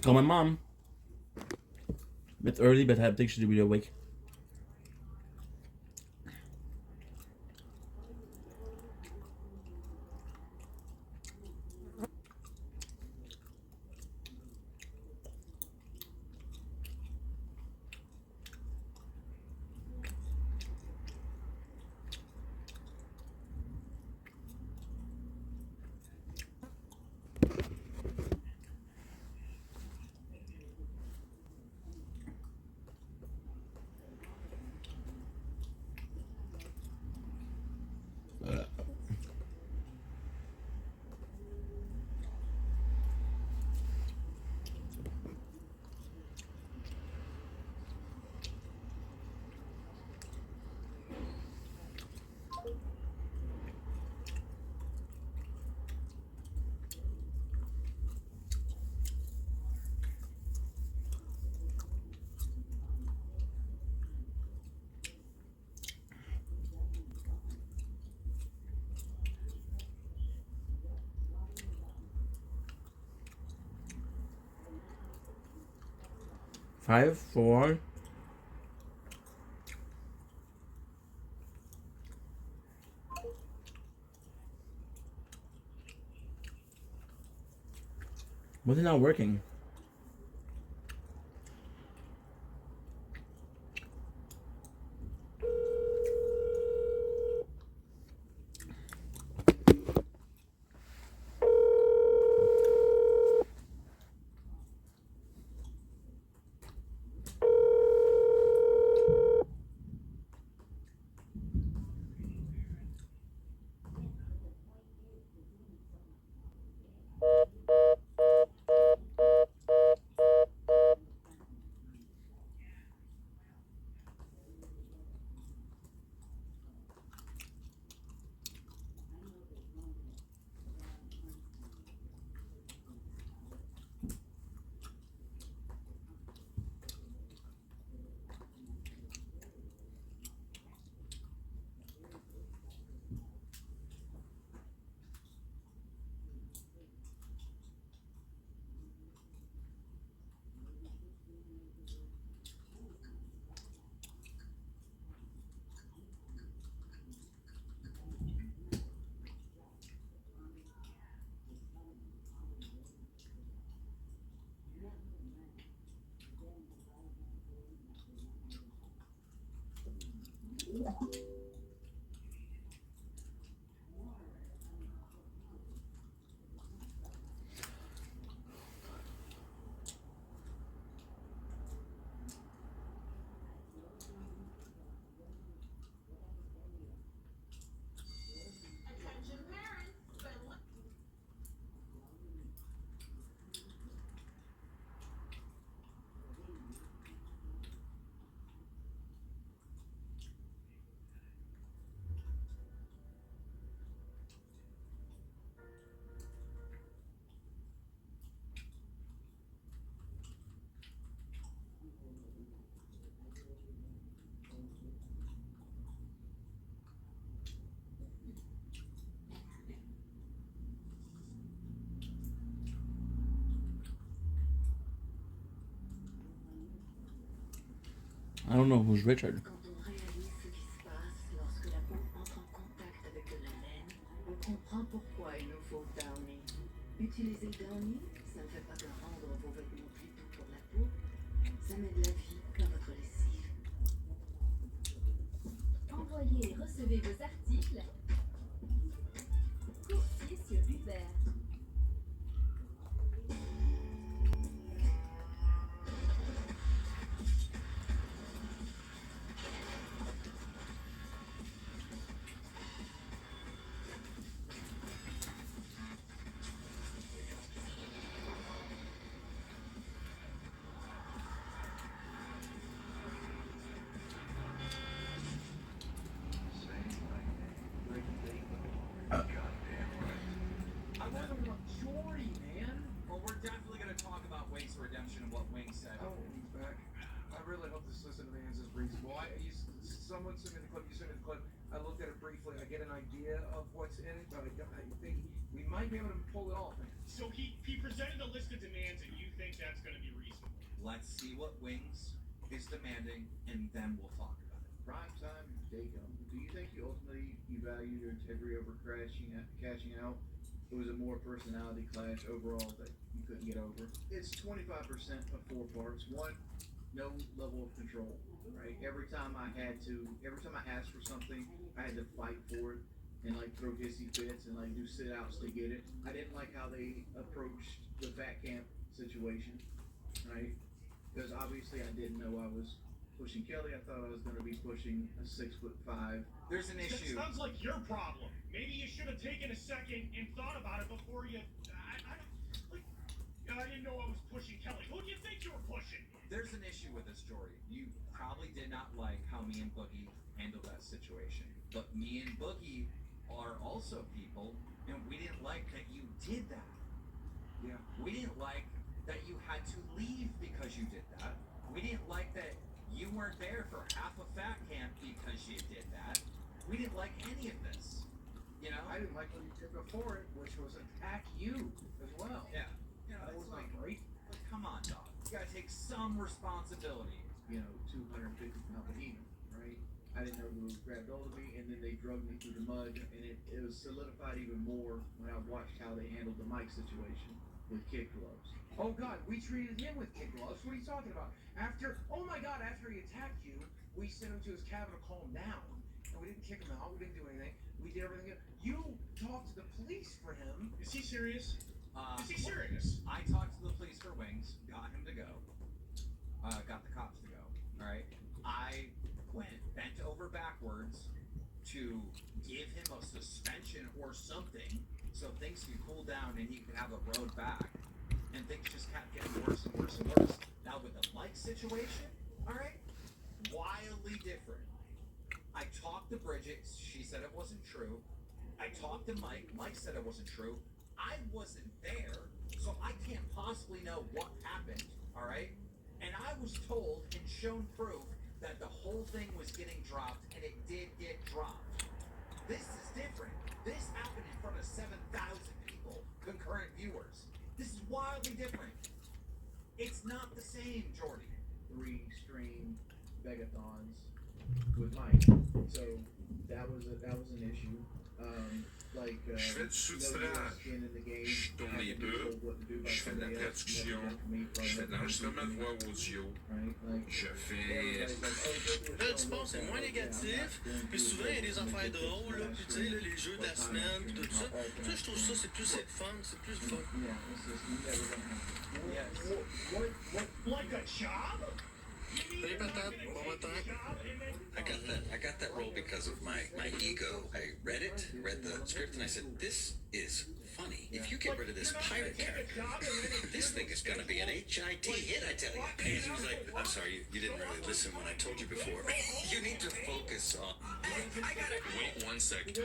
Call my mom. It's early, but I think she'll be awake. Five, four. Was it not working? I don't know who's Richard. Quand on réalise ce qui se passe lorsque la peau entre en contact avec de la laine, on comprend pourquoi il nous faut Downy. Utiliser Downy, ça ne fait pas que rendre vos vêtements plus doux pour la peau, ça met de la vie dans votre lessive. Envoyez et recevez vos articles. Coursier sur Uber. Someone sent me the clip, you sent me the clip. I looked at it briefly. I get an idea of what's in it, but I think We might be able to pull it off. So he presented a list of demands, and you think that's going to be reasonable? Let's see what Wings is demanding, and then we'll talk about it. Prime time, Dagon. Do you think you ultimately value your integrity over cashing out? It was a more personality clash overall that you couldn't get over. It's 25% of 4 parts. One, no level of control, right? Every time I asked for something, I had to fight for it and like throw hissy fits and like do sit-outs to get it. I didn't like how they approached the fat camp situation, right? Because obviously I didn't know I was pushing Kelly. I thought I was going to be pushing a 6'5". There's an issue. That sounds like your problem. Maybe you should have taken a second and thought about it before you. I didn't know I was pushing Kelly. Who do you think you were pushing? There's an issue with this, Jordy. You probably did not like how me and Boogie handled that situation. But me and Boogie are also people, and we didn't like that you did that. Yeah. We didn't like that you had to leave because you did that. We didn't like that you weren't there for half a fat camp because you did that. We didn't like any of this. You know? I didn't like what you did before it, which was attack you as well. Yeah. You know, That was like, not great. like, come on, dog. You gotta take some responsibility. 250-pound behemoth, right? I didn't know who grabbed hold of me, and then they drugged me through the mud, and it was solidified even more when I watched how they handled the Mike situation with kid gloves. Oh God, we treated him with kid gloves. What are you talking about? After he attacked you, we sent him to his cabin to calm down. And we didn't kick him out, we didn't do anything. We did everything. You talked to the police for him. Is he serious? Is he serious? I talked to the police for Wings, got him to go. Got the cops to go. Alright? I bent over backwards to give him a suspension or something so things could cool down and he could have a road back. And things just kept getting worse and worse and worse. Now with the Mike situation, alright? Wildly different. I talked to Bridget, she said it wasn't true. I talked to Mike said it wasn't true. I wasn't there, so I can't possibly know what happened, alright? And I was told and shown proof that the whole thing was getting dropped, and it did get dropped. This is different. This happened in front of 7,000 people, concurrent viewers. This is wildly different. It's not the same, Jordy. 3 stream Begathons with Mike. So that was an issue. Je fais du sous-titrage. Je tourne les pubs. Je fais de la traduction. Je fais de l'enregistrement de voix audio. Je fais. Là, tu penses c'est moins négatif, puis souvent il y a des affaires drôles, là, puis tu sais, là, les jeux de la semaine, puis tout ça. Ça, je trouve ça, c'est plus fun, c'est plus fun. Like a job? Salut, patate, bon matin. I got that role because of my ego. I read the script, and I said, this is funny. If you get rid of this pirate character, this thing is going to be an HIT hit, I tell you. And he was like, I'm sorry, you didn't really listen when I told you before. You need to focus on... I got it. Wait 1 second.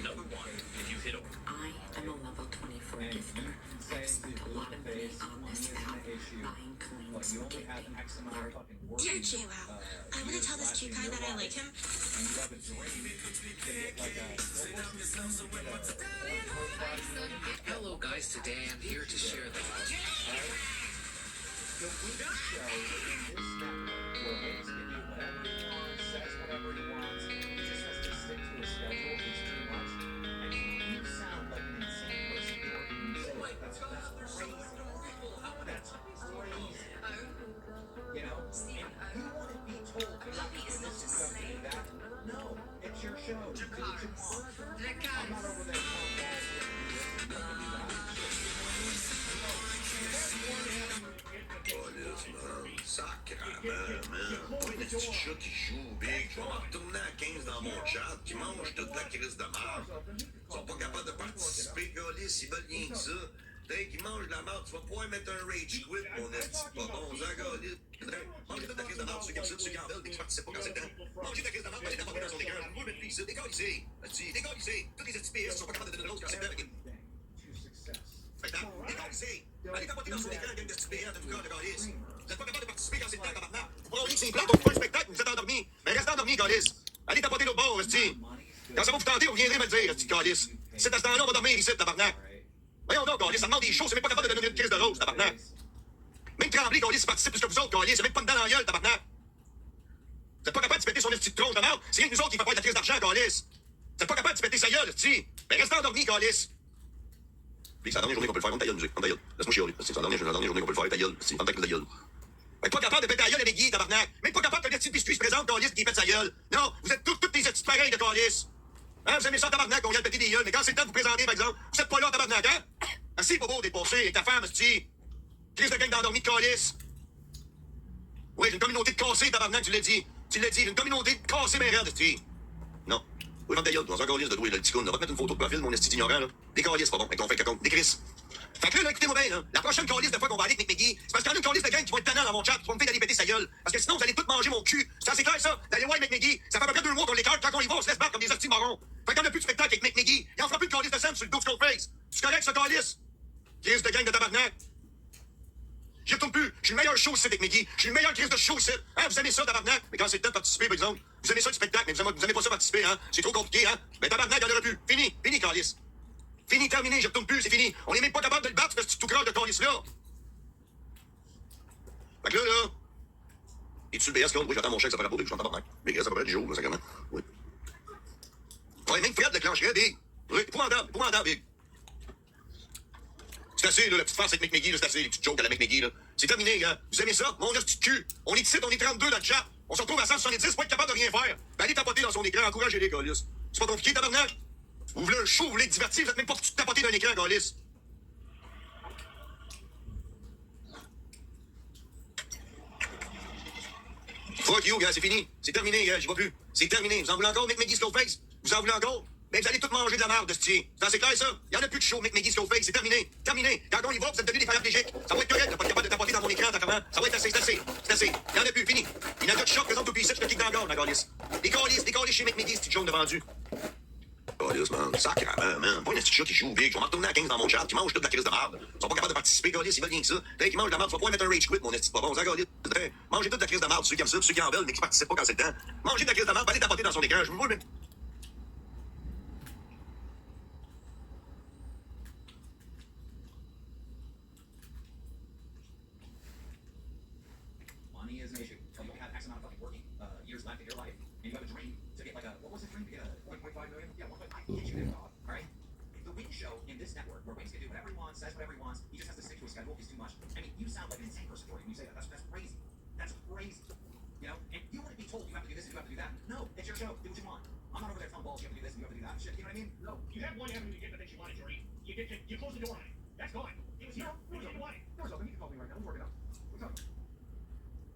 Number 1, if you hit a... I am a level 24 gifter. I've spent a lot of money on this app, buying coins, gifting, art. Dear JWoww, I want to tell this cute guy that I like him. Hello guys, today I'm here to share the... The weekly show in this network where Wings can do whatever he wants, says whatever he wants, he just has to stick to a schedule, it's too much. And you sound like an insane person, Jordan. You say that's crazy. That's crazy. You know? And you want to be told that this is going to do that? No, it's your show. Do what you want. I'm not over there telling guys what to do this and don't do that. Sacrement, man. Pas une petite chat qui joue big. Je vais m'en retourner à 15 dans mon chat, qui mange toute la crise de marde. Ils sont pas capables de participer, gars, ils veulent rien que ça. T'es qui mange de la marde, tu vas pouvoir mettre un rage quit, mon esti pas bon, zagaliste. Mangez toute la crise de marde, ceux qui aiment ça, ceux qui en veulent, mais qui participent pas quand c'est le temps. Mangez ta crise de marde, allez tapoter dans son écran. Je vous mettre ici, dégalisez. Dégalisez. Tous les esti PS sont pas capables de donner l'autre quand c'est le temps. Maintenant, dégalisez. Allez tapoter dans son écran, gang d'esti PS, t'as du corps de galiste. Vous êtes pas capable de participer quand c'est le temps, tabarnak. Vous braillez que c'est plate, on fait pas un spectacle, vous êtes endormis. Mais restez endormis, galiste. Allez tapoter l'autre bord, esti. Quand ça va vous tenter, vous viendrez me le dire, esti galiste. C'est à ce temps-là, on va dormir ici, tabarnak. Voyons donc, Gaulis, ça demande des choses, c'est même pas capable de donner une crise de rose, tabarnak. Même Tremblay, Gaulis, participe plus que vous autres, Gaulis, c'est même pas une dent dans la gueule, tabarnak. Vous êtes pas capable de se péter son petite tronche de merde, c'est rien que nous autres qui fait pas de la crise d'argent, Gaulis. Vous êtes pas capable de se péter sa gueule, si. Ben restez endormis, Gaulis. Puis c'est la dernière journée qu'on peut le faire, on ta gueule, musique, on ta gueule. Laisse-moi chialer, c'est la dernière journée qu'on peut le faire, ta gueule, c'est en ta crise de gueule. Ben pas capable de péter la gueule avec Guy, tabarnak. Même pas capable que le petit biscuit se présente, Gaulis, qui pète sa gueule. Non, vous êtes toutes des petites pareilles de Gaulis. Hein, vous aimez ça, tabarnak, on vient de péter des gueules, mais quand c'est le temps de vous présenter, par exemple, vous êtes pas là, tabarnak, hein? Assez bobo d'être passé avec ta femme, esti. Crise de gang d'endormi de calice. Oui, j'ai une communauté de cassés, tabarnak, tu l'as dit. Tu l'as dit, j'ai une communauté de cassés, mais raide, esti. Non. Oui, vendre ta gueule, on s'en calisse de toi, le petit con. On va te mettre une photo de profil, mon esti d'ignorant, là. Des calices, pas bon, avec ton fait cacon. Des crises. Fait que là, écoutez-moi bien, là. La prochaine calice de fois qu'on va aller avec Nick McGee, c'est parce qu'il y en a une calice de gang qui va être tannant dans mon chat, qui va me faire d'aller péter sa gueule. Parce que sinon, vous allez tout manger mon cul. C'est assez clair, ça. D'aller voir avec McGee. Ça fait à peu près 2 mois qu'on l'écarte. Quand on y va, on se laisse battre comme des hosties marrons. Fait qu'il y en a plus de spectacle avec Nick McGee. Il en fera plus de calice de Sam sur le dos de Skullface. Tu correct, ce calice? Crise de gang de tabarnak. J'y retourne plus. Je suis le meilleur show ici avec McGee. Je suis le meilleur crise de show ici. Hein, vous aimez ça, tabarnak? Mais quand c'est le temps de participer, par exemple, vous aimez ça le spectacle, mais vous aimez pas ça participer, hein? C'est trop compliqué, hein? Mais tabarnak, il y en aura plus. Fini, calice. Fini, terminé, je retourne plus, c'est fini. On est même pas capable de le battre, ce petit tout croche de calice-là. Fait que là, es-tu le BS, oui, j'attends mon chèque, ça fait rapport dès que je suis en tabarnak. BS, ça fait à peu près 10 jours, là, sacrément. Oui. Ouais, même Fred déclencherait, Big. Oui, épouvantable, Big. C'est assez, là, la petite farce avec McMiggy, là, c'est assez, les petites jokes à la McMiggy, là. C'est terminé, gars. Vous aimez ça? Mon petit cul. On est ici, on est 32 dans le chat. On se retrouve à 170 pour être capable de rien faire. Ben, allez tapoter dans son écran, encouragez les gars, c'est pas compliqué, tabarnak. Vous voulez un show, vous voulez être divertir, vous êtes même pas foutu de tapoter d'un écran, gars. Fuck you, gars, c'est fini. C'est terminé, gars, j'y vais plus. C'est terminé. Vous en voulez encore, McMiggy Slowface? Vous en voulez encore? Mais vous allez tous manger de la merde, de ce C'est assez clair, ça? Il y en a plus de show, McMiggy Slowface. C'est terminé. Terminé. Quand on y va, vous êtes devenus des paraplégiques. Ça va être correct, pas capable de tapoter dans mon écran, t'as comment? Ça va être assez, c'est assez. C'est assez. Il y en a plus, fini. Il y en a d'autres shots, présente tout ici, je te kick dans la gorge, ma galice. Des calices chez McMiggy, c'est jaune de vendu. Galice, man. Sacrément, man. Pas un petit chat qui joue big. Je vais m'en retourner à 15 dans mon chat, qui mange toute la crise de merde. Ils sont pas capables de participer, galice, ils veulent rien que ça. Dès qu'ils mangent de la merde, tu vas pouvoir mettre un rage quit, mon esti pas bon. Ça, galice. Mangez toute la crise de merde, ceux qui aiment ça, ceux qui en veulent, mais qui participent pas quand c'est le temps. Mangez de la crise de merde, allez tapoter dans son écran. Je vous le mets. Money is an issue. So you only have X amount of fucking working years left in your life, and you have a dream to get like a, what was the dream? To get a 1.5 million? Yeah, 1.5. Get you there, dog. All right? The Wings show in this network, where Wings can do whatever he wants, says whatever he wants, he just has to stick to his schedule, is too much. I mean, you sound like an insane person, Jordan, when you say that. That's crazy. That's crazy. You know? And you wouldn't be told you have to do this and you have to do that. No, it's your show. Do what you want. I'm not over there telling balls you have to do this and you have to do that. Shit, you know what I mean? No, you have one avenue to get the things you wanted, Jordy. You close the door on it. That's gone. It was here. It was here. You wanted. Door's open. You can call me right now. We'll work it out. What's up?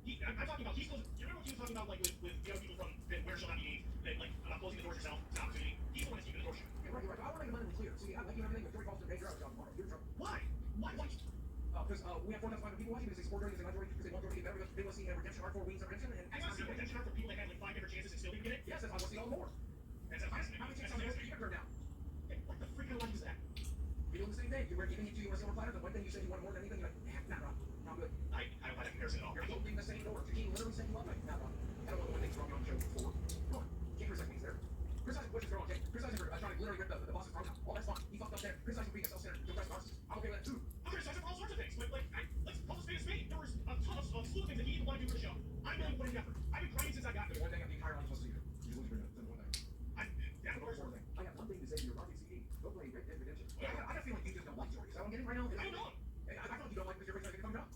I'm talking about, he's closing, you remember what he was talking about, like, with the other people from Where Shall Not Be Named, that, like, about closing the doors yourself, it's an opportunity. He's the one that's keeping the door shut. You're right. I want to make it abundantly clear. See, I like you and everything, but Jordy calls to pay your out job tomorrow. You're in trouble. Why? Because we have 4,500 people watching because they support Jordy, because they like Jordy, because they want Jordy to get better, because they want to see redemption arc for Wings and redemption, and I want to see redemption arc for people that had, like, 5 different chances and still didn't get it? yes, that's why I want to see all more. That's fascinating. How many chances have you turned down? What the freaking life is that? You're doing the same thing. You were giving it to you on a silver platter, the one thing you said you wanted more than anything, you're like, nah, Rob, I'm good. I don't buy that comparison at all. You're opening the same door. Eugene literally said you up, like, nah, Rob, I don't want to win things wrong on the show before. Come on, can't criticize me there. Criticize Bush's girl, okay? Criticize him for trying to literally rip the boss's phone out. All that's fine. He fucked up there. Criticize him for being a self-centered, depressed narcissist. I'm okay with that too. I'm criticizing for all sorts of things, but, like, let's call a spade a spade. There was a ton of slew of things that he didn't want to do for the show. I'm willing to put in effort. I've been grinding since I got The there. one thing of the entire audience wants to hear. You lose for one thing. Yeah, One more thing. I have one thing to say to your Rocky CD. Go play Red Dead Redemption. I got a feeling you just don't like Jordy. Is that what I'm getting right now? I don't know. I feel like you don't like Mr. Everything coming up.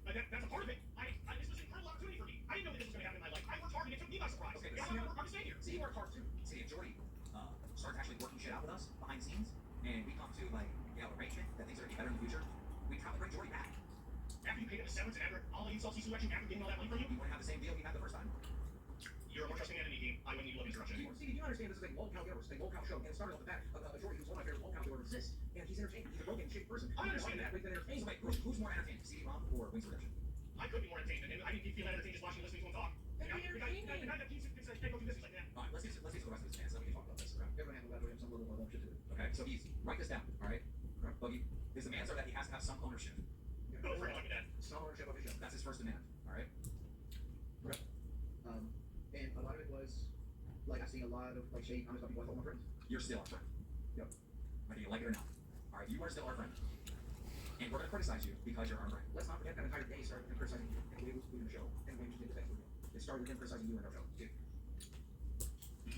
That's a part of it. This was an incredible opportunity for me. I didn't know that this was going to happen in my life. I worked hard and it took me by surprise. Okay, Now I'm hard to stay here. See, you worked hard too. See, if Jordy starts actually working shit out with us behind the scenes, and we come to like, arrangement that things are going to be better in the future, we'd probably bring Jordy back. After you paid him the severance and after all the insults he threw at you, after getting all that money from you, We wouldn't have the same deal we had the first time. you're a more trusting enemy team. I wouldn't need a love interruption anymore. See, do you understand this is a lolcow universe, a lolcow show, and it started off the bat. Jordy, who's one of my favorite lolcows to ever exist, and he's entertaining. He's a broken, shitty person. I understand right, so he's, write this down, all right? Boogie, his demands are that he has to have some ownership. Go for it, like that. Some ownership of his show. That's his first demand, all right? And a lot of it was, like, I've seen a lot of, like, shade comments about people I told my friends. You're still our friend. Yep. Whether you like it or not. All right, you are still our friend. And we're going to criticize you because you're our friend. Let's not forget that entire day started with him criticizing you and the way we was doing the show and the way we did the things with you. It started with him criticizing you and our show, too.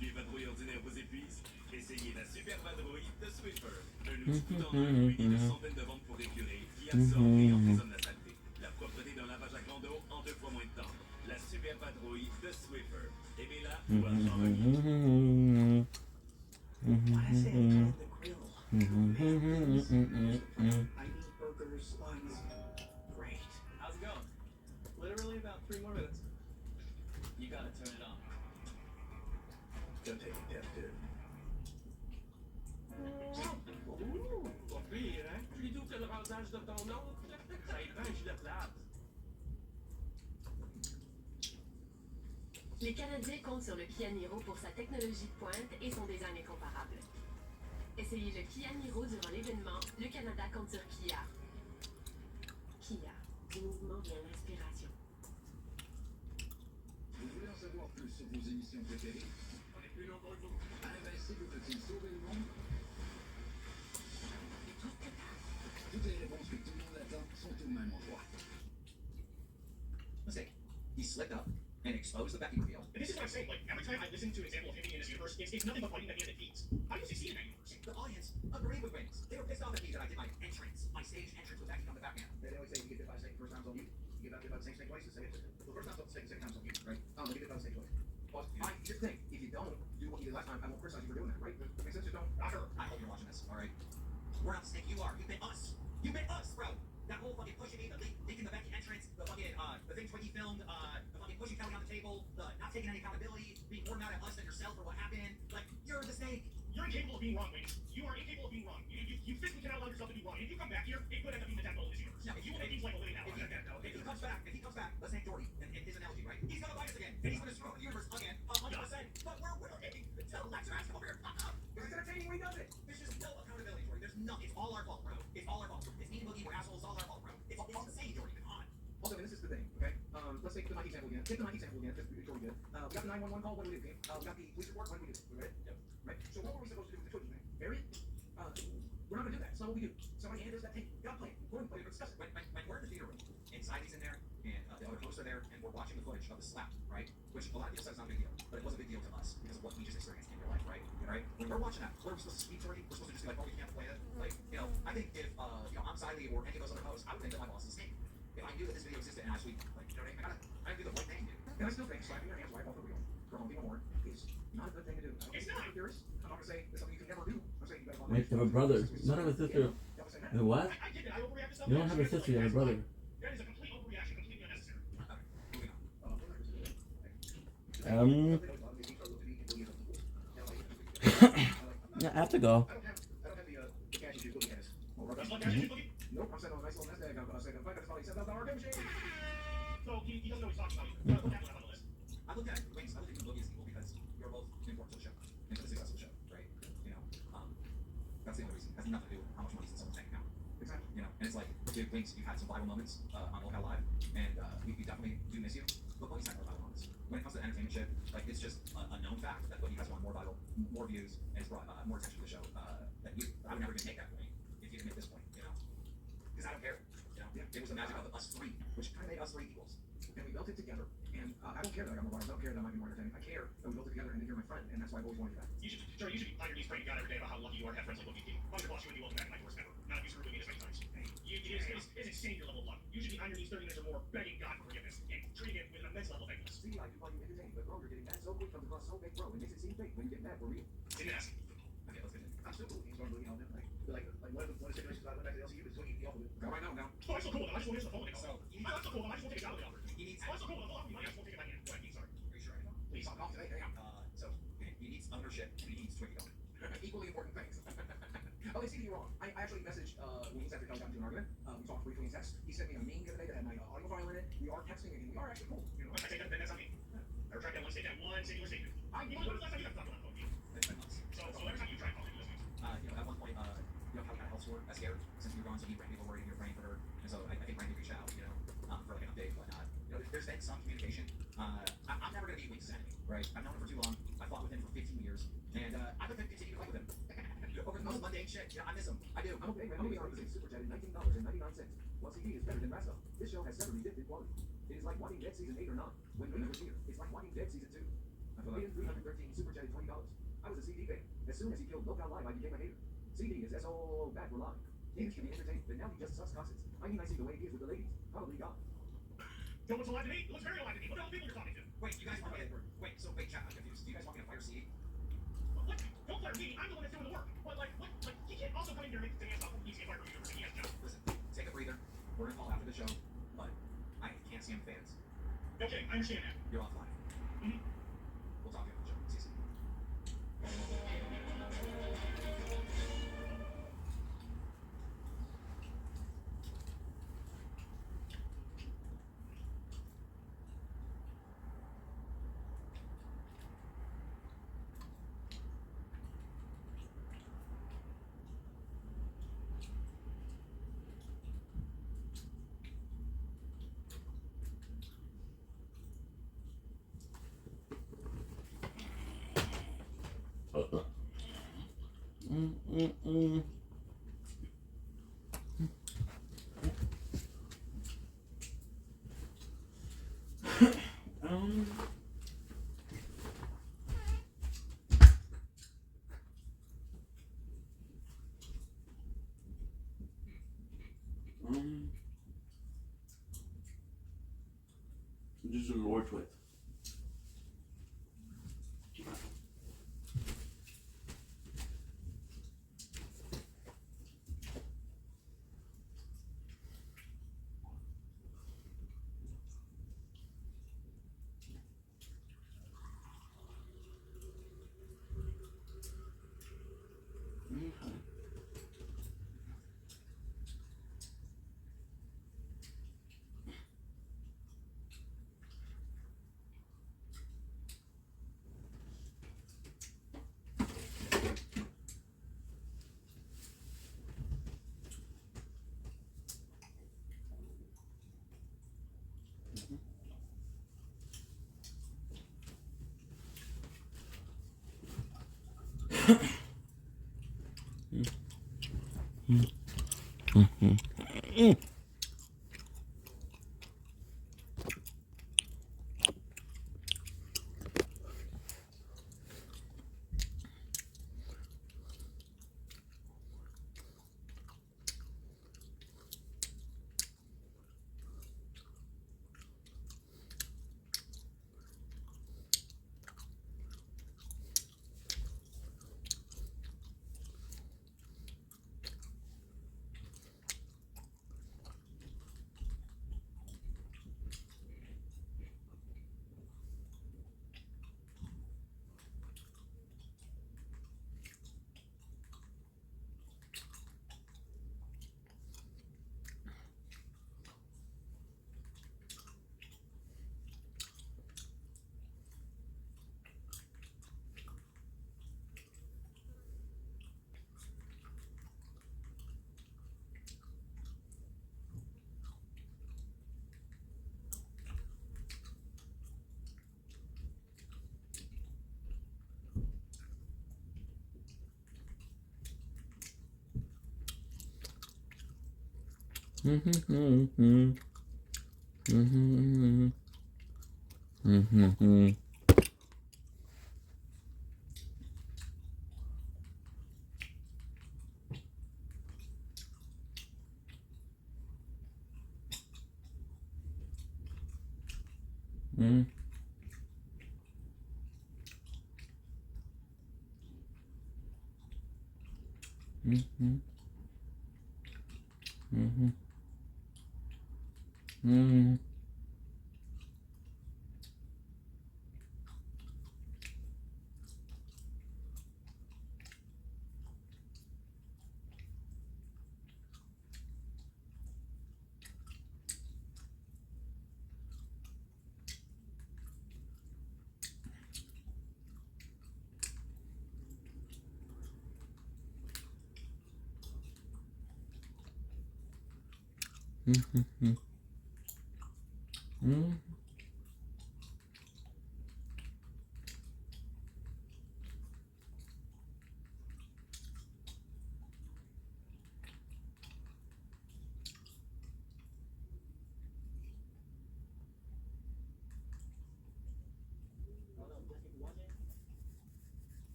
Les vadrouilles ordinaires vous épuisent? Essayez la super vadrouille de Swiffer. Un outil tout en un muni de centaines de ventes pour écurer qui absorbe et emprisonne la saleté. La propreté d'un lavage à grande eau en 2 fois moins de temps. La super vadrouille de Swiffer. Aimez-la ou argent Why I say I tried the grill? I need burgers, buns. Great. How's it going? Literally about 3 more minutes. You gotta turn it on. Don't take it, Dev, dude. Pas pire, hein? Puis d'où que le rasage de ton oncle? Ça épinche de plate. Les Canadiens comptent sur le Kia Niro pour sa technologie de pointe et son design incomparable. Essayez le Kia Niro durant l'événement Le Canada compte sur Kia. Kia, du mouvement vient l'inspiration. Vous voulez en savoir plus sur vos émissions préférées? On est plus nombreux que vous. AMC peut-il sauver le monde? Toutes les réponses que tout le monde attend sont au même endroit. Mistake. He slipped up and exposed the Becky reveal. And this is what I'm saying, like, every time I listen to an example of him being in this universe, it's nothing but fighting the hand that feeds. How do you succeed in that universe? The audience agreed with Wings. They were pissed off at me that I did my entrance, my stage entrance with Becky on the Batman. They always say you get bit by a snake the first time's on you. You get bit by the same snake twice, the first time's on the snake, the second time's on you, right? You get bit by the snake twice. Well, here's the thing, if you don't do what you did last time, I won't criticize you for doing that, right? Makes sense, just don't. I hope you're watching this, alright? We're not the snake, you are. You bit us. You bit us, bro. That whole fucking pushing me, the leaking the Becky entrance, the fucking, the things where he filmed, the fucking pushing Kelly on the table, the not taking any accountability, being more mad at us than yourself for what happened. Like, you're the snake. You're incapable of being wrong, Wings. You are incapable of being wrong. You physically cannot allow yourself to be wrong. And if you come back here, it could end up being the death blow of this universe. No, If you will make things like a living now, if he comes back, let's take Jordy and his analogy, right? He's gonna fight us again, and he's gonna screw up the universe again, 100%. But we're winning. So let's your ass come over here, fuck up. It's entertaining when he does it. There's just no accountability, Jordy. There's nothing. It's all our fault, bro. It's all our fault. It's me and Boogie, we're assholes. It's all our fault, bro. It's all the same, Jordy. Come on. Also, and this is the thing, okay? Let's take the Nike example again. Take the Nike example again, because it's really good. We got the 911 call, what do we do, okay? We got the police report, what do we do? We read it? Yep. Right? So what were we supposed to do with the Twitch thing? Bury it? We're not gonna do that. It's not what we do. Somebody handed us that tape. Got play. We're gonna play it. Discuss it. When we're in the theater room, inside he's in there, and the other hosts are there, and we're watching the footage of the slap, right? Which a lot of people said it's not a big deal, but it was a big deal to us because of what we just experienced in your life, right? Right? When we're watching that, what are we supposed to speak, Jordy? We're supposed to just be like, oh, we can't play it. Like, I think if I'm Siley or any of those other hosts, I would think that my boss is a snake. If I knew that this video existed and I tweet, like, I gotta do the right thing, dude. And I still think slapping your hands right off the wheel for Home Depot more is not a good thing to do. It's not. There is. I'm not gonna say it's something you can never do. I'm saying you better. Wait, you have a brother. You don't have a sister. And what? You don't have a sister, you have a brother. That is a complete overreaction, completely unnecessary. Yeah, I have to go. I don't have the cash issues Boogie has. Nope, I'm sitting on a nice little Nasdaq. I'm saying, I got this probably $7,000 game machine. So he doesn't know what he's talking about. Look at that on the list. I looked at Wings. I looked at Boogie as equal because you're both important to the show and to the success of the show, right? That's the only reason. It has nothing to do with how much money's in someone's bank account. Exactly. And it's like, dude, Wings, you've had some viral moments on Locale Live, and we definitely do miss you. But Boogie's had more viral moments. When it comes to entertainment shit, like it's just a known fact that Boogie has won more viral, more views, and has brought more attention to the show. That I would never even make that point if you didn't make this point, because I don't care. It was the magic of us three, which kind of made us three equals. And we built it together. And I don't care that I got more viral. I don't care that I might be more entertaining. I care that we built it together and that you're my friend, and that's why I've always wanted you back. You should be on your knees praying to God every day about how lucky you are to have friends like Boogie T. I'm gonna watch you and you will back my doors ever. Not if you screw with me this many times. It's insane your level of luck. You should be on your knees 30 minutes or more, begging God for forgiveness and treating it with an immense level of thankfulness. See, I do find you entertaining, but bro, you're getting mad so quick, comes across so big, bro. It makes it seem fake when you get mad for real. Didn't ask. Okay, let's get in. I'm still cool. He's going to believe on them. Like one of the stipulations I went back to the LCU is Boogie the offer. Go right now. Oh, I'm so cool with him. I just won't answer the phone. So, I'm so cool with him. I just won't take a job with the offer. He needs. I'm so cool with him. I'll offer you money. I just won't take it by hand. Go ahead, Dean, sorry. Are you sure? Please, I'll call today. So he needs ownership and he needs Twiggy going. Equally important things. Okay, see me wrong. I actually messaged Wings after Kelly got into an argument. We talked briefly in text. He sent me a meme the other day that had my audio file in it. We are texting and we are actually cool. I take that, that's not me. I retract that one singular statement. When was the last time you got to talk about Boogie? So every time you try to call him, he doesn't answer. At one point, how kind of health score, scared since you're gone, so Brandy were worried and you're praying for her, and so I think Brandy reached out, for like an update and whatnot. There's been some communication. I'm never gonna be Wink's enemy, right? I've known him for too long. I fought with him for 15 years, and I'm gonna continue to fight with him over the most mundane shit. I miss him. I do. I'm okay, man. Super Chat is $19.99. While CD is better than Resto, this show has severely dipped in quality. It is like watching Dead Season 8 or 9. When Wayne was here, it's like watching Dead Season 2. Hayden 313 Super Chatted $20. I was a CD fan. As soon as he killed Lookout Live, I became a hater. CD is SO back for live. Games can be entertained, but now he just sucks constants. I see the way he is with the ladies. Probably God. Don't look alive to me. It looks very alive to me. Look at all the people you're talking to. Wait, you guys want me to... Wait, chat, I'm confused. Do you guys want me to fire CD? What? Don't fire me. I'm the one that's doing the work. But, what? He can't also come in here and make the dance off when he's getting fired from the university. He has to. Listen, take a breather. We're gonna call after the show, but I can't see him fans. Okay, I understand that. You're offline. Mm-hmm. We'll talk after the show. See you soon. This is a Lord with.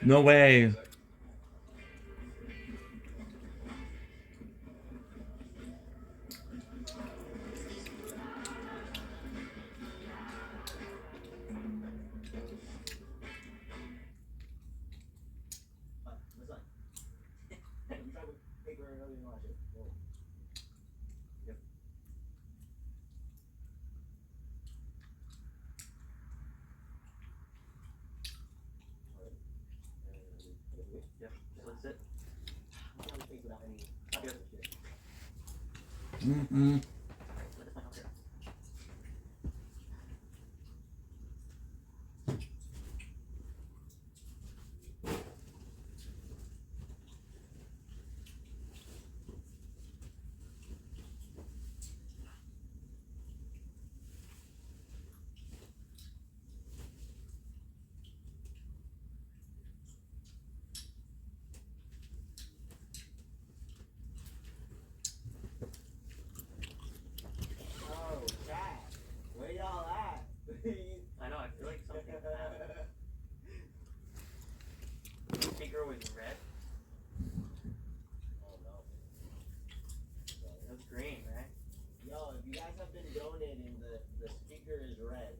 No way. Mm-mm. Oh, Chad, where y'all at? I know, I feel like something happened. The speaker was red. Oh no. It was green, right? Yo, if you guys have been donating, the speaker is red.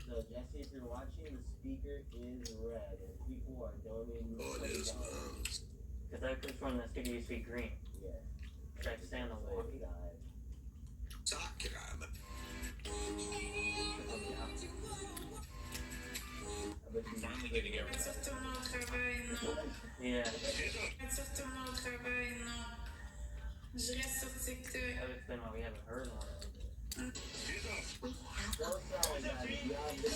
So Jesse, if you're watching, the speaker is red, and people are donating $20. Because I could from the speaker used to be green. Yeah. Should I stay on the walkie? Finally getting everything. Yeah. Retourne au travail, non. Je reste sur TikTok. That would explain why we haven't heard one. So sorry, guys. If you have been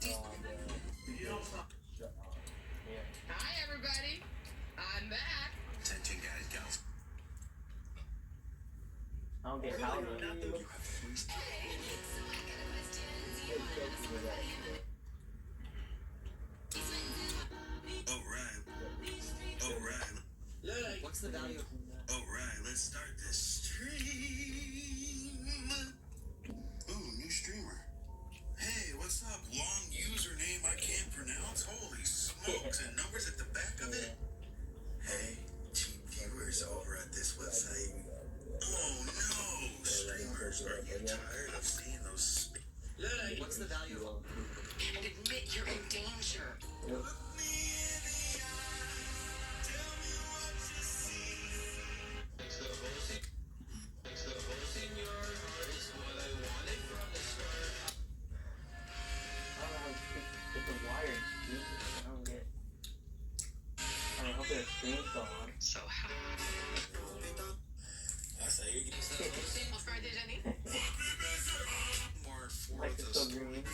donating, Hi, everybody. I'm back. Attention, guys, gals. I don't get how Alright. What's the value of... Alright, let's start this stream. Ooh, new streamer. Hey, what's up? Long username I can't pronounce. Holy smokes, and numbers at the back of it. Hey, cheap viewers over at this website. Oh no, streamers, are you tired of seeing those... What's the value of... And admit you're in danger. So Bonsoir déjeuner. like it's so green.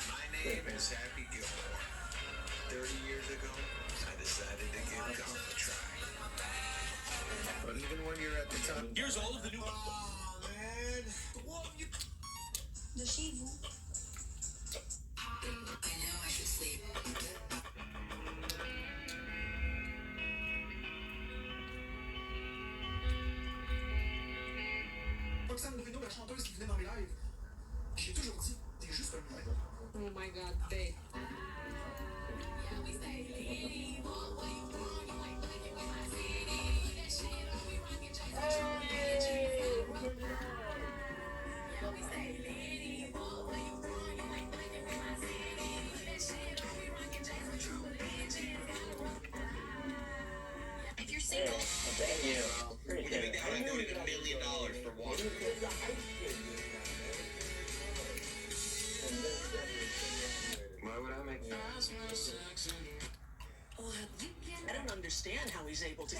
My name is Happy Gilmore. 30 years ago, I decided to give golf a try. But even when you're at the top, Here's all of the new... De chez vous. I know I should sleep. Roxane Bruno, la chanteuse qui venait dans mes lives. J'ai toujours dit, t'es juste un humain. Oh my god, babe. If you're single, Thank you. Appreciate it. I donated $1 million for water. I don't understand how he's able to.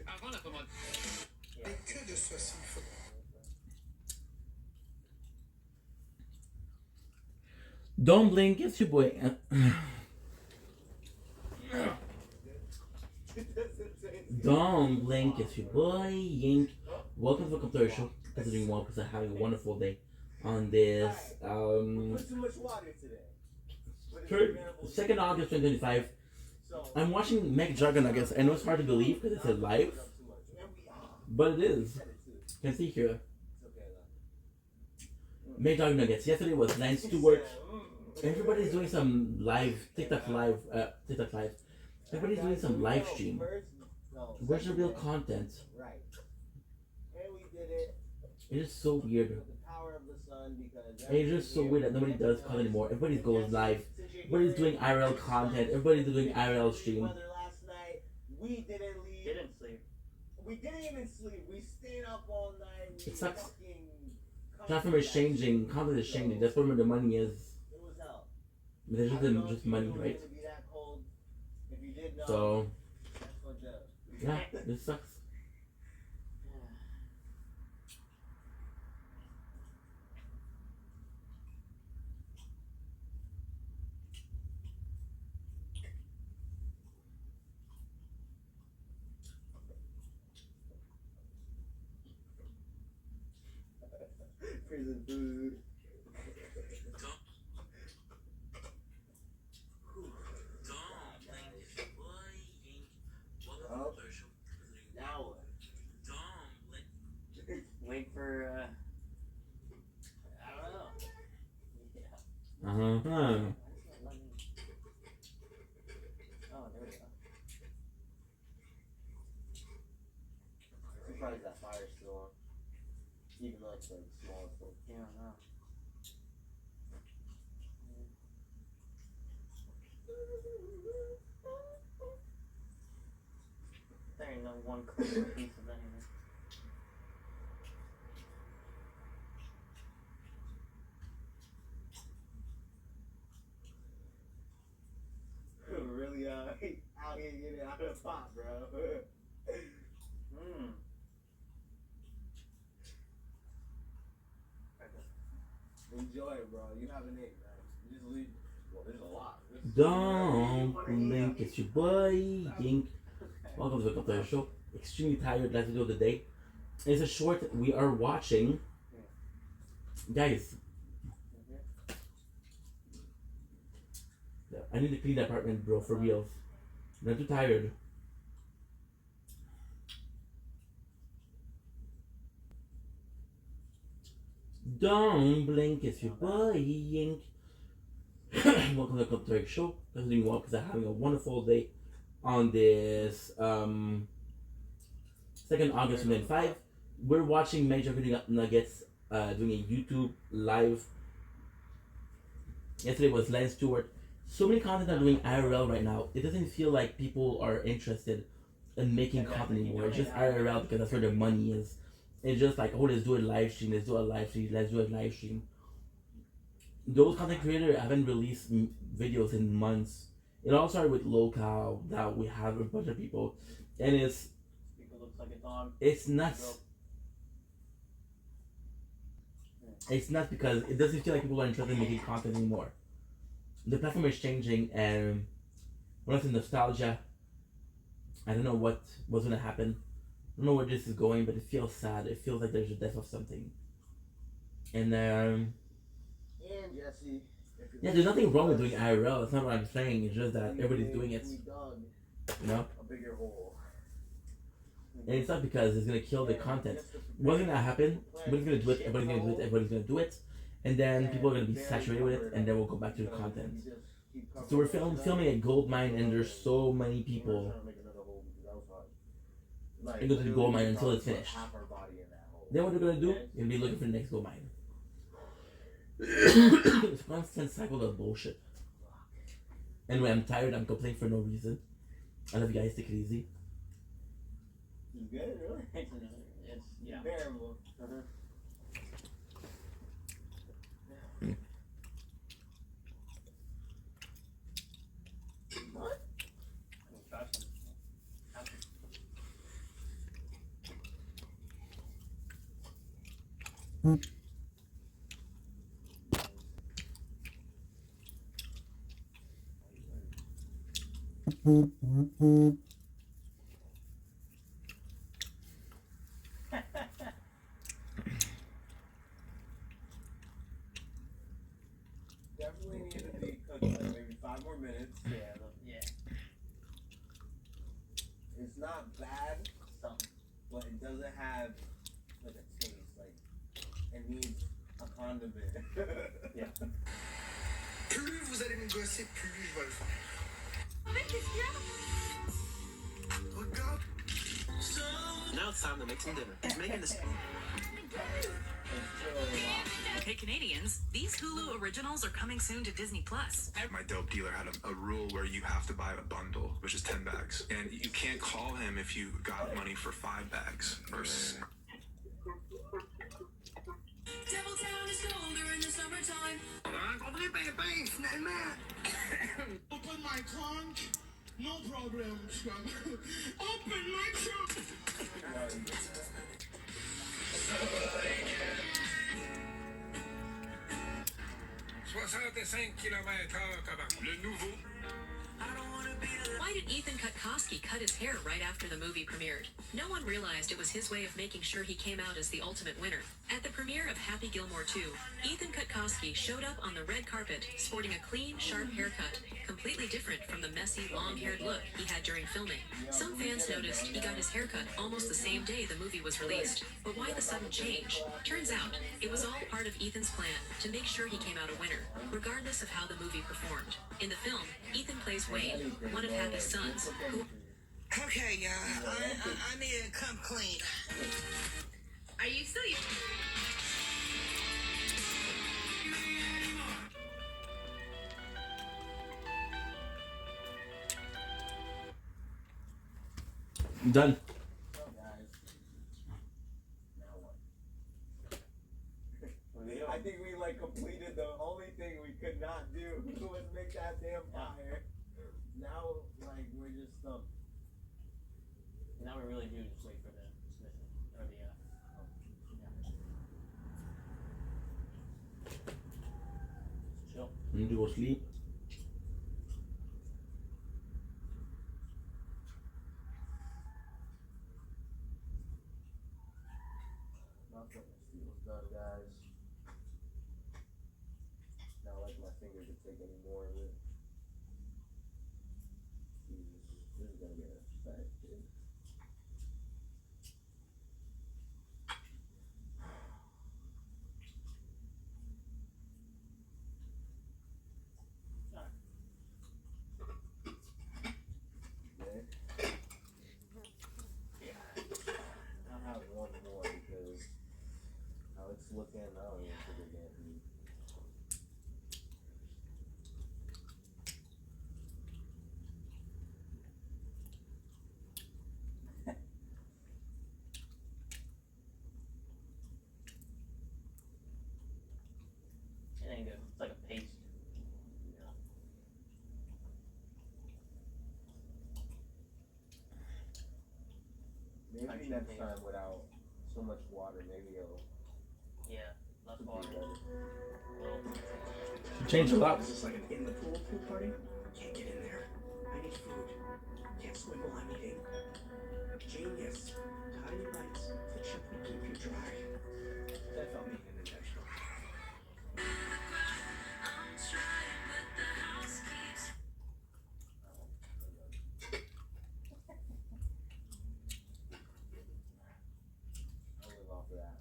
Avant la pommade. Mais que de soie s'il faut. Don't blink, it's your boy. Don't blink, it's your boy Yink. Welcome to the Computer Show. Hope you're doing well because I'm having a wonderful day on this Put too much water today. 2nd August 2025. I'm watching Meg Juggernuggets. I know it's hard to believe because it's live, but it is. You can see here. Meg Juggernuggets. Yesterday was Lance Stewart. Everybody's doing some live TikTok live. Everybody's doing some live stream. Where's the real content? Right. And we did it. It is so weird. With the power of the sun because It's just so weird that nobody does content anymore. Everybody goes live. Everybody's doing IRL content. Everybody's doing IRL stream. Last night, we didn't leave. Didn't sleep. We didn't even sleep. We stayed up all night. It sucks. Platform is changing. Content is changing. That's where the money is. It was hell. There's just money, right? If you did know, So, that's what does. yeah, this sucks. Prison food. Now what? Wait for, I don't know. Yeah. Uh-huh. oh, there we go. I'm surprised that fire's still on. Even though it's like small thing. Yeah, no. There ain't no one clear piece of anything. Really out here getting out of the pot, bro. Enjoy it, bro. You haven't ate, man. You just leave. Well, there's a lot. Don't blink, it's your boy Yink. Welcome to the Computer Show. Extremely tired, last video of the day. It's a short. We are watching, guys. I need to clean the apartment, bro, for real. I'm too tired. Don't blink, it's your boy Yink. Welcome to the Computer Show. I'm doing well because I'm having a wonderful day on this 2nd August 2005. We're watching Major Video Nuggets doing a YouTube live. Yesterday was Lance Stewart. So many content are doing IRL right now. It doesn't feel like people are interested in making content anymore. It's just IRL because that's where their money is. It's just like, oh, let's do a live stream, let's do a live stream, let's do a live stream. Those content creators haven't released videos in months. It all started with Local, that we have a bunch of people. And it's... People looks like a dog. It's nuts. It's nuts because it doesn't feel like people are interested in making content anymore. The platform is changing and when it's in nostalgia, I don't know what's gonna happen. I don't know where this is going, but it feels sad. It feels like there's a death of something. And And Jesse. yeah, there's nothing wrong with doing IRL. That's not what I'm saying. It's just that everybody's doing it. You know? A bigger hole. And it's not because it's gonna kill the content. What's gonna happen? Everybody's gonna do it. Everybody's gonna do it. Everybody's gonna do it. And then people are gonna be saturated with it, and then we'll go back to the content. So we're filming a gold mine, and there's so many people. And go to the gold mine until it's finished. Then what we're gonna do? We're gonna be looking for the next gold mine. It's a constant cycle of bullshit. Anyway, I'm tired. I'm complaining for no reason. I love you guys. Take it easy. You good, really? It's bearable. Definitely need to be cooking like maybe 5 more minutes. Yeah. It's not bad, but it doesn't have like a taste. Like it needs a condiment. Yeah. Plus vous allez me gosser, plus je vais le faire. Regarde. Now it's time to make some dinner. It's making this. Hey Canadians, these Hulu originals are coming soon to Disney Plus. My dope dealer had a rule where you have to buy a bundle, which is 10 bags. And you can't call him if you got money for 5 bags. Versus Devil is colder in the summertime. Open my trunk. No problem, Scrum. Open my trunk. 65 km/h, tabac. Le nouveau. Why did Ethan Kutkoski cut his hair right after the movie premiered? No one realized it was his way of making sure he came out as the ultimate winner. At the premiere of Happy Gilmore 2, Ethan Kutkoski showed up on the red carpet sporting a clean, sharp haircut, completely different from the messy, long-haired look he had during filming. Some fans noticed he got his haircut almost the same day the movie was released. But why the sudden change? Turns out, it was all part of Ethan's plan to make sure he came out a winner, regardless of how the movie performed. In the film, Ethan plays Wade, one of Happy's sons, who... Okay, I need to come clean. Are you still... Done. I think we like completed the only thing we could not do was make that damn fire. Now, like, we're just stuck. Now we really do just wait for the mission. Or the, Just chill. You need to go sleep. Nothing. Steel's done, guys. Not like my finger could take any more of it. Jesus, this is gonna get a fat kid. I'll have one more because how it's looking, I don't even think we're gonna eat. It ain't good. It's like a paste. Maybe next time without so much water, maybe it'll. Yeah, less water. Change a lot. This is like an in the pool party. Can't get in there. I need food. Can't swim while I'm eating. Genius. Tiny bites to gently keep you dry. That felt mean and intentional. I'll live off of that.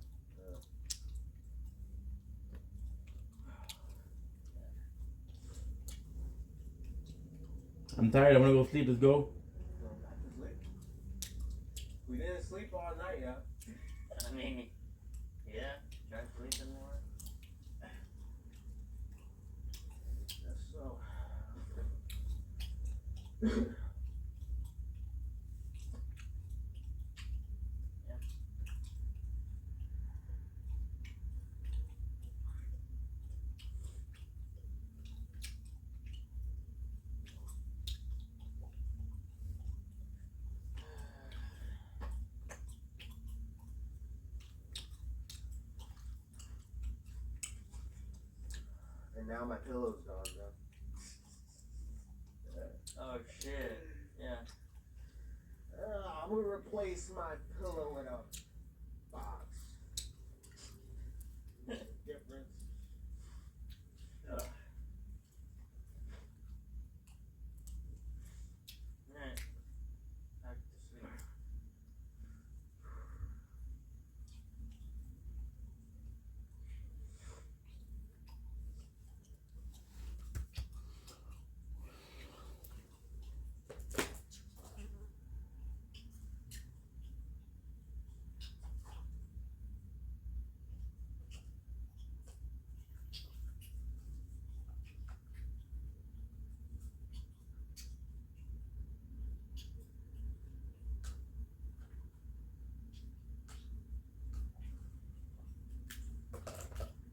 I'm tired. I want to go sleep. Let's go. We didn't sleep all night, yeah. I mean, yeah, try sleeping more. Guess so. And now my pillow's gone, bro. Oh shit. Yeah. I'm gonna replace my pillow with a box. Difference. Alright. Back to sleep.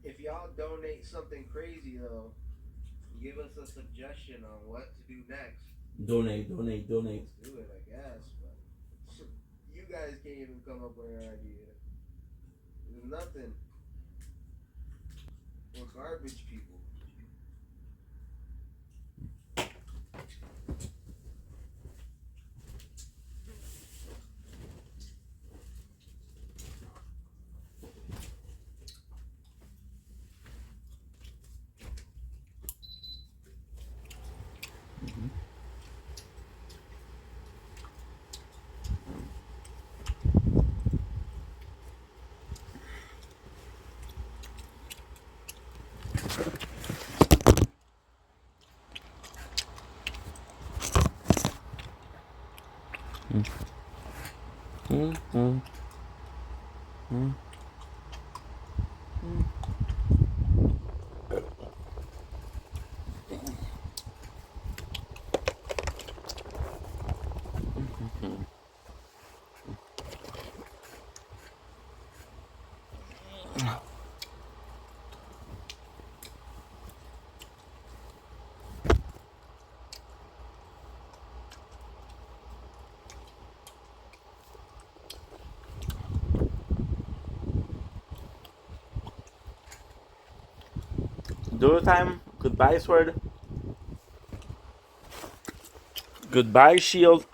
If y'all donate something crazy though, give us a suggestion on what to do next. Donate. Let's do it, I guess, but you guys can't even come up with an idea. There's nothing. We're garbage people. Do time. Goodbye, sword. Goodbye, shield.